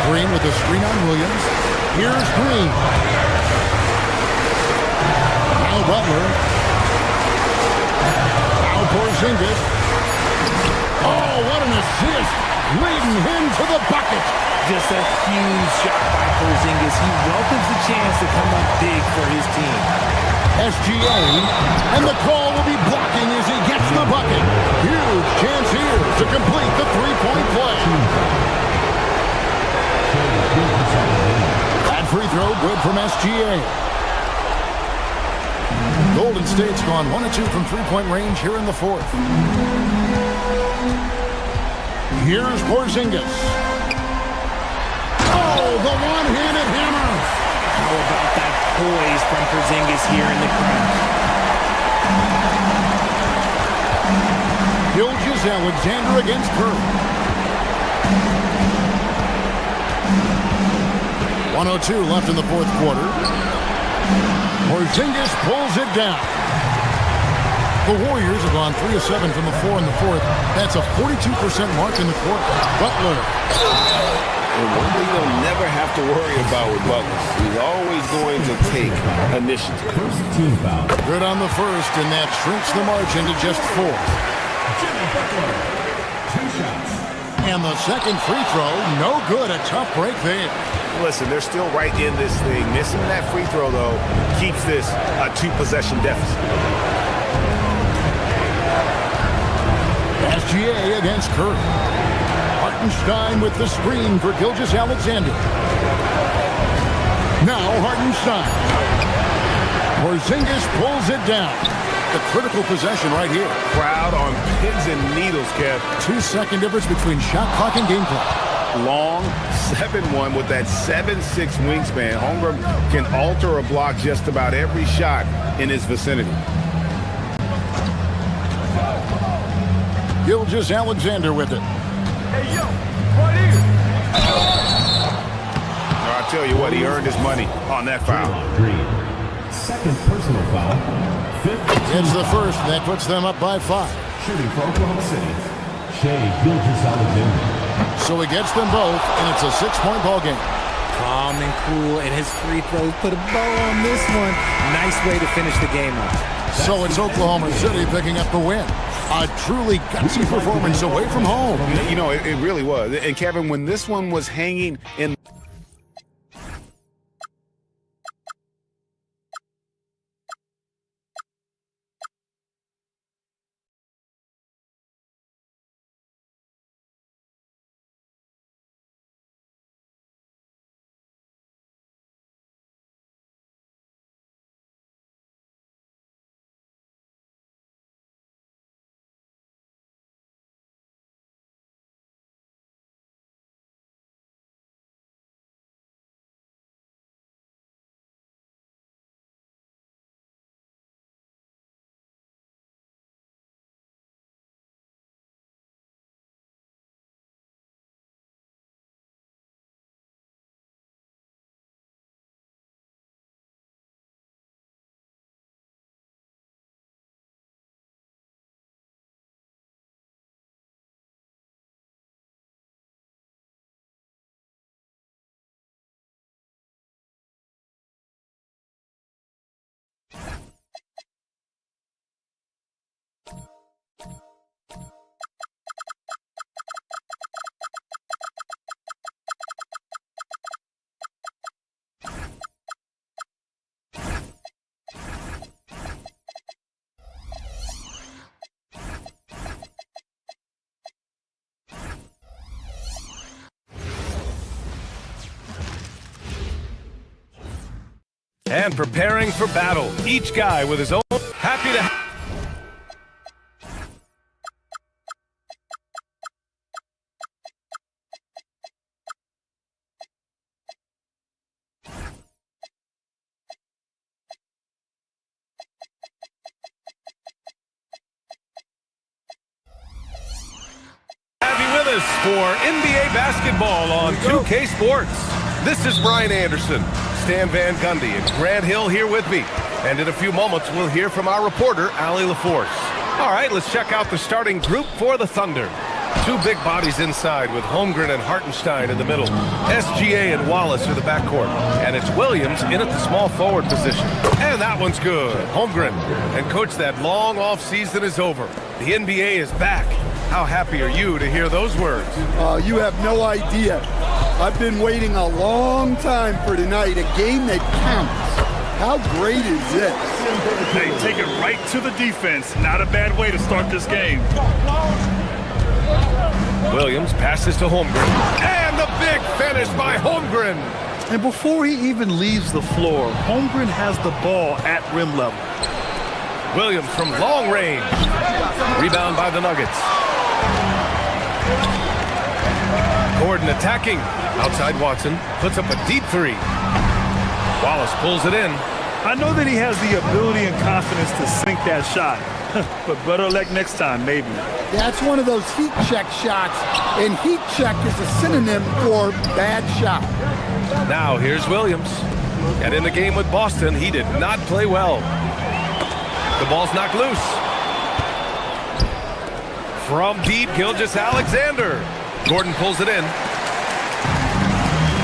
Speaker 7: Green with a screen on Williams. Here's Green. Now Butler. Now Porzingis. Oh, what an assist. Leading him to the bucket.
Speaker 11: Just a huge shot by Porzingis. He welcomes the chance to come up big for his team.
Speaker 7: SGA, and the call will be blocking as he gets the bucket. Huge chance here to complete the three-point play. That free throw good from SGA. Golden State's gone 1 of 2 from three-point range here in the fourth. Here's Porzingis. Oh, the one-handed hammer.
Speaker 11: How about that poise from Porzingis here in the crowd?
Speaker 7: Gilgeous-Alexander against Curry. 1:02 left in the fourth quarter. Porzingis pulls it down. The Warriors have gone 3 of 7 from the floor in the fourth. That's a 42% mark in the quarter. Butler.
Speaker 14: And one thing they'll never have to worry about with Butler, he's always going to take initiative.
Speaker 12: First team foul.
Speaker 7: Good on the first, and that shrinks the margin to just 4. And the second free throw, no good. A tough break there.
Speaker 14: Listen, they're still right in this thing. Missing that free throw, though, keeps this a 2-possession deficit.
Speaker 7: SGA against Curry. Hartenstein with the screen for Gilgeous-Alexander. Now Hartenstein. Porzingis pulls it down. The critical possession right here.
Speaker 14: Crowd on pins and needles, Kev.
Speaker 7: 2-second difference between shot clock and game clock.
Speaker 14: Long 7-1 with that 7'6" wingspan. Holmgren can alter or block just about every shot in his vicinity.
Speaker 7: Gilgeous-Alexander with it.
Speaker 17: Hey, yo, right here.
Speaker 14: I'll tell you what, he earned his money on that foul.
Speaker 12: Green. Second personal foul.
Speaker 7: It's the first. That puts them up by 5.
Speaker 12: Shooting for Oklahoma City. Shai Gilgeous-Alexander.
Speaker 7: So he gets them both, and it's a 6-point ball game.
Speaker 11: Calm and cool, and his free throws put a bow on this one. Nice way to finish the game up.
Speaker 7: So it's Oklahoma City picking up the win. A truly gutsy performance away from home.
Speaker 14: You know, it really was. And Kevin, when this one was hanging in
Speaker 1: And preparing for battle. Each guy with his own. Happy to. Have you with us for NBA basketball on 2K Sports. This is Brian Anderson, Stan Van Gundy, and Grant Hill here with me. And in a few moments, we'll hear from our reporter, Allie LaForce. All right, let's check out the starting group for the Thunder. Two big bodies inside with Holmgren and Hartenstein in the middle. SGA and Wallace are the backcourt. And it's Williams in at the small forward position. And that one's good. Holmgren. And coach, that long off season is over. The NBA is back. How happy are you to hear those words?
Speaker 13: You have no idea. I've been waiting a long time for tonight, a game that counts. How great is this?
Speaker 3: They take it right to the defense. Not a bad way to start this game.
Speaker 1: Williams passes to Holmgren. And the big finish by Holmgren.
Speaker 3: And before he even leaves the floor, Holmgren has the ball at rim level.
Speaker 1: Williams from long range. Rebound by the Nuggets. Gordon attacking. Outside Watson. Puts up a deep three. Wallace pulls it in.
Speaker 3: I know that he has the ability and confidence to sink that shot. But better luck next time, maybe.
Speaker 13: That's one of those heat check shots. And heat check is a synonym for bad shot.
Speaker 1: Now here's Williams. And in the game with Boston, he did not play well. The ball's knocked loose. From deep, Gilgeous-Alexander. Gordon pulls it in.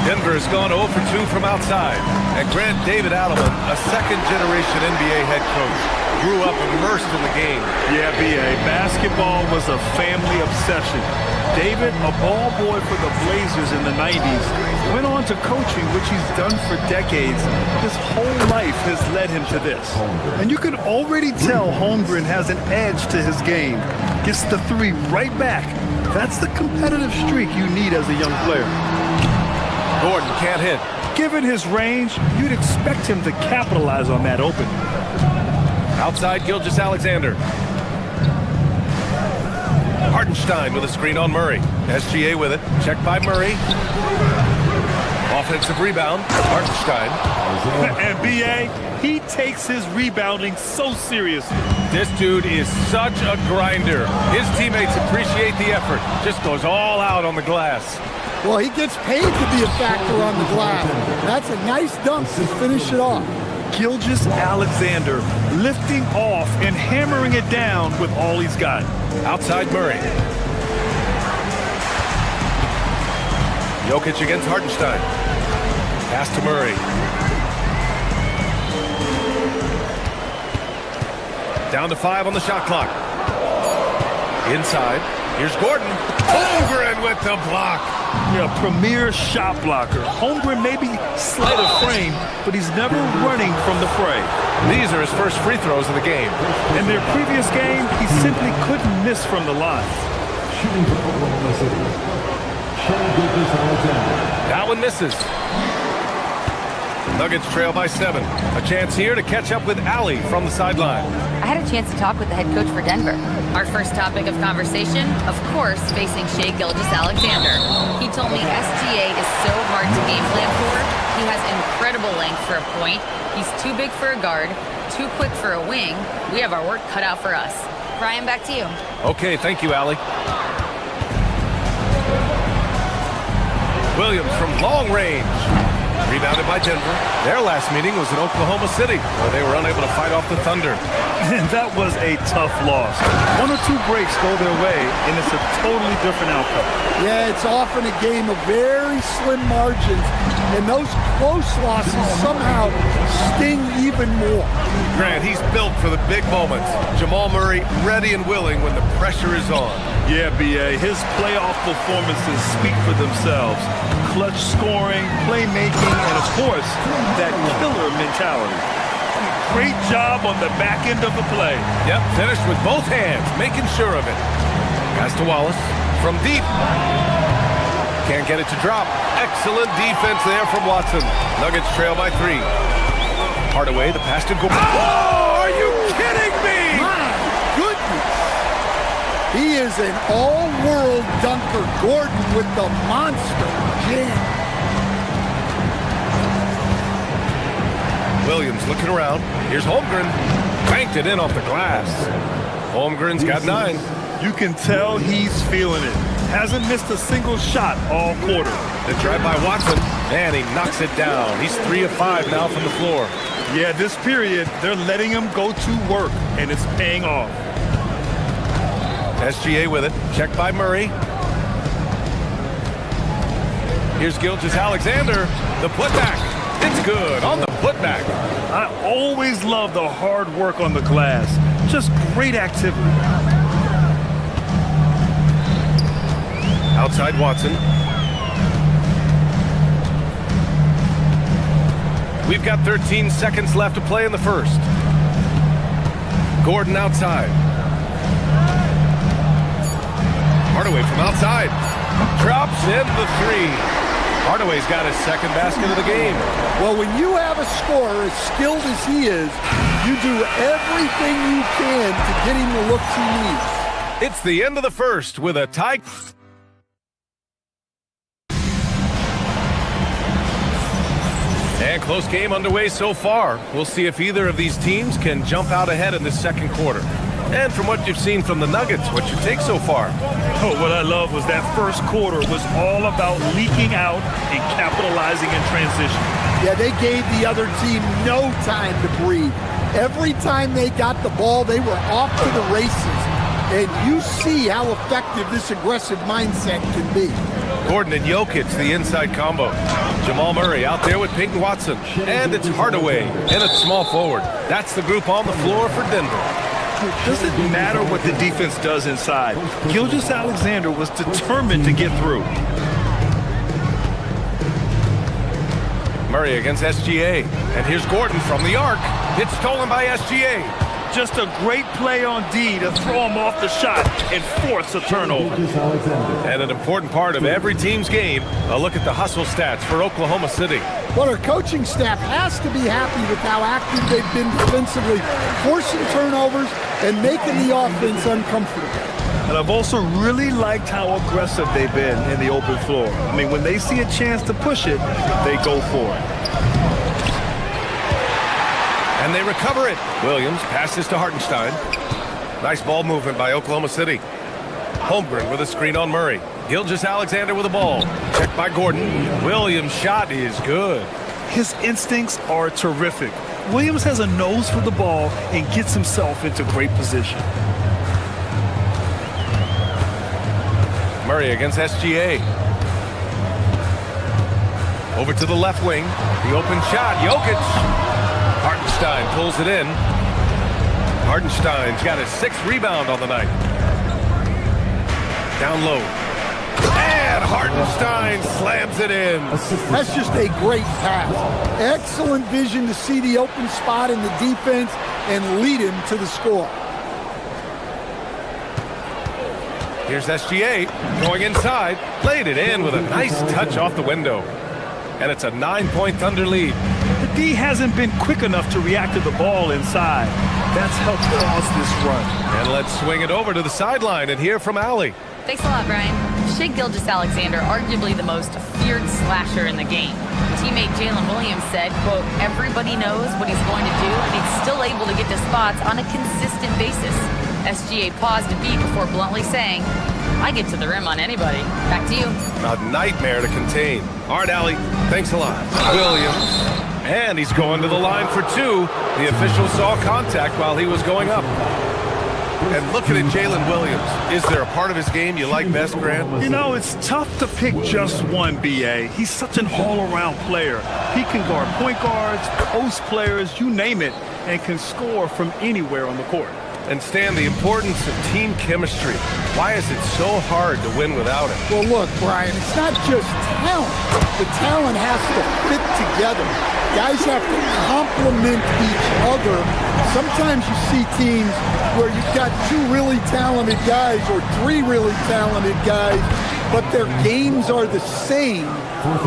Speaker 1: Denver's gone 0 for 2 from outside. And Grant David Adelman, a second-generation NBA head coach. grew up immersed in the game.
Speaker 3: Yeah, B.A. Basketball was a family obsession. David, a ball boy for the Blazers in the 90s, went on to coaching, which he's done for decades. His whole life has led him to this.
Speaker 2: And you can already tell Holmgren has an edge to his game. Gets the three right back. That's the competitive streak you need as a young player.
Speaker 1: Gordon can't hit.
Speaker 3: Given his range, you'd expect him to capitalize on that opening.
Speaker 1: Outside Gilgeous-Alexander. Hartenstein with a screen on Murray. SGA with it. Checked by Murray. Offensive rebound. Hartenstein.
Speaker 3: And B.A., he takes his rebounding so seriously.
Speaker 1: This dude is such a grinder. His teammates appreciate the effort. Just goes all out on the glass.
Speaker 13: Well, he gets paid to be a factor on the glass. That's a nice dunk to finish it off.
Speaker 3: Gilgeous-Alexander lifting off and hammering it down with all he's got.
Speaker 1: Outside Murray. Jokic against Hartenstein. Pass to Murray. Down to 5 on the shot clock. Inside. Here's Gordon. Holmgren with the block.
Speaker 3: Yeah, premier shot blocker. Holmgren may be slight of frame, but he's never running from the fray.
Speaker 1: These are his first free throws of the game.
Speaker 3: In their previous game, he simply couldn't miss from the line.
Speaker 12: Shooting for Oklahoma City, Gilgeous-Alexander.
Speaker 1: That one misses. Nuggets trail by 7. A chance here to catch up with Allie from the sideline.
Speaker 4: I had a chance to talk with the head coach for Denver. Our first topic of conversation, of course, facing Shai Gilgeous-Alexander. He told me SGA is so hard to game plan for. He has incredible length for a point. He's too big for a guard, too quick for a wing. We have our work cut out for us. Brian, back to you.
Speaker 1: Okay, thank you, Allie. Williams from long range. Rebounded by Denver. Their last meeting was in Oklahoma City, where they were unable to fight off the Thunder.
Speaker 3: And that was a tough loss. 1 or 2 breaks go their way, and it's a totally different outcome.
Speaker 13: Yeah, it's often a game of very slim margins, and those close losses somehow sting even more.
Speaker 1: Grant, he's built for the big moments. Jamal Murray ready and willing when the pressure is on.
Speaker 3: Yeah, B.A., his playoff performances speak for themselves. Clutch scoring, playmaking, and of course, that killer mentality. Great job on the back end of the play.
Speaker 1: Yep, finished with both hands, making sure of it. Pass to Wallace from deep. Can't get it to drop. Excellent defense there from Watson. Nuggets trail by 3. Hardaway, the pass to Gordon. Oh, are you kidding me?
Speaker 13: My goodness. He is an all-world dunker. Gordon with the monster jam.
Speaker 1: Williams looking around. Here's Holmgren. Banked it in off the glass. Holmgren's got 9.
Speaker 3: You can tell he's feeling it. Hasn't missed a single shot all quarter.
Speaker 1: The drive by Watson, and he knocks it down. He's 3 of 5 now from the floor.
Speaker 3: Yeah, this period, they're letting him go to work, and it's paying off.
Speaker 1: SGA with it. Checked by Murray. Here's Gilgeous-Alexander. The putback. It's good on the putback.
Speaker 3: I always love the hard work on the glass. Just great activity.
Speaker 1: Outside Watson. We've got 13 seconds left to play in the first. Gordon outside. Hardaway from outside. Drops in the 3. Hardaway's got his second basket of the game.
Speaker 13: Well, when you have a scorer as skilled as he is, you do everything you can to get him the looks he needs.
Speaker 1: It's the end of the first with a tie. And close game underway so far. We'll see if either of these teams can jump out ahead in this second quarter. And from what you've seen from the Nuggets, what's your take so far?
Speaker 3: Oh, what I love was that first quarter was all about leaking out and capitalizing in transition.
Speaker 13: Yeah, they gave the other team no time to breathe. Every time they got the ball, they were off to the races. And you see how effective this aggressive mindset can be.
Speaker 1: Gordon and Jokic, the inside combo. Jamal Murray out there with Peyton Watson. And it's Hardaway and it's small forward. That's the group on the floor for Denver.
Speaker 3: It doesn't matter what the defense does inside. Gilgeous-Alexander was determined to get through.
Speaker 1: Murray against SGA. And here's Gordon from the arc. It's stolen by SGA.
Speaker 3: Just a great play on D to throw him off the shot and force a turnover.
Speaker 1: And an important part of every team's game, a look at the hustle stats for Oklahoma City.
Speaker 13: Well, our coaching staff has to be happy with how active they've been defensively, forcing turnovers and making the offense uncomfortable.
Speaker 3: And I've also really liked how aggressive they've been in the open floor. I mean, when they see a chance to push it, they go for it.
Speaker 1: And they recover it. Williams passes to Hartenstein. Nice ball movement by Oklahoma City. Holmgren with a screen on Murray. Gilgeous-Alexander with the ball. Checked by Gordon. Williams' shot is good.
Speaker 3: His instincts are terrific. Williams has a nose for the ball and gets himself into great position.
Speaker 1: Murray against SGA. Over to the left wing. The open shot. Jokic. Hartenstein pulls it in. Hartenstein's got his 6th rebound on the night. Down low. And Hartenstein slams it in.
Speaker 13: That's just a great pass. Excellent vision to see the open spot in the defense and lead him to the score.
Speaker 1: Here's SGA going inside. Laid it in with a nice touch off the window. And it's a 9-point Thunder lead.
Speaker 3: The D hasn't been quick enough to react to the ball inside. That's helped cause this run.
Speaker 1: And let's swing it over to the sideline and hear from Allie.
Speaker 4: Thanks a lot, Brian. Shai Gilgeous-Alexander, arguably the most feared slasher in the game. Teammate Jalen Williams said, quote, everybody knows what he's going to do, and he's still able to get to spots on a consistent basis. SGA paused a beat before bluntly saying, I get to the rim on anybody. Back to you.
Speaker 1: A nightmare to contain. All right, Allie, thanks a lot. Williams. And he's going to the line for 2. The official saw contact while he was going up. And looking at Jalen Williams, is there a part of his game you like best, Grant?
Speaker 3: You know, it's tough to pick just one, B.A. He's such an all-around player. He can guard point guards, post players, you name it, and can score from anywhere on the court.
Speaker 1: And Stan, the importance of team chemistry. Why is it so hard to win without it?
Speaker 13: Well, look, Brian, it's not just talent. The talent has to fit together. Guys have to complement each other. Sometimes you see teams where you've got 2 really talented guys or 3 really talented guys, but their games are the same.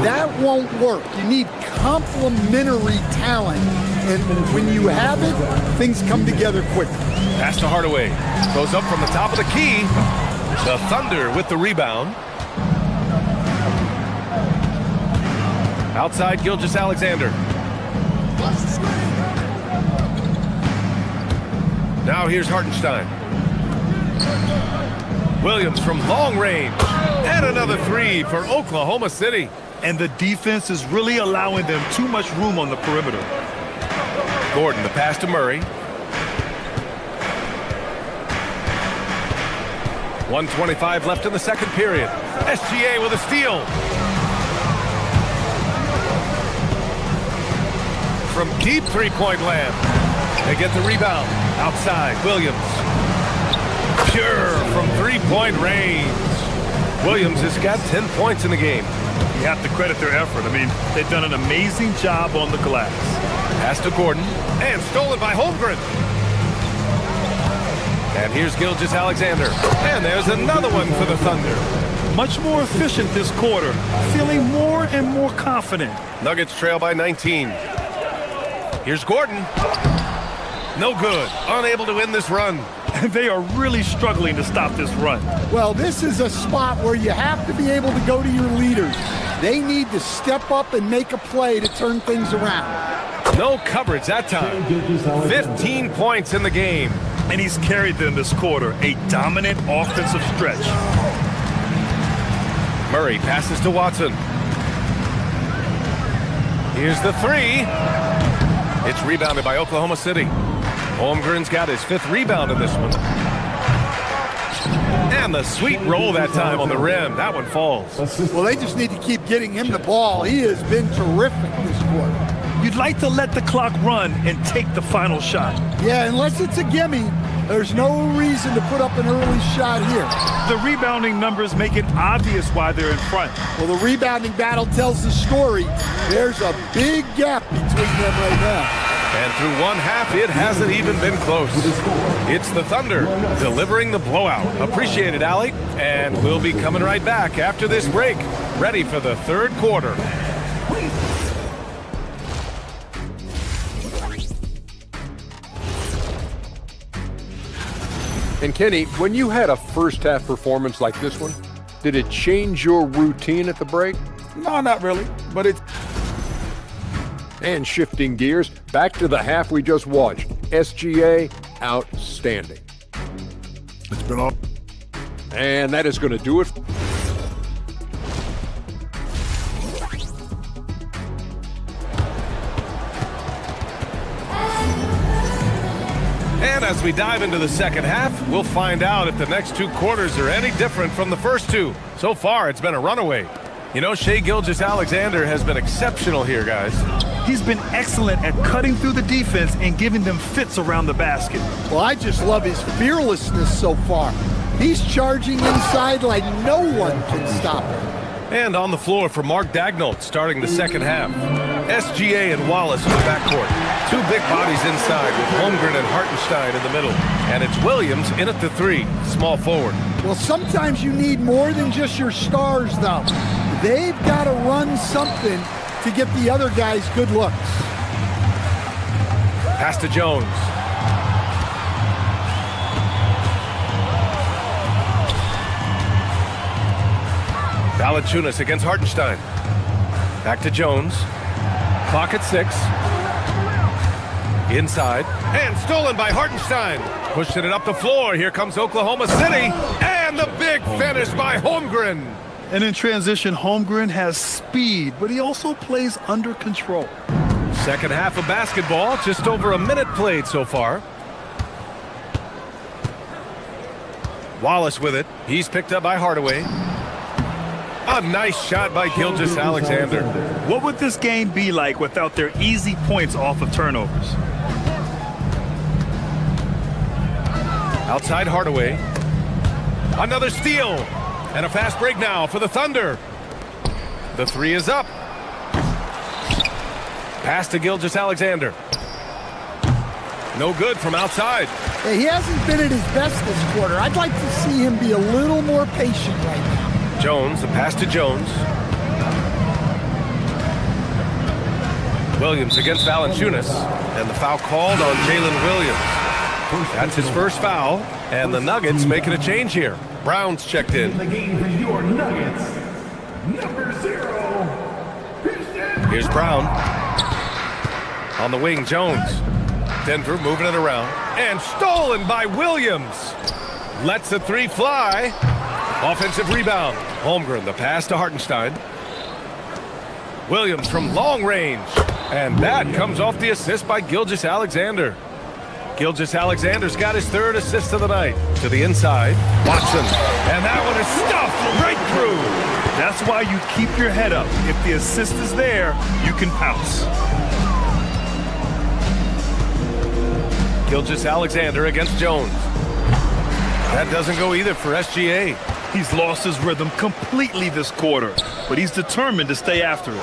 Speaker 13: That won't work. You need complementary talent. And when you have it, things come together quickly.
Speaker 1: Pass to Hardaway. Goes up from the top of the key. The Thunder with the rebound. Outside Gilgeous-Alexander. Now here's Hartenstein. Williams from long range. And another 3 for Oklahoma City.
Speaker 3: And the defense is really allowing them too much room on the perimeter.
Speaker 1: Gordon, the pass to Murray. 1:25 left in the second period. SGA with a steal. From deep three-point land. They get the rebound. Outside, Williams. Pure from three-point range. Williams has got 10 points in the game.
Speaker 3: You have to credit their effort. I mean, they've done an amazing job on the glass.
Speaker 1: Pass to Gordon. And stolen by Holmgren. And here's Gilgeous-Alexander. And there's another one for the Thunder.
Speaker 3: Much more efficient this quarter. Feeling more and more confident.
Speaker 1: Nuggets trail by 19. Here's Gordon. No good. Unable to win this run.
Speaker 3: And they are really struggling to stop this run.
Speaker 13: Well, this is a spot where you have to be able to go to your leaders. They need to step up and make a play to turn things around.
Speaker 1: No coverage that time. 15 points in the game.
Speaker 3: And he's carried them this quarter. A dominant offensive stretch.
Speaker 1: Murray passes to Watson. Here's the 3. It's rebounded by Oklahoma City. Holmgren's got his 5th rebound in this one. And the sweet roll that time on the rim. That one falls.
Speaker 13: Well, they just need to keep getting him the ball. He has been terrific this quarter.
Speaker 3: You'd like to let the clock run and take the final shot.
Speaker 13: Yeah, unless it's a gimme, there's no reason to put up an early shot here.
Speaker 3: The rebounding numbers make it obvious why they're in front.
Speaker 13: Well, the rebounding battle tells the story. There's a big gap between them right now.
Speaker 1: And through one half, it hasn't even been close. It's the Thunder delivering the blowout. Appreciate it, Allie. And we'll be coming right back after this break, ready for the third quarter.
Speaker 6: And Kenny, when you had a first half performance like this one, did it change your routine at the break?
Speaker 16: No, not really, but it's...
Speaker 6: And shifting gears, back to the half we just watched. SGA, outstanding.
Speaker 5: It's been all...
Speaker 6: And that is going to do it.
Speaker 1: And as we dive into the second half, we'll find out if the next two quarters are any different from the first two. So far, it's been a runaway. You know, Shai Gilgeous-Alexander has been exceptional here, guys.
Speaker 3: He's been excellent at cutting through the defense and giving them fits around the basket.
Speaker 13: Well, I just love his fearlessness so far. He's charging inside like no one can stop him.
Speaker 1: And on the floor for Mark Daigneault starting the second half. SGA and Wallace in the backcourt. Two big bodies inside with Holmgren and Hartenstein in the middle. And it's Williams in at the three, small forward.
Speaker 13: Well, sometimes you need more than just your stars, though. They've got to run something to get the other guys good looks.
Speaker 1: Pass to Jones. Valanciunas against Hartenstein. Back to Jones. Clock at 6. Inside. And stolen by Hartenstein. Pushing it up the floor. Here comes Oklahoma City. And the big finish by Holmgren.
Speaker 3: And in transition, Holmgren has speed, but he also plays under control.
Speaker 1: Second half of basketball. Just over a minute played so far. Wallace with it. He's picked up by Hardaway. A nice shot by Gilgeous-Alexander.
Speaker 3: What would this game be like without their easy points off of turnovers?
Speaker 1: Outside Hardaway. Another steal. And a fast break now for the Thunder. The three is up. Pass to Gilgeous-Alexander. No good from outside.
Speaker 13: Hey, he hasn't been at his best this quarter. I'd like to see him be a little more patient right now.
Speaker 1: Jones, the pass to Jones. Williams against Valanciunas. And the foul called on Jalen Williams. That's his first foul. And the Nuggets making a change here. Brown's checked in.
Speaker 12: The game for your Nuggets, number 0.
Speaker 1: Here's Brown. On the wing, Jones. Denver moving it around. And stolen by Williams. Lets the three fly. Offensive rebound. Holmgren, the pass to Hartenstein. Williams from long range. And that comes off the assist by Gilgeous-Alexander. Gilgeous-Alexander's got his third assist of the night. To the inside, Watson. And that one is stuffed right through.
Speaker 3: That's why you keep your head up. If the assist is there, you can pounce.
Speaker 1: Gilgeous-Alexander against Jones. That doesn't go either for SGA.
Speaker 3: He's lost his rhythm completely this quarter, but he's determined to stay after it.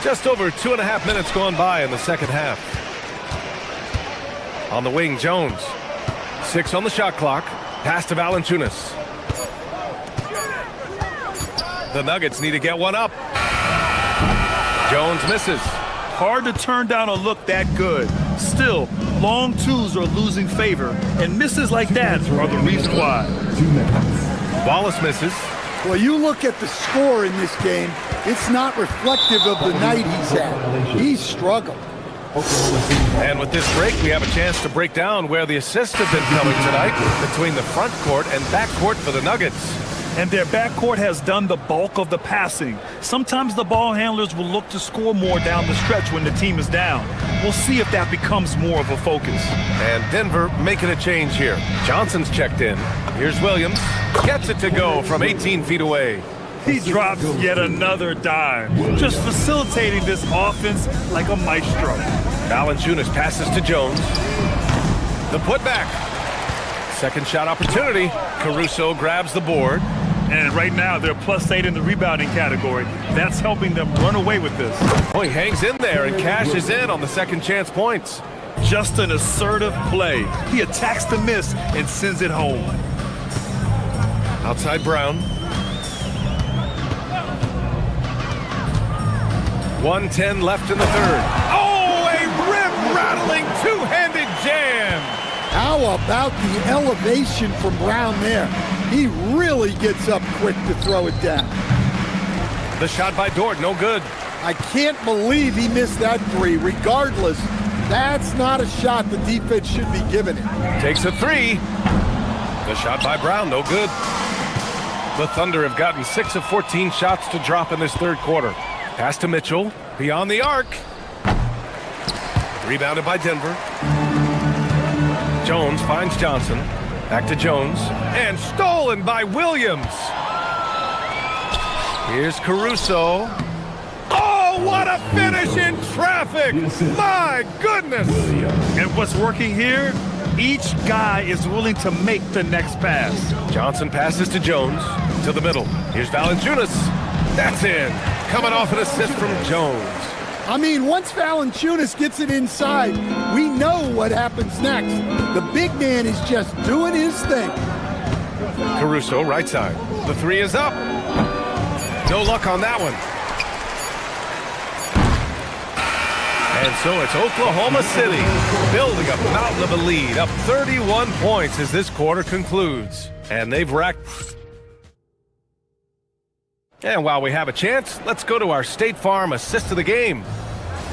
Speaker 1: Just over 2.5 minutes gone by in the second half. On the wing, Jones. 6 on the shot clock. Pass to Valanciunas. The Nuggets need to get one up. Jones misses.
Speaker 3: Hard to turn down a look that good. Still, long twos are losing favor, and misses like that are the reason why.
Speaker 1: Wallace misses.
Speaker 13: Well, you look at the score in this game, it's not reflective of the night he's had. He's struggled.
Speaker 1: And with this break, we have a chance to break down where the assists have been coming tonight between the front court and back court for the Nuggets.
Speaker 3: And their backcourt has done the bulk of the passing. Sometimes the ball handlers will look to score more down the stretch when the team is down. We'll see if that becomes more of a focus.
Speaker 1: And Denver making a change here. Johnson's checked in. Here's Williams. Gets it to go from 18 feet away.
Speaker 3: He drops yet another dime, just facilitating this offense like a maestro.
Speaker 1: Valanciunas passes to Jones. The putback. Second shot opportunity. Caruso grabs the board.
Speaker 3: And right now, they're +8 in the rebounding category. That's helping them run away with this.
Speaker 1: Oh, he hangs in there and cashes in on the second chance points.
Speaker 3: Just an assertive play. He attacks the miss and sends it home.
Speaker 1: Outside Brown. 1:10 left in the third. Oh, a rim-rattling two-handed jam.
Speaker 13: How about the elevation from Brown there? He really gets up quick to throw it down.
Speaker 1: The shot by Dort, no good.
Speaker 13: I can't believe he missed that three. Regardless, that's not a shot the defense should be giving him.
Speaker 1: Takes a three. The shot by Brown, no good. The Thunder have gotten 6 of 14 shots to drop in this third quarter. Pass to Mitchell, beyond the arc. Rebounded by Denver. Jones finds Johnson. Back to Jones. And stolen by Williams. Here's Caruso. Oh, what a finish in traffic! My goodness!
Speaker 3: And what's working here? Each guy is willing to make the next pass.
Speaker 1: Johnson passes to Jones. To the middle. Here's Valanciunas. That's in. Coming off an assist from Jones.
Speaker 13: I mean, once Valanciunas gets it inside, we know what happens next. The big man is just doing his thing.
Speaker 1: Caruso, right side. The three is up. No luck on that one. And so it's Oklahoma City building a mountain of a lead, up 31 points as this quarter concludes. And they've racked... And while we have a chance, let's go to our State Farm assist of the game.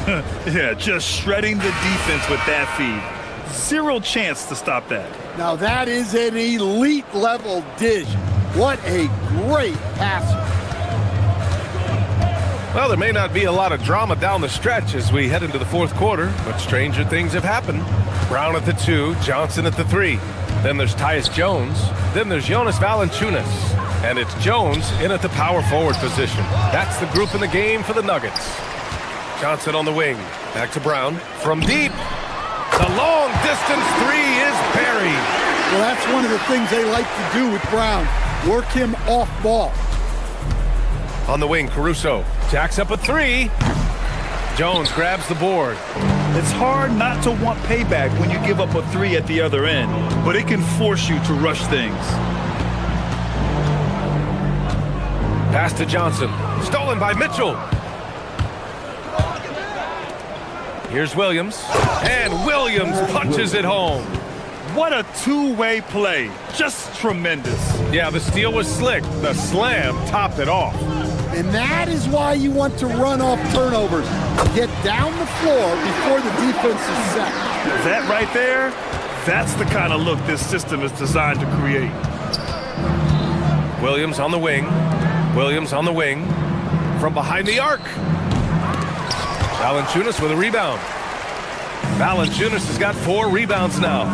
Speaker 3: Yeah, just shredding the defense with that feed. Zero chance to stop that.
Speaker 13: Now that is an elite level dish. What a great passer.
Speaker 1: Well, there may not be a lot of drama down the stretch as we head into the fourth quarter, but stranger things have happened. Brown at the 2, Johnson at the 3. Then there's Tyus Jones. Then there's Jonas Valanciunas. And it's Jones in at the power forward position. That's the group in the game for the Nuggets. Johnson on the wing. Back to Brown. From deep. The long distance three is buried.
Speaker 13: Well, that's one of the things they like to do with Brown. Work him off ball.
Speaker 1: On the wing, Caruso. Jacks up a 3. Jones grabs the board.
Speaker 3: It's hard not to want payback when you give up a 3 at the other end, but it can force you to rush things.
Speaker 1: Pass to Johnson. Stolen by Mitchell. Here's Williams. And Williams punches it home.
Speaker 3: What a two-way play. Just tremendous.
Speaker 1: Yeah, the steal was slick. The slam topped it off.
Speaker 13: And that is why you want to run off turnovers. Get down the floor before the defense is set.
Speaker 3: That right there, that's the kind of look this system is designed to create.
Speaker 1: Williams on the wing. Williams on the wing. From behind the arc. Valanciunas with a rebound. Valanciunas has got 4 rebounds now.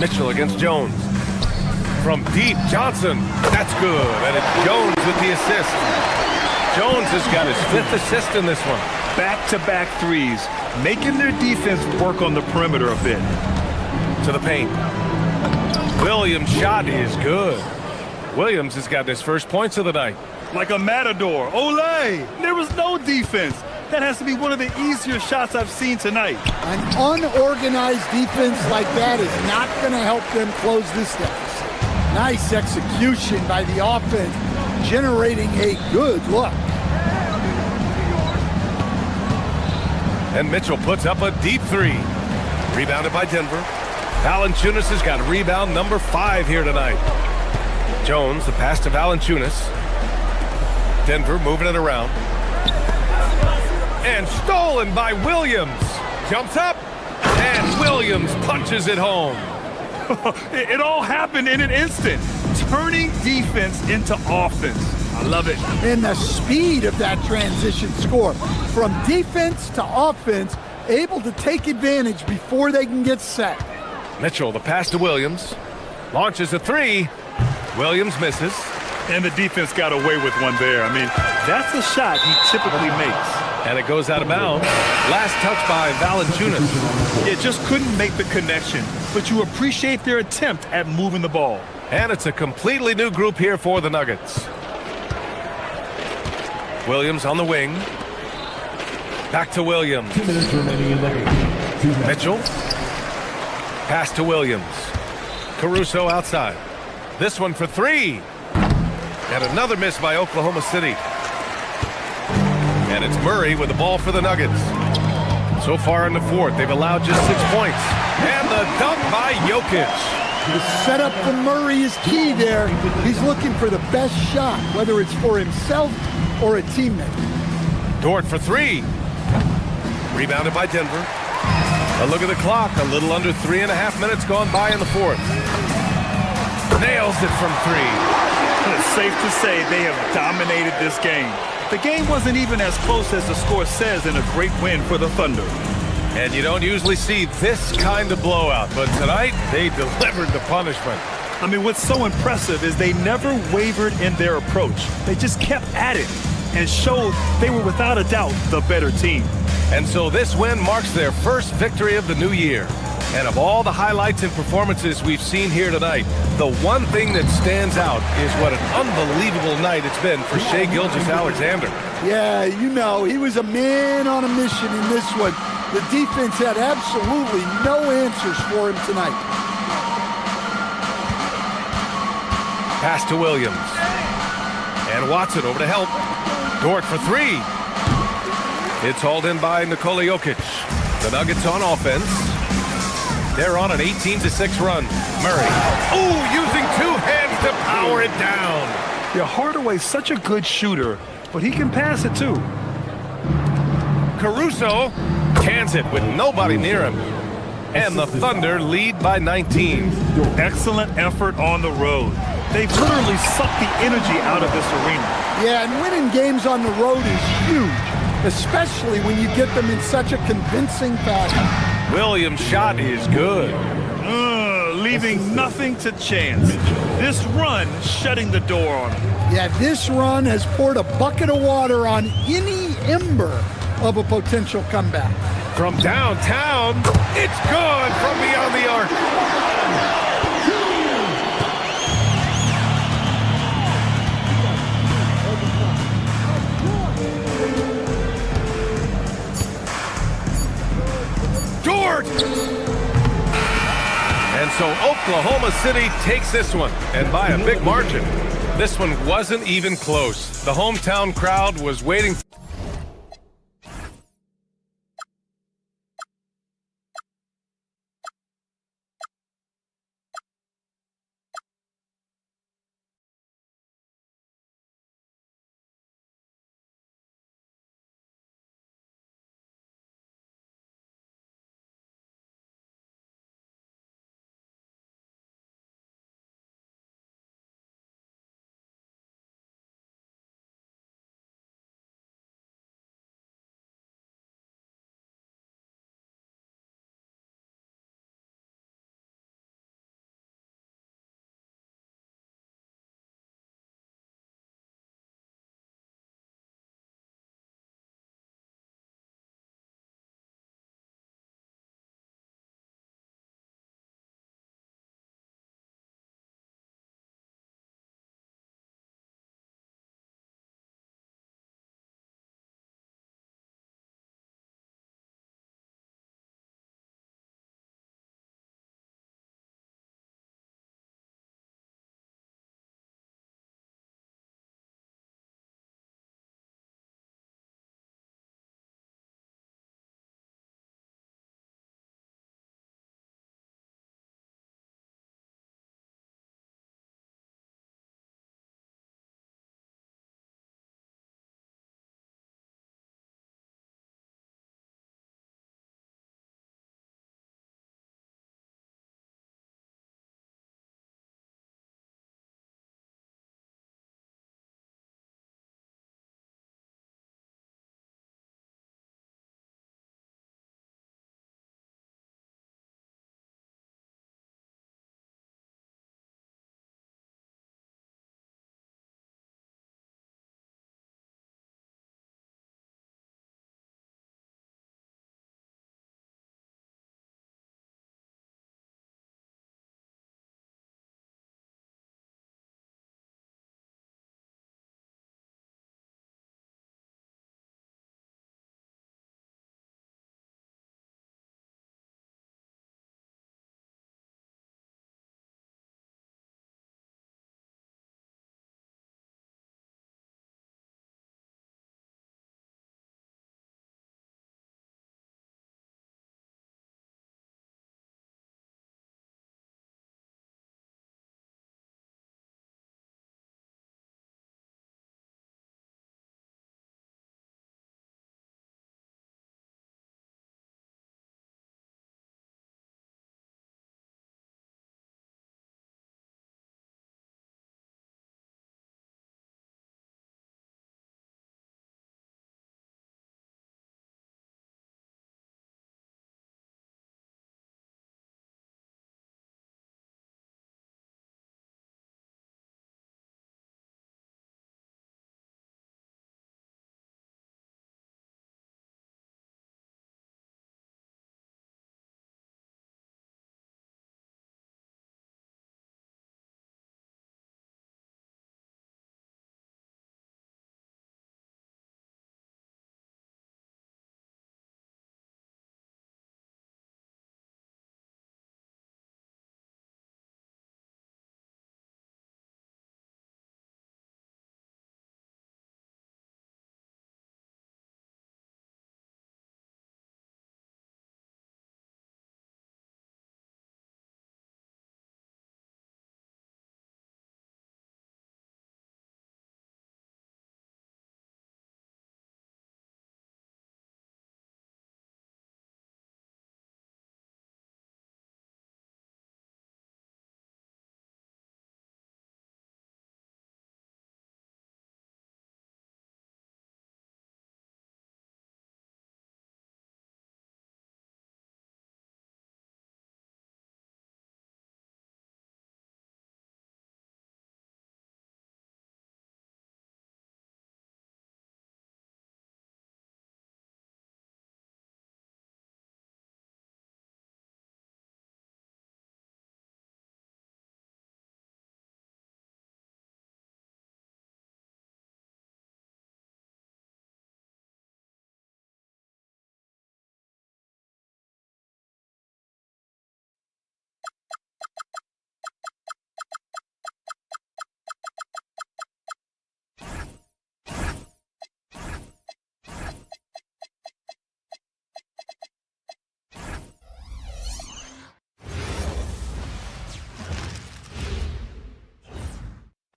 Speaker 1: Mitchell against Jones. From deep, Johnson. That's good. And it's Jones with the assist. Jones has got his 5th assist in this one.
Speaker 3: Back-to-back threes, making their defense work on the perimeter a bit.
Speaker 1: To the paint. Williams' shot is good. Williams has got his first points of the night.
Speaker 3: Like a matador. Olay! There was no defense. That has to be one of the easier shots I've seen tonight.
Speaker 13: An unorganized defense like that is not going to help them close this deficit. Nice execution by the offense, generating a good look.
Speaker 1: And Mitchell puts up a deep 3. Rebounded by Denver. Valanciunas has got rebound number 5 here tonight. Jones, the pass to Valanciunas. Denver moving it around. And stolen by Williams. Jumps up, and Williams punches it home.
Speaker 3: It all happened in an instant, turning defense into offense. I love it.
Speaker 13: And the speed of that transition score from defense to offense, able to take advantage before they can get set.
Speaker 1: Mitchell, the pass to Williams. Launches a three. Williams misses.
Speaker 3: And the defense got away with one there. I mean, that's a shot he typically makes.
Speaker 1: And it goes out of bounds. Last touch by Valanciunas.
Speaker 3: It just couldn't make the connection, but you appreciate their attempt at moving the ball.
Speaker 1: And it's a completely new group here for the Nuggets. Williams on the wing. Back to Williams.
Speaker 12: 2 minutes remaining in the game.
Speaker 1: Mitchell. Pass to Williams. Caruso outside. This one for three. And another miss by Oklahoma City. And it's Murray with the ball for the Nuggets. So far in the fourth, they've allowed just 6 points. And the dunk by Jokic.
Speaker 13: The setup for Murray is key there. He's looking for the best shot, whether it's for himself or a teammate.
Speaker 1: Dort for three. Rebounded by Denver. A look at the clock. A little under 3.5 minutes gone by in the fourth. Nails it from three.
Speaker 3: It's safe to say they have dominated this game. The game wasn't even as close as the score says in a great win for the Thunder.
Speaker 1: And you don't usually see this kind of blowout, but tonight they delivered the punishment.
Speaker 3: I mean, what's so impressive is they never wavered in their approach. They just kept at it and showed they were without a doubt the better team.
Speaker 1: And so this win marks their first victory of the new year. And of all the highlights and performances we've seen here tonight, the one thing that stands out is what an unbelievable night it's been for Shai Gilgeous-Alexander.
Speaker 13: Yeah, you know, he was a man on a mission in this one. The defense had absolutely no answers for him tonight.
Speaker 1: Pass to Williams. And Watson over to help. Dort for three. It's hauled in by Nikola Jokic. The Nuggets on offense. They're on an 18-6 run. Murray. Ooh, using two hands to power it down.
Speaker 3: Yeah, Hardaway's such a good shooter, but he can pass it too.
Speaker 1: Caruso cans it with nobody near him. And the Thunder lead by 19.
Speaker 3: Excellent effort on the road. They've literally sucked the energy out of this arena.
Speaker 13: Yeah, and winning games on the road is huge, especially when you get them in such a convincing fashion.
Speaker 1: Williams' shot is good.
Speaker 3: Leaving nothing to chance. This run shutting the door on him.
Speaker 13: Yeah, this run has poured a bucket of water on any ember of a potential comeback.
Speaker 1: From downtown, it's good from beyond the arc. Dort! And so Oklahoma City takes this one, and by a big margin. This one wasn't even close. The hometown crowd was waiting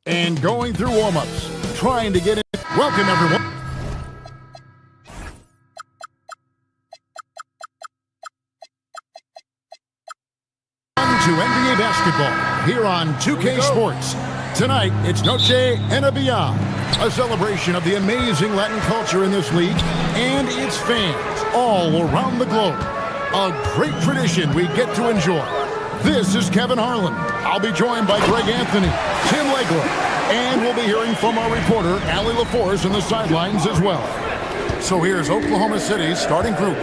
Speaker 7: And going through warm-ups, trying to get in. Welcome, everyone. To NBA basketball here on 2K Sports. Tonight, it's Noche Enabia, a celebration of the amazing Latin culture in this league and its fans all around the globe. A great tradition we get to enjoy. This is Kevin Harlan. I'll be joined by Greg Anthony, Tim Legler, and we'll be hearing from our reporter, Allie LaForce, in the sidelines as well. So here's Oklahoma City's starting group.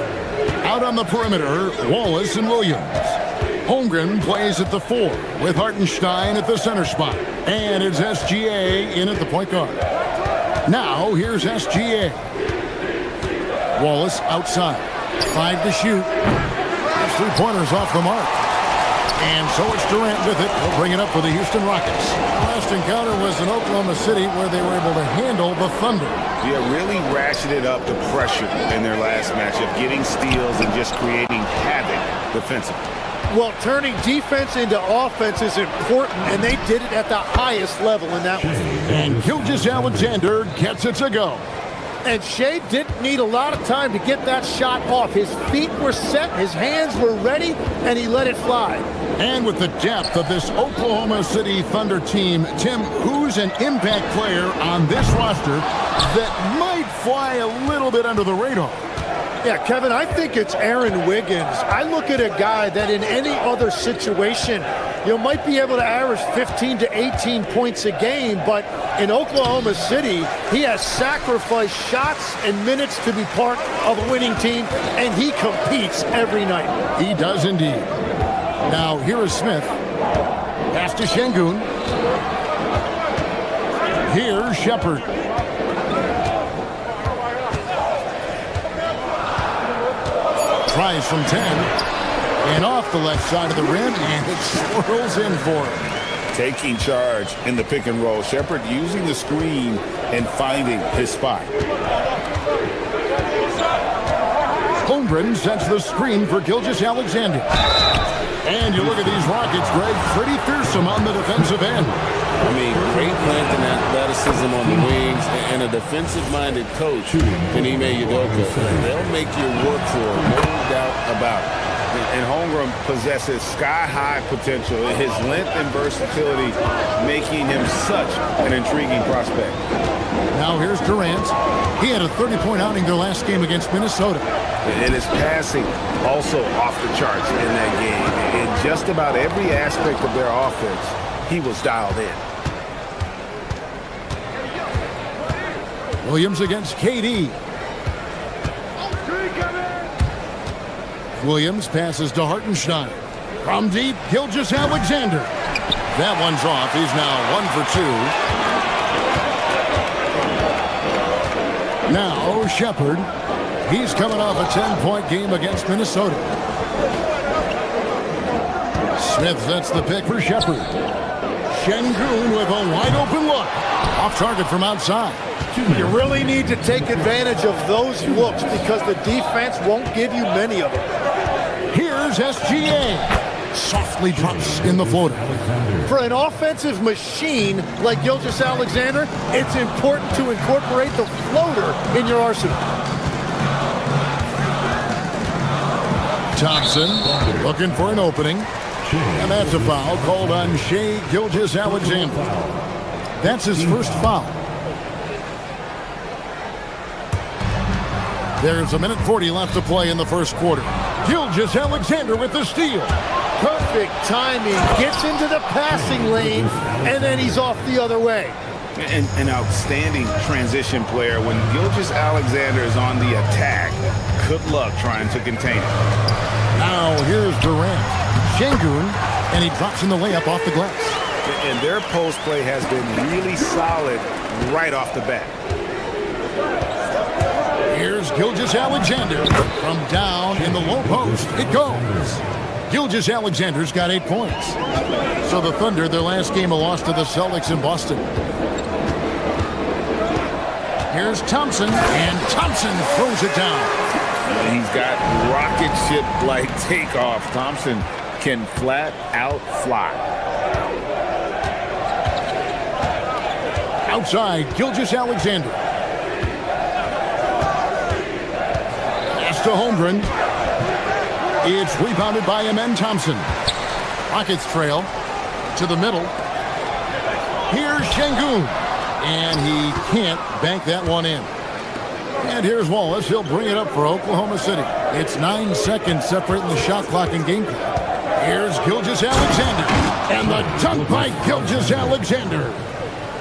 Speaker 7: Out on the perimeter, Wallace and Williams. Holmgren plays at the 4 with Hartenstein at the center spot. And it's SGA in at the point guard. Now, here's SGA. Wallace outside. 5 to shoot. That's 3-pointers off the mark. And so it's Durant with it. He'll bring it up for the Houston Rockets. Last encounter was in Oklahoma City where they were able to handle the Thunder.
Speaker 9: Yeah, really ratcheted up the pressure in their last matchup, getting steals and just creating havoc defensively.
Speaker 15: Well, turning defense into offense is important, and they did it at the highest level in that one.
Speaker 7: And Gilgeous-Alexander gets it to go.
Speaker 15: And Shea didn't need a lot of time to get that shot off. His feet were set, his hands were ready, and he let it fly.
Speaker 7: And with the depth of this Oklahoma City Thunder team, Tim, who's an impact player on this roster that might fly a little bit under the radar?
Speaker 15: Yeah, Kevin, I think it's Aaron Wiggins. I look at a guy that in any other situation, might be able to average 15 to 18 points a game, but in Oklahoma City, he has sacrificed shots and minutes to be part of a winning team, and he competes every night.
Speaker 7: He does indeed. Now, here is Smith. Pass to Şengün. Here's Shepard. Tries from 10, and off the left side of the rim, and it swirls in for him.
Speaker 9: Taking charge in the pick and roll. Shepard using the screen and finding his spot.
Speaker 7: Holmgren sets the screen for Gilgeous-Alexander. And you look at these Rockets, Greg, pretty fearsome on the defensive end.
Speaker 9: I mean, great length and athleticism on the wings, and a defensive-minded coach in Ime Udoka. They'll make you work for it, no doubt about it. And Holmgren possesses sky-high potential. His length and versatility making him such an intriguing prospect.
Speaker 7: Now here's Durant. He had a 30-point outing their last game against Minnesota.
Speaker 9: And his passing also off the charts in that game. In just about every aspect of their offense, he was dialed in.
Speaker 7: Williams against KD. Williams passes to Hartenstein. From deep, Gilgeous-Alexander. That one's off. He's now 1 for 2. Now Shepard. He's coming off a 10-point game against Minnesota. Smith sets the pick for Shepard. Şengün with a wide-open look. Off target from outside.
Speaker 15: You really need to take advantage of those looks because the defense won't give you many of them.
Speaker 7: Here's SGA. Softly drops in the floater.
Speaker 15: For an offensive machine like Gilgeous-Alexander, it's important to incorporate the floater in your arsenal.
Speaker 7: Thompson looking for an opening. And that's a foul called on Shai Gilgeous-Alexander. That's his first foul. There's 1:40 left to play in the first quarter. Gilgeous-Alexander with the steal.
Speaker 15: Perfect timing. Gets into the passing lane, and then he's off the other way.
Speaker 9: An outstanding transition player. When Gilgeous-Alexander is on the attack, good luck trying to contain it.
Speaker 7: Now here's Durant. Şengün, and he drops in the layup off the glass.
Speaker 9: And their post play has been really solid right off the bat.
Speaker 7: Here's Gilgeous-Alexander from down in the low post. It goes. Gilgeous-Alexander's got 8 points. So the Thunder, their last game, a loss to the Celtics in Boston. Here's Thompson, and Thompson throws it down.
Speaker 9: He's got rocket ship-like takeoff. Thompson can flat out fly.
Speaker 7: Outside, Gilgeous-Alexander. Pass to Holmgren. It's rebounded by Amen Thompson. Rockets trail to the middle. Here's Şengün. And he can't bank that one in. And here's Wallace. He'll bring it up for Oklahoma City. It's 9 seconds separating the shot clock and game clock. Here's Gilgeous-Alexander. And the dunk by Gilgeous-Alexander.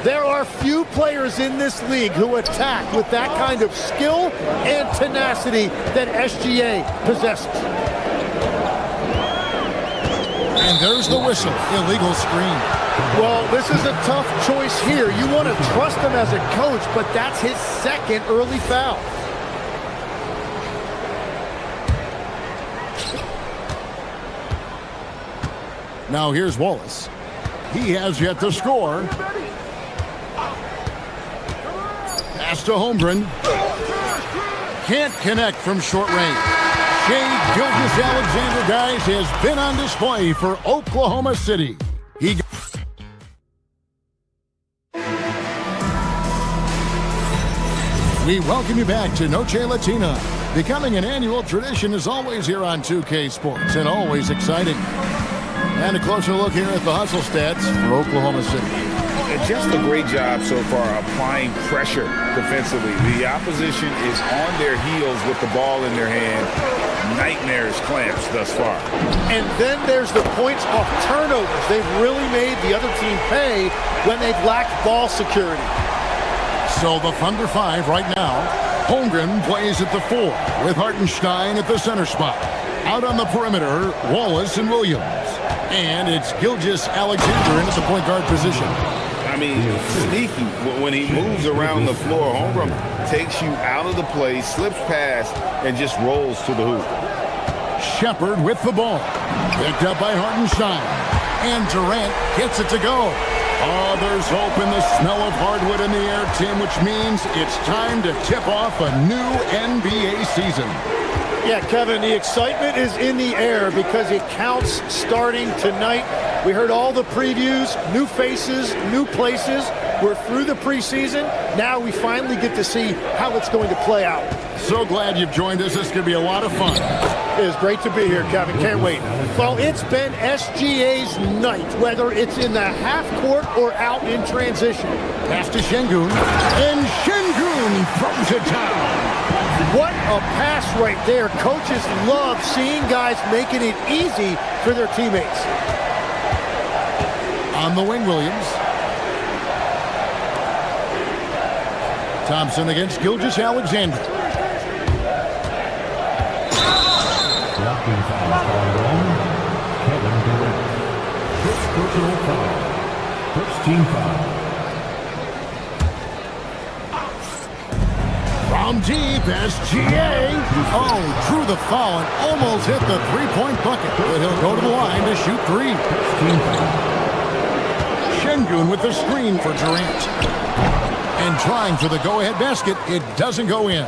Speaker 15: There are few players in this league who attack with that kind of skill and tenacity that SGA possesses.
Speaker 7: And there's the whistle. Illegal screen.
Speaker 15: Well, this is a tough choice here. You want to trust him as a coach, but that's his second early foul.
Speaker 7: Now here's Wallace. He has yet to score. Pass to Holmgren. Can't connect from short range. Shai Gilgeous-Alexander, guys, has been on display for Oklahoma City. We welcome you back to Noche Latina. Becoming an annual tradition is always here on 2K Sports and always exciting. And a closer look here at the hustle stats for Oklahoma City.
Speaker 14: Just a great job so far applying pressure defensively. The opposition is on their heels with the ball in their hand. Nightmares clamps thus far.
Speaker 15: And then there's the points off turnovers. They've really made the other team pay when they've lacked ball security.
Speaker 7: So the Thunder 5 right now. Holmgren plays at the 4 with Hartenstein at the center spot. Out on the perimeter, Wallace and Williams. And it's Gilgeous-Alexander in at the point guard position.
Speaker 9: I mean, sneaky. When he moves around the floor, Holmgren takes you out of the play, slips past, and just rolls to the hoop.
Speaker 7: Shepard with the ball. Picked up by Hartenstein. And Durant gets it to go. Oh, there's hope in the smell of hardwood in the air, Tim, which means it's time to tip off a new NBA season.
Speaker 15: Yeah, Kevin, the excitement is in the air because it counts starting tonight. We heard all the previews, new faces, new places. We're through the preseason. Now we finally get to see how it's going to play out.
Speaker 7: So glad you've joined us. This could be a lot of fun.
Speaker 15: It is great to be here, Kevin. Can't wait. Well, it's been SGA's night, whether it's in the half court or out in transition.
Speaker 7: Pass to Şengün. And Şengün throws it down.
Speaker 15: What a pass right there. Coaches love seeing guys making it easy for their teammates.
Speaker 7: On the wing, Williams. Thompson against Gilgeous-Alexander.
Speaker 12: Blocking foul on Kevin Durant. First personal foul. First team foul.
Speaker 7: From deep, SGA. Oh, drew the foul and almost hit the three-point bucket. But he'll go to the line to shoot three. Şengün with the screen for Durant. And trying for the go-ahead basket, it doesn't go in.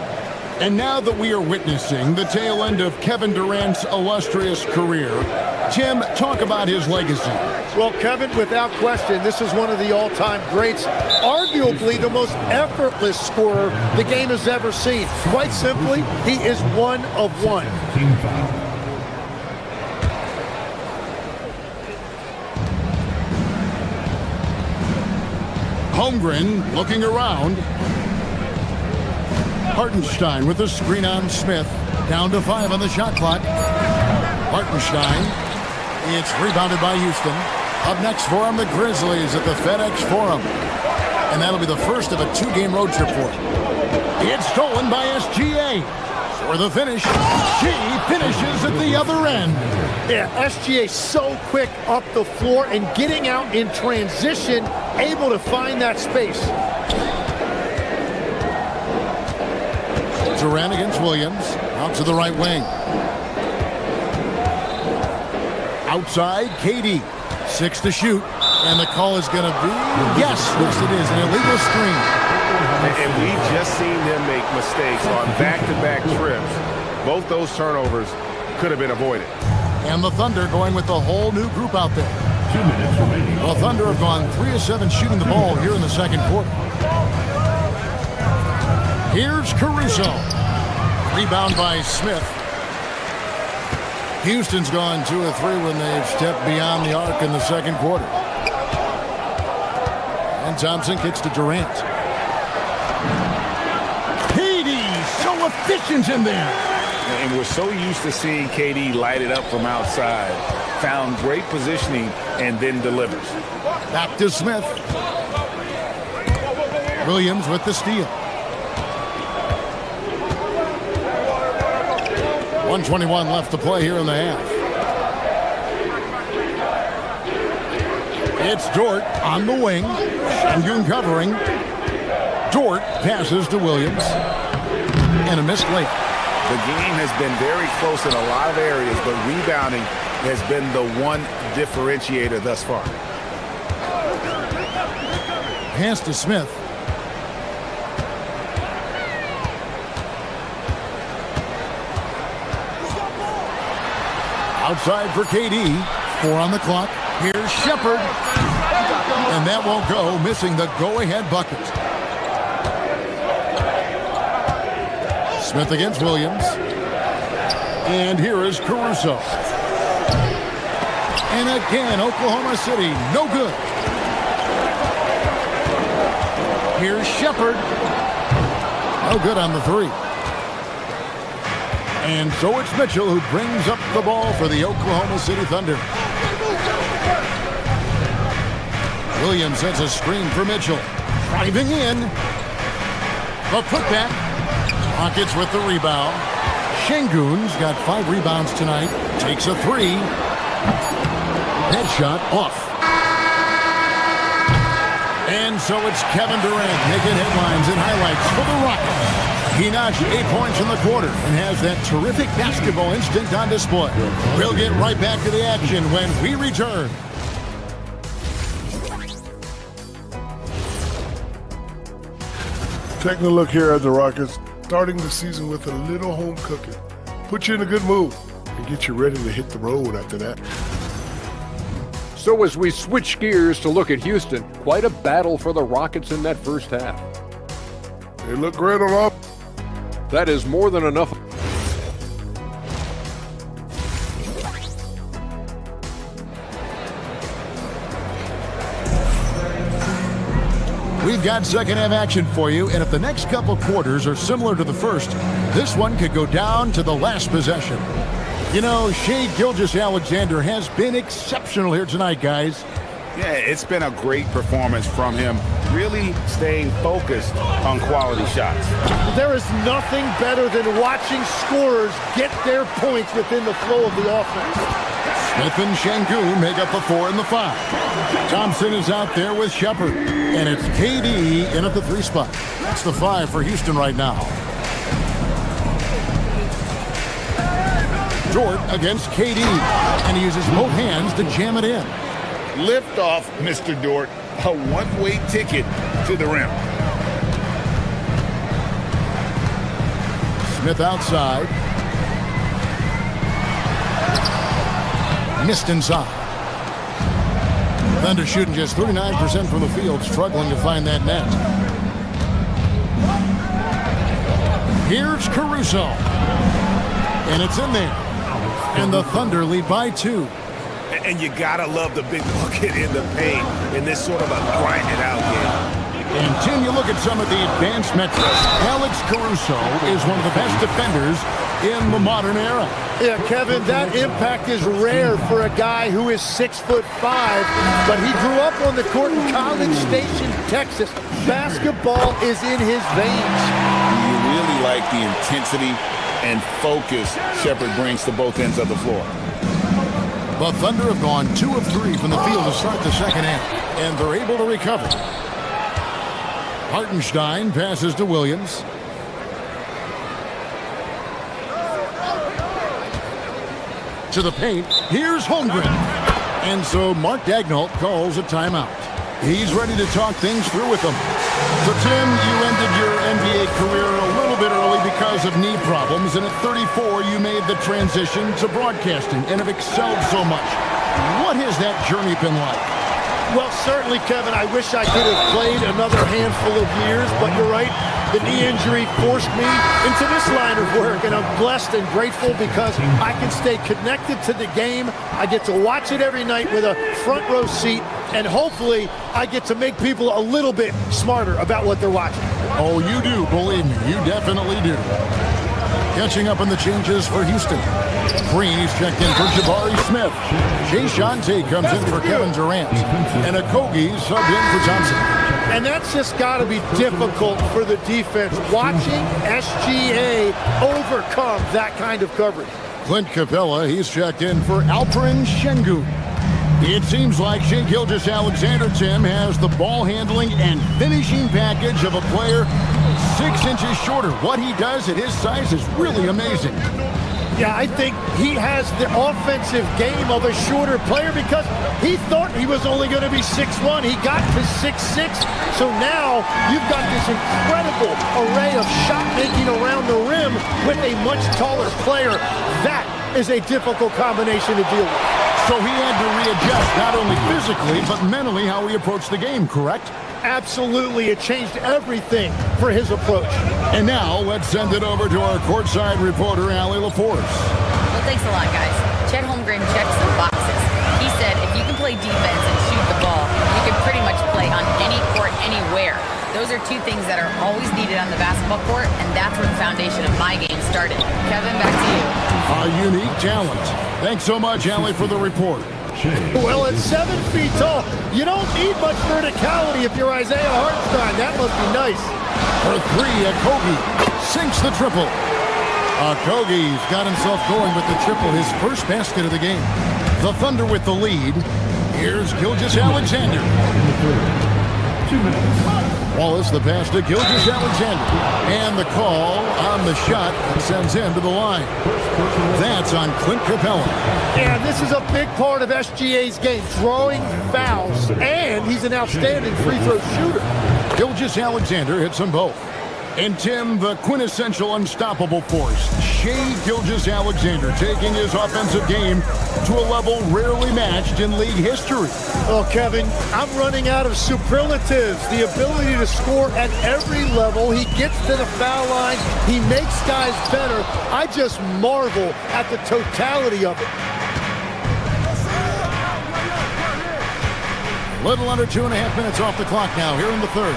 Speaker 7: And now that we are witnessing the tail end of Kevin Durant's illustrious career, Tim, talk about his legacy.
Speaker 15: Well, Kevin, without question, this is one of the all-time greats. Arguably the most effortless scorer the game has ever seen. Quite simply, he is one of one.
Speaker 12: Team foul.
Speaker 7: Holmgren looking around. Hartenstein with the screen on Smith. Down to 5 on the shot clock. Hartenstein. It's rebounded by Houston. Up next for him, the Grizzlies at the FedEx Forum. And that'll be the first of a 2-game road trip for him. It's stolen by SGA. For the finish, she finishes at the other end.
Speaker 15: Yeah, SGA so quick up the floor and getting out in transition, able to find that space.
Speaker 7: Durant against Williams. Out to the right wing. Outside, KD. 6 to shoot. And the call is going to be, yes, it is, an illegal screen.
Speaker 9: And we've just seen them make mistakes on back-to-back trips. Both those turnovers could have been avoided.
Speaker 7: And the Thunder going with the whole new group out there.
Speaker 12: 2 minutes remaining.
Speaker 7: The Thunder have gone 3 of 7 shooting the ball here in the second quarter. Here's Caruso. Rebound by Smith. Houston's gone 2 of 3 when they've stepped beyond the arc in the second quarter. And Thompson kicks to Durant. KD, so efficient in there.
Speaker 14: And we're so used to seeing KD light it up from outside. Found great positioning and then delivers.
Speaker 7: Back to Smith. Williams with the steal. 1:21 left to play here in the half. It's Dort on the wing. Shengun covering. Dort passes to Williams. And a missed late.
Speaker 14: The game has been very close in a lot of areas, but rebounding has been the one differentiator thus far.
Speaker 7: Pass to Smith. Outside for KD. 4 on the clock. Here's Shepard. And that won't go, missing the go-ahead bucket. Smith against Williams. And here is Caruso. And again, Oklahoma City, no good. Here's Shepard. No good on the 3. And so it's Mitchell who brings up the ball for the Oklahoma City Thunder. Williams sets a screen for Mitchell. Driving in. The putback. Rockets with the rebound. Shengun's got 5 rebounds tonight. Takes a 3. Headshot off. And so it's Kevin Durant making headlines and highlights for the Rockets. He notched 8 points in the quarter and has that terrific basketball instinct on display. We'll get right back to the action when we return.
Speaker 5: Taking a look here at the Rockets, starting the season with a little home cooking. Put you in a good mood and get you ready to hit the road after that.
Speaker 6: So as we switch gears to look at Houston, quite a battle for the Rockets in that first half.
Speaker 5: They look great on offense.
Speaker 6: That is more than enough.
Speaker 7: We've got second half action for you, and if the next couple quarters are similar to the first, this one could go down to the last possession. You know, Shai Gilgeous-Alexander has been exceptional here tonight, guys.
Speaker 14: Yeah, it's been a great performance from him, really staying focused on quality shots.
Speaker 15: There is nothing better than watching scorers get their points within the flow of the offense.
Speaker 7: Smith and Shengun make up the 4 and the 5. Thompson is out there with Shepard, and it's KD in at the 3 spot. That's the 5 for Houston right now. Dort against KD, and he uses both hands to jam it in.
Speaker 14: Lift off, Mr. Dort. A one-way ticket to the rim.
Speaker 7: Smith outside. Missed inside. Thunder shooting just 39% from the field, struggling to find that net. Here's Caruso. And it's in there. And the Thunder lead by 2.
Speaker 9: And you gotta love the big bucket in the paint in this sort of a grind-it-out game.
Speaker 7: And Tim, you look at some of the advanced metrics. Alex Caruso is one of the best defenders in the modern era.
Speaker 15: Yeah, Kevin, that impact is rare for a guy who is 6'5", but he grew up on the court in College Station, Texas. Basketball is in his veins.
Speaker 9: You really like the intensity and focus Shepard brings to both ends of the floor.
Speaker 7: The Thunder have gone 2 of 3 from the field to start the second half, and they're able to recover. Hartenstein passes to Williams. To the paint, here's Holmgren. And so Mark Daigneault calls a timeout. He's ready to talk things through with them. So Tim, you ended your NBA career a little bit early because of knee problems, and at 34 you made the transition to broadcasting and have excelled so much. What has that journey been like?
Speaker 15: Well, certainly, Kevin, I wish I could have played another handful of years, but you're right. The knee injury forced me into this line of work, and I'm blessed and grateful because I can stay connected to the game. I get to watch it every night with a front row seat, and hopefully I get to make people a little bit smarter about what they're watching.
Speaker 7: Oh, you do, believe me, you definitely do. Catching up on the changes for Houston. Green's checked in for Jabari Smith. Jay Shante comes in for Kevin Durant. And Okogie subbed in for Thompson.
Speaker 15: And that's just got to be difficult for the defense, watching SGA overcome that kind of coverage.
Speaker 7: Clint Capella, he's checked in for Alperen Şengün. It seems like Shai Gilgeous-Alexander, Tim, has the ball handling and finishing package of a player 6 inches shorter. What he does at his size is really amazing.
Speaker 15: Yeah, I think he has the offensive game of a shorter player because he thought he was only going to be 6'1". He got to 6'6". So now you've got this incredible array of shot making around the rim with a much taller player. That is a difficult combination to deal with.
Speaker 7: So he had to readjust not only physically but mentally how he approached the game, correct?
Speaker 15: Absolutely. It changed everything for his approach.
Speaker 7: And now let's send it over to our courtside reporter, Allie LaForce.
Speaker 4: Well, thanks a lot, guys. Chet Holmgren checked some boxes. He said if you can play defense and shoot the ball, you can pretty much play on any court, anywhere. Those are two things that are always needed on the basketball court, and that's where the foundation of my game started. Kevin, back to you.
Speaker 7: A unique talent. Thanks so much, Allie, for the report.
Speaker 15: Well, at 7 feet tall, you don't need much verticality if you're Isaiah Hartenstein. That must be nice.
Speaker 7: For 3, Okogie sinks the triple. Okogie's got himself going with the triple, his first basket of the game. The Thunder with the lead. Here's Gilgeous-Alexander.
Speaker 12: 2 minutes.
Speaker 7: Wallace, the pass to Gilgeous-Alexander. And the call on the shot that sends him to the line. That's on Clint Capella.
Speaker 15: And this is a big part of SGA's game, drawing fouls, and he's an outstanding free throw shooter.
Speaker 7: Gilgeous-Alexander hits them both. And Tim, the quintessential unstoppable force, Shai Gilgeous-Alexander, taking his offensive game to a level rarely matched in league history.
Speaker 15: Oh, Kevin, I'm running out of superlatives. The ability to score at every level. He gets to the foul line. He makes guys better. I just marvel at the totality of it.
Speaker 7: Little under 2.5 minutes off the clock now here in the third.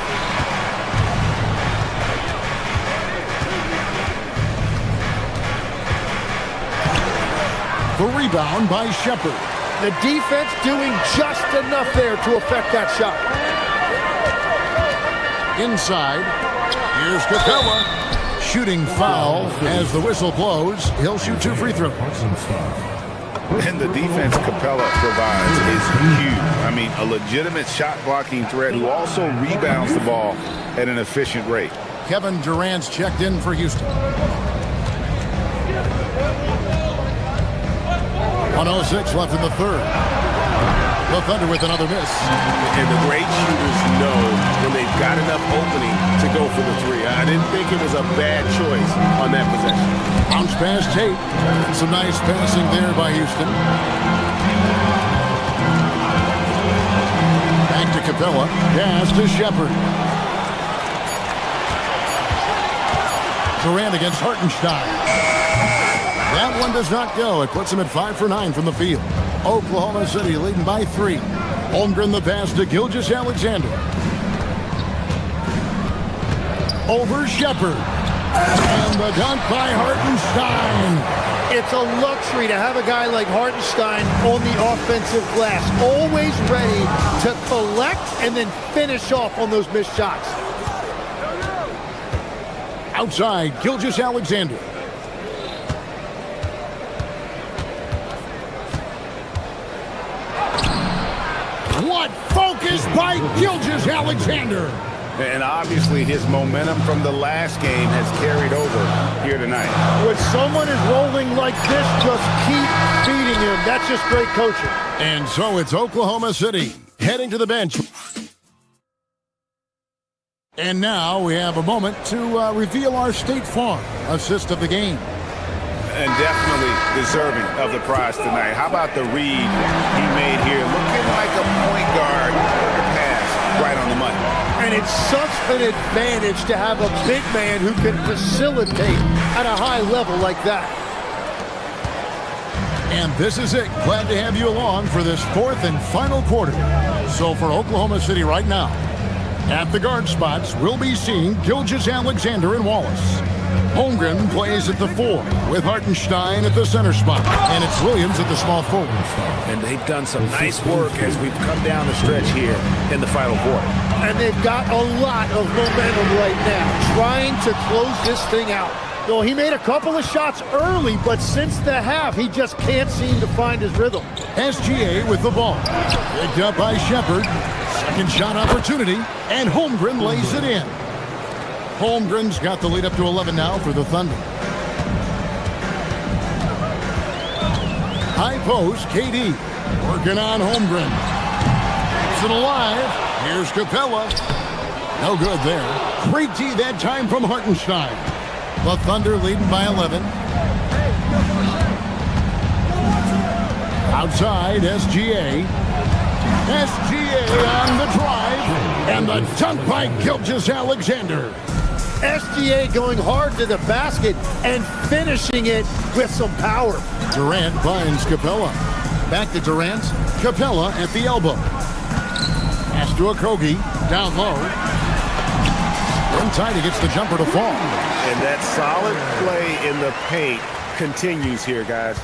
Speaker 7: The rebound by Shepard.
Speaker 15: The defense doing just enough there to affect that shot.
Speaker 7: Inside, here's Capella. Shooting foul as the whistle blows. He'll shoot 2 free throws.
Speaker 9: And the defense Capella provides is huge. I mean, a legitimate shot blocking threat who also rebounds the ball at an efficient rate.
Speaker 7: Kevin Durant's checked in for Houston. 1:06 left in the third. The Thunder with another miss.
Speaker 9: And the great shooters know when they've got enough opening to go for the 3. I didn't think it was a bad choice on that possession.
Speaker 7: Bounce pass Tate. Some nice passing there by Houston. Back to Capella. Pass to Shepard. Durant against Hartenstein. That one does not go. It puts him at 5 for 9 from the field. Oklahoma City leading by 3. Holmgren the pass to Gilgeous-Alexander. Over Shepard. And the dunk by Hartenstein.
Speaker 15: It's a luxury to have a guy like Hartenstein on the offensive glass. Always ready to collect and then finish off on those missed shots.
Speaker 7: Outside, Gilgeous-Alexander. What focus by Gilgeous-Alexander.
Speaker 9: And obviously his momentum from the last game has carried over here tonight.
Speaker 15: When someone is rolling like this, just keep feeding him. That's just great coaching.
Speaker 7: And so it's Oklahoma City heading to the bench. And now we have a moment to reveal our State Farm assist of the game.
Speaker 9: And definitely deserving of the prize tonight. How about the read he made here? Looking like a point guard with the pass right on the money.
Speaker 15: And it's such an advantage to have a big man who can facilitate at a high level like that.
Speaker 7: And this is it. Glad to have you along for this fourth and final quarter. So for Oklahoma City right now, at the guard spots, we'll be seeing Gilgeous-Alexander and Wallace. Holmgren plays at the 4 with Hartenstein at the center spot. And it's Williams at the small forward.
Speaker 14: And they've done some nice work as we've come down the stretch here in the final quarter.
Speaker 15: And they've got a lot of momentum right now, trying to close this thing out. Well, he made a couple of shots early, but since the half, he just can't seem to find his rhythm.
Speaker 7: SGA with the ball. Picked up by Shepard. Second shot opportunity, and Holmgren lays it in. Holmgren's got the lead up to 11 now for the Thunder. High post, KD. Working on Holmgren. Keeps it alive. Here's Capella. No good there. Great D that time from Hartenstein. The Thunder leading by 11. Outside, SGA. SGA on the drive. And the dunk by Gilgeous-Alexander.
Speaker 15: SGA going hard to the basket and finishing it with some power.
Speaker 7: Durant finds Capella. Back to Durant. Capella at the elbow. Pass to Okogie. Down low. Tidy gets the jumper to fall.
Speaker 9: And that solid play in the paint continues here, guys.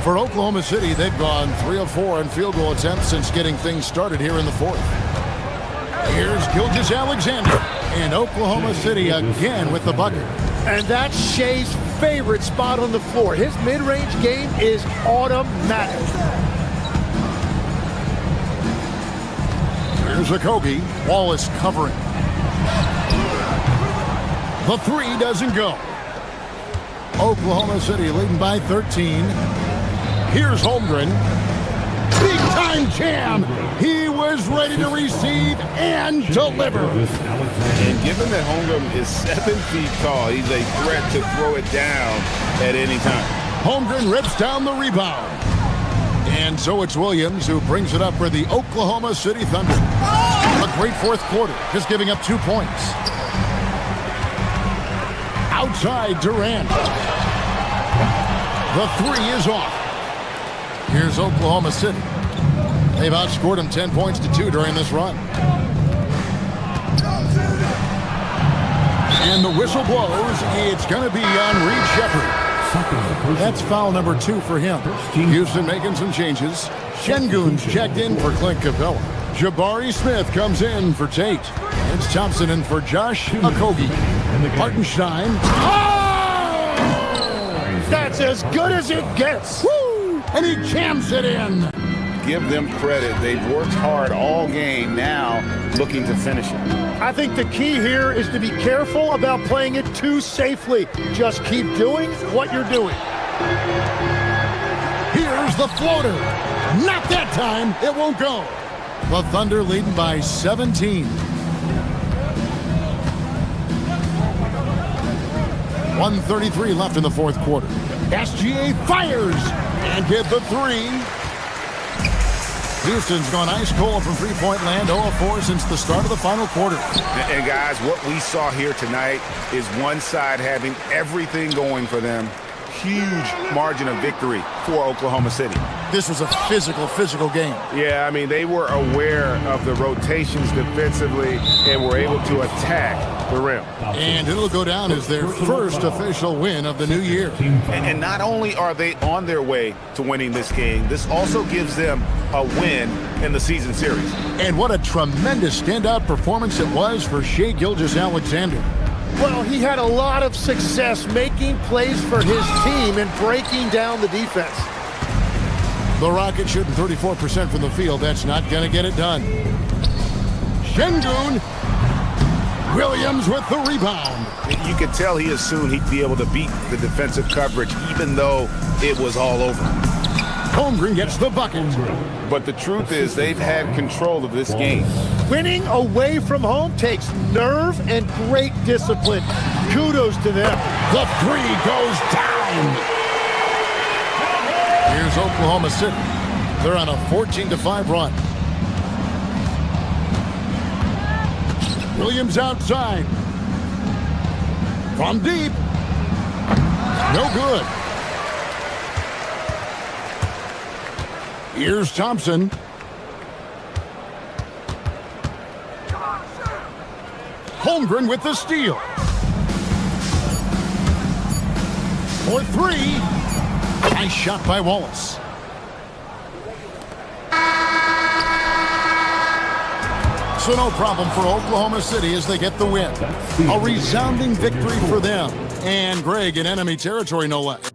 Speaker 7: For Oklahoma City, they've gone 3 of 4 in field goal attempts since getting things started here in the fourth. Here's Gilgeous-Alexander, and Oklahoma City again with the bucket.
Speaker 15: And that's Shea's favorite spot on the floor. His mid-range game is automatic.
Speaker 7: Here's Okogie. Wallace covering. The 3 doesn't go. Oklahoma City leading by 13. Here's Holmgren. Big time jam. He was ready to receive and deliver.
Speaker 9: And given that Holmgren is 7 feet tall, he's a threat to throw it down at any time.
Speaker 7: Holmgren rips down the rebound. And so it's Williams who brings it up for the Oklahoma City Thunder. A great fourth quarter, just giving up 2 points. Outside Durant. The 3 is off. Here's Oklahoma City. They've outscored them 10 points to 2 during this run. And the whistle blows. It's going to be on Reed Shepard. That's foul number 2 for him. Houston making some changes. Şengün's checked in for Clint Capella. Jabari Smith comes in for Tate. It's Thompson in for Josh Okogie. Hartenstein.
Speaker 15: Oh! That's as good as it gets.
Speaker 7: Woo! And he jams it in.
Speaker 9: Give them credit. They've worked hard all game, now looking to finish it.
Speaker 15: I think the key here is to be careful about playing it too safely. Just keep doing what you're doing.
Speaker 7: Here's the floater. Not that time. It won't go. The Thunder leading by 17. 1:33 left in the fourth quarter. SGA fires and get the 3. Houston's gone ice cold from three-point land, 0 of 4 since the start of the final quarter.
Speaker 9: And guys, what we saw here tonight is one side having everything going for them. Huge margin of victory for Oklahoma City.
Speaker 7: This was a physical game.
Speaker 9: Yeah, I mean, they were aware of the rotations defensively and were able to attack the rim.
Speaker 7: And it'll go down as their first official win of the new year.
Speaker 9: And not only are they on their way to winning this game, this also gives them a win in the season series.
Speaker 7: And what a tremendous standout performance it was for Shai Gilgeous-Alexander.
Speaker 15: Well, he had a lot of success making plays for his team and breaking down the defense.
Speaker 7: The Rockets shooting 34% from the field. That's not going to get it done. Şengün. Williams with the rebound.
Speaker 9: You could tell he assumed he'd be able to beat the defensive coverage, even though it was all over.
Speaker 7: Holmgren gets the bucket.
Speaker 9: But the truth is, they've had control of this game.
Speaker 15: Winning away from home takes nerve and great discipline. Kudos to them.
Speaker 7: The 3 goes down. Here's Oklahoma City. They're on a 14-5 run. Williams outside. From deep. No good. Here's Thompson. Holmgren with the steal. For three. Nice shot by Wallace. So no problem for Oklahoma City as they get the win. A resounding victory for them. And Greg in enemy territory, no less.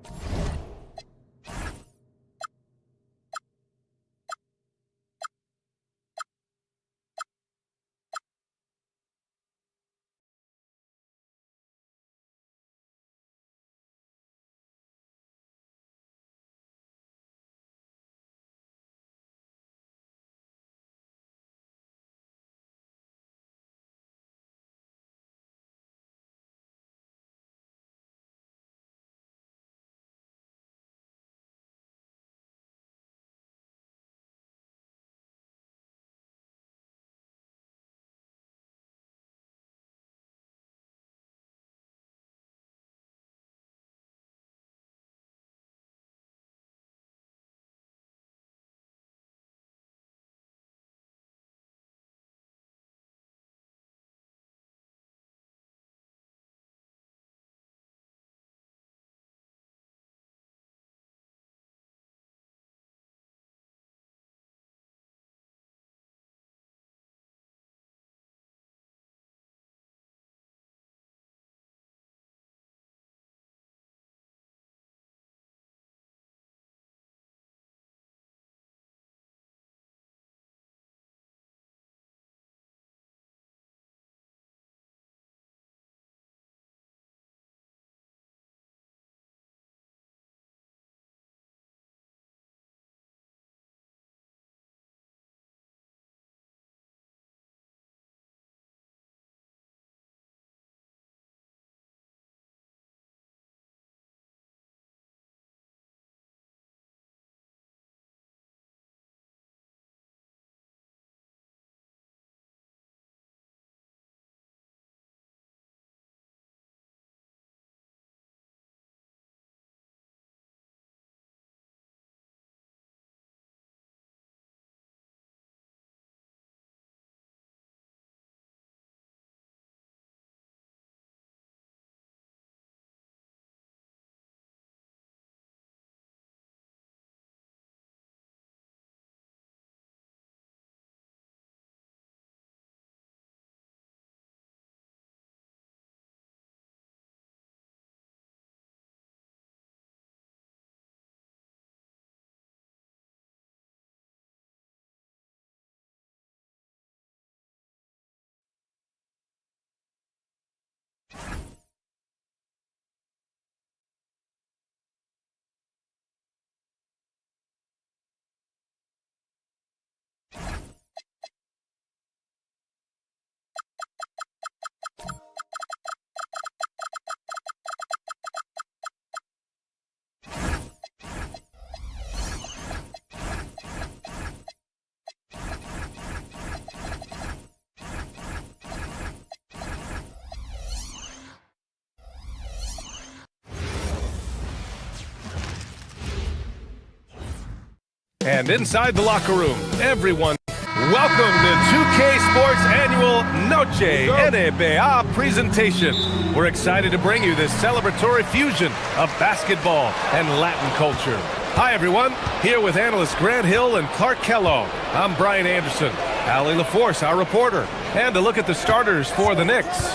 Speaker 1: And inside the locker room, everyone, welcome to 2K Sports Annual Noche NBA presentation. We're excited to bring you this celebratory fusion of basketball and Latin culture. Hi, everyone. Here with analysts Grant Hill and Clark Kellogg. I'm Brian Anderson. Allie LaForce, our reporter. And a look at the starters for the Knicks.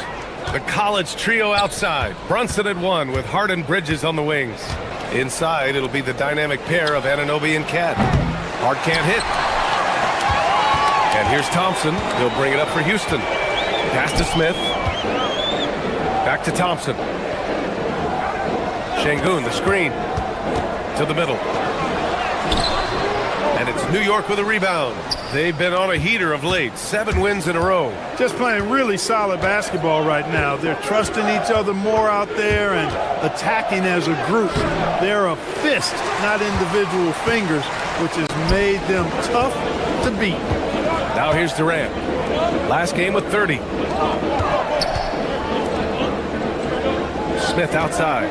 Speaker 1: The college trio outside. Brunson at one with Hart and Bridges on the wings. Inside, it'll be the dynamic pair of Anunoby and Cat. Hart can't hit. And here's Thompson. He'll bring it up for Houston. Pass to Smith. Back to Thompson. Şengün, the screen. To the middle. And it's New York with a rebound. They've been on a heater of late. 7 wins in a row.
Speaker 2: Just playing really solid basketball right now. They're trusting each other more out there and attacking as a group. They're a fist, not individual fingers, which has made them tough to beat.
Speaker 1: Now here's Durant. Last game with 30. Smith outside.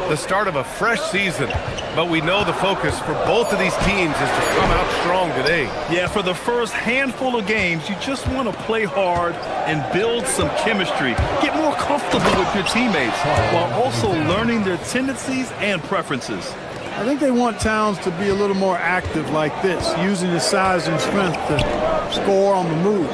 Speaker 1: The start of a fresh season, but we know the focus for both of these teams is to come out strong today.
Speaker 3: Yeah, for the first handful of games, you just want to play hard and build some chemistry. Get more comfortable with your teammates while also learning their tendencies and preferences.
Speaker 2: I think they want Towns to be a little more active like this, using his size and strength to score on the move.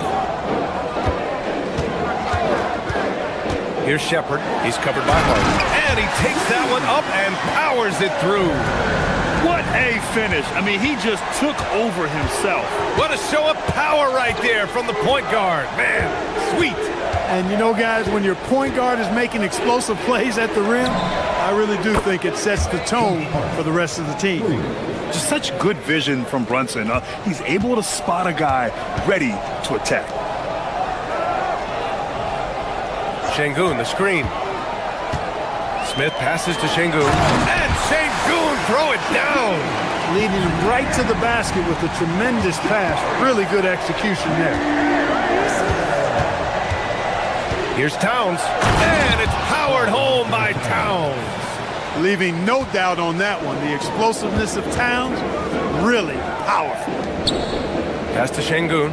Speaker 1: Here's Shepard. He's covered by Harden. And he takes that one up and powers it through.
Speaker 3: What a finish. I mean, he just took over himself.
Speaker 1: What a show of power right there from the point guard. Man, sweet.
Speaker 2: And you know, guys, when your point guard is making explosive plays at the rim, I really do think it sets the tone for the rest of the team.
Speaker 3: Just such good vision from Brunson. He's able to spot a guy ready to attack.
Speaker 1: Şengün, the screen. Smith passes to Şengün. And Şengün throw it down.
Speaker 2: Leading him right to the basket with a tremendous pass. Really good execution there.
Speaker 1: Here's Towns. And it's powered home by Towns.
Speaker 2: Leaving no doubt on that one. The explosiveness of Towns, really powerful.
Speaker 1: Pass to Şengün.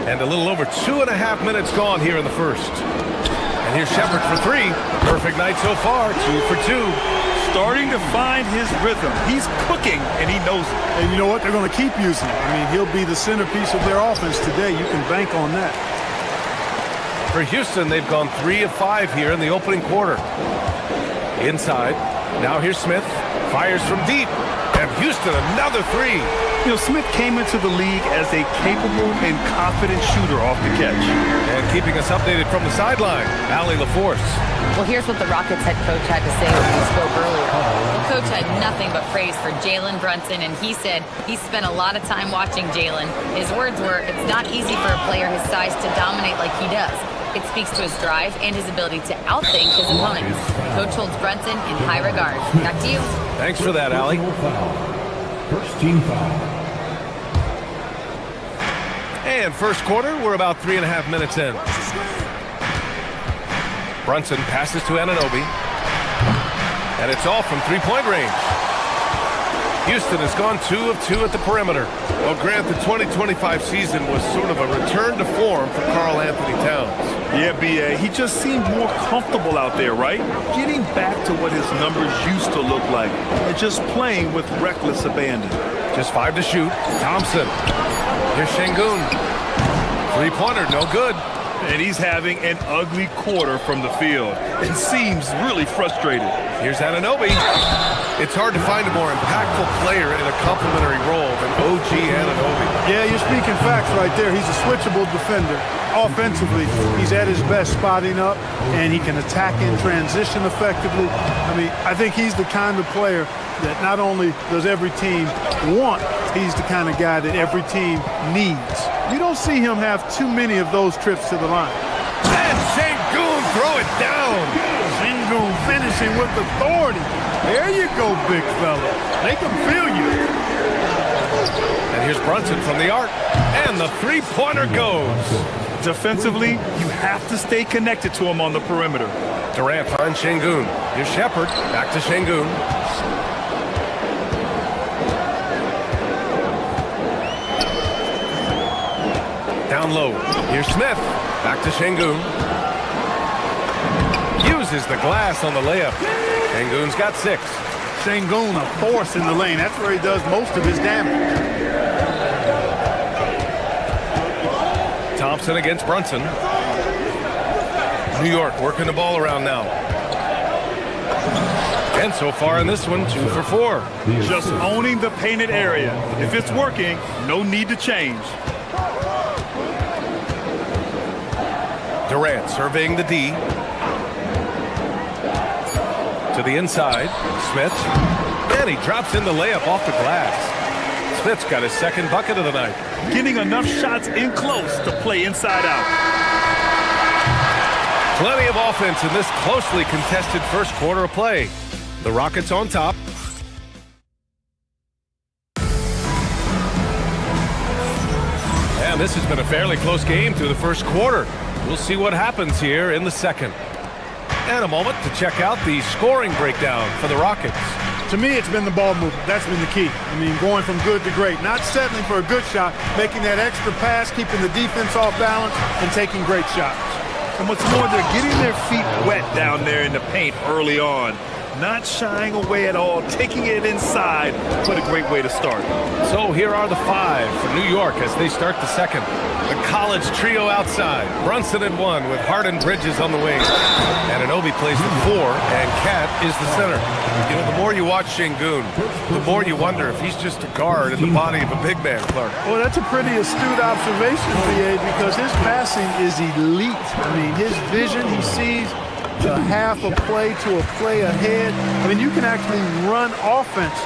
Speaker 1: And a little over 2.5 minutes gone here in the first. And here's Shepard for three. Perfect night so far, 2 for 2.
Speaker 3: Starting to find his rhythm. He's cooking, and he knows it.
Speaker 2: And you know what? They're going to keep using him. I mean, he'll be the centerpiece of their offense today. You can bank on that.
Speaker 1: For Houston, they've gone 3 of 5 here in the opening quarter. Inside. Now here's Smith. Fires from deep. And Houston, another three.
Speaker 3: You know, Smith came into the league as a capable and confident shooter off the catch.
Speaker 1: And keeping us updated from the sideline, Allie LaForce.
Speaker 4: Well, here's what the Rockets head coach had to say when he spoke earlier. The coach had nothing but praise for Jalen Brunson, and he said he spent a lot of time watching Jalen. His words were, it's not easy for a player his size to dominate like he does. It speaks to his drive and his ability to outthink his opponents. Coach holds Brunson in high regard. Back to you.
Speaker 1: Thanks for that, Allie.
Speaker 12: First team foul.
Speaker 1: And first quarter, we're about 3.5 minutes in. Brunson passes to Anunoby. And it's all from three-point range. Houston has gone 2 of 2 at the perimeter. Well, Grant, the 2025 season was sort of a return to form for Karl Anthony Towns.
Speaker 3: Yeah, B.A., he just seemed more comfortable out there, right? Getting back to what his numbers used to look like and just playing with reckless abandon.
Speaker 1: Just 5 to shoot. Thompson. Here's Şengün. Three-pointer, no good.
Speaker 3: And he's having an ugly quarter from the field. It seems really frustrated.
Speaker 1: Here's Anunoby. It's hard to find a more impactful player in a complementary role than OG Anunoby.
Speaker 2: Yeah, you're speaking facts right there. He's a switchable defender. Offensively, he's at his best spotting up, and he can attack in transition effectively. I mean, I think he's the kind of player that not only does every team want, he's the kind of guy that every team needs. You don't see him have too many of those trips to the line.
Speaker 1: And Şengün throw it down.
Speaker 2: Şengün finishing with authority. There you go, big fella. They can feel you.
Speaker 1: And here's Brunson from the arc. And the three-pointer goes.
Speaker 3: Defensively, you have to stay connected to him on the perimeter.
Speaker 1: Durant finds Şengün. Here's Shepard. Back to Şengün. Down low. Here's Smith. Back to Şengün. Uses the glass on the layup. Şengün's got 6.
Speaker 2: Şengün, a force in the lane. That's where he does most of his damage.
Speaker 1: Thompson against Brunson. New York working the ball around now. And so far in this one, 2 for 4.
Speaker 3: Just owning the painted area. If it's working, no need to change.
Speaker 1: Durant surveying the D. To the inside. Smith. And he drops in the layup off the glass. Smith's got his second bucket of the night.
Speaker 3: Getting enough shots in close to play inside out.
Speaker 1: Plenty of offense in this closely contested first quarter of play. The Rockets on top. Man, this has been a fairly close game through the first quarter. We'll see what happens here in the second. And a moment to check out the scoring breakdown for the Rockets.
Speaker 2: To me, it's been the ball movement. That's been the key. I mean, going from good to great. Not settling for a good shot, making that extra pass, keeping the defense off balance, and taking great shots.
Speaker 3: And what's more, they're getting their feet wet down there in the paint early on. Not shying away at all, taking it inside. What a great way to start.
Speaker 1: So here are the 5 for New York as they start the second. The college trio outside. Brunson at 1 with Hart and Bridges on the wing. Anunoby plays the 4, and Cat is the center. You know, the more you watch Şengün, the more you wonder if he's just a guard in the body of a big man, Clark.
Speaker 2: Well, that's a pretty astute observation, VA, because his passing is elite. I mean, his vision, he sees a half a play to a play ahead. I mean, you can actually run offense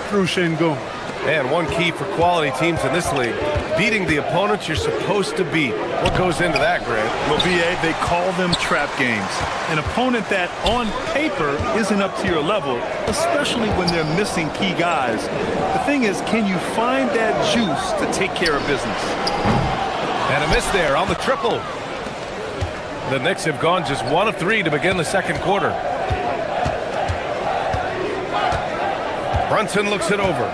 Speaker 2: through Şengün.
Speaker 1: And one key for quality teams in this league, beating the opponents you're supposed to beat. What goes into that, Grant?
Speaker 3: Well, BA, they call them trap games. An opponent that, on paper, isn't up to your level, especially when they're missing key guys. The thing is, can you find that juice to take care of business?
Speaker 1: And a miss there on the triple. The Knicks have gone just 1 of 3 to begin the second quarter. Brunson looks it over.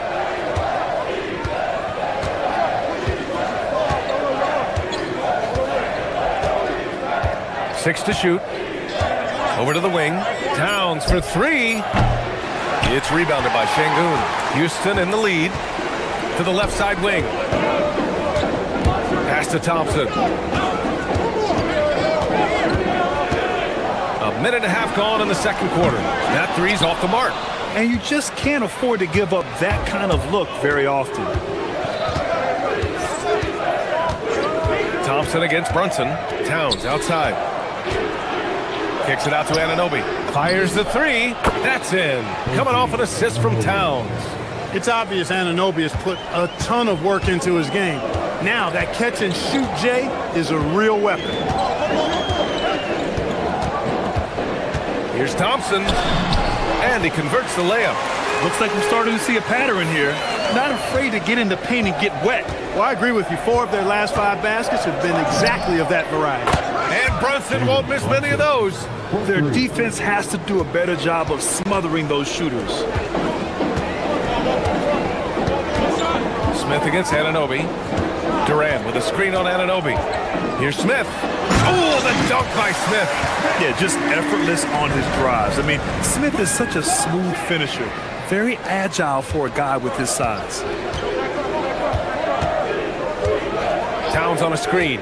Speaker 1: Six to shoot. Over to the wing. Towns for 3. It's rebounded by Şengün. Houston in the lead. To the left side wing. Pass to Thompson. A minute and a half gone in the second quarter. That 3's off the mark.
Speaker 3: And you just can't afford to give up that kind of look very often.
Speaker 1: Thompson against Brunson. Towns outside. Kicks it out to Anunoby. Fires the 3. That's in. Coming off an assist from Towns.
Speaker 2: It's obvious Anunoby has put a ton of work into his game. Now that catch and shoot Jay is a real weapon.
Speaker 1: Here's Thompson. And he converts the layup.
Speaker 3: Looks like we're starting to see a pattern here. Not afraid to get in the paint and get wet.
Speaker 2: Well, I agree with you. 4 of their last 5 baskets have been exactly of that variety.
Speaker 1: And Brunson won't miss many of those.
Speaker 3: Their defense has to do a better job of smothering those shooters.
Speaker 1: Smith against Anunoby. Durant with a screen on Anunoby. Here's Smith. Oh, the dunk by Smith.
Speaker 3: Yeah, just effortless on his drives. I mean, Smith is such a smooth finisher. Very agile for a guy with his size.
Speaker 1: Towns on a screen.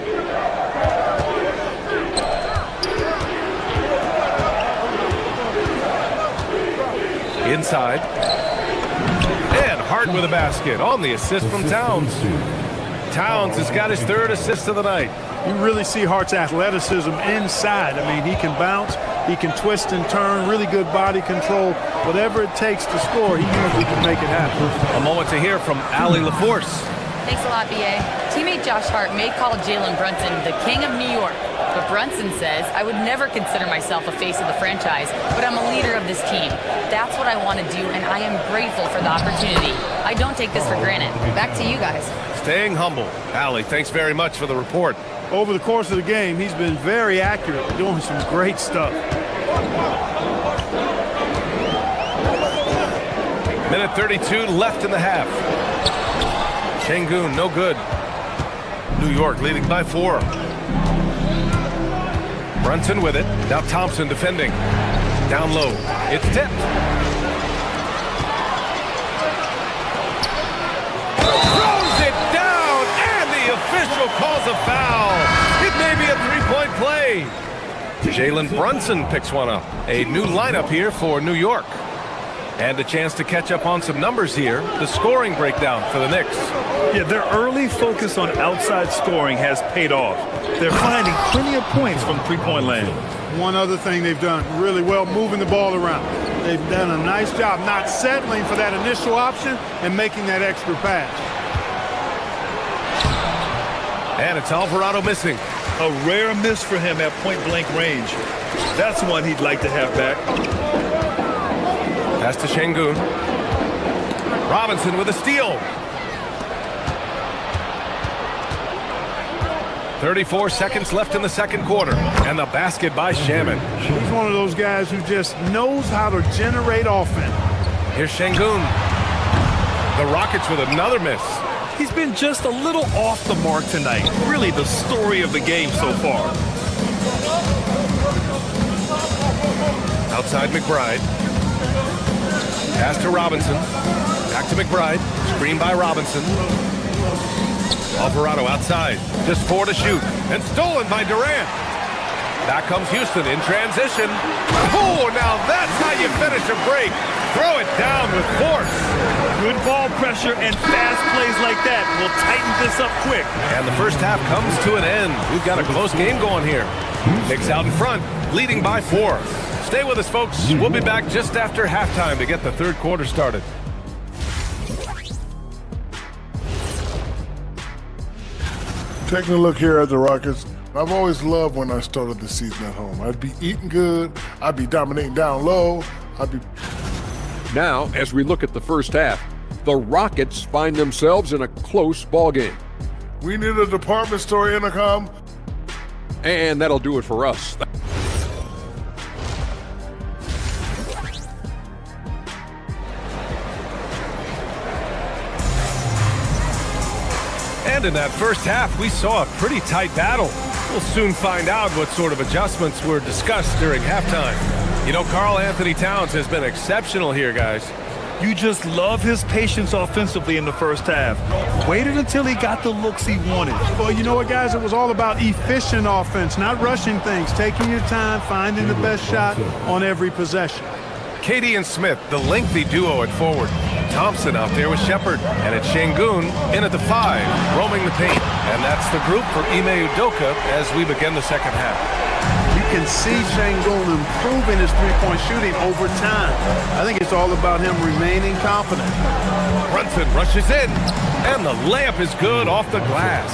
Speaker 1: Inside. And Hart with a basket on the assist from Towns. Towns has got his 3rd assist of the night.
Speaker 2: You really see Hart's athleticism inside. I mean, he can bounce, he can twist and turn, really good body control. Whatever it takes to score, he usually can make it happen.
Speaker 1: A moment to hear from Allie LaForce.
Speaker 4: Thanks a lot, BA. Teammate Josh Hart may call Jalen Brunson the king of New York, but Brunson says, I would never consider myself a face of the franchise, but I'm a leader of this team. That's what I want to do, and I am grateful for the opportunity. I don't take this for granted. Back to you guys. Staying humble.
Speaker 1: Allie, thanks very much for the report.
Speaker 2: Over the course of the game, he's been very accurate, doing some great stuff.
Speaker 1: Minute 32 left in the half. Şengün, no good. New York leading by 4. Brunson with it. Now Thompson defending. Down low. It's tipped. Throws it down, and the official calls a foul. It may be a 3-point play. Jalen Brunson picks one up. A new lineup here for New York. And a chance to catch up on some numbers here. The scoring breakdown for the Knicks.
Speaker 3: Yeah, their early focus on outside scoring has paid off. They're finding plenty of points from three-point land.
Speaker 2: One other thing they've done really well, moving the ball around. They've done a nice job not settling for that initial option and making that extra pass.
Speaker 1: And it's Alvarado missing.
Speaker 3: A rare miss for him at point-blank range. That's one he'd like to have back.
Speaker 1: Pass to Şengün. Robinson with a steal. 34 seconds left in the second quarter. And the basket by Shaman.
Speaker 2: He's one of those guys who just knows how to generate offense.
Speaker 1: Here's Şengün. The Rockets with another miss.
Speaker 3: He's been just a little off the mark tonight. Really the story of the game so far.
Speaker 1: Outside McBride. Pass to Robinson. Back to McBride. Screen by Robinson. Alvarado outside. Just 4 to shoot. And stolen by Durant. Back comes Houston in transition. Oh, now that's how you finish a break. Throw it down with force.
Speaker 3: Good ball pressure and fast plays like that will tighten this up quick.
Speaker 1: And the first half comes to an end. We've got a close game going here. Knicks out in front, leading by 4. Stay with us, folks. We'll be back just after halftime to get the third quarter started.
Speaker 5: Taking a look here at the Rockets, I've always loved when I started the season at home. I'd be eating good, I'd be dominating down low,
Speaker 6: Now, as we look at the first half, the Rockets find themselves in a close ball game.
Speaker 5: We need a department store intercom.
Speaker 6: And that'll do it for us.
Speaker 1: And in that first half, we saw a pretty tight battle. We'll soon find out what sort of adjustments were discussed during halftime. You know, Karl Anthony Towns has been exceptional here, guys.
Speaker 3: You just love his patience offensively in the first half. Waited until he got the looks he wanted.
Speaker 2: Well, you know what, guys? It was all about efficient offense, not rushing things, taking your time, finding the best shot on every possession.
Speaker 1: KD and Smith, the lengthy duo at forward. Thompson out there with Shepard. And it's Şengün in at the 5, roaming the paint. And that's the group for Ime Udoka as we begin the second half.
Speaker 2: You can see Şengün improving his three-point shooting over time. I think it's all about him remaining confident.
Speaker 1: Brunson rushes in, and the layup is good off the glass.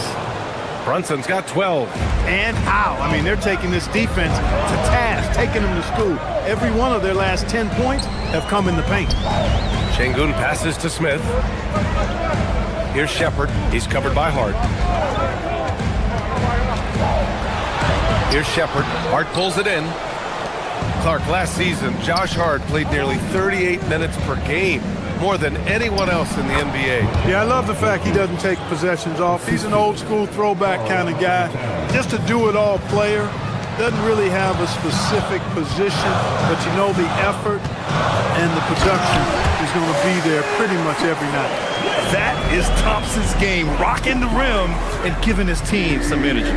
Speaker 1: Brunson's got 12.
Speaker 2: And how? I mean, they're taking this defense to task, taking them to school. Every one of their last 10 points have come in the paint.
Speaker 1: Şengün passes to Smith. Here's Shepard. He's covered by Hart. Here's Shepard. Hart pulls it in. Clark, last season, Josh Hart played nearly 38 minutes per game, more than anyone else in the NBA.
Speaker 2: Yeah, I love the fact he doesn't take possessions off. He's an old-school throwback kind of guy. Just a do-it-all player. Doesn't really have a specific position, but you know the effort and the production is going to be there pretty much every night.
Speaker 3: That is Thompson's game, rocking the rim and giving his team some energy.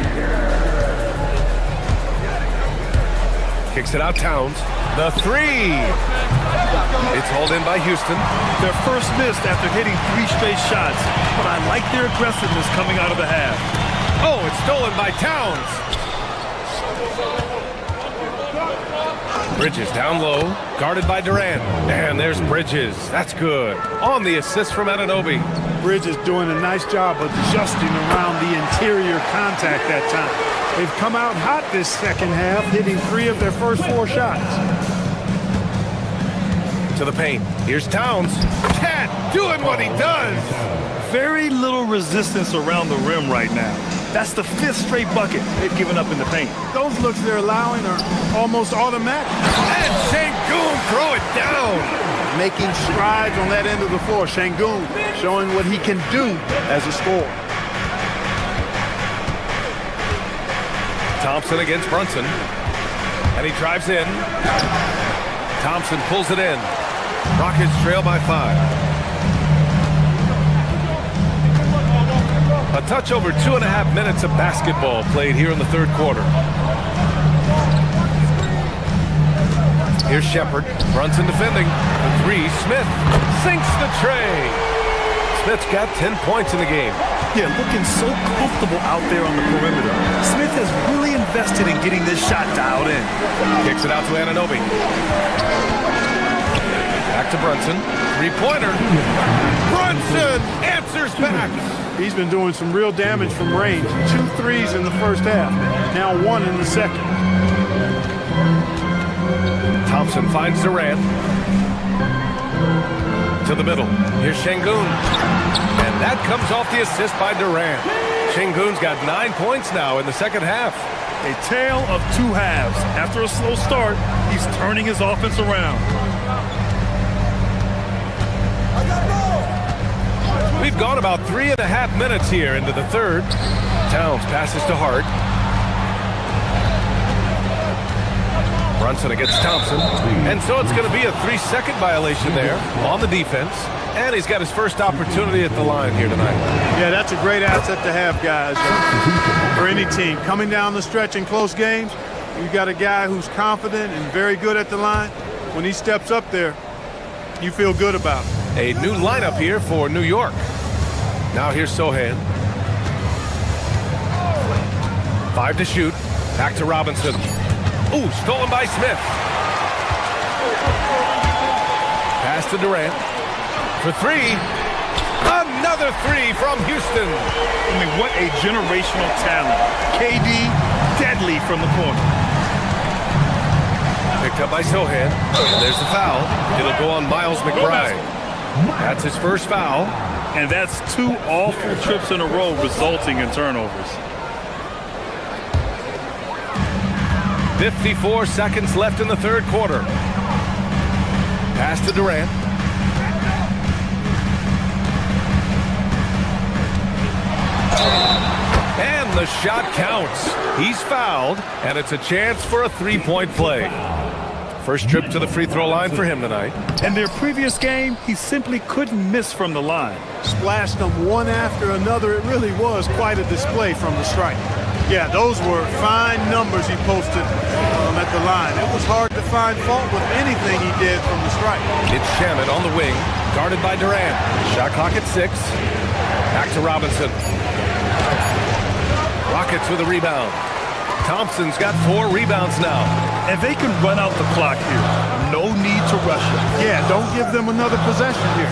Speaker 1: Kicks it out, Towns. The 3. It's hauled in by Houston.
Speaker 3: Their first miss after hitting 3 straight shots, but I like their aggressiveness coming out of the half.
Speaker 1: Oh, it's stolen by Towns. Bridges down low, guarded by Durant. And there's Bridges. That's good. On the assist from Anunoby.
Speaker 2: Bridges doing a nice job adjusting around the interior contact that time. They've come out hot this second half, hitting 3 of their first 4 shots.
Speaker 1: To the paint. Here's Towns. Cat doing what he does.
Speaker 3: Very little resistance around the rim right now. That's the 5th straight bucket they've given up in the paint.
Speaker 2: Those looks they're allowing are almost automatic.
Speaker 1: And Şengün throw it down.
Speaker 2: Making strides on that end of the floor. Şengün showing what he can do as a scorer.
Speaker 1: Thompson against Brunson. And he drives in. Thompson pulls it in. Rockets trail by 5. A touch over 2.5 minutes of basketball played here in the third quarter. Here's Shepard. Brunson defending. The 3. Smith sinks the tray. Smith's got 10 points in the game.
Speaker 3: Yeah, looking so comfortable out there on the perimeter. Smith has really invested in getting this shot dialed in.
Speaker 1: Kicks it out to Anunoby. Back to Brunson. 3-pointer. Brunson answers back.
Speaker 2: He's been doing some real damage from range. 2 threes in the first half. Now 1 in the second.
Speaker 1: Thompson finds Durant. To the middle. Here's Şengün. And that comes off the assist by Durant. Shingun's got 9 points now in the second half.
Speaker 3: A tale of two halves. After a slow start, he's turning his offense around.
Speaker 1: We've gone about 3.5 minutes here into the third. Towns passes to Hart. Brunson against Thompson. And so it's going to be a 3-second violation there on the defense. And he's got his first opportunity at the line here tonight.
Speaker 2: Yeah, that's a great asset to have, guys, for any team. Coming down the stretch in close games, you got a guy who's confident and very good at the line. When he steps up there, you feel good about it.
Speaker 1: A new lineup here for New York. Now here's Sohan. 5 to shoot. Back to Robinson. Ooh, stolen by Smith. Pass to Durant. For 3. Another 3 from Houston.
Speaker 3: I mean, what a generational talent. KD, deadly from the corner.
Speaker 1: Picked up by Sohan. And there's the foul. It'll go on Miles McBride. That's his first foul.
Speaker 3: And that's 2 awful trips in a row resulting in turnovers.
Speaker 1: 54 seconds left in the third quarter. Pass to Durant. And the shot counts. He's fouled, and it's a chance for a 3-point play. First trip to the free throw line for him tonight.
Speaker 3: In their previous game, he simply couldn't miss from the line.
Speaker 2: Splashed them one after another. It really was quite a display from the stripe. Yeah, those were fine numbers he posted at the line. It was hard to find fault with anything he did from the stripe.
Speaker 1: It's Shamet on the wing, guarded by Durant. Shot clock at 6. Back to Robinson. Rockets with a rebound. Thompson's got 4 rebounds now.
Speaker 3: And they can run out the clock here. No need to rush it.
Speaker 2: Yeah, don't give them another possession here.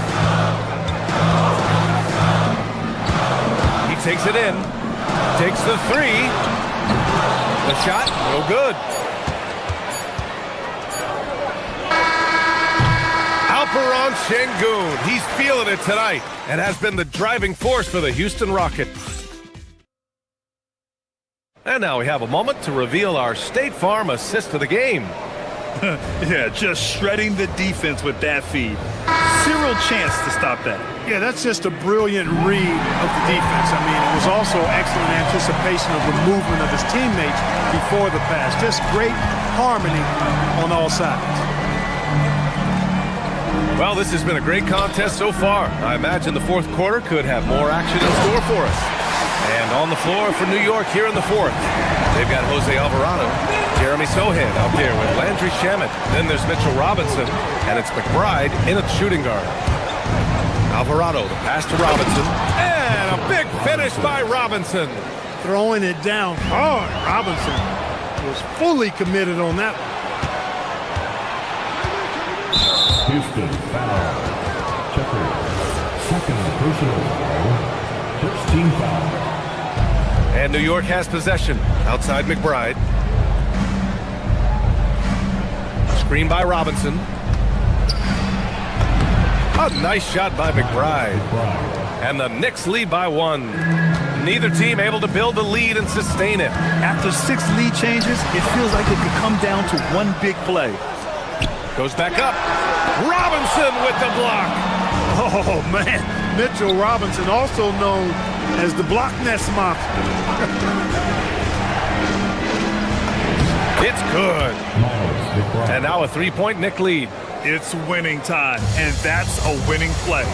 Speaker 1: He takes it in. Takes the 3. The shot, no good. Alperon Şengün. He's feeling it tonight and has been the driving force for the Houston Rockets. And now we have a moment to reveal our State Farm assist of the game.
Speaker 3: Yeah, just shredding the defense with that feed. Zero chance to stop that.
Speaker 2: Yeah, that's just a brilliant read of the defense. I mean, it was also excellent anticipation of the movement of his teammates before the pass. Just great harmony on all sides.
Speaker 1: Well, this has been a great contest so far. I imagine the fourth quarter could have more action in store for us. And on the floor for New York here in the fourth, they've got Jose Alvarado, Jeremy Sohan out there with Landry Shamet. Then there's Mitchell Robinson, and it's McBride in at shooting guard. Alvarado, the pass to Robinson, and a big finish by Robinson.
Speaker 2: Throwing it down hard. Robinson was fully committed on that one.
Speaker 12: Houston foul. Checker. Second personal foul. First team foul.
Speaker 1: And New York has possession outside McBride. Screen by Robinson. A nice shot by McBride. And the Knicks lead by 1. Neither team able to build a lead and sustain it.
Speaker 3: After 6 lead changes, it feels like it could come down to one big play.
Speaker 1: Goes back up. Robinson with the block.
Speaker 2: Oh, man. Mitchell Robinson, also known as the Block Nest Monster.
Speaker 1: It's good. And now a 3-point Knick lead.
Speaker 3: It's winning time, and that's a winning play.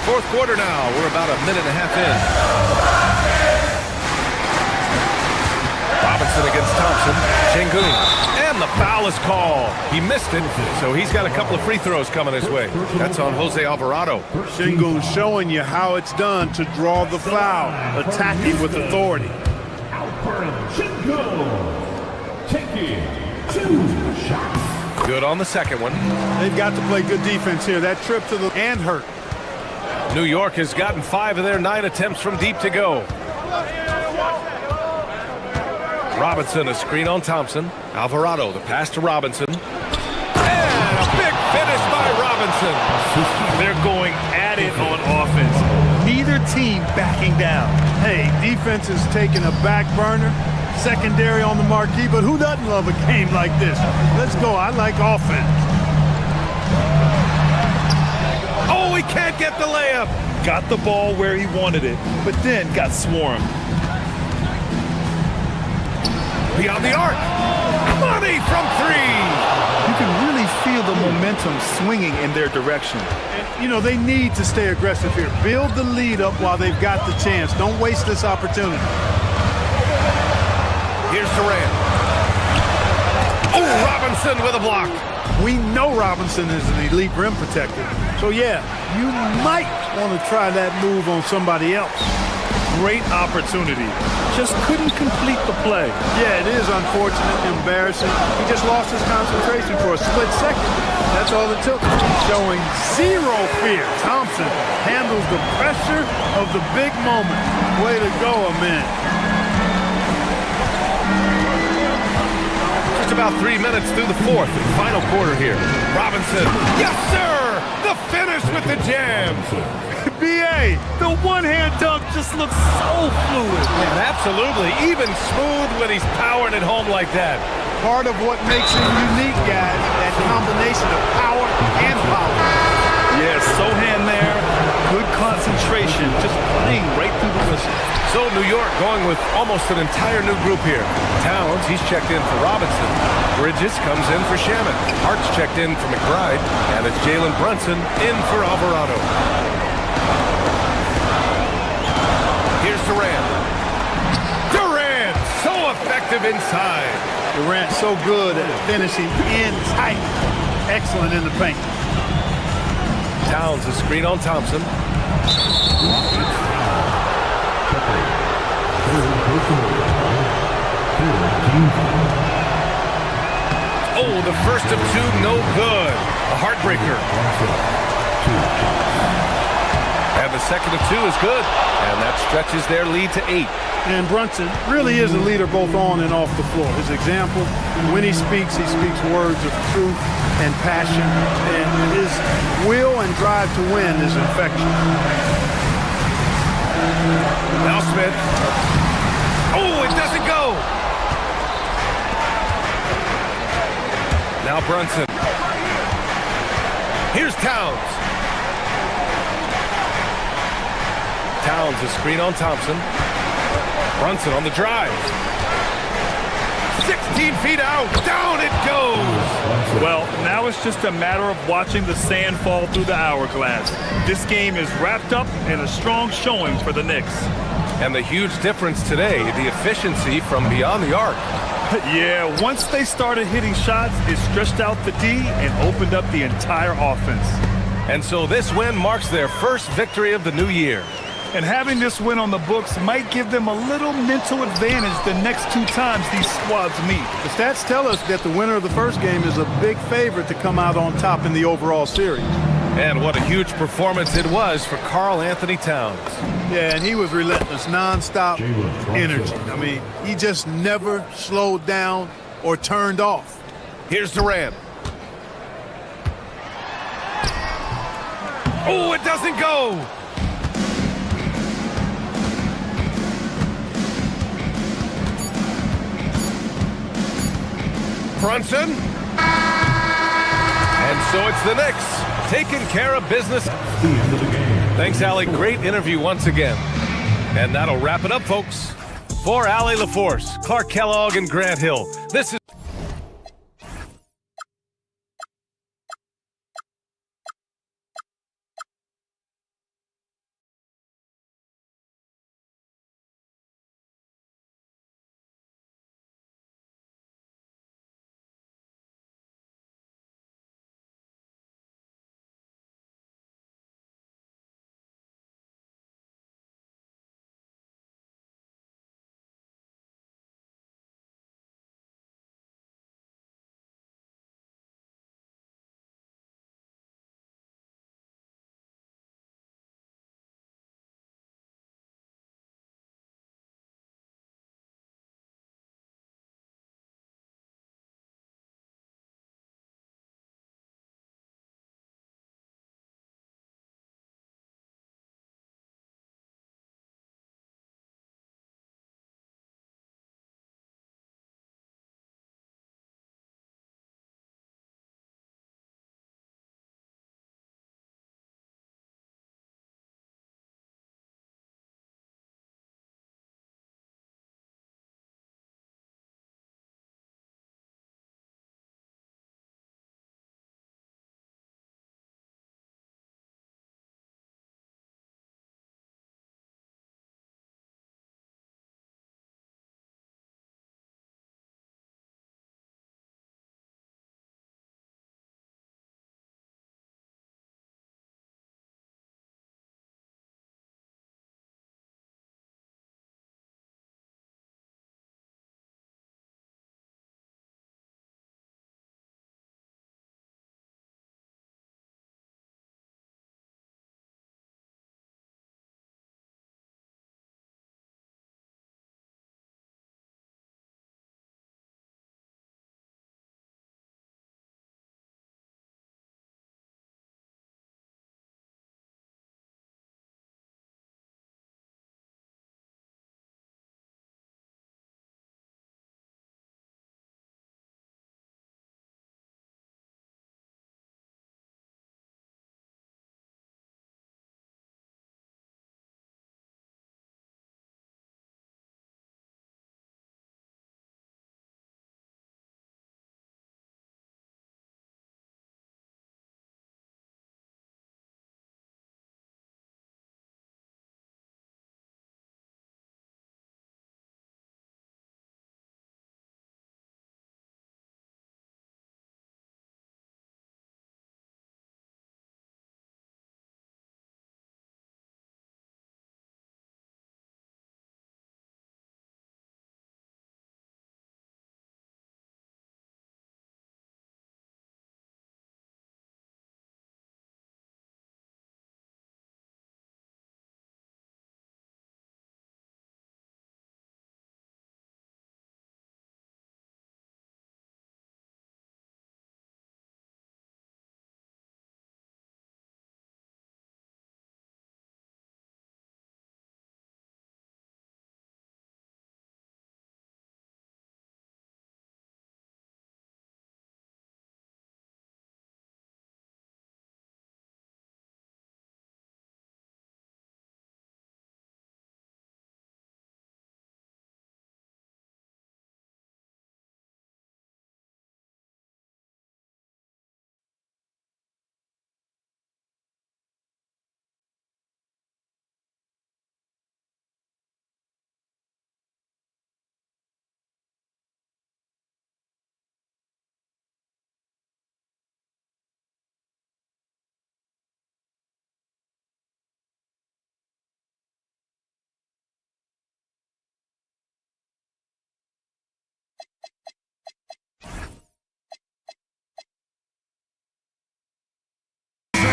Speaker 1: Fourth quarter now. We're about a minute and a half in. Robinson against Thompson. Şengün. And the foul is called. He missed it, so he's got a couple of free throws coming his way. That's on Jose Alvarado.
Speaker 2: Şengün showing you how it's done to draw the foul, attacking with authority.
Speaker 1: Good on the second one.
Speaker 2: They've got to play good defense here. That trip to the and hurt.
Speaker 1: New York has gotten 5 of their 9 attempts from deep to go. Robinson, a screen on Thompson. Alvarado, the pass to Robinson. And a big finish by Robinson. Robinson.
Speaker 3: They're going at it on offense. Neither team backing down.
Speaker 2: Hey, defense is taking a back burner, secondary on the marquee, but who doesn't love a game like this? Let's go. I like offense.
Speaker 1: Oh, he can't get the layup.
Speaker 3: Got the ball where he wanted it, but then got swarmed.
Speaker 1: Beyond the arc. Money from three.
Speaker 3: You can really feel the momentum swinging in their direction.
Speaker 2: And, you know, they need to stay aggressive here. Build the lead up while they've got the chance. Don't waste this opportunity.
Speaker 1: Here's Durant. Oh, Robinson with a block.
Speaker 2: We know Robinson is an elite rim protector. So, yeah, you might want to try that move on somebody else.
Speaker 3: Great opportunity. Just couldn't complete the play.
Speaker 2: Yeah, it is unfortunate, embarrassing. He just lost his concentration for a split second. That's all it took. Showing zero fear. Thompson handles the pressure of the big moment. Way to go, Amin.
Speaker 1: Just about 3 minutes through the fourth and final quarter here. Robinson. Yes, sir! The finish with the jam.
Speaker 3: B.A., the one-hand dunk just looks so fluid.
Speaker 1: And absolutely, even smooth when he's powering it home like that.
Speaker 2: Part of what makes him unique, guys, that combination of power and power.
Speaker 3: Yeah, Sohan there, good concentration, just playing right through the whistle.
Speaker 1: So New York going with almost an entire new group here. Towns, he's checked in for Robinson. Bridges comes in for Shaman. Hart's checked in for McBride. And it's Jalen Brunson in for Alvarado. Here's Durant. Durant, so effective inside.
Speaker 2: Durant so good at finishing in tight. Excellent in the paint.
Speaker 1: Towns, a screen on Thompson. Oh, the first of two, no good. A heartbreaker. And the second of two is good. And that stretches their lead to 8.
Speaker 2: And Brunson really is a leader both on and off the floor. His example, when he speaks words of truth and passion. And his will and drive to win is infectious.
Speaker 1: Now Smith. Oh, it doesn't go. Now Brunson. Here's Towns. Towns, a screen on Thompson. Brunson on the drive. 16 feet out. Down it goes.
Speaker 3: Well, now it's just a matter of watching the sand fall through the hourglass. This game is wrapped up in a strong showing for the Knicks.
Speaker 1: And the huge difference today, the efficiency from beyond the arc.
Speaker 3: Yeah, once they started hitting shots, it stretched out the D and opened up the entire offense.
Speaker 1: And so this win marks their first victory of the new year.
Speaker 3: And having this win on the books might give them a little mental advantage the next 2 times these squads meet.
Speaker 2: The stats tell us that the winner of the first game is a big favorite to come out on top in the overall series.
Speaker 1: And what a huge performance it was for Karl Anthony Towns.
Speaker 2: Yeah, and he was relentless, nonstop energy. I mean, he just never slowed down or turned off.
Speaker 1: Here's Durant. Oh, it doesn't go. Brunson. And so it's the Knicks taking care of business.
Speaker 12: The end of the game.
Speaker 1: Thanks, Allie. Great interview once again. And that'll wrap it up, folks. For Allie LaForce, Clark Kellogg, and Grant Hill, this is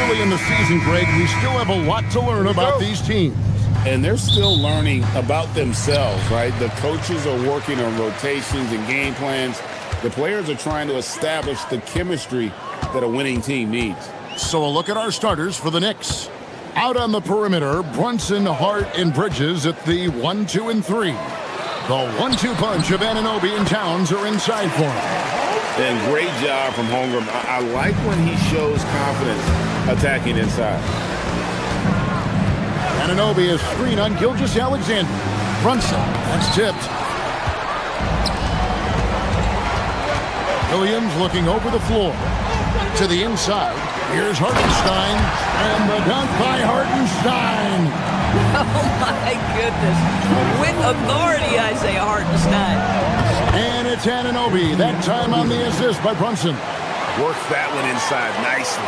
Speaker 7: early in the season, Greg. We still have a lot to learn about these teams.
Speaker 9: And they're still learning about themselves, right? The coaches are working on rotations and game plans. The players are trying to establish the chemistry that a winning team needs.
Speaker 7: So a look at our starters for the Knicks. Out on the perimeter, Brunson, Hart, and Bridges at the 1, 2, and 3. The 1-2 punch of Anunoby and Towns are inside for him.
Speaker 9: And great job from Holmgren. I like when he shows confidence attacking inside.
Speaker 7: Anunoby is screen on Gilgeous-Alexander. Brunson, that's tipped. Williams looking over the floor. To the inside. Here's Hartenstein. And the dunk by Hartenstein.
Speaker 8: Oh, my goodness. With authority, Isaiah Hartenstein.
Speaker 7: And it's Anunoby. That time on the assist by Brunson.
Speaker 9: Works that one inside nicely.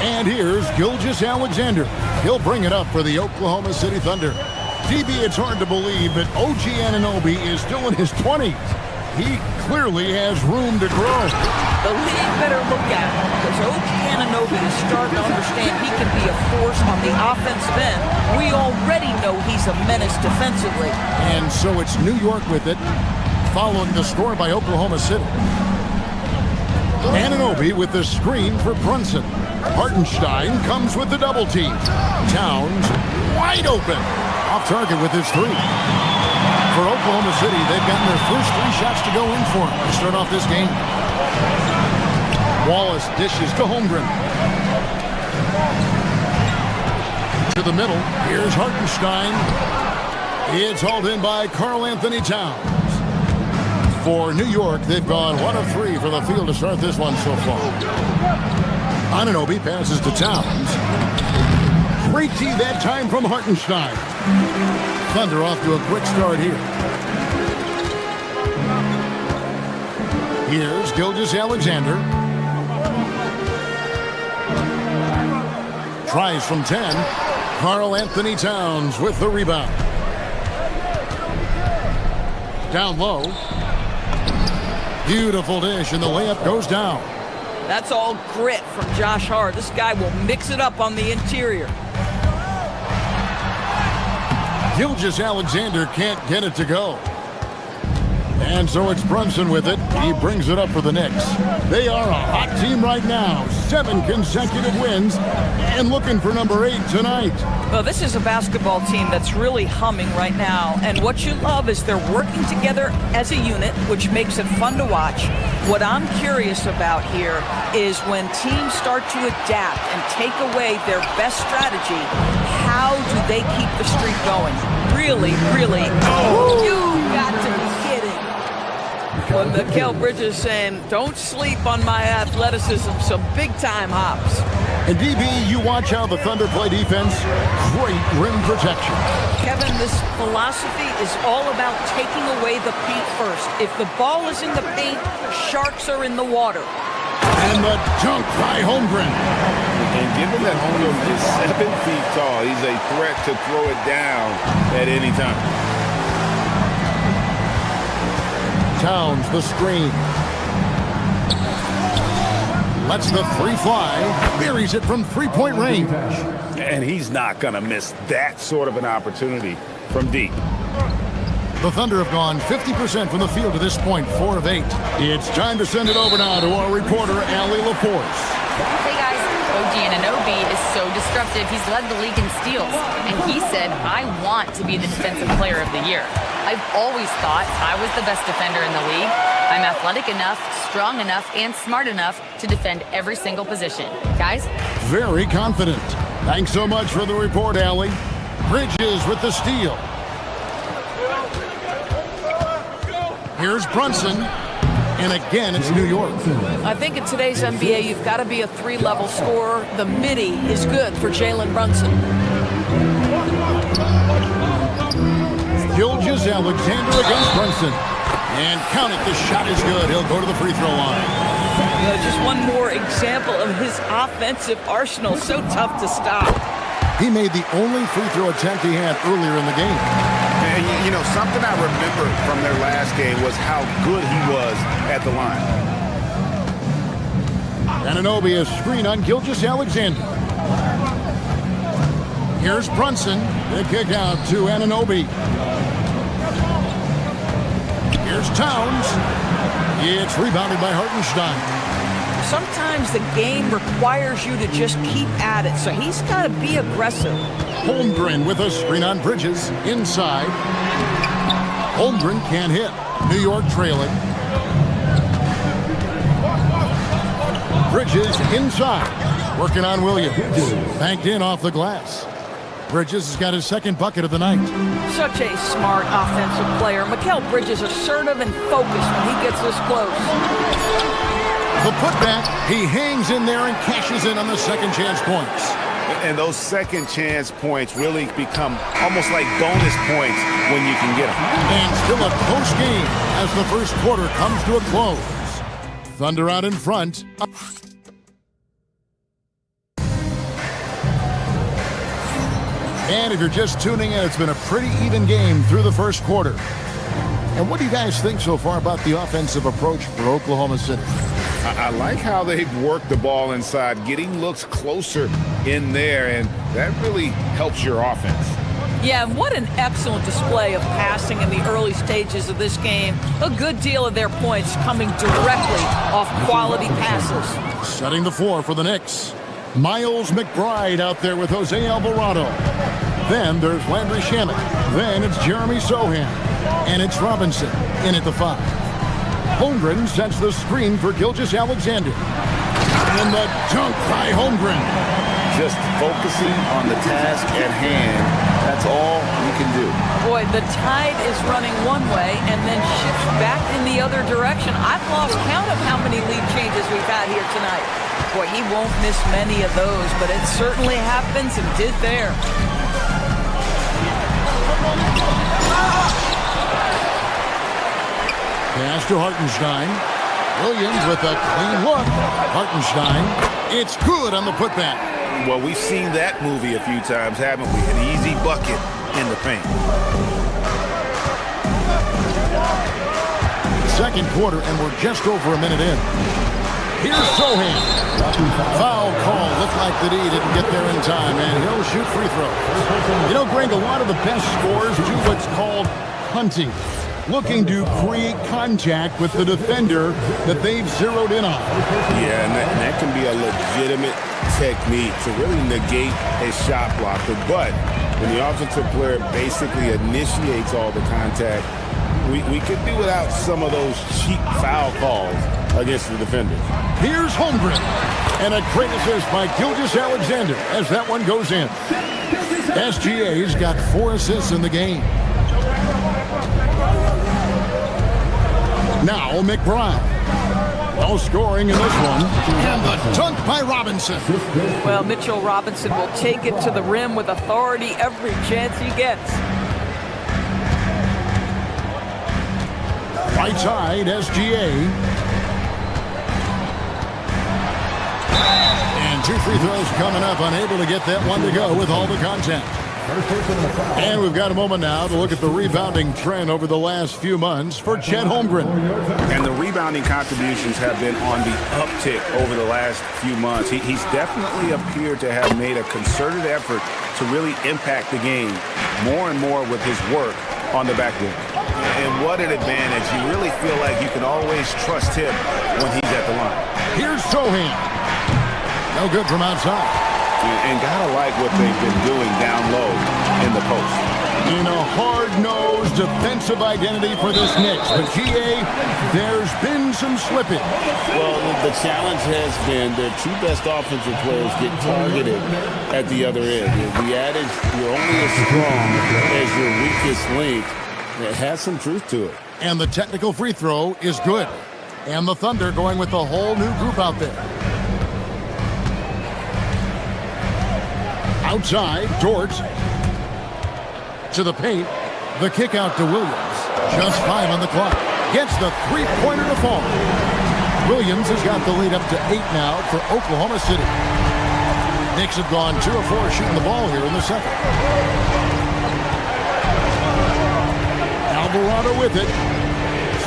Speaker 7: And here's Gilgeous-Alexander. He'll bring it up for the Oklahoma City Thunder. DB, it's hard to believe, but OG Anunoby is still in his 20s. He clearly has room to grow.
Speaker 8: The league better look at him because OG Anunoby is starting to understand he can be a force on the offensive end. We already know he's a menace defensively.
Speaker 7: And so it's New York with it, following the score by Oklahoma City. Anunoby with the screen for Brunson. Hartenstein comes with the double team. Towns wide open. Off target with his 3. For Oklahoma City, they've gotten their first 3 shots to go in for him to start off this game. Wallace dishes to Holmgren. To the middle. Here's Hartenstein. It's hauled in by Karl-Anthony Towns. For New York, they've gone 1 of 3 for the field to start this one so far. Anunoby passes to Towns. Great tee that time from Hartenstein. Thunder off to a quick start here. Here's Gilgeous-Alexander. Tries from 10. Karl-Anthony Towns with the rebound. Down low. Beautiful dish, and the layup goes down.
Speaker 8: That's all grit from Josh Hart. This guy will mix it up on the interior.
Speaker 7: Gilgeous-Alexander can't get it to go. And so it's Brunson with it. He brings it up for the Knicks. They are a hot team right now. 7 consecutive wins and looking for number 8 tonight.
Speaker 8: Well, this is a basketball team that's really humming right now. And what you love is they're working together as a unit, which makes it fun to watch. What I'm curious about here is when teams start to adapt and take away their best strategy, how do they keep the streak going? Really, really, you got to be kidding. When Mikal Bridges saying, don't sleep on my athleticism, some big-time hops.
Speaker 7: And DB, you watch how the Thunder play defense. Great rim protection.
Speaker 8: Kevin, this philosophy is all about taking away the paint first. If the ball is in the paint, sharks are in the water.
Speaker 7: And the dunk by Holmgren.
Speaker 9: And given that Holmgren is 7 feet tall, he's a threat to throw it down at any time.
Speaker 7: Towns the screen. Lets the 3 fly. Buries it from 3-point range.
Speaker 9: And he's not going to miss that sort of an opportunity from deep.
Speaker 7: The Thunder have gone 50% from the field to this point, 4 of 8. It's time to send it over now to our reporter, Allie LaForce.
Speaker 4: Hey guys, OG Anunoby is so disruptive. He's led the league in steals. And he said, I want to be the defensive player of the year. I've always thought I was the best defender in the league. I'm athletic enough, strong enough, and smart enough to defend every single position. Guys?
Speaker 7: Very confident. Thanks so much for the report, Allie. Bridges with the steal. Here's Brunson. And again, it's New York.
Speaker 8: I think in today's NBA, you've got to be a 3-level scorer. The midi is good for Jalen Brunson.
Speaker 7: Gilgeous-Alexander against Brunson. And count it, the shot is good. He'll go to the free throw line.
Speaker 8: Just one more example of his offensive arsenal. So tough to stop.
Speaker 7: He made the only free throw attempt he had earlier in the game.
Speaker 9: And, you know, something I remember from their last game was how good he was at the line.
Speaker 7: Anunoby a screen on Gilgeous-Alexander. Here's Brunson. The kick out to Anunoby. Here's Towns. It's rebounded by Hartenstein.
Speaker 8: Sometimes the game requires you to just keep at it, so he's got to be aggressive.
Speaker 7: Holmgren with a screen on Bridges. Inside. Holmgren can't hit. New York trailing. Bridges inside. Working on Williams. Banked in off the glass. Bridges has got his second bucket of the night.
Speaker 8: Such a smart offensive player. Mikal Bridges assertive and focused when he gets this close.
Speaker 7: The putback, he hangs in there and cashes in on the second chance points.
Speaker 9: And those second chance points really become almost like bonus points when you can get them.
Speaker 7: And still a close game as the first quarter comes to a close. Thunder out in front. And if you're just tuning in, it's been a pretty even game through the first quarter. And what do you guys think so far about the offensive approach for Oklahoma City?
Speaker 9: I like how they've worked the ball inside, getting looks closer in there, and that really helps your offense.
Speaker 8: Yeah, and what an excellent display of passing in the early stages of this game. A good deal of their points coming directly off quality passes.
Speaker 7: Setting the floor for the Knicks. Miles McBride out there with Jose Alvarado. Then there's Landry Shamet. Then it's Jeremy Sohan. And it's Robinson in at the 5. Holmgren sets the screen for Gilgeous-Alexander. And the dunk by Holmgren.
Speaker 9: Just focusing on the task at hand. That's all you can do.
Speaker 8: Boy, the tide is running one way and then shifts back in the other direction. I've lost count of how many lead changes we've had here tonight. Boy, he won't miss many of those, but it certainly happens and did there.
Speaker 7: Pass to Hartenstein. Williams with a clean look. Hartenstein. It's good on the putback.
Speaker 9: Well, we've seen that movie a few times, haven't we? An easy bucket in the paint.
Speaker 7: Second quarter, and we're just over a minute in. Here's Sohan. Foul call. Looked like that he didn't get there in time, and he'll shoot free throws. You know, Greg, a lot of the best scorers do what's called hunting. Looking to create contact with the defender that they've zeroed in on.
Speaker 9: Yeah, and that can be a legitimate technique to really negate a shot blocker. But when the offensive player basically initiates all the contact, we could do without some of those cheap foul calls against the defenders.
Speaker 7: Here's Holmgren. And a great assist by Gilgeous-Alexander as that one goes in. SGA's got 4 assists in the game. Now McBride. No scoring in this one. And the dunk by Robinson.
Speaker 8: Well, Mitchell Robinson will take it to the rim with authority every chance he gets.
Speaker 7: Right side, SGA. And 2 free throws coming up. Unable to get that one to go with all the contact. And we've got a moment now to look at the rebounding trend over the last few months for Chet Holmgren.
Speaker 14: And the rebounding contributions have been on the uptick over the last few months. He's definitely appeared to have made a concerted effort to really impact the game more and more with his work on the back end.
Speaker 9: And what an advantage. You really feel like you can always trust him when he's at the line.
Speaker 7: Here's Sohan. No good from outside.
Speaker 9: And gotta like what they've been doing down low in the post.
Speaker 7: In a hard-nosed defensive identity for this Knicks. But, GA, there's been some slipping.
Speaker 9: Well, the challenge has been their 2 best offensive players get targeted at the other end. The adage, you're only as strong as your weakest link, it has some truth to it.
Speaker 7: And the technical free throw is good. And the Thunder going with a whole new group out there. Outside, Dort to the paint. The kick out to Williams. Just 5 on the clock. Gets the three-pointer to fall. Williams has got the lead up to 8 now for Oklahoma City. Knicks have gone 2 of 4 shooting the ball here in the second. Alvarado with it.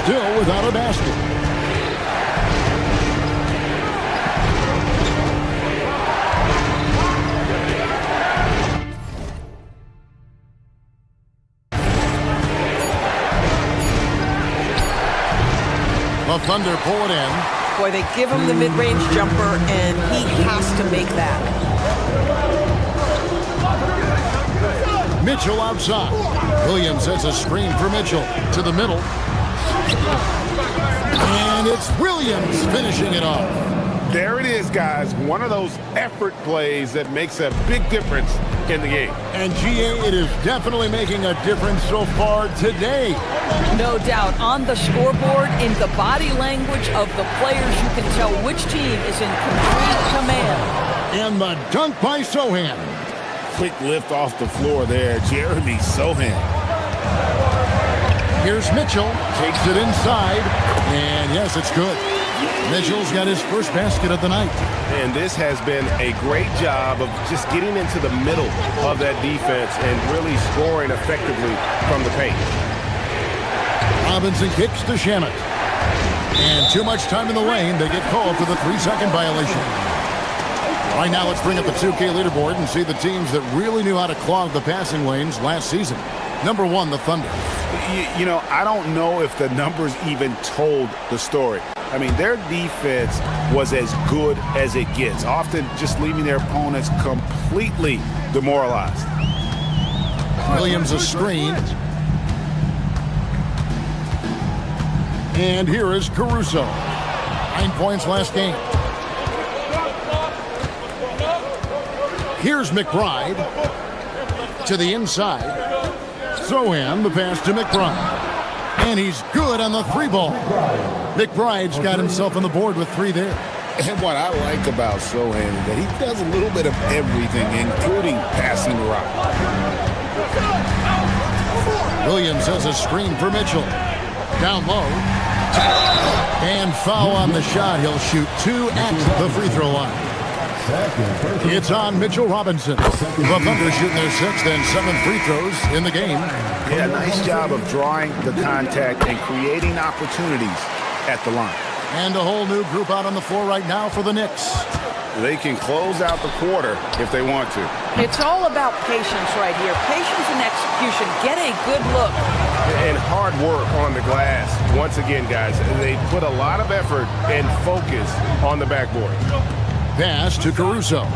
Speaker 7: Still without a basket. The Thunder pull it in.
Speaker 8: Boy, they give him the mid-range jumper, and he has to make that.
Speaker 7: Mitchell outside. Williams has a screen for Mitchell to the middle. And it's Williams finishing it off.
Speaker 9: There it is, guys. One of those effort plays that makes a big difference in the game.
Speaker 7: And GA, it is definitely making a difference so far today.
Speaker 8: No doubt. On the scoreboard, in the body language of the players, you can tell which team is in complete command.
Speaker 7: And the dunk by Sohan.
Speaker 9: Quick lift off the floor there. Jeremy Sohan.
Speaker 7: Here's Mitchell. Takes it inside. And yes, it's good. Mitchell's got his first basket of the night.
Speaker 9: And this has been a great job of just getting into the middle of that defense and really scoring effectively from the paint.
Speaker 7: Robinson kicks to Shamet. And too much time in the lane. They get called for the 3-second violation. Right now, let's bring up the 2K leaderboard and see the teams that really knew how to clog the passing lanes last season. Number 1, the Thunder.
Speaker 9: You know, I don't know if the numbers even told the story. I mean, their defense was as good as it gets, often just leaving their opponents completely demoralized.
Speaker 7: Williams a screen. And here is Caruso. 9 points last game. Here's McBride to the inside. Sohan, the pass to McBride. And he's good on the 3-ball. McBride's got himself on the board with 3 there.
Speaker 9: And what I like about Sohan is that he does a little bit of everything, including passing the rock.
Speaker 7: Williams has a screen for Mitchell. Down low. And foul on the shot. He'll shoot 2 at the free throw line. It's on Mitchell Robinson. The Thunder shooting their 6th and 7th free throws in the game.
Speaker 9: Yeah, nice job of drawing the contact and creating opportunities at the line.
Speaker 7: And a whole new group out on the floor right now for the Knicks.
Speaker 9: They can close out the quarter if they want to.
Speaker 8: It's all about patience right here. Patience and execution. Get a good look.
Speaker 9: And hard work on the glass. Once again, guys, they put a lot of effort and focus on the backboard.
Speaker 7: Pass to Caruso.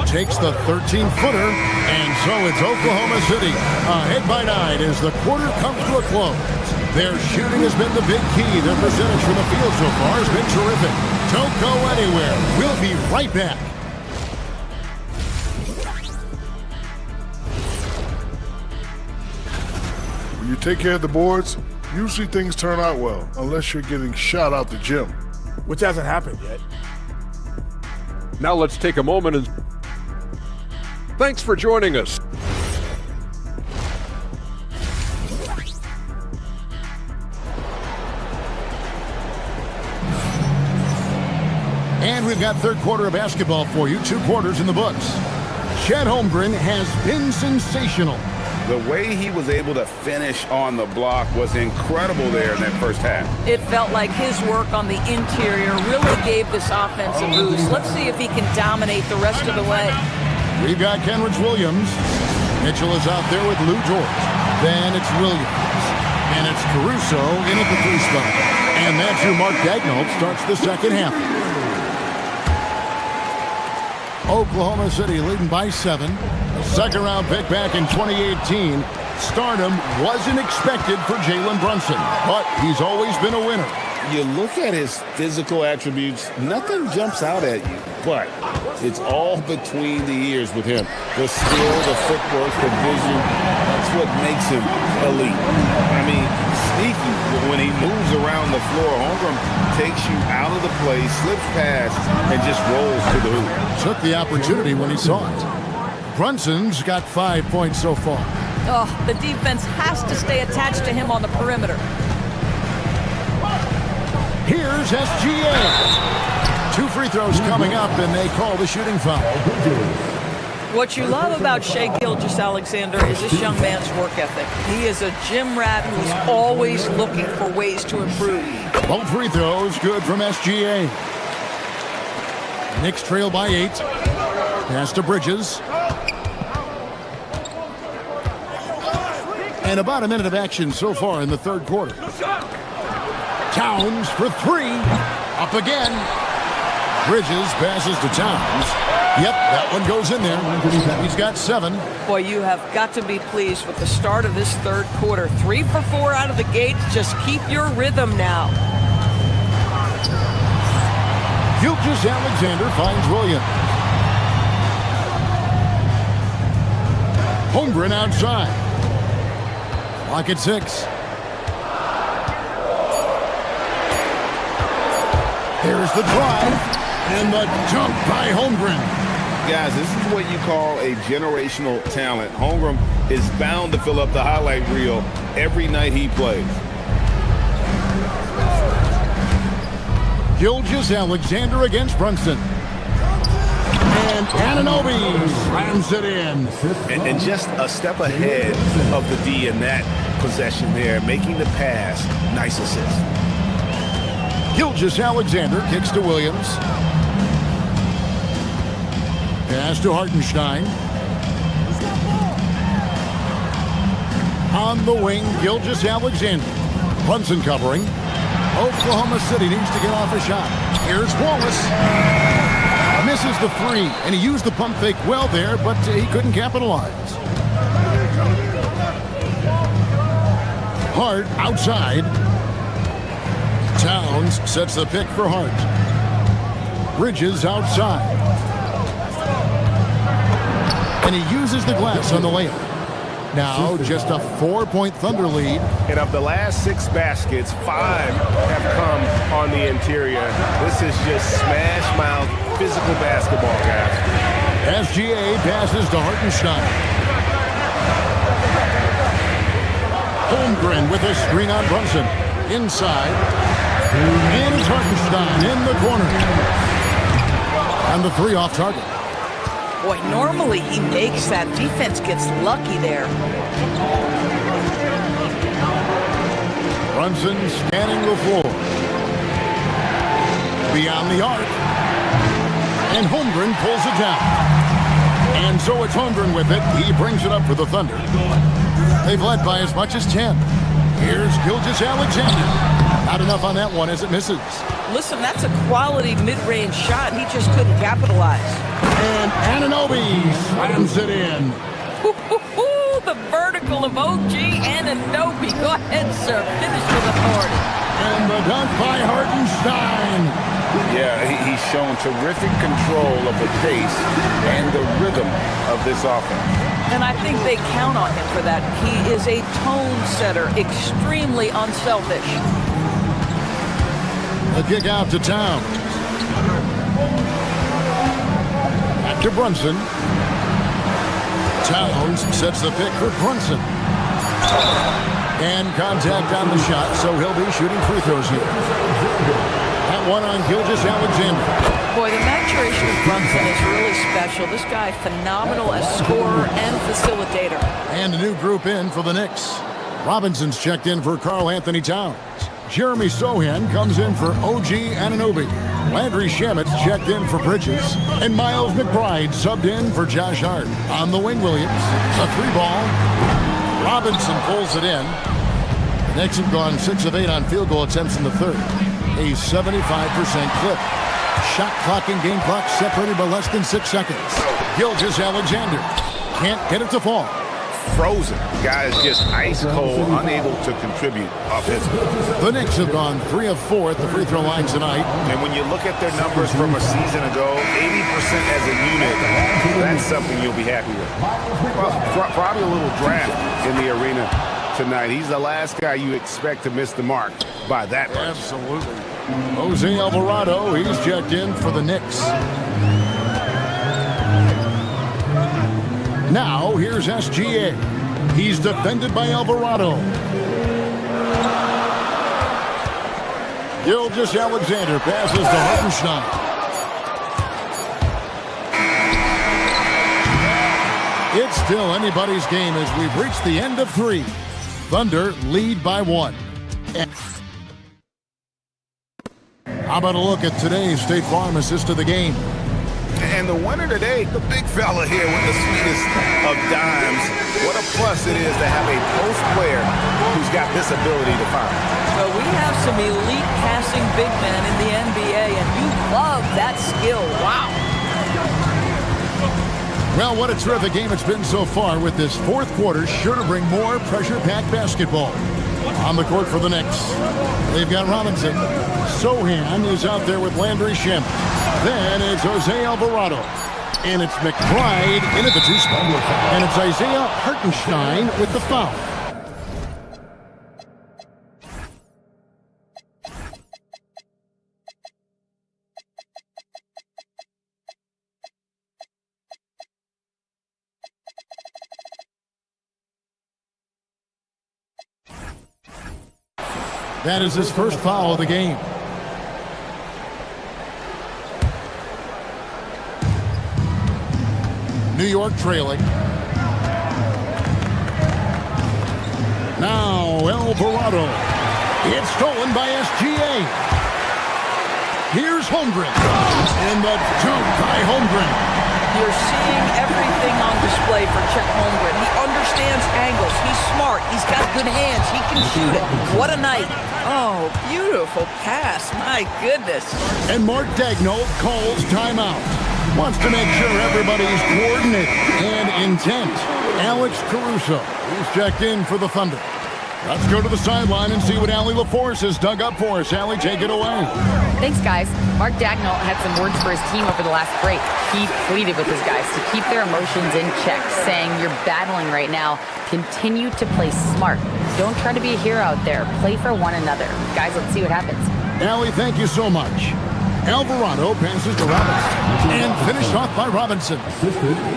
Speaker 7: Takes the 13-footer, and so it's Oklahoma City. Ahead by 9 as the quarter comes to a close. Their shooting has been the big key. Their percentage from the field so far has been terrific. Don't go anywhere. We'll be right back.
Speaker 5: When you take care of the boards, usually things turn out well, unless you're getting shot out the gym.
Speaker 16: Which hasn't happened yet.
Speaker 6: Now let's take a moment and thanks for joining us.
Speaker 7: And we've got third quarter of basketball for you. 2 quarters in the books. Chet Holmgren has been sensational.
Speaker 9: The way he was able to finish on the block was incredible there in that first half.
Speaker 8: It felt like his work on the interior really gave this offense a boost. Let's see if he can dominate the rest of the way.
Speaker 7: We've got Kenrich Williams. Mitchell is out there with Lou George. Then it's Williams. And it's Caruso in at the 3 spot. And that's who Mark Daigneault starts the second half. Oklahoma City leading by 7. A second-round pick back in 2018. Stardom wasn't expected for Jalen Brunson, but he's always been a winner.
Speaker 9: You look at his physical attributes, nothing jumps out at you, but it's all between the ears with him. The skill, the footwork, the vision, that's what makes him elite. I mean, sneaky when he moves around the floor. Holmgren takes you out of the play, slips past, and just rolls to the hoop.
Speaker 7: Took the opportunity when he saw it. Brunson's got 5 points so far.
Speaker 8: Oh, the defense has to stay attached to him on the perimeter.
Speaker 7: Here's SGA. 2 free throws coming up, and they call the shooting foul.
Speaker 8: What you love about Shai Gilgeous-Alexander is this young man's work ethic. He is a gym rat who's always looking for ways to improve.
Speaker 7: Both free throws good from SGA. Knicks trail by 8. Pass to Bridges. And about a minute of action so far in the third quarter. Towns for three. Up again. Bridges passes to Towns. Yep, that one goes in there. He's got 7.
Speaker 10: Boy, you have got to be pleased with the start of this third quarter. 3 for 4 out of the gates. Just keep your rhythm now.
Speaker 7: Gilgeous Alexander finds Williams. Holmgren outside. Clock at 6. Here's the drive. And the jump by Holmgren.
Speaker 9: Guys, this is what you call a generational talent. Holmgren is bound to fill up the highlight reel every night he plays.
Speaker 7: Gilgeous Alexander against Brunson. And Anunoby slams it in.
Speaker 9: And just a step ahead of the D in that possession there, making the pass. Nice assist.
Speaker 7: Gilgeous Alexander kicks to Williams. Pass to Hartenstein. On the wing, Gilgeous Alexander. Brunson covering. Oklahoma City needs to get off a shot. Here's Wallace. Misses the 3, and he used the pump fake well there, but he couldn't capitalize. Hart outside. Towns sets the pick for Hart. Bridges outside. And he uses the glass on the layup. Now just a 4-point Thunder lead.
Speaker 9: And of the last 6 baskets, 5 have come on the interior. This is just smash mouth physical basketball, guys.
Speaker 7: SGA passes to Hartenstein. Holmgren with a screen on Brunson. Inside. And it's Hartenstein in the corner. And the 3 off target.
Speaker 10: Boy, normally he makes that. Defense gets lucky there.
Speaker 7: Brunson scanning the floor. Beyond the arc. And Holmgren pulls it down. And so it's Holmgren with it. He brings it up for the Thunder. They've led by as much as 10. Here's Gilgeous Alexander. Not enough on that one as it misses.
Speaker 10: Listen, that's a quality mid-range shot. He just couldn't capitalize.
Speaker 7: And Anunoby slams it in.
Speaker 10: The vertical of OG Anunoby. Go ahead, sir. Finish with authority.
Speaker 7: And the dunk by Hartenstein.
Speaker 9: Yeah, he's shown terrific control of the pace and the rhythm of this offense.
Speaker 10: And I think they count on him for that. He is a tone setter, extremely unselfish.
Speaker 7: A kick out to Towns. Back to Brunson. Towns sets the pick for Brunson. And contact on the shot, so he'll be shooting free throws here. That one on Gilgeous Alexander.
Speaker 10: Boy, the maturation of Brunson is really special. This guy, phenomenal as scorer and facilitator.
Speaker 7: And a new group in for the Knicks. Robinson's checked in for Karl Anthony Towns. Jeremy Sohan comes in for OG Anunoby. Landry Shamit's checked in for Bridges. And Miles McBride subbed in for Josh Hart. On the wing, Williams. A 3-ball. Robinson pulls it in. The Knicks have gone 6 of 8 on field goal attempts in the third. A 75% clip. Shot clock and game clock separated by less than 6 seconds. Gilgeous Alexander can't get it to fall.
Speaker 9: Frozen. Guys just ice cold, unable to contribute offensively.
Speaker 7: The Knicks have gone 3 of 4 at the free throw line tonight.
Speaker 9: And when you look at their numbers from a season ago, 80% as a unit, that's something you'll be happy with. Well, probably a little draft in the arena tonight. He's the last guy you expect to miss the mark by that much.
Speaker 7: Absolutely. Jose Alvarado, he's checked in for the Knicks. Now, here's SGA. He's defended by Alvarado. Gilgeous Alexander passes to Hartenstein. It's still anybody's game as we've reached the end of 3. Thunder lead by 1. How about a look at today's State Farm assist of the game?
Speaker 14: And the winner today, the big fella here with the sweetest of dimes. What a plus it is to have a post player who's got this ability to fire.
Speaker 8: Well, we have some elite passing big men in the NBA, and you love that skill. Wow.
Speaker 7: Well, what a terrific game it's been so far, with this fourth quarter sure to bring more pressure-packed basketball. On the court for the Knicks, they've got Robinson. Sohan is out there with Landry Shamet. Then it's Jose Alvarado. And it's McBride in at the two-spot. And it's Isaiah Hartenstein with the foul. That is his first foul of the game. New York trailing. Now Alvarado. It's stolen by SGA. Here's Holmgren. And the dunk by Holmgren.
Speaker 8: You're seeing everything on display for Chet Holmgren. He understands angles. He's smart. He's got good hands. He can shoot it. What a night. Oh, beautiful pass. My goodness.
Speaker 7: And Mark Daigneault calls timeout. Wants to make sure everybody's coordinated and intent. Alex Caruso, who's checked in for the Thunder. Let's go to the sideline and see what Allie LaForce has dug up for us. Allie, take it away.
Speaker 4: Thanks, guys. Mark Daigneault had some words for his team over the last break. He pleaded with his guys to keep their emotions in check, saying, "You're battling right now. Continue to play smart. Don't try to be a hero out there. Play for one another." Guys, let's see what happens.
Speaker 7: Allie, thank you so much. Alvarado passes to Robinson and finished off by Robinson.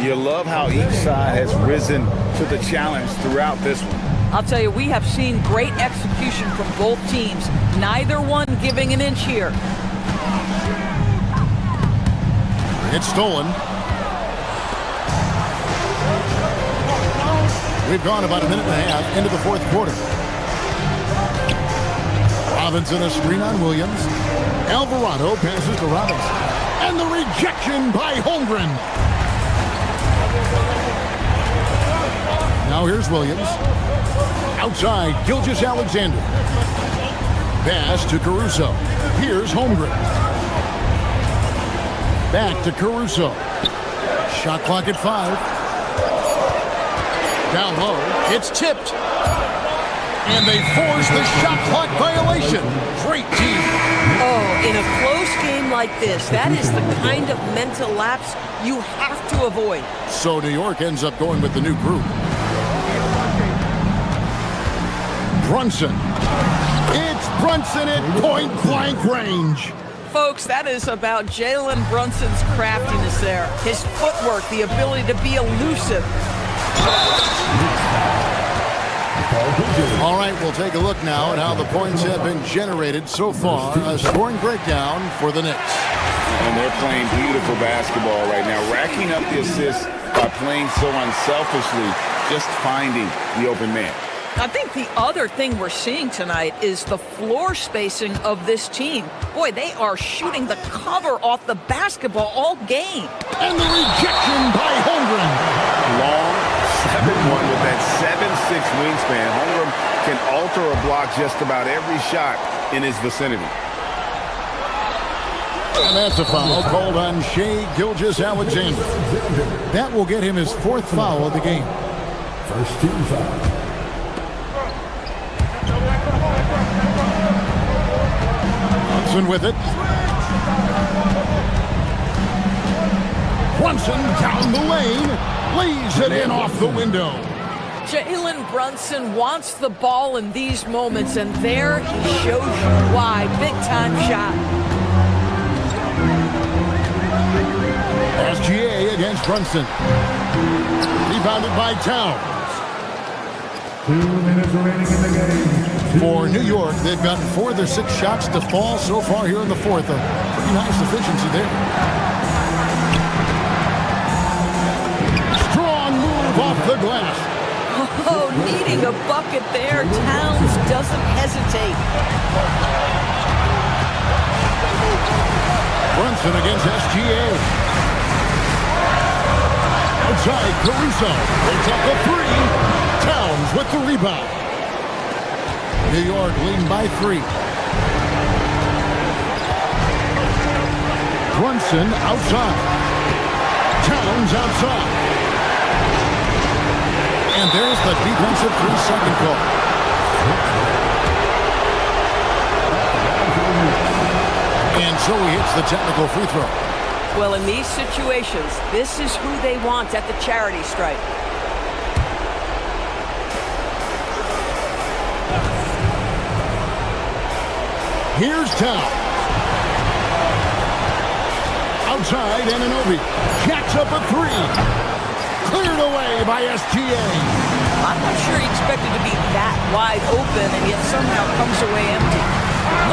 Speaker 14: You love how each side has risen to the challenge throughout this one.
Speaker 8: I'll tell you, we have seen great execution from both teams. Neither one giving an inch here.
Speaker 7: It's stolen. We've gone about a minute and a half into the fourth quarter. Robinson a screen on Williams. Alvarado passes to Robinson. And the rejection by Holmgren. Now here's Williams. Outside, Gilgeous-Alexander. Pass to Caruso. Here's Holmgren. Back to Caruso. Shot clock at 5. Down low, it's tipped. And they force the shot clock violation. Great team.
Speaker 10: Oh, in a close game like this, that is the kind of mental lapse you have to avoid.
Speaker 7: So New York ends up going with the new group. Brunson. It's Brunson at point-blank range.
Speaker 8: Folks, that is about Jalen Brunson's craftiness there. His footwork, the ability to be elusive.
Speaker 7: All right, we'll take a look now at how the points have been generated so far. A scoring breakdown for the Knicks.
Speaker 14: And they're playing beautiful basketball right now, racking up the assists by playing so unselfishly, just finding the open man.
Speaker 8: I think the other thing we're seeing tonight is the floor spacing of this team. Boy, they are shooting the cover off the basketball all game.
Speaker 7: And the rejection by Holmgren.
Speaker 14: Long 7'1" with that 7'6" wingspan. Holmgren can alter a block just about every shot in his vicinity.
Speaker 7: And that's a foul called on Shai Gilgeous-Alexander. That will get him his fourth foul of the game.
Speaker 12: First team foul.
Speaker 7: With it. Brunson down the lane, lays it in off the window.
Speaker 8: Jalen Brunson wants the ball in these moments, and there he shows you why. Big-time shot.
Speaker 7: SGA against Brunson. Rebounded by Towns.
Speaker 12: 2 minutes remaining in the game.
Speaker 7: For New York, they've gotten 4 of their 6 shots to fall so far here in the fourth. A pretty nice efficiency there. Strong move off the glass.
Speaker 8: Oh, needing a bucket there. Towns doesn't hesitate.
Speaker 7: Brunson against SGA. Outside, Caruso. They take a three. Towns with the rebound. New York leading by 3. Brunson outside. Towns outside. And there's the defensive 3-second call. And so he hits the technical free throw.
Speaker 10: Well, in these situations, this is who they want at the charity stripe.
Speaker 7: Here's Towns. Outside, Anunoby jacks up a 3. Cleared away by SGA.
Speaker 8: I'm not sure he expected to be that wide open and yet somehow comes away empty.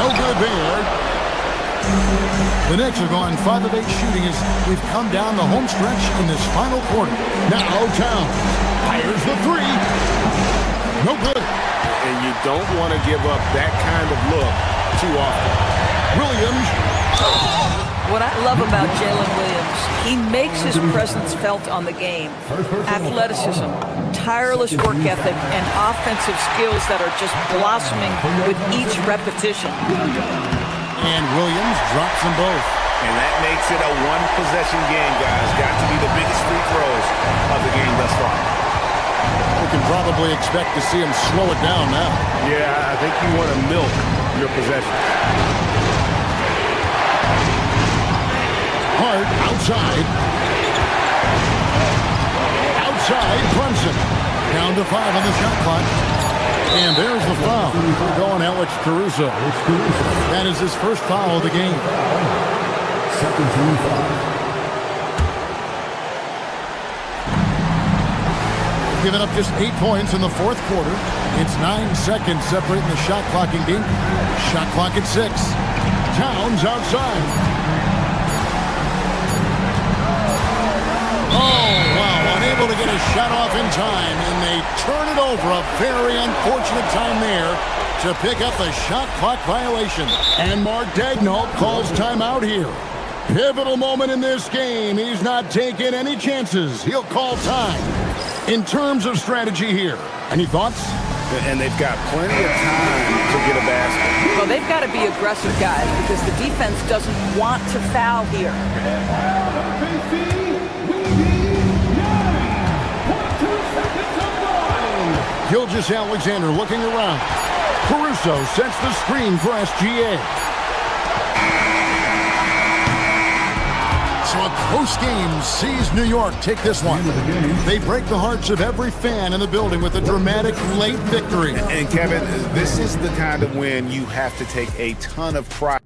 Speaker 7: No good there. The Knicks are going 5 of 8 shooting as we've come down the home stretch in this final quarter. Now Towns fires the 3. No good.
Speaker 9: And you don't want to give up that kind of look too often.
Speaker 7: Williams.
Speaker 8: What I love about Jalen Williams, he makes his presence felt on the game. Athleticism, tireless work ethic, and offensive skills that are just blossoming with each repetition.
Speaker 7: And Williams drops them both.
Speaker 9: And that makes it a one-possession game, guys. Got to be the biggest free throws of the game thus far.
Speaker 7: We can probably expect to see him slow it down now.
Speaker 9: Yeah, I think you want to milk your possession.
Speaker 7: Hart outside. Outside, Brunson. Down to 5 on the shot clock. And there's the foul. Going Alex Caruso. That is his first foul of the game.
Speaker 12: Second team foul.
Speaker 7: Giving up just 8 points in the fourth quarter. It's 9 seconds separating the shot clock and game. Shot clock at 6. Towns outside. Oh, wow, unable to get a shot off in time, and they turn it over. A very unfortunate time there to pick up a shot clock violation. And Mark Daigneault calls timeout here. Pivotal moment in this game. He's not taking any chances. He'll call time. In terms of strategy here, any thoughts?
Speaker 9: And they've got plenty of time to get a basket.
Speaker 8: Well, they've got to be aggressive, guys, because the defense doesn't want to foul here.
Speaker 7: Gilgeous-Alexander looking around. Caruso sets the screen for SGA. So a close game sees New York take this one. They break the hearts of every fan in the building with a dramatic late victory.
Speaker 9: And Kevin, this is the kind of win you have to take a ton of pride.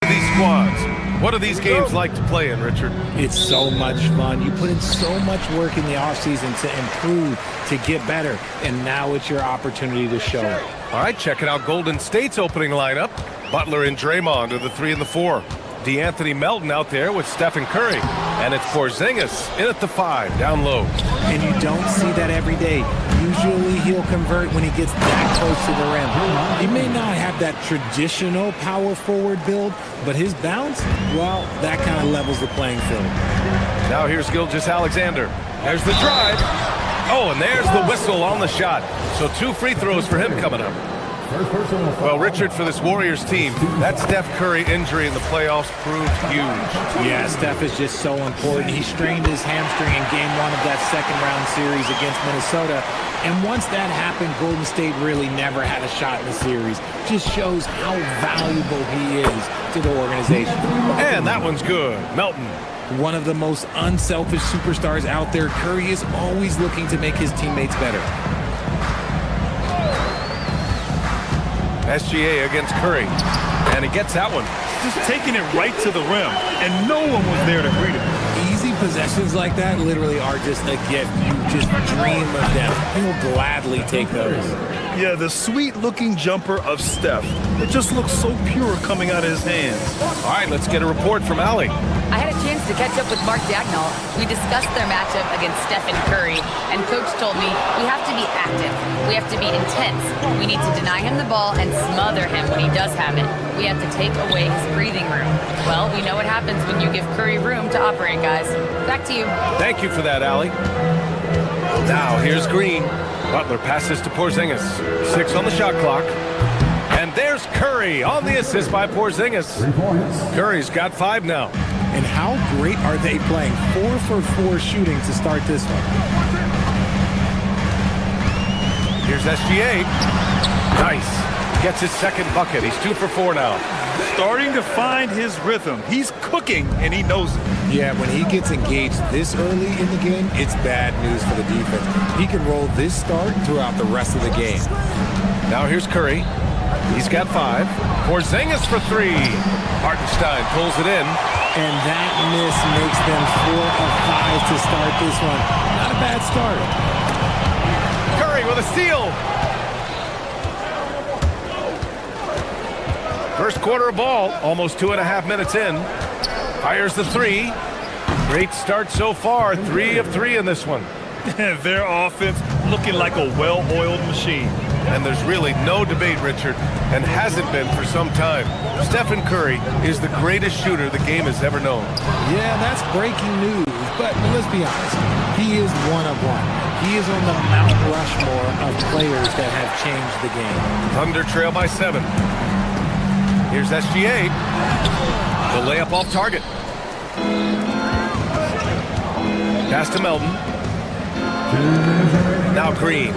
Speaker 1: These squads, What are these games like to play in, Richard?
Speaker 11: It's so much fun. You put in so much work in the offseason to improve, to get better, and now it's your opportunity to show it.
Speaker 1: All right, checking out Golden State's opening lineup. Butler and Draymond are the 3 and the 4. DeAnthony Melton out there with Stephen Curry. And it's Porzingis in at the 5, down low.
Speaker 11: And you don't see that every day. Usually he'll convert when he gets that close to the rim. He may not have that traditional power forward build, but his bounce, well, that kind of levels the playing field.
Speaker 1: Now here's Gilgeous-Alexander. There's the drive. Oh, and there's the whistle on the shot. So 2 free throws for him coming up. Well, Richard, for this Warriors team, that Steph Curry injury in the playoffs proved huge.
Speaker 11: Yeah, Steph is just so important. He strained his hamstring in game 1 of that second-round series against Minnesota. And once that happened, Golden State really never had a shot in the series. Just shows how valuable he is to the organization.
Speaker 1: And that one's good. Melton.
Speaker 11: One of the most unselfish superstars out there, Curry is always looking to make his teammates better.
Speaker 1: SGA against Curry, and he gets that one.
Speaker 3: Just taking it right to the rim, and no one was there to greet him.
Speaker 11: Easy possessions like that literally are just a gift. You just dream of them. He'll gladly take those.
Speaker 3: Yeah, the sweet-looking jumper of Steph. It just looks so pure coming out of his hands.
Speaker 1: All right, let's get a report from Allie.
Speaker 4: I had a chance to catch up with Mark Dagnall. We discussed their matchup against Stephen Curry, and Coach told me we have to be active. We have to be intense. We need to deny him the ball and smother him when he does have it. We have to take away his breathing room. Well, we know what happens when you give Curry room to operate, guys. Back to you.
Speaker 1: Thank you for that, Allie. Now, here's Green. Butler passes to Porzingis. 6 on the shot clock. And there's Curry on the assist by Porzingis. Curry's got 5 now.
Speaker 11: And how great are they playing? 4 for 4 shooting to start this one.
Speaker 1: Here's SGA. Nice. Gets his second bucket. He's 2 for 4 now.
Speaker 3: Starting to find his rhythm. He's cooking, and he knows it.
Speaker 11: Yeah, when he gets engaged this early in the game, it's bad news for the defense. He can roll this start throughout the rest of the game.
Speaker 1: Now here's Curry. He's got 5. Porzingis for 3. Hartenstein pulls it in.
Speaker 11: And that miss makes them 4 of 5 to start this one. Not a bad start.
Speaker 1: Curry with a steal. First quarter of ball, almost 2.5 minutes in. Fires the 3. Great start so far. 3 of 3 in this one.
Speaker 3: Their offense looking like a well-oiled machine.
Speaker 1: And there's really no debate, Richard, and hasn't been for some time. Stephen Curry is the greatest shooter the game has ever known.
Speaker 11: Yeah, that's breaking news, but let's be honest. He is one of one. He is on the Mount Rushmore of players that have changed the game.
Speaker 1: Thunder trail by 7. Here's SGA. The layup off target. Pass to Melton. Now Green.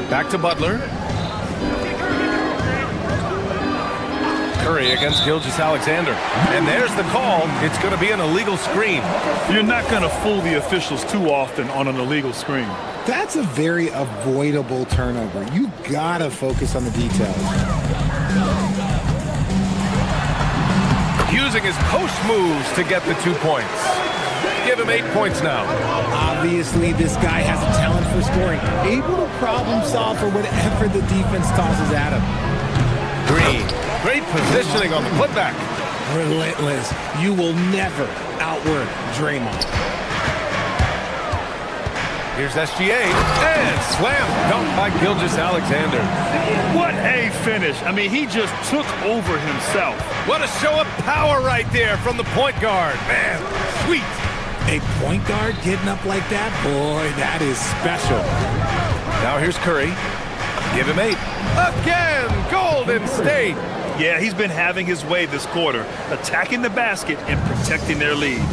Speaker 1: Back to Butler. Curry against Gilgeous-Alexander. And there's the call. It's going to be an illegal screen.
Speaker 3: You're not going to fool the officials too often on an illegal screen.
Speaker 11: That's a very avoidable turnover. You got to focus on the details.
Speaker 1: Using his post moves to get the 2 points. Give him 8 points now.
Speaker 11: Obviously, this guy has a talent for scoring. Able to problem solve for whatever the defense tosses at him.
Speaker 1: Green. Great positioning on the putback.
Speaker 11: Relentless. You will never outwork Draymond.
Speaker 1: Here's SGA. And slam dunk by Gilgeous-Alexander.
Speaker 3: What a finish. I mean, he just took over himself.
Speaker 1: What a show of power right there from the point guard. Man, sweet.
Speaker 11: A point guard getting up like that? Boy, that is special.
Speaker 1: Now here's Curry. Give him 8. Again, Golden State.
Speaker 3: Yeah, he's been having his way this quarter, attacking the basket and protecting their lead.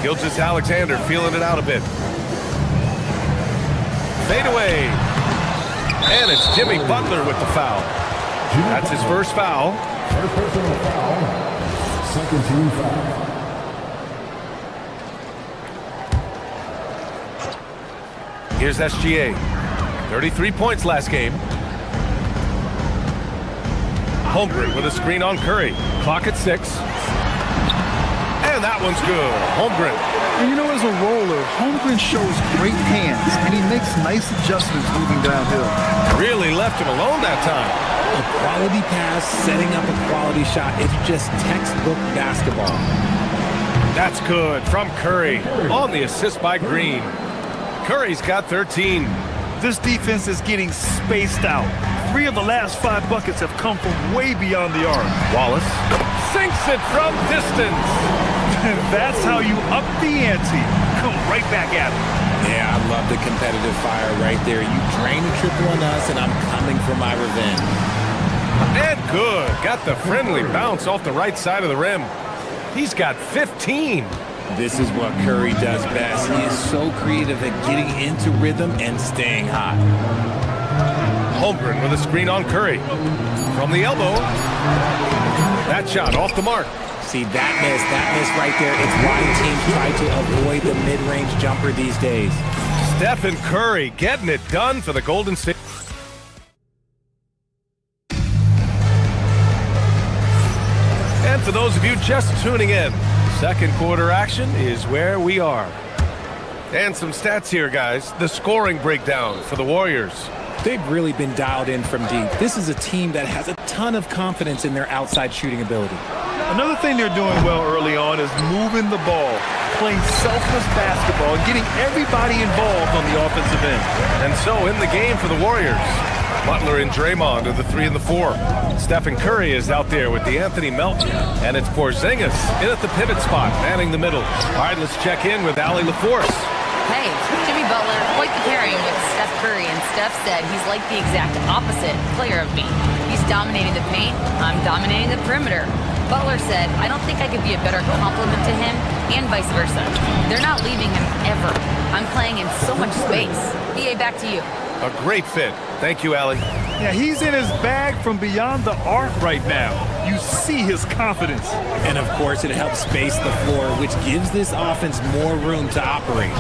Speaker 1: Gilgeous-Alexander feeling it out a bit. Fade away. And it's Jimmy Butler with the foul. That's his first foul.
Speaker 12: First personal foul. Second team foul.
Speaker 1: Here's SGA. 33 points last game. Holmgren with a screen on Curry. Clock at 6. And that one's good. Holmgren.
Speaker 3: And you know, as a roller, Holmgren shows great hands, and he makes nice adjustments moving downhill.
Speaker 1: Really left him alone that time.
Speaker 11: A quality pass, setting up a quality shot. It's just textbook basketball.
Speaker 1: That's good from Curry on the assist by Green. Curry's got 13.
Speaker 3: This defense is getting spaced out. 3 of the last 5 buckets have come from way beyond the arc.
Speaker 1: Wallace sinks it from distance.
Speaker 3: And that's how you up the ante. Come right back at it.
Speaker 11: Yeah, I love the competitive fire right there. You drain a triple on us, and I'm coming for my revenge.
Speaker 1: And good. Got the friendly bounce off the right side of the rim. He's got 15.
Speaker 11: This is what Curry does best. He is so creative at getting into rhythm and staying hot.
Speaker 1: Holmgren with a screen on Curry. From the elbow. That shot off the mark.
Speaker 11: See, that miss right there. It's why teams try to avoid the mid-range jumper these days.
Speaker 1: Stephen Curry getting it done for the Golden State. And for those of you just tuning in, second quarter action is where we are. And some stats here, guys. The scoring breakdown for the Warriors.
Speaker 11: They've really been dialed in from deep. This is a team that has a ton of confidence in their outside shooting ability.
Speaker 3: Another thing they're doing well early on is moving the ball, playing selfless basketball, and getting everybody involved on the offensive end.
Speaker 1: And so in the game for the Warriors, Butler and Draymond are the 3 and the 4. Stephen Curry is out there with Anthony Melton, and it's Porzingis in at the pivot spot, manning the middle. All right, let's check in with Allie LaForce.
Speaker 4: Hey, Jimmy Butler, quite the pairing with Steph Curry, and Steph said he's like the exact opposite player of me. He's dominating the paint, I'm dominating the perimeter. Butler said, I don't think I could be a better complement to him, and vice versa. They're not leaving him ever. I'm playing in so much space. BA, back to you.
Speaker 1: A great fit. Thank you, Allie.
Speaker 3: Yeah, he's in his bag from beyond the arc right now. You see his confidence.
Speaker 11: And of course, it helps space the floor, which gives this offense more room to operate.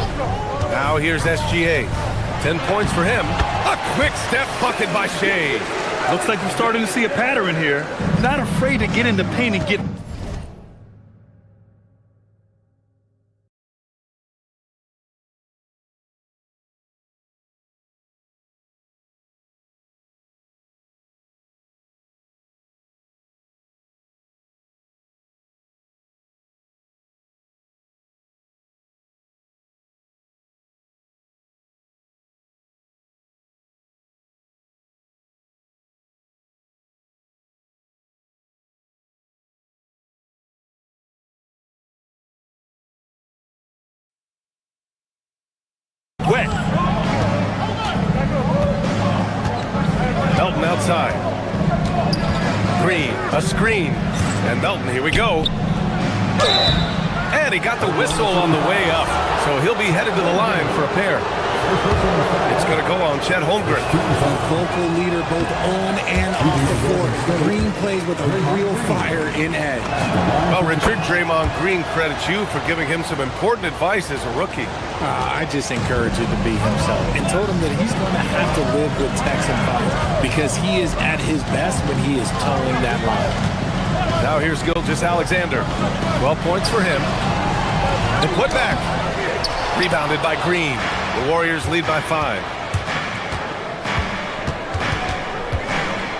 Speaker 1: Now here's SGA. 10 points for him. A quick step bucket by Shea.
Speaker 3: Looks like we're starting to see a pattern here. Not afraid to get in the paint and get... wet.
Speaker 1: Melton outside. Green, a screen. And Melton, here we go. And he got the whistle on the way up. So he'll be headed to the line for a pair. It's going to go on Chet Holmgren.
Speaker 11: A vocal leader both on and off the court. Green plays with a real fire in edge.
Speaker 1: Well, Richard, Draymond Green credits you for giving him some important advice as a rookie.
Speaker 11: I just encouraged him to be himself and told him that he's going to have to live with text and fire because he is at his best when he is towing that line.
Speaker 1: Now here's Gilgeous-Alexander. 12 points for him. The putback. Rebounded by Green. The Warriors lead by 5.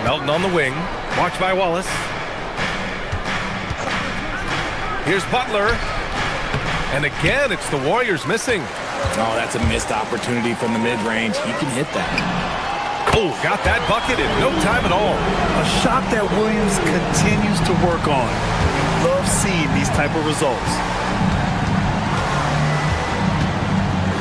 Speaker 1: Melton on the wing. Watched by Wallace. Here's Butler. And again, it's the Warriors missing.
Speaker 11: Oh, that's a missed opportunity from the mid-range. He can hit that.
Speaker 1: Oh, got that bucket in no time at all.
Speaker 3: A shot that Williams continues to work on. Love seeing these type of results.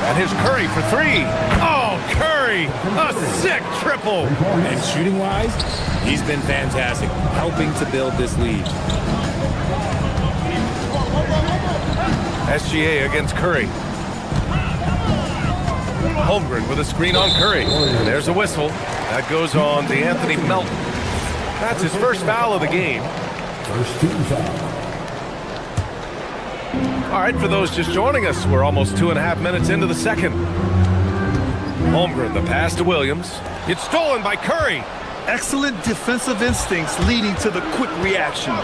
Speaker 1: And here's Curry for 3. Oh, Curry! A sick triple!
Speaker 11: And shooting-wise, he's been fantastic, helping to build this lead.
Speaker 1: SGA against Curry. Holmgren with a screen on Curry. There's a whistle. That goes on to Anthony Melton. That's his first foul of the game.
Speaker 12: First team foul.
Speaker 1: All right, for those just joining us, we're almost 2.5 minutes into the second. Holmgren, the pass to Williams. It's stolen by Curry.
Speaker 3: Excellent defensive instincts leading to the quick reaction.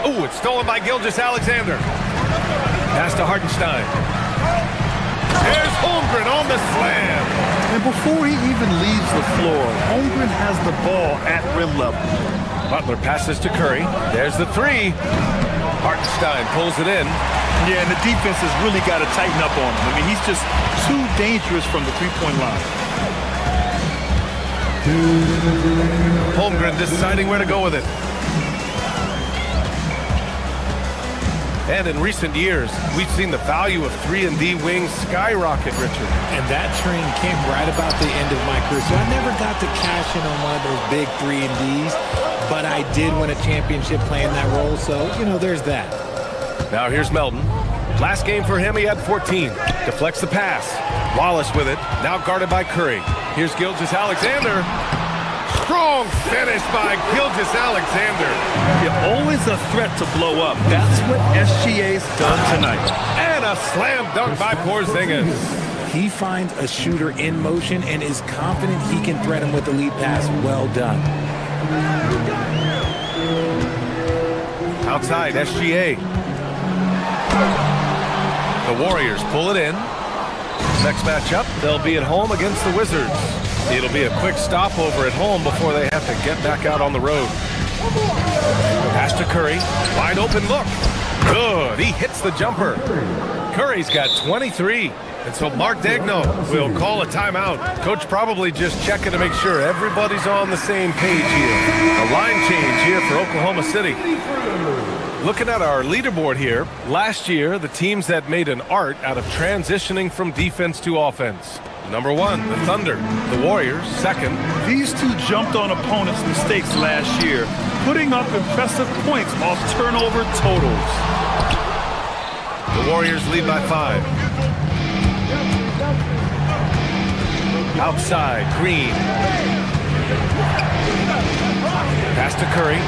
Speaker 1: Ooh, it's stolen by Gilgeous-Alexander. Pass to Hartenstein. There's Holmgren on the slam.
Speaker 3: And before he even leaves the floor, Holmgren has the ball at rim level.
Speaker 1: Butler passes to Curry. There's the three. Hartenstein pulls it in.
Speaker 3: Yeah, and the defense has really got to tighten up on him. I mean, he's just too dangerous from the three-point line.
Speaker 1: Holmgren deciding where to go with it. And in recent years, we've seen the value of 3-and-D wings skyrocket, Richard.
Speaker 11: And that trend came right about the end of my career. So I never got to cash in on one of those big 3-and-Ds, but I did win a championship playing that role. So, there's that.
Speaker 1: Now here's Melton. Last game for him, he had 14. Deflects the pass. Wallace with it. Now guarded by Curry. Here's Gilgeous-Alexander. Strong finish by Gilgeous-Alexander.
Speaker 3: You're always a threat to blow up. That's what SGA's done tonight.
Speaker 1: And a slam dunk by Porzingis.
Speaker 11: He finds a shooter in motion and is confident he can threat him with the lead pass. Well done.
Speaker 1: Outside, SGA. The Warriors pull it in. Next matchup, they'll be at home against the Wizards. It'll be a quick stopover at home before they have to get back out on the road. Pass to Curry. Wide open look. Good. He hits the jumper. Curry's got 23. And so Mark Daigneault will call a timeout. Coach probably just checking to make sure everybody's on the same page here. A line change here for Oklahoma City. Looking at our leaderboard here, last year, the teams that made an art out of transitioning from defense to offense. Number 1, the Thunder. The Warriors, second.
Speaker 3: These two jumped on opponents' mistakes last year, putting up impressive points off turnover totals.
Speaker 1: The Warriors lead by 5. Outside, Green. Pass to Curry.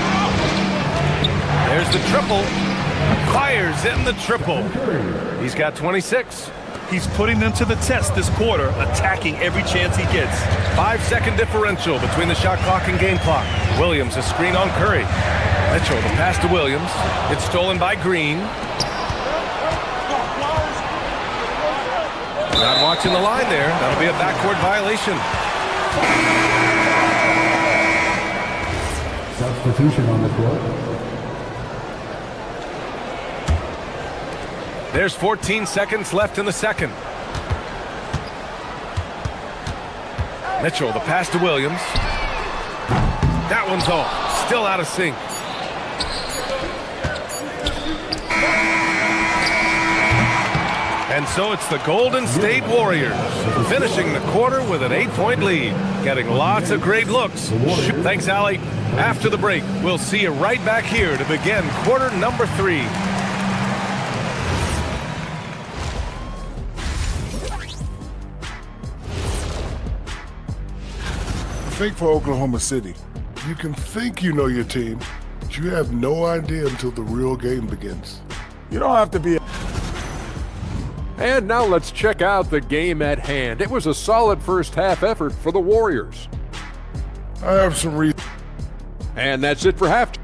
Speaker 1: There's the triple. Fires in the triple. He's got 26.
Speaker 3: He's putting them to the test this quarter, attacking every chance he gets.
Speaker 1: 5-second differential between the shot clock and game clock. Williams, a screen on Curry. Mitchell, the pass to Williams. It's stolen by Green. Not watching the line there. That'll be a backcourt violation.
Speaker 12: Substitution on the court.
Speaker 1: There's 14 seconds left in the second. Mitchell, the pass to Williams. That one's off. Still out of sync. And so it's the Golden State Warriors finishing the quarter with an 8-point lead. Getting lots of great looks. Thanks, Allie. After the break, we'll see you right back here to begin quarter number 3.
Speaker 5: I think for Oklahoma City, you can think you know your team, but you have no idea until the real game begins.
Speaker 16: You don't have to be.
Speaker 6: And now let's check out the game at hand. It was a solid first half effort for the Warriors.
Speaker 5: I have some reason.
Speaker 6: And that's it for halftime.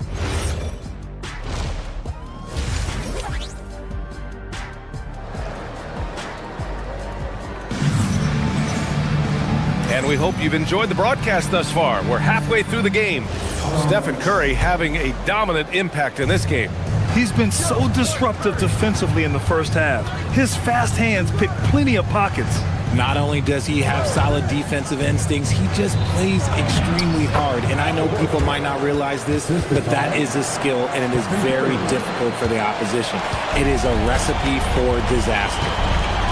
Speaker 1: And we hope you've enjoyed the broadcast thus far. We're halfway through the game. Stephen Curry having a dominant impact in this game.
Speaker 3: He's been so disruptive defensively in the first half. His fast hands pick plenty of pockets.
Speaker 11: Not only does he have solid defensive instincts, he just plays extremely hard. And I know people might not realize this, but that is a skill, and it is very difficult for the opposition. It is a recipe for disaster.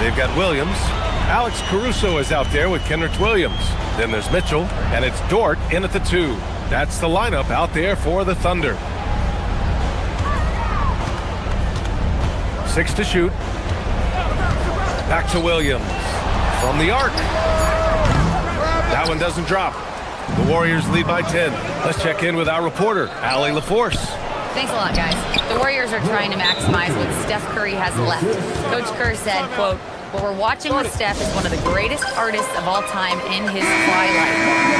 Speaker 1: They've got Williams. Alex Caruso is out there with Kenrich Williams. Then there's Mitchell, and it's Dort in at the 2. That's the lineup out there for the Thunder. 6 to shoot. Back to Williams. From the arc. That one doesn't drop. The Warriors lead by 10. Let's check in with our reporter, Allie LaForce.
Speaker 4: Thanks a lot, guys. The Warriors are trying to maximize what Steph Curry has left. Coach Kerr said, quote, What we're watching with Steph is one of the greatest artists of all time in his twilight.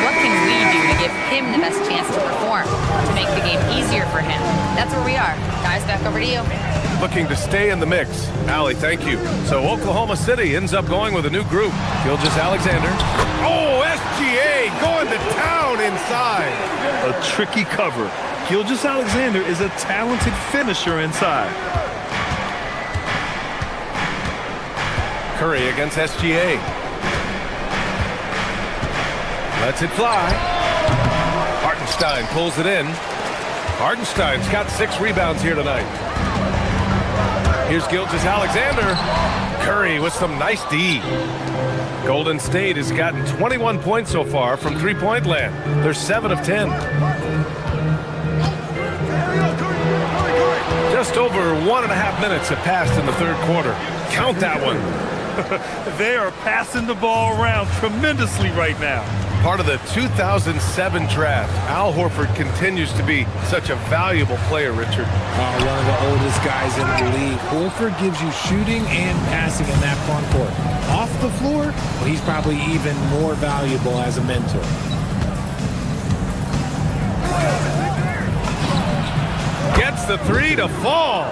Speaker 4: What can we do to give him the best chance to perform, to make the game easier for him? That's where we are. Guys, back over to you.
Speaker 1: Looking to stay in the mix. Allie, thank you. So Oklahoma City ends up going with a new group. Gilgeous-Alexander. Oh, SGA going to town inside.
Speaker 3: A tricky cover. Gilgeous-Alexander is a talented finisher inside.
Speaker 1: Curry against SGA. Lets it fly. Hartenstein pulls it in. Hartenstein's got 6 rebounds here tonight. Here's Gilgeous-Alexander. Curry with some nice D. Golden State has gotten 21 points so far from three-point land. They're 7 of 10. Just over 1.5 minutes have passed in the third quarter. Count that one.
Speaker 3: They are passing the ball around tremendously right now.
Speaker 1: Part of the 2007 draft, Al Horford continues to be such a valuable player, Richard.
Speaker 11: One of the oldest guys in the league. Horford gives you shooting and passing in that front court. Off the floor, well, he's probably even more valuable as a mentor.
Speaker 1: Gets the 3 to fall.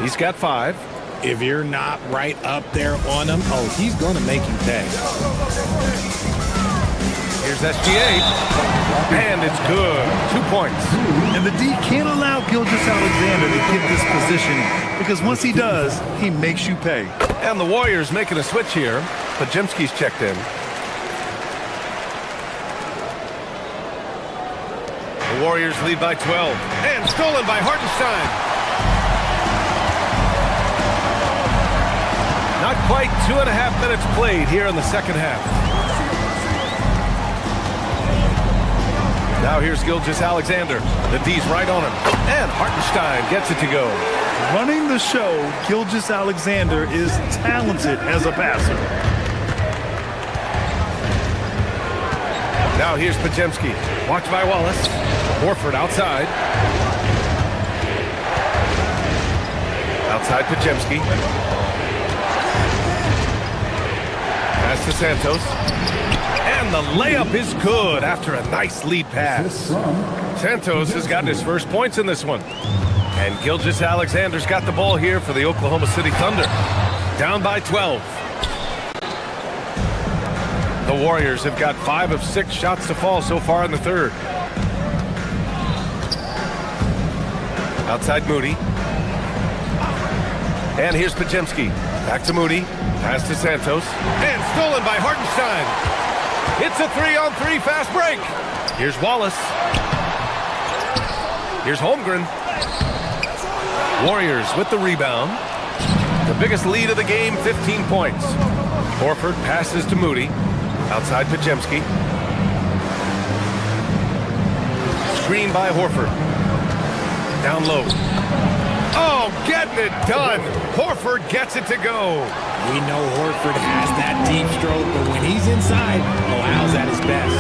Speaker 1: He's got 5.
Speaker 11: If you're not right up there on him, oh, he's going to make you pay.
Speaker 1: Here's SGA, and it's good. 2 points.
Speaker 3: And the D can't allow Gilgeous-Alexander to get this position because once he does, he makes you pay.
Speaker 1: And the Warriors making a switch here. Podziemski's checked in. The Warriors lead by 12. And stolen by Hartenstein. Not quite 2.5 minutes played here in the second half. Now here's Gilgeous-Alexander. The D's right on him. And Hartenstein gets it to go.
Speaker 3: Running the show, Gilgeous-Alexander is talented as a passer.
Speaker 1: Now here's Podziemski. Watched by Wallace. Horford outside. Outside Podziemski. Pass to Santos. And the layup is good after a nice lead pass. Santos has gotten his first points in this one. And Gilgeous-Alexander's got the ball here for the Oklahoma City Thunder. Down by 12. The Warriors have got 5 of 6 shots to fall so far in the third. Outside Moody. And here's Podziemski. Back to Moody. Pass to Santos. And stolen by Hartenstein. It's a 3-on-3 fast break. Here's Wallace. Here's Holmgren. Warriors with the rebound. The biggest lead of the game, 15 points. Horford passes to Moody. Outside Podziemski. Screen by Horford. Down low. Oh, getting it done. Horford gets it to go.
Speaker 11: We know Horford has that deep stroke, but when he's inside, Al's at his best.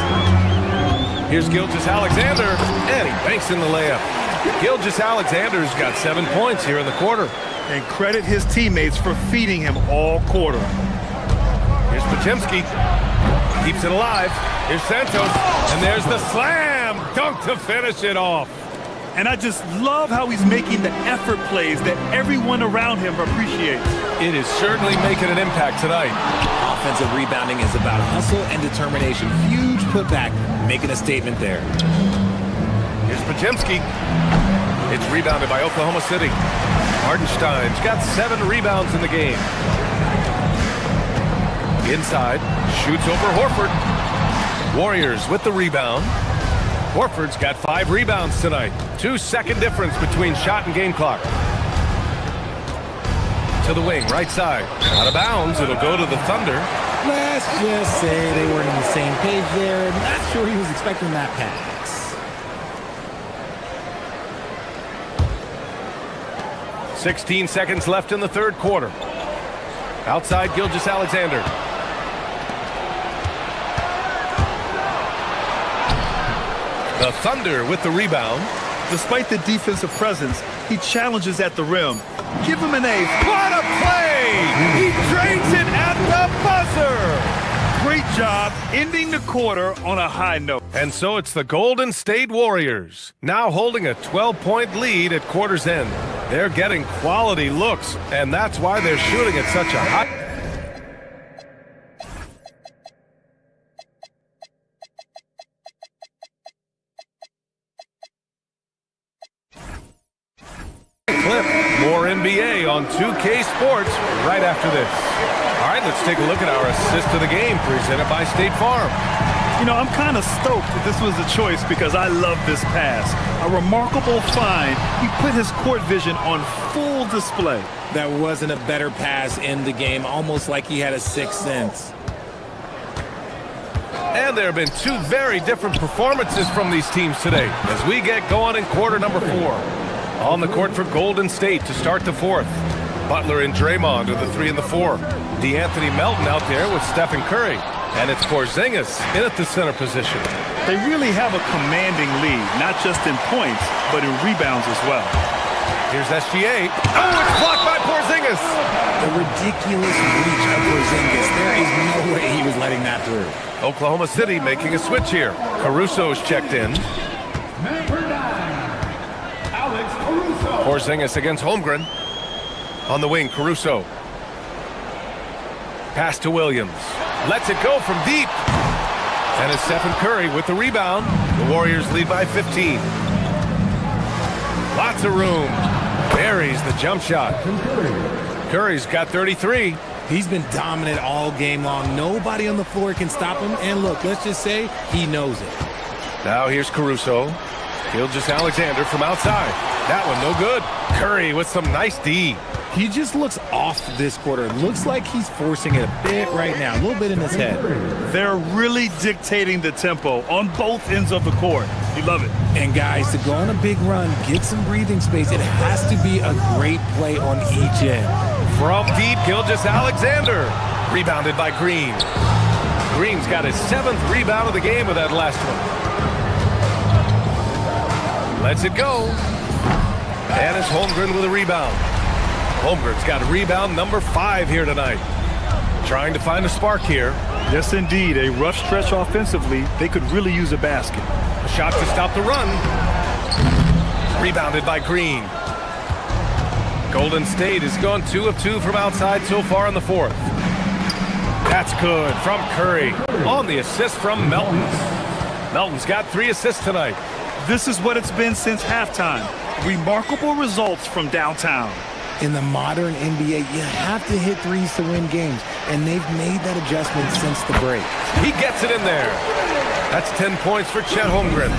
Speaker 1: Here's Gilgeous-Alexander, and he banks in the layup. Gilgeous-Alexander's got 7 points here in the quarter.
Speaker 3: And credit his teammates for feeding him all quarter.
Speaker 1: Here's Podziemski. Keeps it alive. Here's Santos. And there's the slam dunk to finish it off.
Speaker 3: And I just love how he's making the effort plays that everyone around him appreciates.
Speaker 1: It is certainly making an impact tonight.
Speaker 11: Offensive rebounding is about hustle and determination. Huge putback, making a statement there.
Speaker 1: Here's Podziemski. It's rebounded by Oklahoma City. Hartenstein's got 7 rebounds in the game. Inside, shoots over Horford. Warriors with the rebound. Horford's got 5 rebounds tonight. 2-second difference between shot and game clock. To the wing, right side. Out of bounds, it'll go to the Thunder.
Speaker 11: Let's just say they weren't on the same page there. Not sure he was expecting that pass.
Speaker 1: 16 seconds left in the third quarter. Outside Gilgeous-Alexander. The Thunder with the rebound.
Speaker 3: Despite the defensive presence, He challenges at the rim. Give him an A. What a play! He drains it at the buzzer! Great job ending the quarter on a high note.
Speaker 1: And so it's the Golden State Warriors, now holding a 12-point lead at quarter's end. They're getting quality looks, and that's why they're shooting at such a high... clip. More NBA on 2K Sports right after this. All right, let's take a look at our assist of the game presented by State Farm.
Speaker 3: You know, I'm kind of stoked that this was a choice because I love this pass. A remarkable find. He put his court vision on full display.
Speaker 11: That wasn't a better pass in the game, almost like he had a sixth sense.
Speaker 1: And there have been two very different performances from these teams today as we get going in quarter number 4. On the court for Golden State to start the fourth. Butler and Draymond are the 3 and the 4. DeAnthony Melton out there with Stephen Curry. And it's Porzingis in at the center position.
Speaker 3: They really have a commanding lead, not just in points, but in rebounds as well.
Speaker 1: Here's SGA. Oh, it's blocked by Porzingis.
Speaker 11: The ridiculous reach of Porzingis. There is no way he was letting that through.
Speaker 1: Oklahoma City making a switch here. Caruso's checked in. Porzingis against Holmgren. On the wing, Caruso. Pass to Williams. Lets it go from deep. And it's Stephen Curry with the rebound. The Warriors lead by 15. Lots of room. Buries the jump shot. Curry's got 33.
Speaker 11: He's been dominant all game long. Nobody on the floor can stop him. And look, let's just say he knows it.
Speaker 1: Now here's Caruso. Gilgeous-Alexander from outside. That one no good. Curry with some nice D.
Speaker 11: He just looks off this quarter. It looks like he's forcing it a bit right now, a little bit in his head.
Speaker 3: They're really dictating the tempo on both ends of the court. You love it.
Speaker 11: And guys, to go on a big run, get some breathing space, it has to be a great play on each end.
Speaker 1: From deep, Gilgeous-Alexander. Rebounded by Green. Green's got his 7th rebound of the game with that last one. Lets it go. And it's Holmgren with a rebound. Holmgren's got a rebound number 5 here tonight. Trying to find a spark here.
Speaker 3: Yes, indeed. A rough stretch offensively. They could really use a basket.
Speaker 1: A shot to stop the run. Rebounded by Green. Golden State has gone 2 of 2 from outside so far in the fourth. That's good from Curry on the assist from Melton. Melton's got 3 assists tonight.
Speaker 3: This is what it's been since halftime. Remarkable results from downtown.
Speaker 11: In the modern NBA, you have to hit threes to win games, and they've made that adjustment since the break.
Speaker 1: He gets it in there. That's 10 points for Chet Holmgren.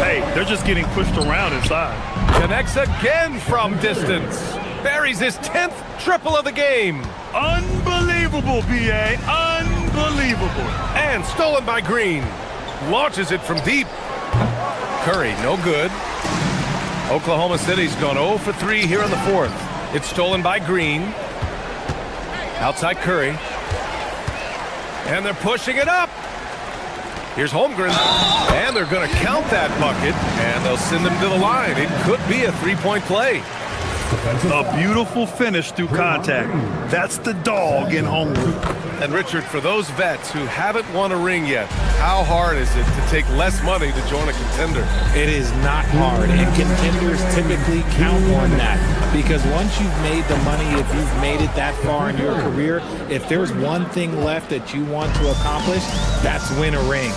Speaker 3: Hey, they're just getting pushed around inside.
Speaker 1: Connects again from distance. Buries his 10th triple of the game.
Speaker 3: Unbelievable, B.A. Unbelievable.
Speaker 1: And stolen by Green. Launches it from deep. Curry, no good. Oklahoma City's gone 0 for 3 here in the fourth. It's stolen by Green. Outside Curry. And they're pushing it up. Here's Holmgren. And they're going to count that bucket. And they'll send him to the line. It could be a 3-point play.
Speaker 3: A beautiful finish through contact. That's the dog in Holmgren.
Speaker 1: And Richard, for those vets who haven't won a ring yet, how hard is it to take less money to join a contender?
Speaker 11: It is not hard, and contenders typically count on that. Because once you've made the money, if you've made it that far in your career, if there's one thing left that you want to accomplish, that's win a ring.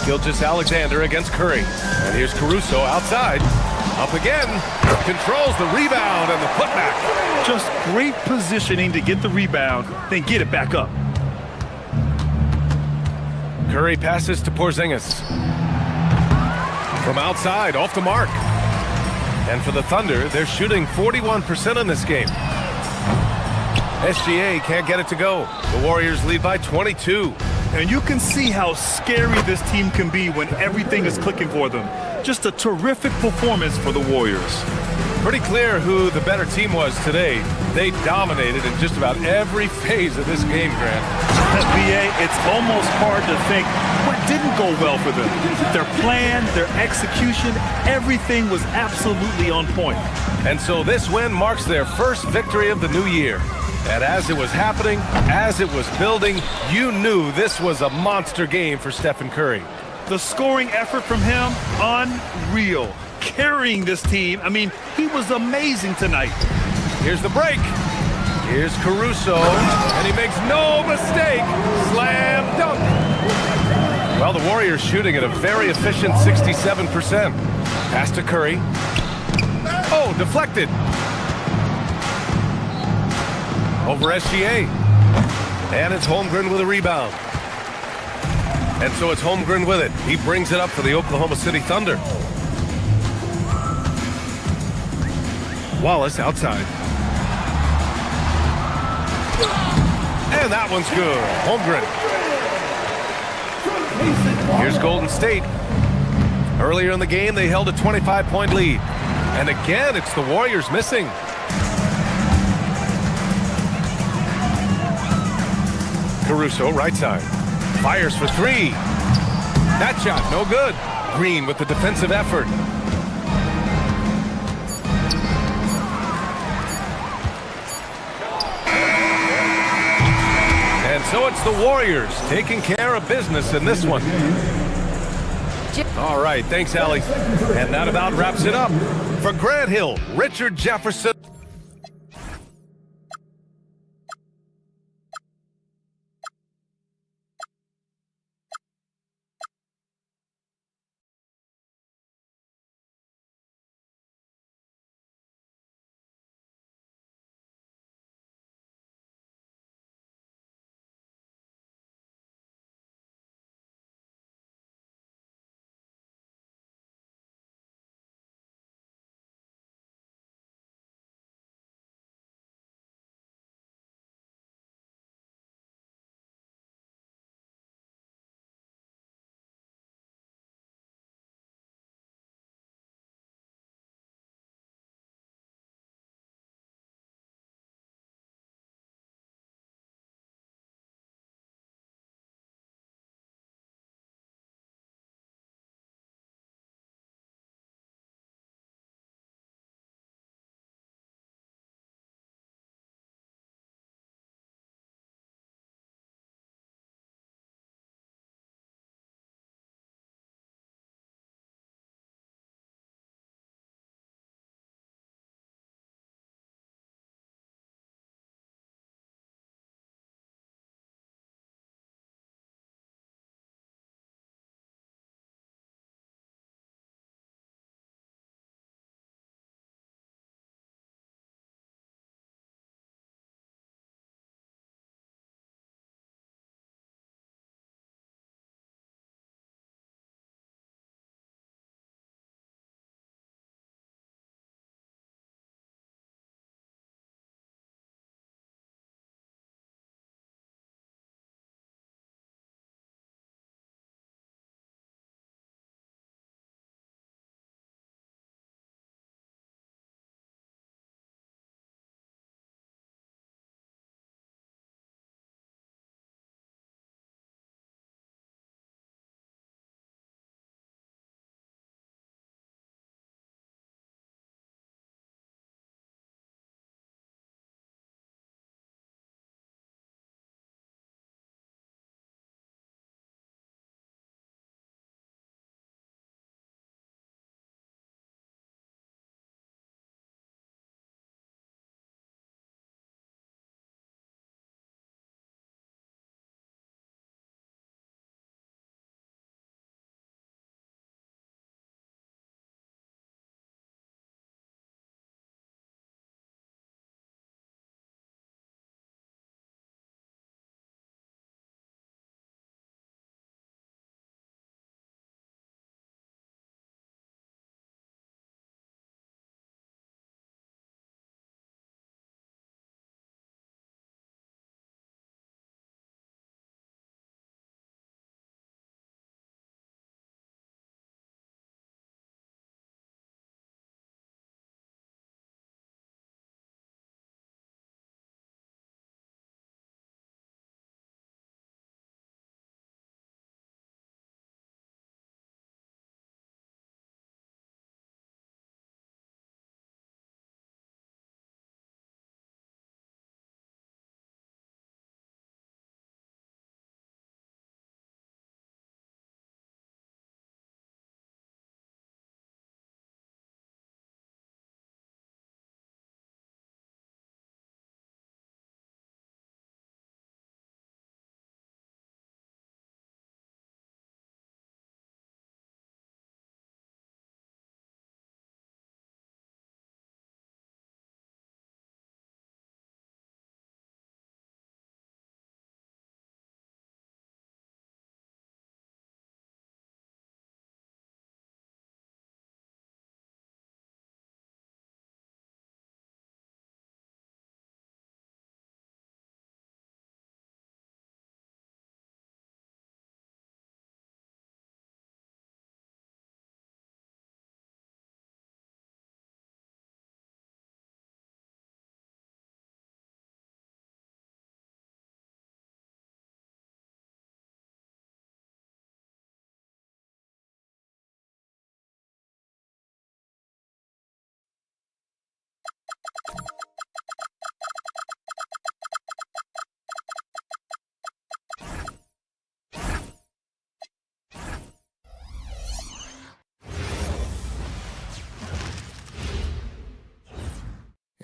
Speaker 1: Gilgeous-Alexander against Curry. And here's Caruso outside. Up again. Controls the rebound and the putback.
Speaker 3: Just great positioning to get the rebound, then get it back up.
Speaker 1: Curry passes to Porzingis. From outside, off the mark. And for the Thunder, they're shooting 41% in this game. SGA can't get it to go. The Warriors lead by 22.
Speaker 3: And you can see how scary this team can be when everything is clicking for them. Just a terrific performance for the Warriors.
Speaker 1: Pretty clear who the better team was today. They dominated in just about every phase of this game, Grant.
Speaker 3: BA, it's almost hard to think what didn't go well for them. Their plan, their execution, everything was absolutely on point.
Speaker 1: And so this win marks their first victory of the new year. And as it was happening, as it was building, you knew this was a monster game for Stephen Curry.
Speaker 3: The scoring effort from him, unreal. Carrying this team, I mean, he was amazing tonight.
Speaker 1: Here's the break. Here's Caruso, and he makes no mistake. Slam dunk. Well, the Warriors shooting at a very efficient 67%. Pass to Curry. Oh, deflected. Over SGA. And it's Holmgren with a rebound. And so it's Holmgren with it. He brings it up for the Oklahoma City Thunder. Wallace outside. And that one's good. Holmgren. Here's Golden State. Earlier in the game, they held a 25-point lead. And again, it's the Warriors missing. Caruso, right side. Fires for three. That shot, no good. Green with the defensive effort. And so it's the Warriors taking care of business in this one. All right, thanks, Allie. And that about wraps it up. For Grant Hill, Richard Jefferson.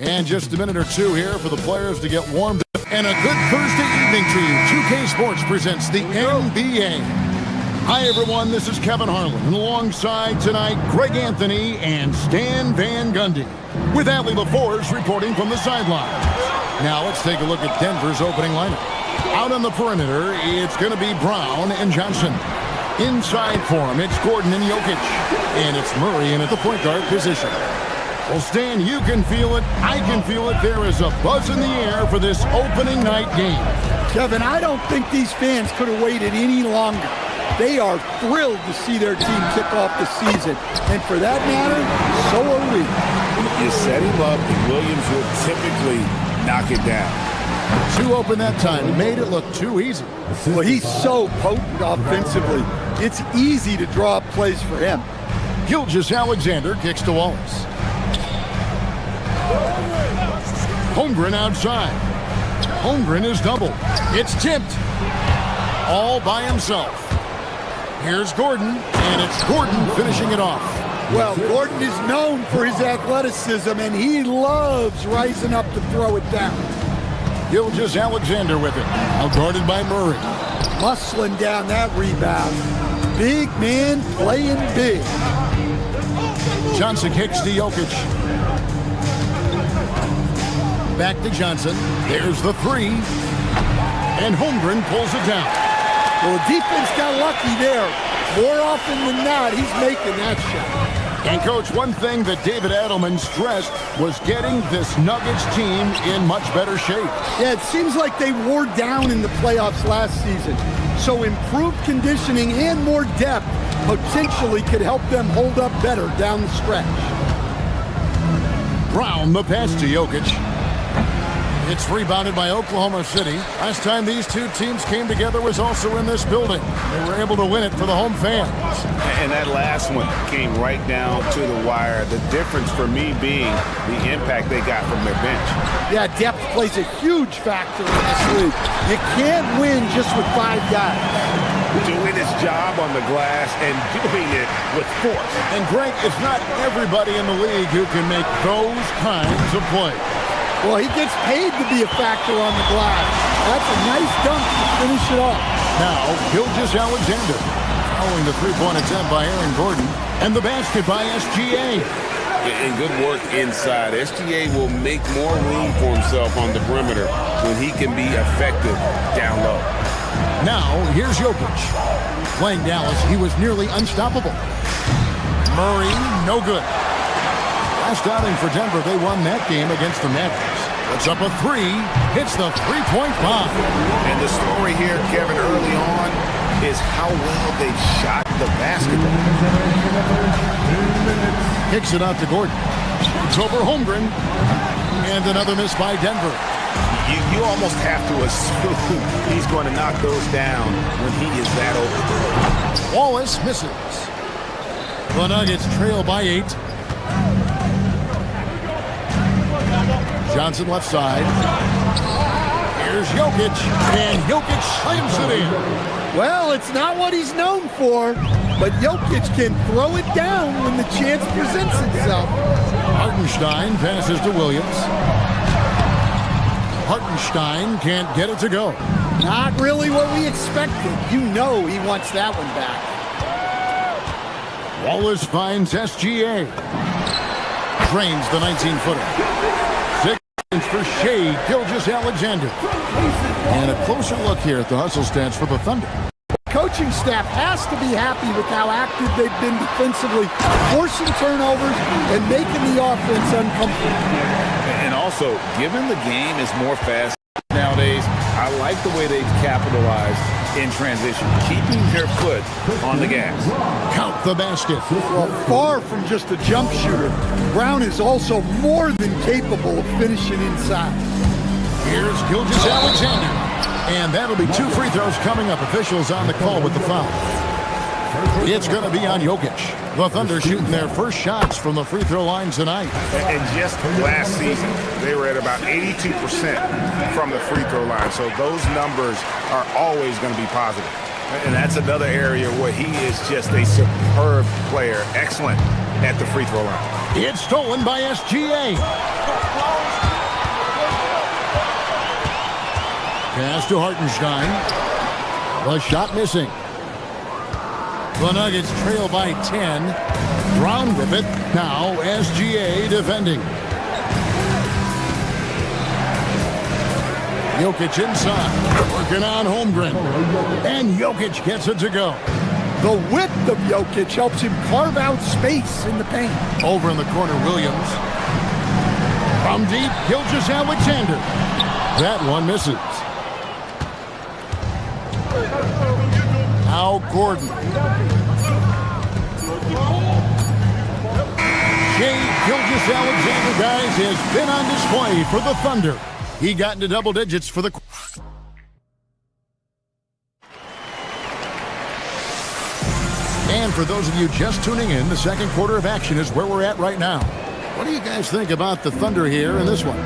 Speaker 7: And just a minute or two here for the players to get warmed up. And a good Thursday evening to you. 2K Sports presents the NBA. Hi, everyone. This is Kevin Harlan. And alongside tonight, Greg Anthony and Stan Van Gundy. With Allie LaForce reporting from the sideline. Now let's take a look at Denver's opening lineup. Out on the perimeter, it's going to be Brown and Johnson. Inside for him, it's Gordon and Jokic. And it's Murray in at the point guard position. Well, Stan, you can feel it. I can feel it. There is a buzz in the air for this opening night game.
Speaker 13: Kevin, I don't think these fans could have waited any longer. They are thrilled to see their team kick off the season. And for that matter, so are we.
Speaker 9: You set him up, and Williams will typically knock it down.
Speaker 7: Too open that time. Made it look too easy.
Speaker 13: Well, he's so potent offensively. It's easy to draw up plays for him.
Speaker 7: Gilgeous-Alexander kicks to Wallace. Holmgren outside. Holmgren is doubled. It's tipped. All by himself. Here's Gordon, and it's Gordon finishing it off.
Speaker 13: Well, Gordon is known for his athleticism, and he loves rising up to throw it down.
Speaker 7: Gilgeous-Alexander with it. Now guarded by Murray.
Speaker 13: Muscling down that rebound. Big man playing big.
Speaker 7: Johnson kicks to Jokic. Back to Johnson. There's the three. And Holmgren pulls it down.
Speaker 13: Well, the defense got lucky there. More often than not, he's making that shot.
Speaker 7: And, Coach, one thing that David Adelman stressed was getting this Nuggets team in much better shape.
Speaker 13: Yeah, it seems like they wore down in the playoffs last season. So improved conditioning and more depth potentially could help them hold up better down the stretch.
Speaker 7: Brown, the pass to Jokic. It's rebounded by Oklahoma City. Last time these two teams came together was also in this building. They were able to win it for the home fans.
Speaker 9: And that last one came right down to the wire. The difference for me being the impact they got from their bench.
Speaker 13: Yeah, depth plays a huge factor in this league. You can't win just with 5 guys.
Speaker 9: Doing his job on the glass and doing it with force.
Speaker 7: And Greg, it's not everybody in the league who can make those kinds of plays.
Speaker 13: Well, he gets paid to be a factor on the glass. That's a nice dunk to finish it off.
Speaker 7: Now, Gilgeous-Alexander following the three-point attempt by Aaron Gordon. And the basket by SGA.
Speaker 9: And good work inside. SGA will make more room for himself on the perimeter when he can be effective down low.
Speaker 7: Now, here's Jokic. Playing Dallas, he was nearly unstoppable. Murray, no good. Last outing for Denver, they won that game against the Mavericks. It's up a three, hits the three-point bomb.
Speaker 9: And the story here, Kevin, early on is how well they shot the basketball.
Speaker 7: Kicks it out to Gordon. It's over Holmgren. And another miss by Denver.
Speaker 9: You almost have to assume he's going to knock those down when he is that open.
Speaker 7: Wallace misses. The Nuggets trail by 8. Johnson left side. Here's Jokic, and Jokic slams it in.
Speaker 13: Well, it's not what he's known for, but Jokic can throw it down when the chance presents itself.
Speaker 7: Hartenstein passes to Williams. Hartenstein can't get it to go.
Speaker 13: Not really what we expected. You know he wants that one back.
Speaker 7: Wallace finds SGA. Drains the 19-footer. For Shea Gilgeous-Alexander. And a closer look here at the hustle stats for the Thunder.
Speaker 13: Coaching staff has to be happy with how active they've been defensively, forcing turnovers and making the offense uncomfortable.
Speaker 14: And also, given the game is more fast nowadays, I like the way they've capitalized in transition, keeping their foot on the gas.
Speaker 7: Count the basket.
Speaker 13: Well, far from just a jump shooter, Brown is also more than capable of finishing inside.
Speaker 7: Here's Gilgeous-Alexander. And that'll be 2 free throws coming up. Officials on the call with the foul. It's going to be on Jokic. The Thunder shooting their first shots from the free throw line tonight.
Speaker 9: And just last season, they were at about 82% from the free throw line. So those numbers are always going to be positive. And that's another area where he is just a superb player. Excellent at the free throw line.
Speaker 7: It's stolen by SGA. Pass to Hartenstein. The shot missing. The Nuggets trail by 10. Brown with it. Now SGA defending. Jokic inside. Working on Holmgren. And Jokic gets it to go.
Speaker 13: The width of Jokic helps him carve out space in the paint.
Speaker 7: Over in the corner, Williams. From deep, Gilgeous-Alexander. That one misses. Now Gordon. Shai Gilgeous-Alexander, guys, has been on display for the Thunder. He got into double digits for the... And for those of you just tuning in, the second quarter of action is where we're at right now. What do you guys think about the Thunder here in this one?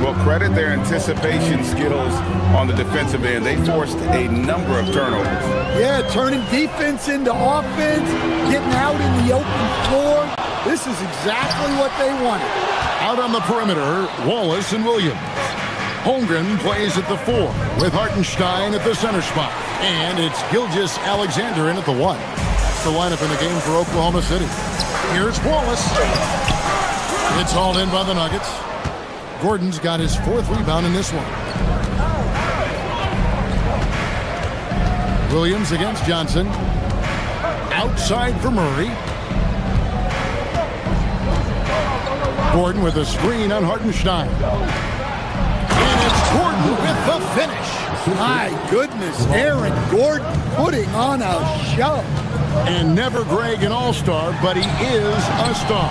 Speaker 14: Well, credit their anticipation skills on the defensive end. They forced a number of turnovers.
Speaker 13: Yeah, turning defense into offense, getting out in the open floor. This is exactly what they wanted.
Speaker 7: Out on the perimeter, Wallace and Williams. Holmgren plays at the 4 with Hartenstein at the center spot. And it's Gilgeous-Alexander in at the 1. That's the lineup in the game for Oklahoma City. Here's Wallace. It's hauled in by the Nuggets. Gordon's got his 4th rebound in this one. Williams against Johnson. Outside for Murray. Gordon with a screen on Hartenstein. And it's Gordon with the finish.
Speaker 13: My goodness, Aaron Gordon putting on a show.
Speaker 7: And never Greg an all-star, but he is a star.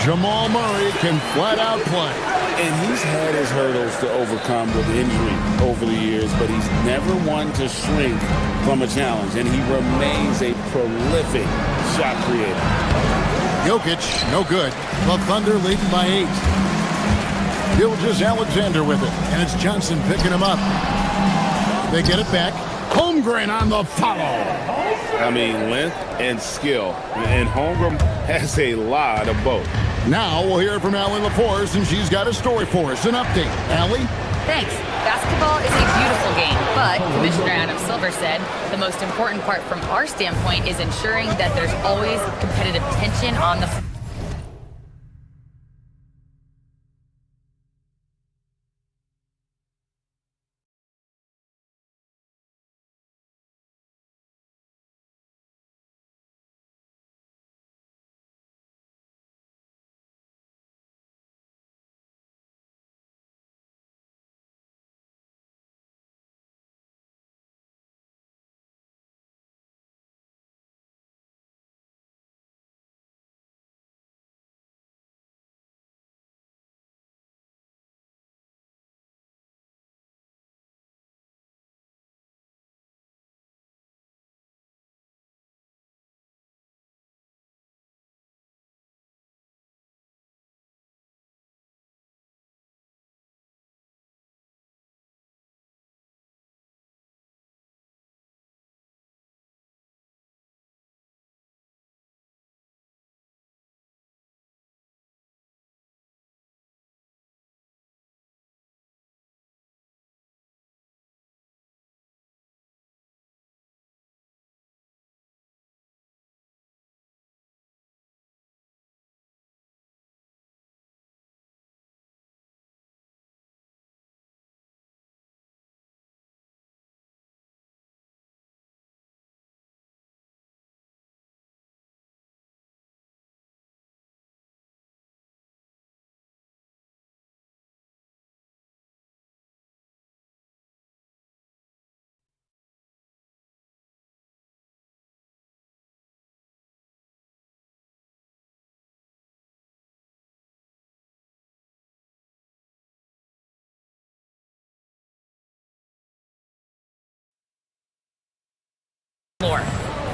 Speaker 7: Jamal Murray can flat out play.
Speaker 9: And he's had his hurdles to overcome with injury over the years, but he's never one to shrink from a challenge, and he remains a prolific shot creator.
Speaker 7: Jokic, no good. The Thunder leading by 8. Gilgeous-Alexander with it, and it's Johnson picking him up. They get it back. Holmgren on the follow.
Speaker 9: I mean, length and skill, and Holmgren has a lot of both.
Speaker 7: Now we'll hear from Allie LaForce, and she's got a story for us. An update. Allie?
Speaker 4: Thanks. Basketball is a beautiful game, but Commissioner Adam Silver said the most important part from our standpoint is ensuring that there's always competitive tension on the floor.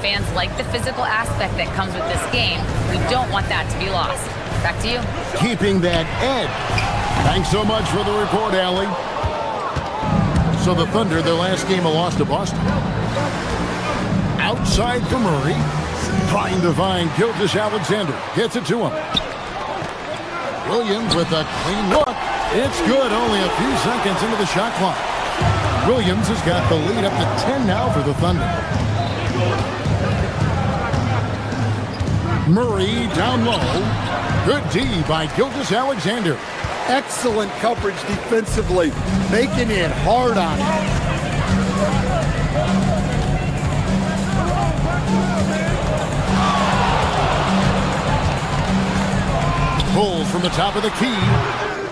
Speaker 4: Fans like the physical aspect that comes with this game. We don't want that to be lost. Back to you.
Speaker 7: Keeping that edge. Thanks so much for the report, Allie. So the Thunder, their last game, a loss to Boston. Outside for Murray. Trying to find Gilgeous-Alexander. Gets it to him. Williams with a clean look. It's good. Only a few seconds into the shot clock. Williams has got the lead up to 10 now for the Thunder. Murray down low. Good D by Gilgeous-Alexander.
Speaker 13: Excellent coverage defensively, making it hard on him.
Speaker 7: Pulls from the top of the key.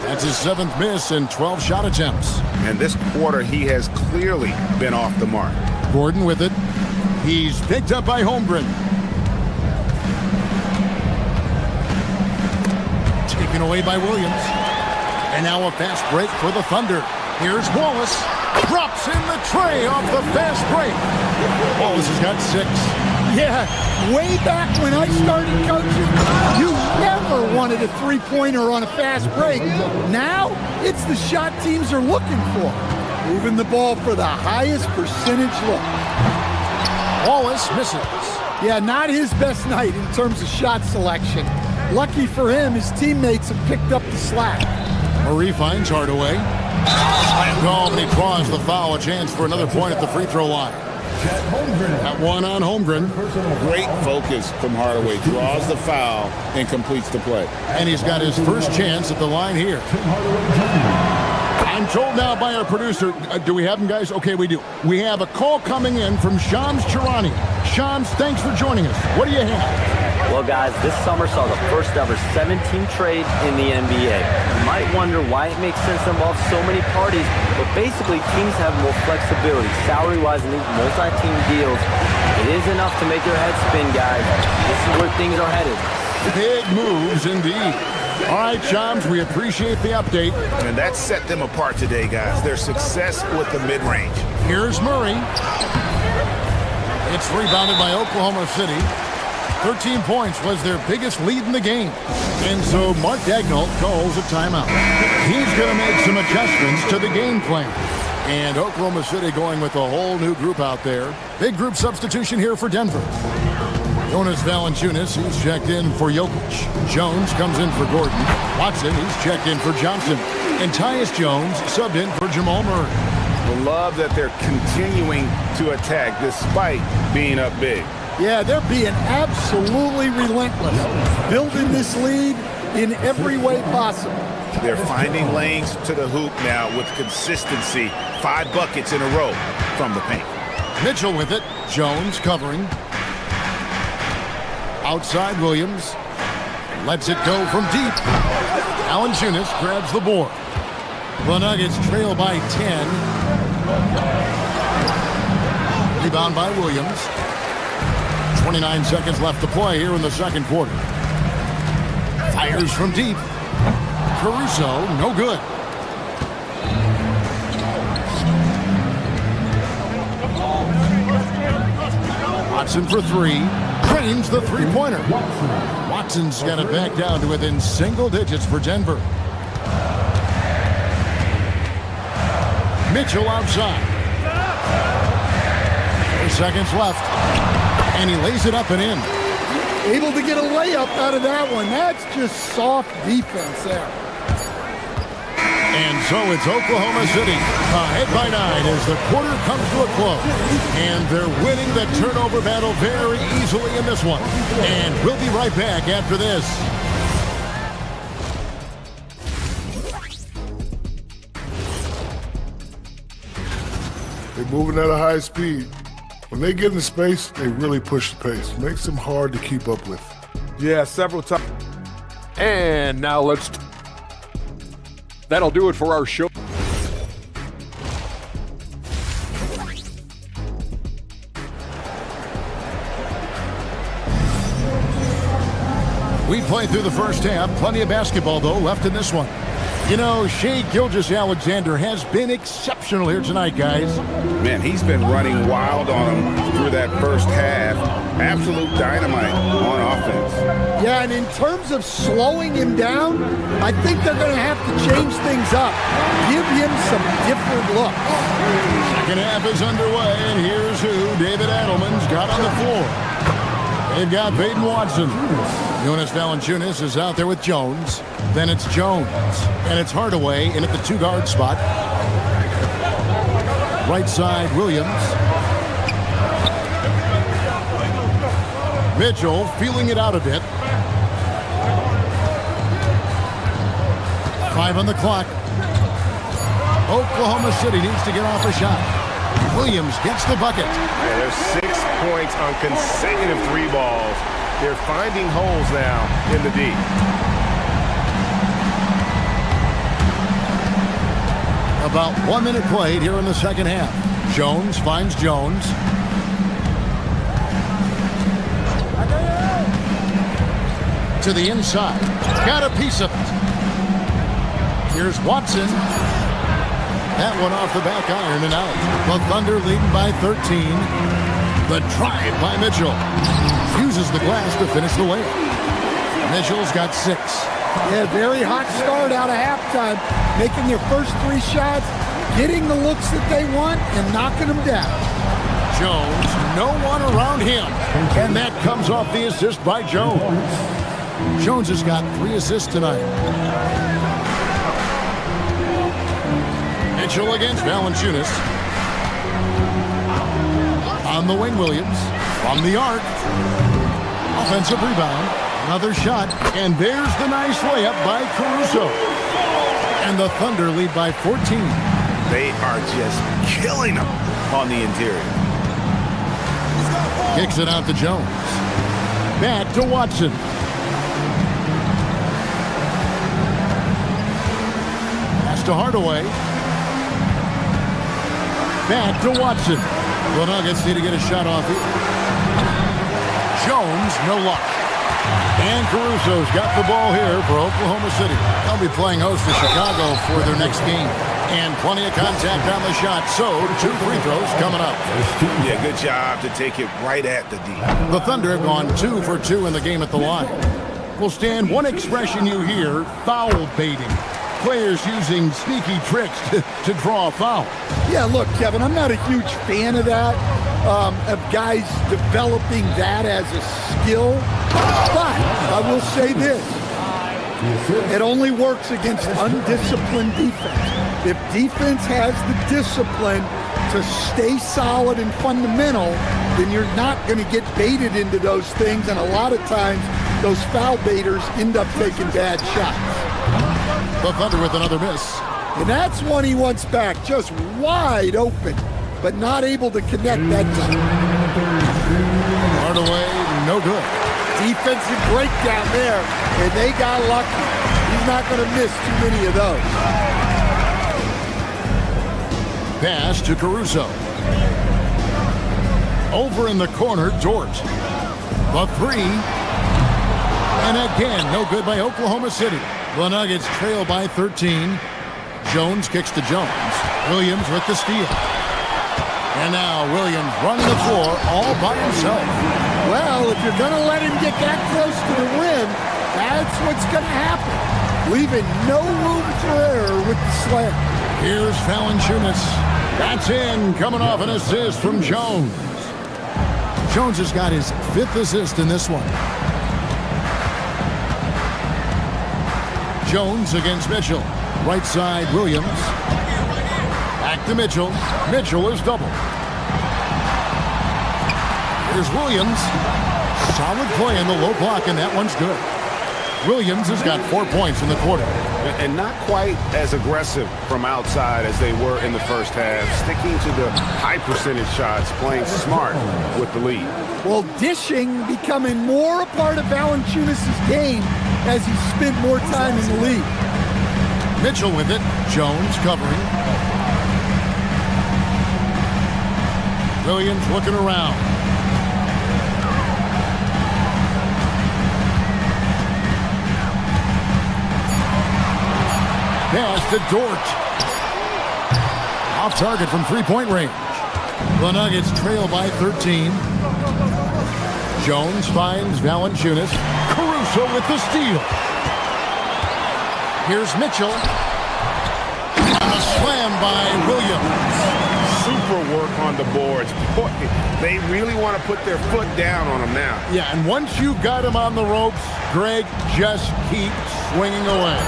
Speaker 7: That's his 7th miss in 12 shot attempts.
Speaker 9: And this quarter, he has clearly been off the mark.
Speaker 7: Gordon with it. He's picked up by Holmgren. Taken away by Williams. And now a fast break for the Thunder. Here's Wallace. Drops in the tray off the fast break. Wallace has got 6.
Speaker 13: Yeah, way back when I started coaching, you never wanted a three-pointer on a fast break. Now, it's the shot teams are looking for. Moving the ball for the highest percentage look.
Speaker 7: Wallace misses.
Speaker 13: Yeah, not his best night in terms of shot selection. Lucky for him, his teammates have picked up the slack.
Speaker 7: Murray finds Hardaway. No, but he draws the foul. A chance for another point at the free throw line. That one on Holmgren.
Speaker 9: Great focus from Hardaway. Draws the foul and completes the play.
Speaker 7: And he's got his first chance at the line here. I'm told now by our producer, do we have him, guys? Okay, we do. We have a call coming in from Shams Charani. Shams, thanks for joining us. What do you have?
Speaker 18: Well, guys, this summer saw the first ever 7-team trade in the NBA. You might wonder why it makes sense to involve so many parties, but basically teams have more flexibility salary-wise in these multi-team deals. It is enough to make your head spin, guys. This is where things are headed.
Speaker 7: Big moves indeed. All right, Shams, we appreciate the update.
Speaker 9: And that set them apart today, guys. Their success with the mid-range.
Speaker 7: Here's Murray. It's rebounded by Oklahoma City. 13 points was their biggest lead in the game. And so Mark Daigneault calls a timeout. He's going to make some adjustments to the game plan. And Oklahoma City going with a whole new group out there. Big group substitution here for Denver. Jonas Valanciunas, he's checked in for Jokic. Jones comes in for Gordon. Watson, he's checked in for Johnson. And Tyus Jones subbed in for Jamal Murray.
Speaker 9: I love that they're continuing to attack despite being up big.
Speaker 13: Yeah, they're being absolutely relentless, building this lead in every way possible.
Speaker 9: They're finding lanes to the hoop now with consistency. 5 buckets in a row from the paint.
Speaker 7: Mitchell with it. Jones covering. Outside Williams. Lets it go from deep. Valanciunas grabs the board. The Nuggets trail by 10. Rebound by Williams. 29 seconds left to play here in the second quarter. Fires from deep. Caruso, no good. Watson for 3. Drains the three-pointer. Watson's got it back down to within single digits for Denver. Mitchell outside. 4 seconds left. And he lays it up and in.
Speaker 13: Able to get a layup out of that one. That's just soft defense there.
Speaker 7: And so it's Oklahoma City ahead by 9 as the quarter comes to a close. And they're winning the turnover battle very easily in this one. And we'll be right back after this.
Speaker 5: They're moving at a high speed. When they get in space, they really push the pace. Makes them hard to keep up with.
Speaker 16: Yeah, several times.
Speaker 6: And now that'll do it for our show.
Speaker 7: We played through the first half. Plenty of basketball, though, left in this one. You know, Shai Gilgeous-Alexander has been exceptional here tonight, guys.
Speaker 9: Man, he's been running wild on him through that first half. Absolute dynamite on offense.
Speaker 13: Yeah, and in terms of slowing him down, I think they're going to have to change things up. Give him some different looks.
Speaker 7: Second half is underway, and here's who David Adelman's got on the floor. They've got Peyton Watson. Jonas Valanciunas is out there with Jones. Then it's Jones. And it's Hardaway in at the 2-guard spot. Right side, Williams. Mitchell feeling it out a bit. 5 on the clock. Oklahoma City needs to get off a shot. Williams gets the bucket.
Speaker 9: Yeah, there's 6 points on consecutive 3 balls. They're finding holes now in the D.
Speaker 7: About 1 minute played here in the second half. Jones finds Jones. To the inside. Got a piece of it. Here's Watson. That one off the back iron and out. The Thunder leading by 13. The drive by Mitchell. Uses the glass to finish the layup. Mitchell's got 6.
Speaker 13: Yeah, very hot start out of halftime. Making their first 3 shots, getting the looks that they want, and knocking them down.
Speaker 7: Jones, no one around him. And that comes off the assist by Jones. Jones has got 3 assists tonight. Mitchell against Valanciunas. On the wing, Williams. From the arc. Offensive rebound. Another shot. And there's the nice layup by Caruso. And the Thunder lead by 14.
Speaker 9: They are just killing them on the interior.
Speaker 7: Kicks it out to Jones. Back to Watson. Pass to Hardaway. Back to Watson. The Nuggets need to get a shot off here. Jones, no luck. And Caruso's got the ball here for Oklahoma City. They'll be playing host to Chicago for their next game. And plenty of contact on the shot, so 2 free throws coming up.
Speaker 9: Yeah, good job to take it right at the D.
Speaker 7: The Thunder have gone 2 for 2 in the game at the line. Well, Stan, one expression you hear, foul baiting. Players using sneaky tricks to draw a foul.
Speaker 13: Yeah, look, Kevin, I'm not a huge fan of that, of guys developing that as a skill. But I will say this. It only works against undisciplined defense. If defense has the discipline to stay solid and fundamental, then you're not going to get baited into those things. And a lot of times, those foul baiters end up taking bad shots.
Speaker 7: The Thunder with another miss.
Speaker 13: And that's one he wants back, just wide open, but not able to connect that time.
Speaker 7: Hardaway, no good.
Speaker 13: Defensive breakdown there, and they got lucky. He's not going to miss too many of those.
Speaker 7: Pass to Caruso. Over in the corner, Dort. The 3. And again, no good by Oklahoma City. The Nuggets trail by 13. Jones kicks to Jones. Williams with the steal. And now Williams running the floor all by himself.
Speaker 13: Well, if you're going to let him get that close to the rim, that's what's going to happen. Leaving no room for error with the slam.
Speaker 7: Here's Valanciunas. That's in, coming off an assist from Jones. Jones has got his 5th assist in this one. Jones against Mitchell. Right side, Williams. Back to Mitchell. Mitchell is double. Here's Williams. Solid play in the low block, and that one's good. Williams has got 4 points in the quarter.
Speaker 9: And not quite as aggressive from outside as they were in the first half. Sticking to the high percentage shots, playing smart with the lead.
Speaker 13: Well, dishing becoming more a part of Valanciunas' game as he spent more time in the league.
Speaker 7: Mitchell with it. Jones covering. Williams looking around. Pass to Dort. Off target from 3-point range. The Nuggets trail by 13. Jones finds Valanciunas. Caruso with the steal. Here's Mitchell. And a slam by Williams.
Speaker 9: Super work on the boards. Boy, they really want to put their foot down on them now.
Speaker 7: Yeah, and once you've got him on the ropes, Greg, just keep swinging away.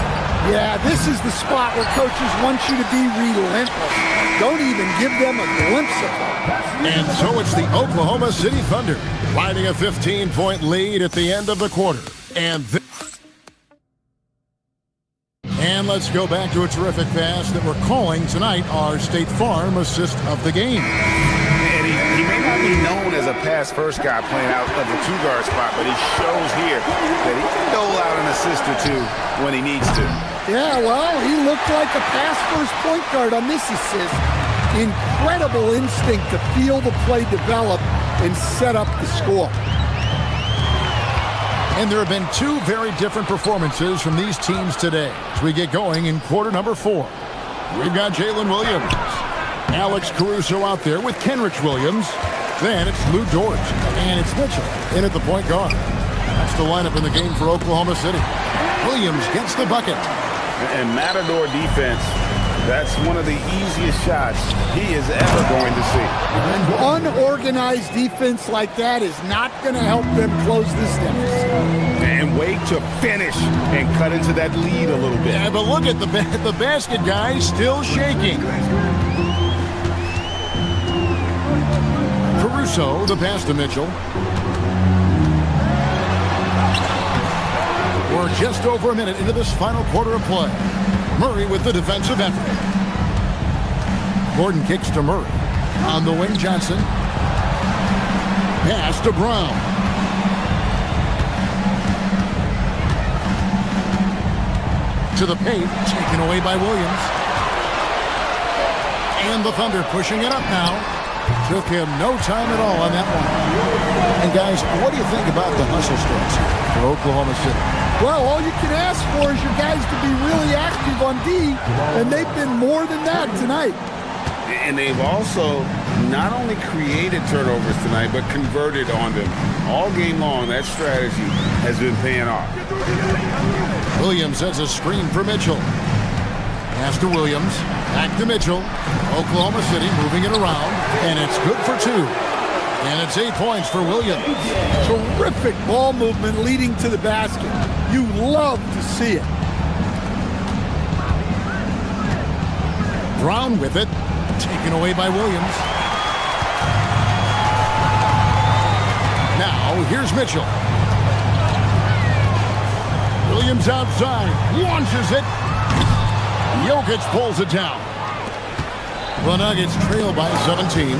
Speaker 13: Yeah, this is the spot where coaches want you to be relentless. Don't even give them a glimpse of it.
Speaker 7: And so it's the Oklahoma City Thunder riding a 15-point lead at the end of the quarter. And let's go back to a terrific pass that we're calling tonight our State Farm assist of the game.
Speaker 14: And he may not be known as a pass-first guy playing out of the two-guard spot, but he shows here that he can dole out an assist or two when he needs to.
Speaker 13: Yeah, well, he looked like a pass-first point guard on this assist. Incredible instinct to feel the play develop and set up the score.
Speaker 7: And there have been two very different performances from these teams today as we get going in quarter number 4. We've got Jalen Williams, Alex Caruso out there with Kenrich Williams. Then it's Lou Dort, and it's Mitchell in at the point guard. That's the lineup in the game for Oklahoma City. Williams gets the bucket.
Speaker 14: And Matador defense, that's one of the easiest shots he is ever going to see.
Speaker 13: An unorganized defense like that is not going to help them close this deficit.
Speaker 14: And wait to finish and cut into that lead a little bit.
Speaker 7: Yeah, but look at the basket, guys, still shaking. Caruso, the pass to Mitchell. We're just over a minute into this final quarter of play. Murray with the defensive effort. Gordon kicks to Murray. On the wing, Johnson. Pass to Brown. To the paint, taken away by Williams. And the Thunder pushing it up now. Took him no time at all on that one. And guys, what do you think about the hustle stretch for Oklahoma City?
Speaker 13: Well, all you can ask for is your guys to be really active on D, and they've been more than that tonight.
Speaker 14: And they've also not only created turnovers tonight, but converted on them. All game long, that strategy has been paying off.
Speaker 7: Williams has a screen for Mitchell. Pass to Williams. Back to Mitchell. Oklahoma City moving it around, and it's good for 2. And it's 8 points for Williams.
Speaker 13: Terrific ball movement leading to the basket. You love to see it.
Speaker 7: Brown with it. Taken away by Williams. Now, here's Mitchell. Williams outside. Launches it. Jokic pulls it down. The Nuggets trail by 17.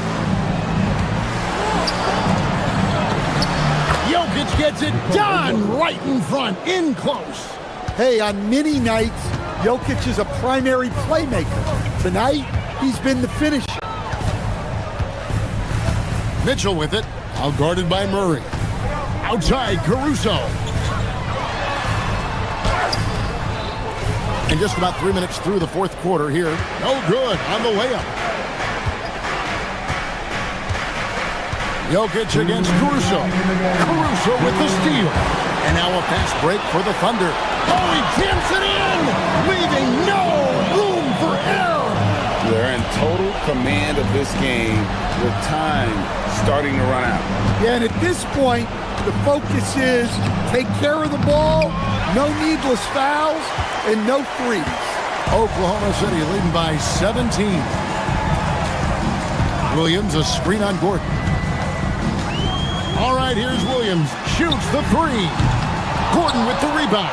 Speaker 7: Jokic gets it done right in front, in close.
Speaker 13: Hey, on many nights, Jokic is a primary playmaker. Tonight, he's been the finisher.
Speaker 7: Mitchell with it, out guarded by Murray. Outside, Caruso. And just about 3 minutes through the fourth quarter here. No good on the layup. Jokic against Caruso. Caruso with the steal. And now a fast break for the Thunder. Oh, he jams it in, leaving no room for error.
Speaker 14: They're in total command of this game with time starting to run out.
Speaker 13: Yeah, and at this point, the focus is take care of the ball, no needless fouls, and no threes.
Speaker 7: Oklahoma City leading by 17. Williams, a screen on Gordon. All right, here's Williams. Shoots the 3. Gordon with the rebound.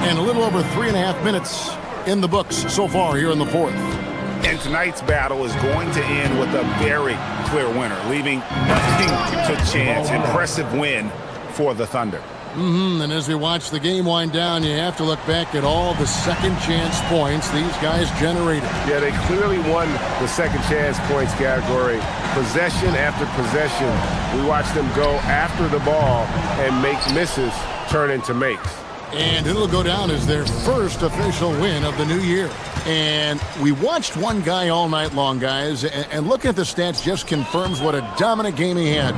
Speaker 7: And a little over 3.5 minutes in the books so far here in the fourth.
Speaker 14: And tonight's battle is going to end with a very clear winner, leaving nothing to chance. Impressive win for the Thunder.
Speaker 7: And as we watch the game wind down, you have to look back at all the second chance points these guys generated.
Speaker 1: Yeah, they clearly won the second chance points category. Possession after possession, we watched them go after the ball and make misses turn into makes.
Speaker 7: And it'll go down as their first official win of the new year. And we watched one guy all night long, guys, and looking at the stats just confirms what a dominant game he had.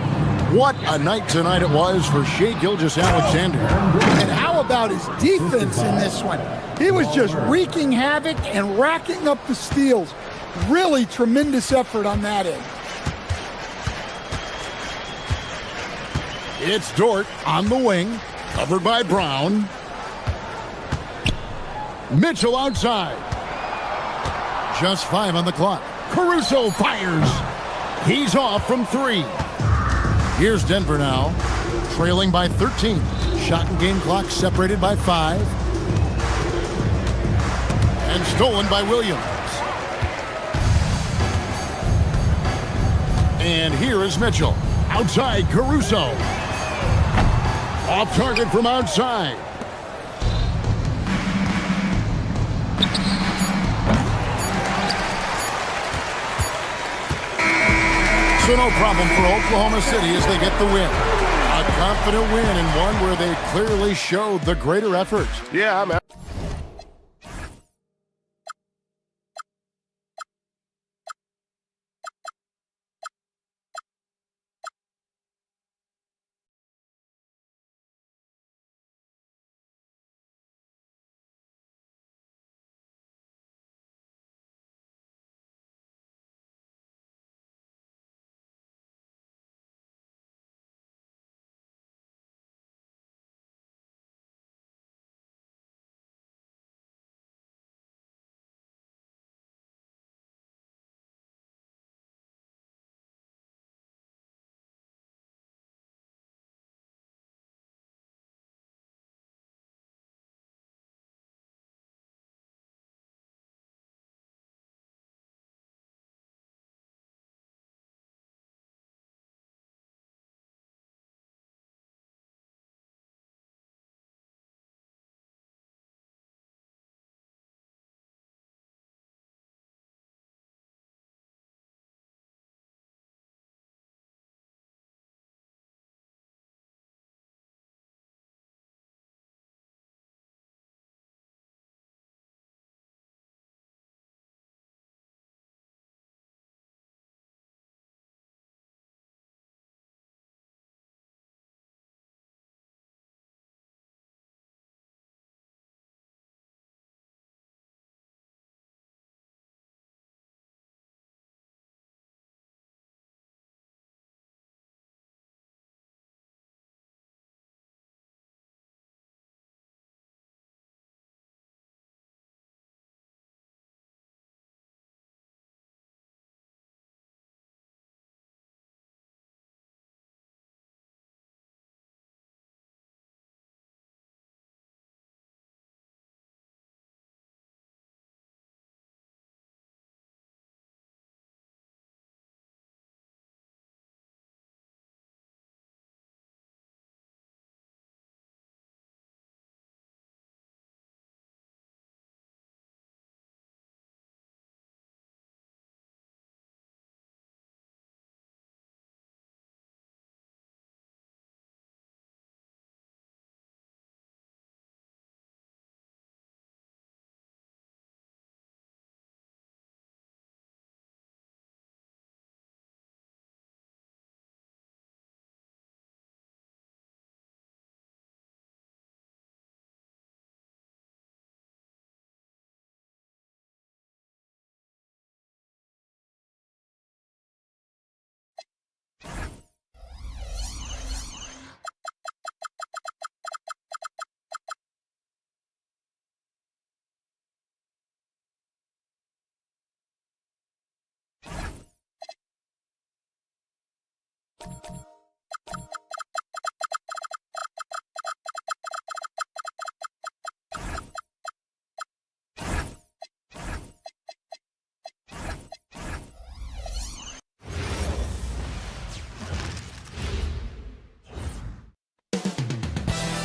Speaker 7: What a night tonight it was for Shai Gilgeous-Alexander.
Speaker 13: And how about his defense in this one? He was just wreaking havoc and racking up the steals. Really tremendous effort on that end.
Speaker 7: It's Dort on the wing, covered by Brown. Mitchell outside. Just 5 on the clock. Caruso fires. He's off from 3. Here's Denver now, trailing by 13. Shot and game clock separated by 5. And stolen by Williams. And here is Mitchell. Outside, Caruso. Off target from outside. So no problem for Oklahoma City as they get the win. A confident win and one where they clearly showed the greater effort.
Speaker 5: Yeah, I'm out.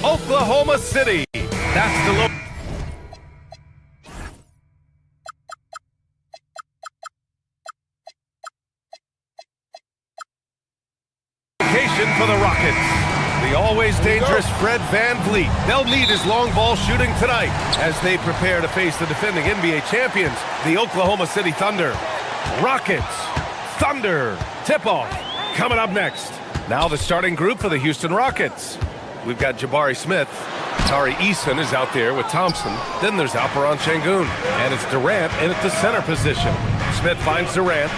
Speaker 1: Oklahoma City. That's the location for the Rockets. The always dangerous Fred VanVleet. They'll need his long ball shooting tonight as they prepare to face the defending NBA champions, the Oklahoma City Thunder. Rockets, Thunder, tip-off coming up next. Now the starting group for the Houston Rockets. We've got Jabari Smith. Tari Eason is out there with Thompson. Then there's Alperon Şengün. And it's Durant in at the center position. Smith finds Durant.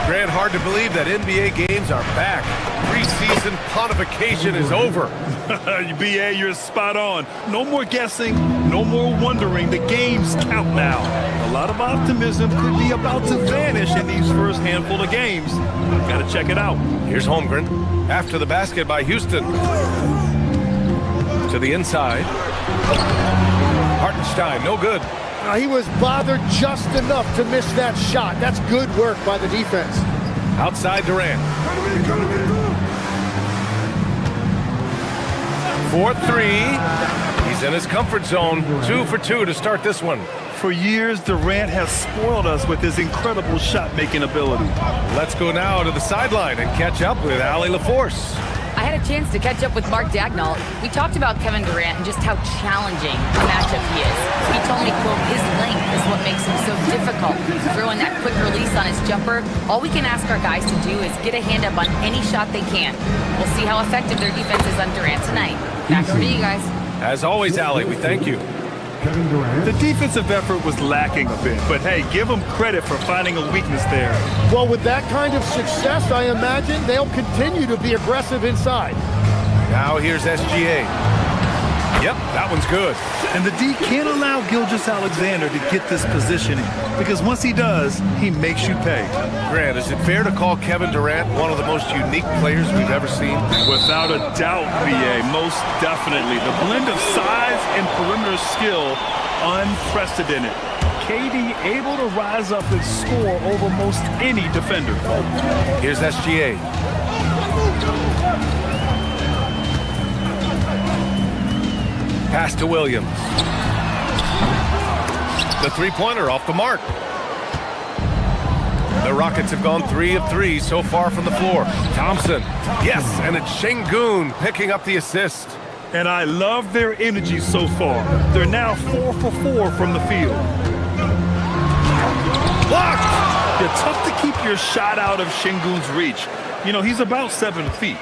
Speaker 1: Grant, hard to believe that NBA games are back. Preseason pontification is over.
Speaker 3: BA, you're spot on. No more guessing, no more wondering. The games count now. A lot of optimism could be about to vanish in these first handful of games. Gotta check it out.
Speaker 1: Here's Holmgren. After the basket by Houston. To the inside. Hartenstein, no good.
Speaker 15: He was bothered just enough to miss that shot. That's good work by the defense.
Speaker 1: Outside Durant. 4-3. He's in his comfort zone. 2 for 2 to start this one.
Speaker 3: For years, Durant has spoiled us with his incredible shot-making ability.
Speaker 1: Let's go now to the sideline and catch up with Allie LaForce.
Speaker 4: I had a chance to catch up with Mark Dagnall. We talked about Kevin Durant and just how challenging a matchup he is. He told me, quote, his length is what makes him so difficult. Throwing that quick release on his jumper, all we can ask our guys to do is get a hand up on any shot they can. We'll see how effective their defense is on Durant tonight. Back over to you guys.
Speaker 1: As always, Allie, we thank you.
Speaker 3: The defensive effort was lacking a bit, but hey, give them credit for finding a weakness there.
Speaker 15: Well, with that kind of success, I imagine they'll continue to be aggressive inside.
Speaker 1: Now here's SGA. Yep, that one's good.
Speaker 3: And the D can't allow Gilgeous-Alexander to get this positioning, because once he does, he makes you pay.
Speaker 1: Grant, is it fair to call Kevin Durant one of the most unique players we've ever seen?
Speaker 3: Without a doubt, BA, most definitely. The blend of size and perimeter skill, unprecedented. KD able to rise up and score over most any defender.
Speaker 1: Here's SGA. Pass to Williams. The three-pointer off the mark. The Rockets have gone 3 of 3 so far from the floor. Thompson. Yes, and it's Şengün picking up the assist.
Speaker 3: And I love their energy so far. They're now 4 for 4 from the field.
Speaker 1: Blocked!
Speaker 3: It's tough to keep your shot out of Şengün's reach. You know, he's about 7 feet.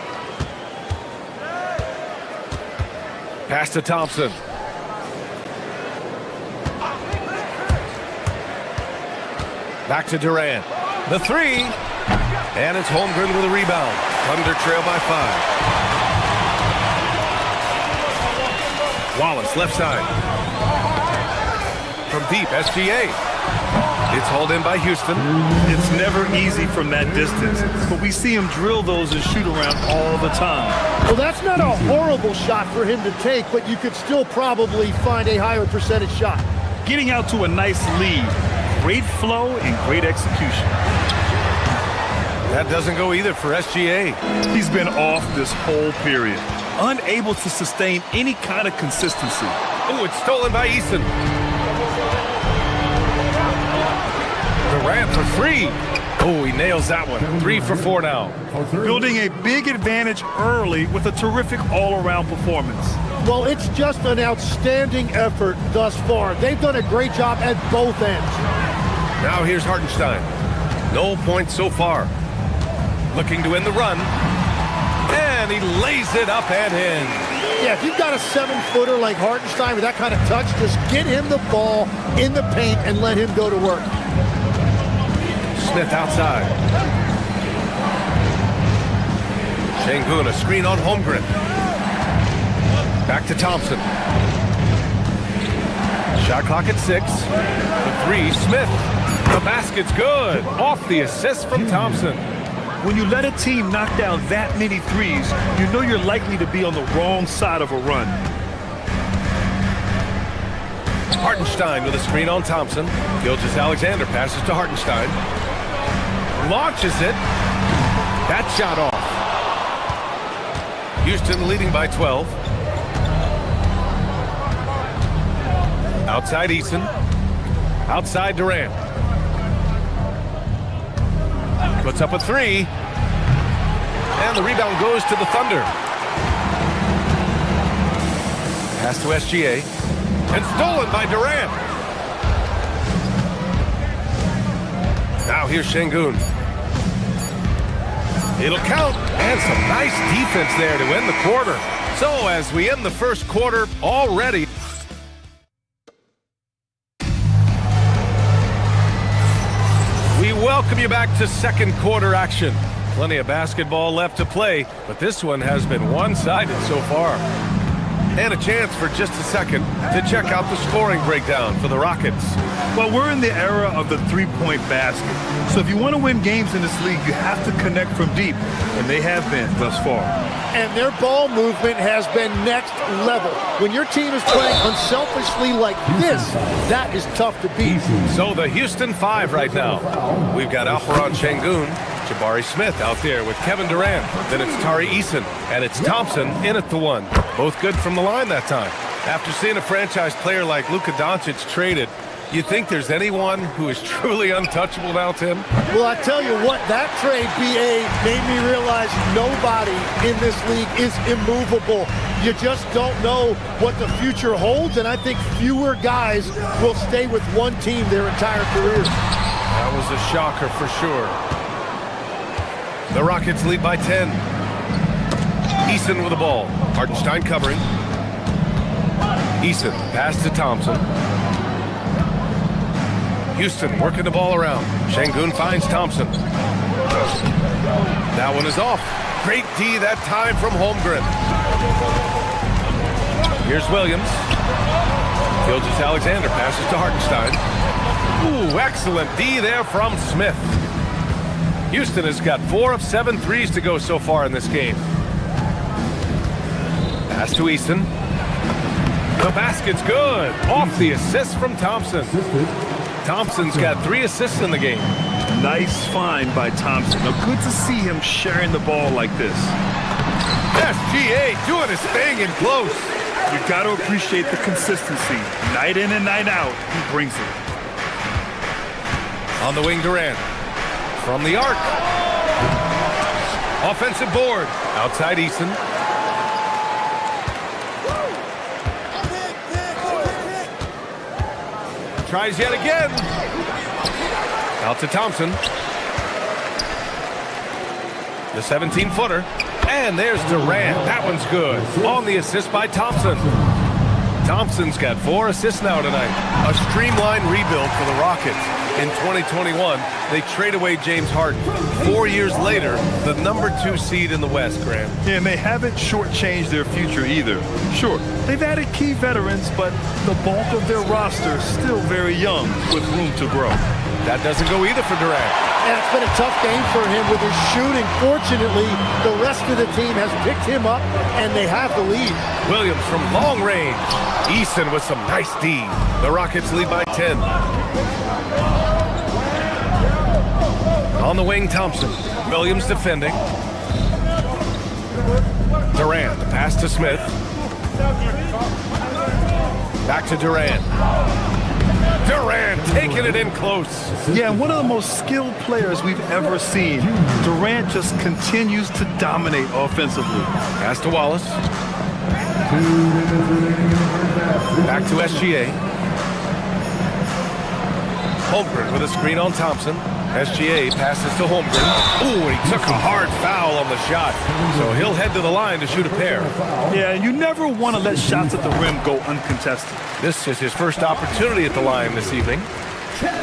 Speaker 1: Pass to Thompson. Back to Durant. The three. And it's Holmgren with a rebound. Thunder trail by 5. Wallace, left side. From deep, SGA. It's hauled in by Houston.
Speaker 3: It's never easy from that distance, but we see him drill those and shoot around all the time.
Speaker 15: Well, that's not a horrible shot for him to take, but you could still probably find a higher percentage shot.
Speaker 3: Getting out to a nice lead. Great flow and great execution.
Speaker 1: That doesn't go either for SGA.
Speaker 3: He's been off this whole period. Unable to sustain any kind of consistency.
Speaker 1: Oh, it's stolen by Eason. Durant for 3. Oh, he nails that one. 3 for 4 now.
Speaker 3: Building a big advantage early with a terrific all-around performance.
Speaker 15: Well, it's just an outstanding effort thus far. They've done a great job at both ends.
Speaker 1: Now here's Hartenstein. No points so far. Looking to end the run. And he lays it up and in.
Speaker 15: Yeah, if you've got a 7-footer like Hartenstein with that kind of touch, just get him the ball in the paint and let him go to work.
Speaker 1: Smith outside. Şengün, a screen on Holmgren. Back to Thompson. Shot clock at 6. The 3, Smith. The basket's good. Off the assist from Thompson.
Speaker 3: When you let a team knock down that many threes, you know you're likely to be on the wrong side of a run.
Speaker 1: Hartenstein with a screen on Thompson. Gilgeous-Alexander passes to Hartenstein. Launches it. That shot off. Houston leading by 12. Outside Eason. Outside Durant. Puts up a 3. And the rebound goes to the Thunder. Pass to SGA. And stolen by Durant. Now here's Şengün. It'll count. And some nice defense there to end the quarter. So as we end the first quarter already. We welcome welcome you back to second quarter action. Plenty of basketball left to play, but this one has been one-sided so far. And a chance for just a second to check out the scoring breakdown for the Rockets.
Speaker 3: Well, we're in the era of the three-point basket. So if you want to win games in this league, you have to connect from deep, and they have been thus far.
Speaker 15: And their ball movement has been next level. When your team is playing unselfishly like this, that is tough to beat.
Speaker 1: So the Houston 5 right now. We've got Alperon Şengün, Jabari Smith out there with Kevin Durant. Then it's Tari Eason, and it's Thompson in at the 1. Both good from the line that time. After seeing a franchise player like Luka Doncic traded, you think there's anyone who is truly untouchable now, Tim?
Speaker 15: Well, I tell you what, that trade, BA, made me realize nobody in this league is immovable. You just don't know what the future holds, and I think fewer guys will stay with one team their entire careers.
Speaker 1: That was a shocker for sure. The Rockets lead by 10. Eason with the ball. Hartenstein covering. Eason, pass to Thompson. Houston working the ball around. Şengün finds Thompson. That one is off. Great D that time from Holmgren. Here's Williams. Gilgeous-Alexander passes to Hartenstein. Ooh, excellent D there from Smith. Houston has got 4 of 7 threes to go so far in this game. Pass to Eason. The basket's good. Off the assist from Thompson. Thompson's got 3 assists in the game.
Speaker 3: Nice find by Thompson. Now, good to see him sharing the ball like this.
Speaker 1: SGA doing his thing in close.
Speaker 3: You got to appreciate the consistency. Night in and night out, he brings it.
Speaker 1: On the wing, Durant. From the arc. Offensive board. Outside Eason. Tries yet again. Out to Thompson. The 17-footer. And there's Durant. That one's good. On the assist by Thompson. Thompson's got 4 assists now tonight. A streamlined rebuild for the Rockets. In 2021, they trade away James Harden. 4 years later, the #2 seed in the West, Grant.
Speaker 3: Yeah, and they haven't shortchanged their future either. Sure, they've added key veterans, but the bulk of their roster is still very young with room to grow.
Speaker 1: That doesn't go either for Durant.
Speaker 15: And it's been a tough game for him with his shooting. Fortunately, the rest of the team has picked him up, and they have the lead.
Speaker 1: Williams from long range. Eason with some nice D. The Rockets lead by 10. On the wing, Thompson. Williams defending. Durant, the pass to Smith. Back to Durant. Durant taking it in close.
Speaker 3: Yeah, and one of the most skilled players we've ever seen. Durant just continues to dominate offensively.
Speaker 1: Pass to Wallace. Back to SGA. Holmgren with a screen on Thompson. SGA passes to Holmgren. Ooh, and he took a hard foul on the shot. So he'll head to the line to shoot a pair.
Speaker 3: Yeah, you never want to let shots at the rim go uncontested.
Speaker 1: This is his first opportunity at the line this evening.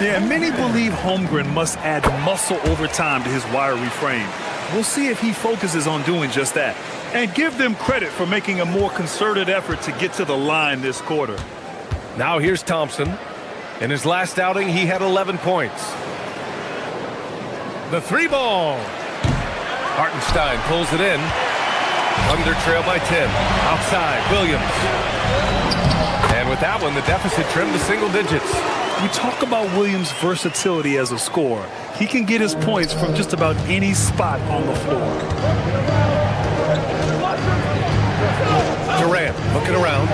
Speaker 3: Yeah, many believe Holmgren must add muscle over time to his wiry frame. We'll see if he focuses on doing just that. And give them credit for making a more concerted effort to get to the line this quarter.
Speaker 1: Now here's Thompson. In his last outing, he had 11 points. The 3-ball. Hartenstein pulls it in. Thunder trail by 10. Outside, Williams. And with that one, the deficit trimmed to single digits.
Speaker 3: We talk about Williams' versatility as a scorer. He can get his points from just about any spot on the floor.
Speaker 1: Durant looking around.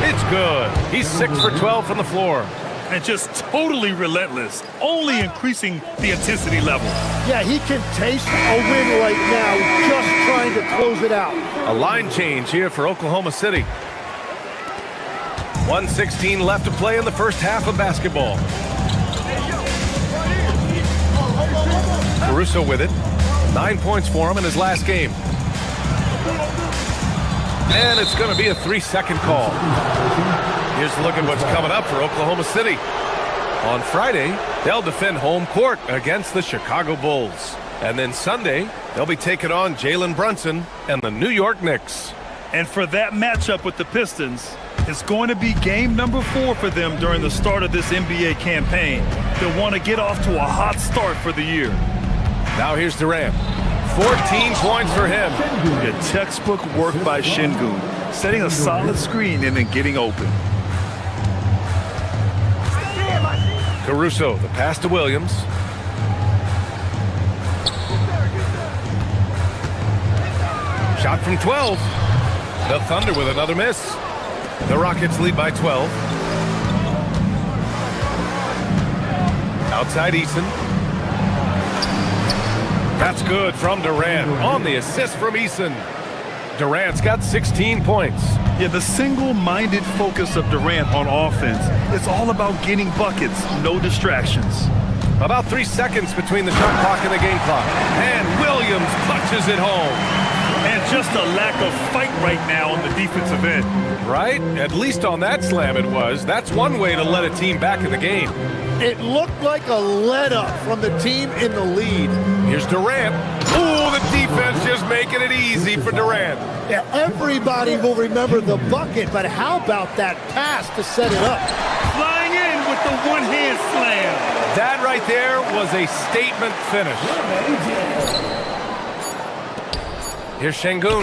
Speaker 1: It's good. He's 6 for 12 from the floor.
Speaker 3: And just totally relentless, only increasing the intensity level.
Speaker 15: Yeah, he can taste a win right now, just trying to close it out.
Speaker 1: A line change here for Oklahoma City. 1:16 left to play in the first half of basketball. Caruso with it. 9 points for him in his last game. And it's going to be a 3-second call. Here's a look at what's coming up for Oklahoma City. On Friday, they'll defend home court against the Chicago Bulls. And then Sunday, they'll be taking on Jalen Brunson and the New York Knicks.
Speaker 3: And for that matchup with the Pistons, it's going to be game number 4 for them during the start of this NBA campaign. They'll want to get off to a hot start for the year.
Speaker 1: Now here's Durant. 14 points for him.
Speaker 3: Good textbook work by Şengün, setting a solid screen and then getting open.
Speaker 1: Caruso, the pass to Williams. Shot from 12. The Thunder with another miss. The Rockets lead by 12. Outside Eason. That's good from Durant on the assist from Eason. Durant's got 16 points.
Speaker 3: Yeah, the single-minded focus of Durant on offense, it's all about getting buckets, no distractions.
Speaker 1: About 3 seconds between the shot clock and the game clock. And Williams punches it home.
Speaker 3: And just a lack of fight right now on the defensive end.
Speaker 1: Right? At least on that slam it was. That's one way to let a team back in the game.
Speaker 15: It looked like a let-up from the team in the lead.
Speaker 1: Here's Durant. Ooh, the defense just making it easy for Durant.
Speaker 15: Yeah, everybody will remember the bucket, but how about that pass to set it up?
Speaker 3: Flying in with the one-hand slam.
Speaker 1: That right there was a statement finish. Here's Şengün.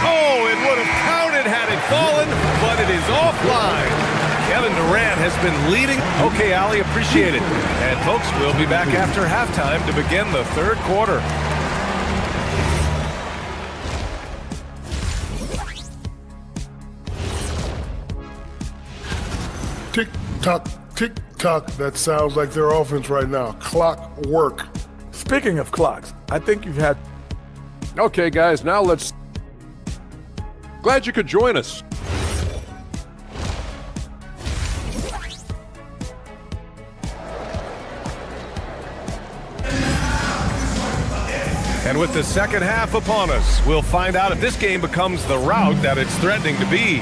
Speaker 1: Oh, it would have counted had it fallen, but it is offline. Kevin Durant has been leading. Okay, Ali, appreciate it. And folks, we'll be back after halftime to begin the third quarter.
Speaker 5: Tick-tock, tick-tock. That sounds like their offense right now. Clockwork.
Speaker 16: Speaking of clocks, I think you've had...
Speaker 6: Okay, guys, now let's... Glad you could join us.
Speaker 1: And with the second half upon us, we'll find out if this game becomes the rout that it's threatening to be.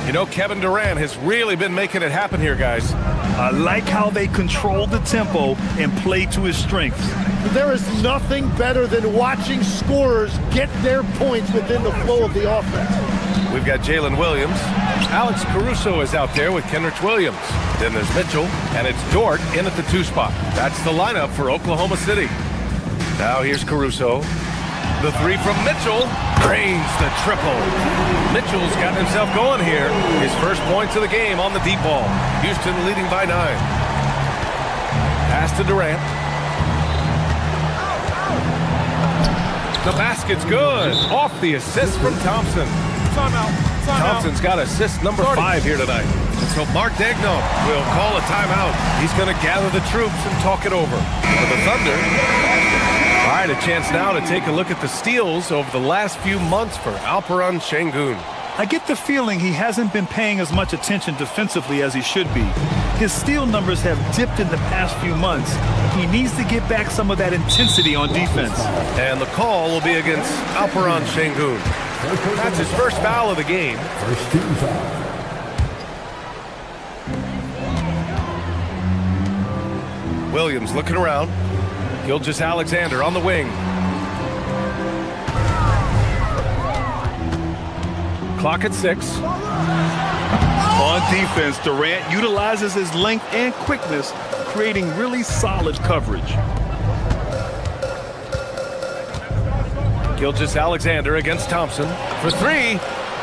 Speaker 1: You know, Kevin Durant has really been making it happen here, guys.
Speaker 3: I like how they control the tempo and play to his strengths.
Speaker 15: There is nothing better than watching scorers get their points within the flow of the offense.
Speaker 1: We've got Jalen Williams. Alex Caruso is out there with Kenrich Williams. Then there's Mitchell, and it's Dort in at the 2 spot. That's the lineup for Oklahoma City. Now here's Caruso. The 3 from Mitchell drains the triple. Mitchell's got himself going here. His first points of the game on the deep ball. Houston leading by 9. Pass to Durant. The basket's good. Off the assist from Thompson. Thompson's got assist number 5 here tonight. So Mark Daigneault will call a timeout. He's going to gather the troops and talk it over. For the Thunder. All right, a chance now to take a look at the steals over the last few months for Alperen Şengün.
Speaker 3: I get the feeling he hasn't been paying as much attention defensively as he should be. His steal numbers have dipped in the past few months. He needs to get back some of that intensity on defense.
Speaker 1: And the call will be against Alperen Şengün. That's his first foul of the game.
Speaker 12: First team foul.
Speaker 1: Williams looking around. Gilgeous-Alexander on the wing. Clock at 6.
Speaker 3: On defense, Durant utilizes his length and quickness, creating really solid coverage.
Speaker 1: Gilgeous-Alexander against Thompson for 3.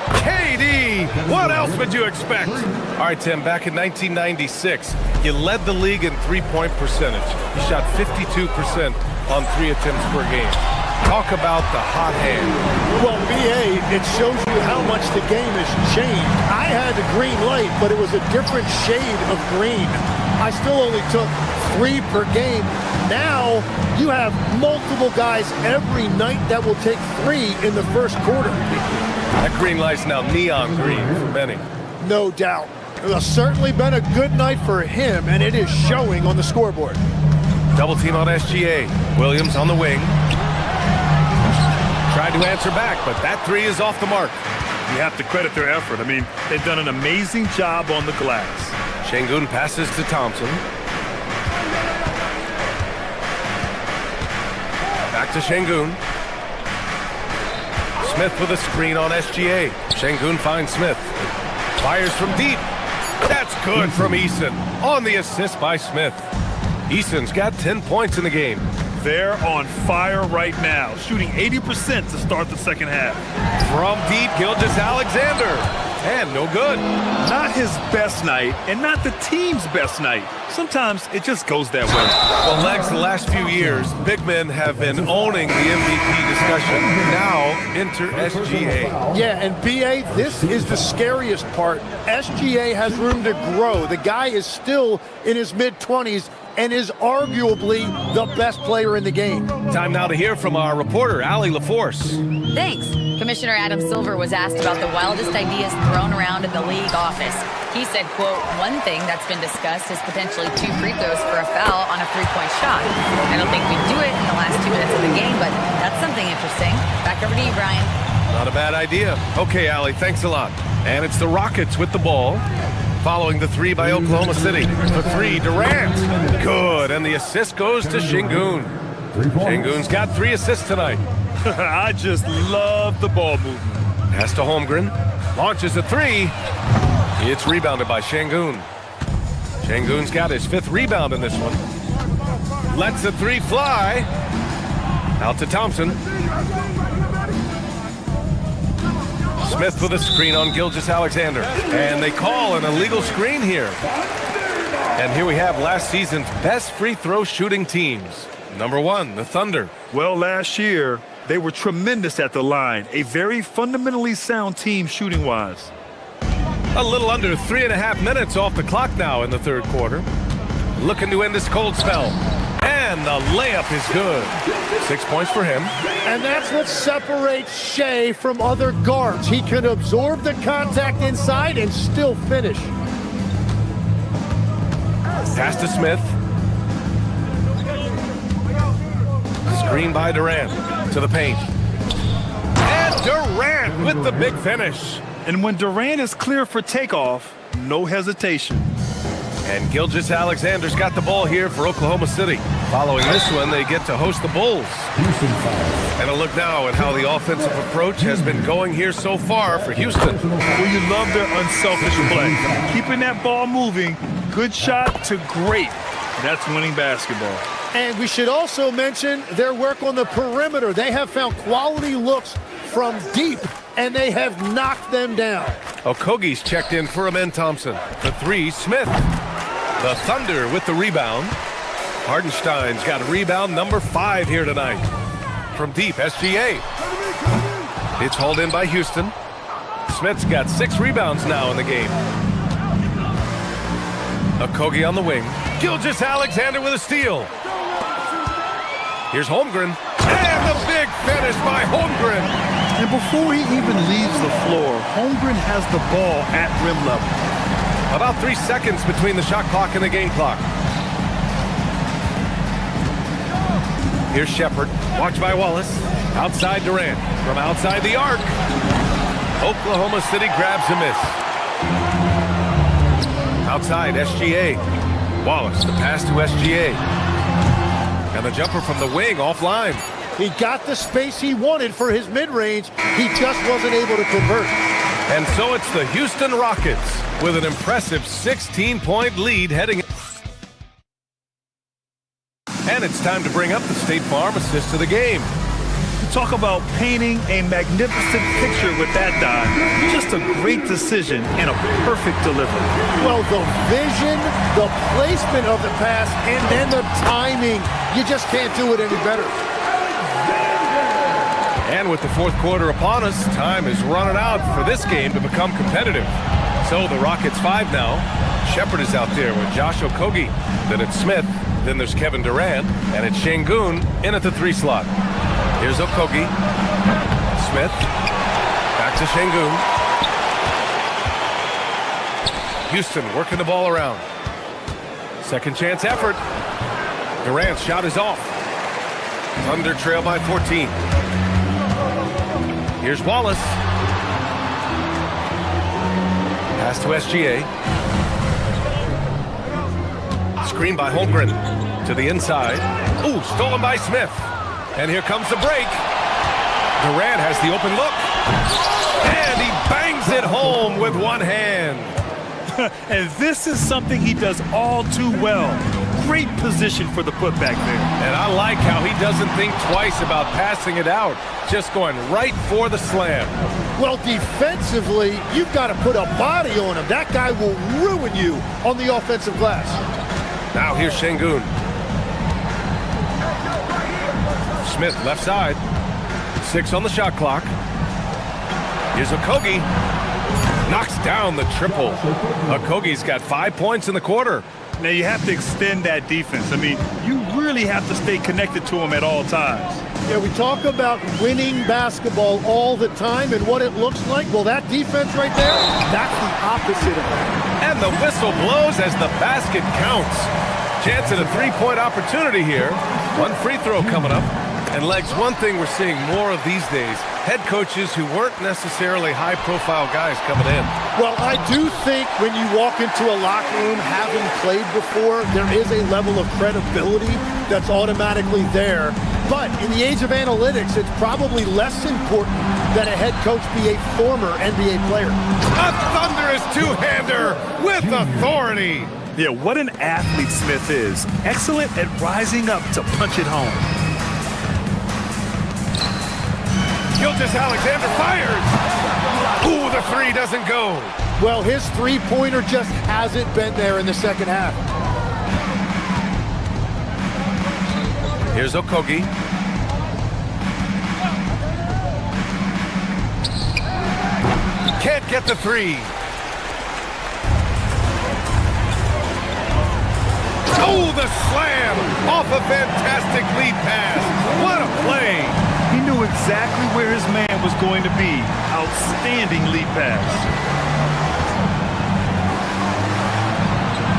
Speaker 1: KD! What else would you expect? All right, Tim, back in 1996, you led the league in three-point percentage. You shot 52% on 3 attempts per game. Talk about the hot hand.
Speaker 15: Well, BA, it shows you how much the game has changed. I had the green light, but it was a different shade of green. I still only took 3 per game. Now, you have multiple guys every night that will take 3 in the first quarter.
Speaker 1: That green light's now neon green for many.
Speaker 15: No doubt. It has certainly been a good night for him, and it is showing on the scoreboard.
Speaker 1: Double team on SGA. Williams on the wing. Tried to answer back, but that 3 is off the mark.
Speaker 3: You have to credit their effort. I mean, they've done an amazing job on the glass.
Speaker 1: Şengün passes to Thompson. Back to Şengün. Smith with a screen on SGA. Şengün finds Smith. Fires from deep. That's good from Eason. On the assist by Smith. Eason's got 10 points in the game.
Speaker 3: They're on fire right now, shooting 80% to start the second half.
Speaker 1: From deep, Gilgeous-Alexander. And no good.
Speaker 3: Not his best night, and not the team's best night. Sometimes it just goes that way.
Speaker 1: Well, Legs, the last few years, big men have been owning the MVP discussion. Now, enter SGA.
Speaker 15: Yeah, and BA, this is the scariest part. SGA has room to grow. The guy is still in his mid-20s and is arguably the best player in the game.
Speaker 1: Time now to hear from our reporter, Allie LaForce.
Speaker 4: Thanks. Commissioner Adam Silver was asked about the wildest ideas thrown around at the league office. He said, quote, one thing that's been discussed is potentially 2 free throws for a foul on a 3-point shot. I don't think we'd do it in the last 2 minutes of the game, but that's something interesting. Back over to you, Brian.
Speaker 1: Not a bad idea. Okay, Allie, thanks a lot. And it's the Rockets with the ball. Following the 3 by Oklahoma City. The 3, Durant. Good, and the assist goes to Şengün. Şengün's got 3 assists tonight.
Speaker 3: I just love the ball movement.
Speaker 1: Pass to Holmgren. Launches a 3. It's rebounded by Şengün. Şengün's got his 5th rebound in this one. Lets the 3 fly. Out to Thompson. Smith with a screen on Gilgeous-Alexander. And they call an illegal screen here. And here we have last season's best free throw shooting teams. Number 1, the Thunder.
Speaker 3: Well, last year, they were tremendous at the line. A very fundamentally sound team shooting-wise.
Speaker 1: A little under 3.5 minutes off the clock now in the third quarter. Looking to end this cold spell. And the layup is good. 6 points for him.
Speaker 15: And that's what separates Shea from other guards. He can absorb the contact inside and still finish.
Speaker 1: Pass to Smith. Screen by Durant to the paint. And Durant with the big finish.
Speaker 3: And when Durant is clear for takeoff, no hesitation.
Speaker 1: And Gilgeous-Alexander's got the ball here for Oklahoma City. Following this one, they get to host the Bulls. And a look now at how the offensive approach has been going here so far for Houston.
Speaker 3: Well, you love their unselfish play. Keeping that ball moving, good shot to great. That's winning basketball.
Speaker 15: And we should also mention their work on the perimeter. They have found quality looks from deep, and they have knocked them down.
Speaker 1: Okogie's checked in for Amen Thompson. The 3, Smith. The Thunder with the rebound. Hardenstein's got rebound number 5 here tonight. From deep, SGA. It's hauled in by Houston. Smith's got 6 rebounds now in the game. Okogie on the wing. Gilgeous-Alexander with a steal. Here's Holmgren. And the big finish by Holmgren.
Speaker 3: And before he even leaves the floor, Holmgren has the ball at rim level.
Speaker 1: About 3 seconds between the shot clock and the game clock. Here's Shepherd. Watched by Wallace. Outside Durant. From outside the arc. Oklahoma City grabs a miss. Outside, SGA. Wallace, the pass to SGA. And the jumper from the wing offline.
Speaker 15: He got the space he wanted for his mid-range. He just wasn't able to convert.
Speaker 1: And so it's the Houston Rockets with an impressive 16-point lead heading. And it's time to bring up the State Farm assist to the game.
Speaker 3: Talk about painting a magnificent picture with that dive. Just a great decision and a perfect delivery.
Speaker 15: Well, the vision, the placement of the pass, and then the timing. You just can't do it any better.
Speaker 1: And with the fourth quarter upon us, time is running out for this game to become competitive. So the Rockets 5 now. Shepherd is out there with Josh Okogie. Then it's Smith. Then there's Kevin Durant. And it's Şengün in at the 3 slot. Here's Okogie. Smith. Back to Şengün. Houston working the ball around. Second chance effort. Durant's shot is off. Thunder trail by 14. Here's Wallace. Pass to SGA. Screen by Holmgren to the inside. Ooh, stolen by Smith. And here comes the break. Durant has the open look. And he bangs it home with one hand.
Speaker 3: And this is something he does all too well. Great position for the putback there.
Speaker 1: And I like how he doesn't think twice about passing it out. Just going right for the slam.
Speaker 15: Well, defensively, you've got to put a body on him. That guy will ruin you on the offensive glass.
Speaker 1: Now here's Şengün. Smith left side. 6 on the shot clock. Here's Okogie. Knocks down the triple. Okogie's got 5 points in the quarter.
Speaker 3: Now you have to extend that defense. I mean, you really have to stay connected to him at all times.
Speaker 15: Yeah, we talk about winning basketball all the time and what it looks like. Well, that defense right there, that's the opposite of it.
Speaker 1: And the whistle blows as the basket counts. Chance at a three-point opportunity here. One free throw coming up. And Legs, one thing we're seeing more of these days, head coaches who weren't necessarily high-profile guys coming in.
Speaker 15: Well, I do think when you walk into a locker room having played before, there is a level of credibility that's automatically there. But in the age of analytics, it's probably less important that a head coach be a former NBA player.
Speaker 1: A thunderous two-hander with authority.
Speaker 3: Yeah, what an athlete Smith is. Excellent at rising up to punch it home.
Speaker 1: Gilgeous-Alexander fires. Ooh, the three doesn't go.
Speaker 15: Well, his three-pointer just hasn't been there in the second half.
Speaker 1: Here's Okogie. Can't get the three. Oh, the slam off a fantastic lead pass. What a play.
Speaker 3: He knew exactly where his man was going to be. Outstanding lead pass.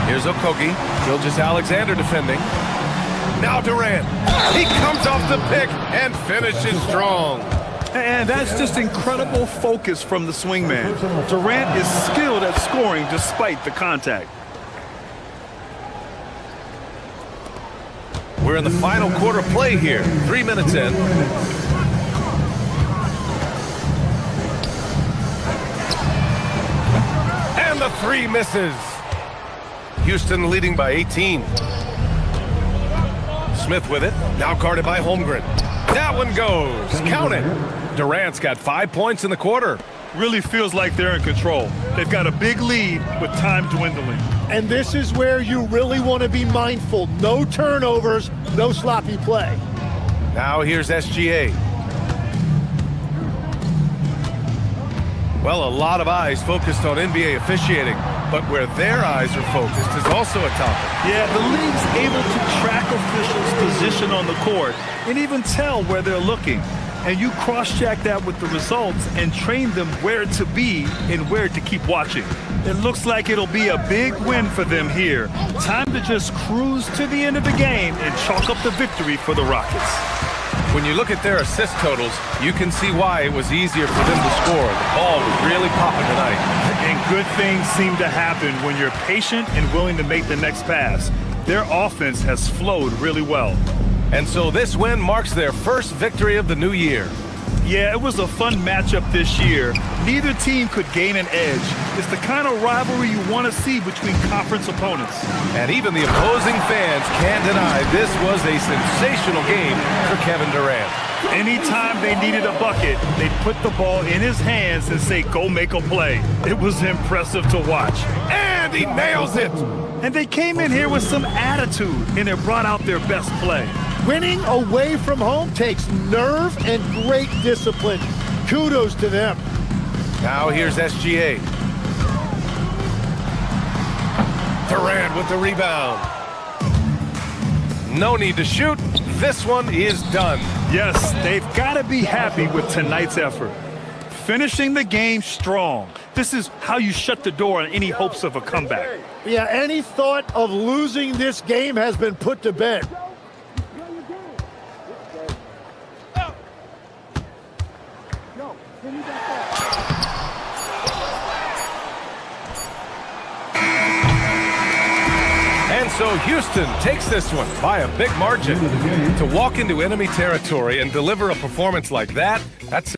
Speaker 1: Here's Okogie. Gilgeous-Alexander defending. Now Durant. He comes off the pick and finishes strong.
Speaker 3: And that's just incredible focus from the swingman. Durant is skilled at scoring despite the contact.
Speaker 1: We're in the final quarter play here. 3 minutes in. And the three misses. Houston leading by 18. Smith with it. Now guarded by Holmgren. That one goes. Count it. Durant's got 5 points in the quarter.
Speaker 3: Really feels like they're in control. They've got a big lead with time dwindling.
Speaker 15: And this is where you really want to be mindful. No turnovers, no sloppy play.
Speaker 1: Now here's SGA. Well, a lot of eyes focused on NBA officiating, but where their eyes are focused is also a topic.
Speaker 3: Yeah, the league's able to track officials' position on the court and even tell where they're looking. And you cross-check that with the results and train them where to be and where to keep watching. It looks like it'll be a big win for them here. Time to just cruise to the end of the game and chalk up the victory for the Rockets.
Speaker 1: When you look at their assist totals, you can see why it was easier for them to score. The ball was really popping tonight.
Speaker 3: And good things seem to happen when you're patient and willing to make the next pass. Their offense has flowed really well.
Speaker 1: And so this win marks their first victory of the new year.
Speaker 3: Yeah, it was a fun matchup this year. Neither team could gain an edge. It's the kind of rivalry you want to see between conference opponents.
Speaker 1: And even the opposing fans can't deny this was a sensational game for Kevin Durant.
Speaker 3: Anytime they needed a bucket, they'd put the ball in his hands and say, go make a play. It was impressive to watch.
Speaker 1: And he nails it!
Speaker 3: And they came in here with some attitude, and it brought out their best play.
Speaker 15: Winning away from home takes nerve and great discipline. Kudos to them.
Speaker 1: Now here's SGA. Durant with the rebound. No need to shoot. This one is done.
Speaker 3: Yes, they've got to be happy with tonight's effort. Finishing the game strong. This is how you shut the door on any hopes of a comeback.
Speaker 15: Yeah, any thought of losing this game has been put to bed.
Speaker 1: So Houston takes this one by a big margin. To walk into enemy territory and deliver a performance like that, that's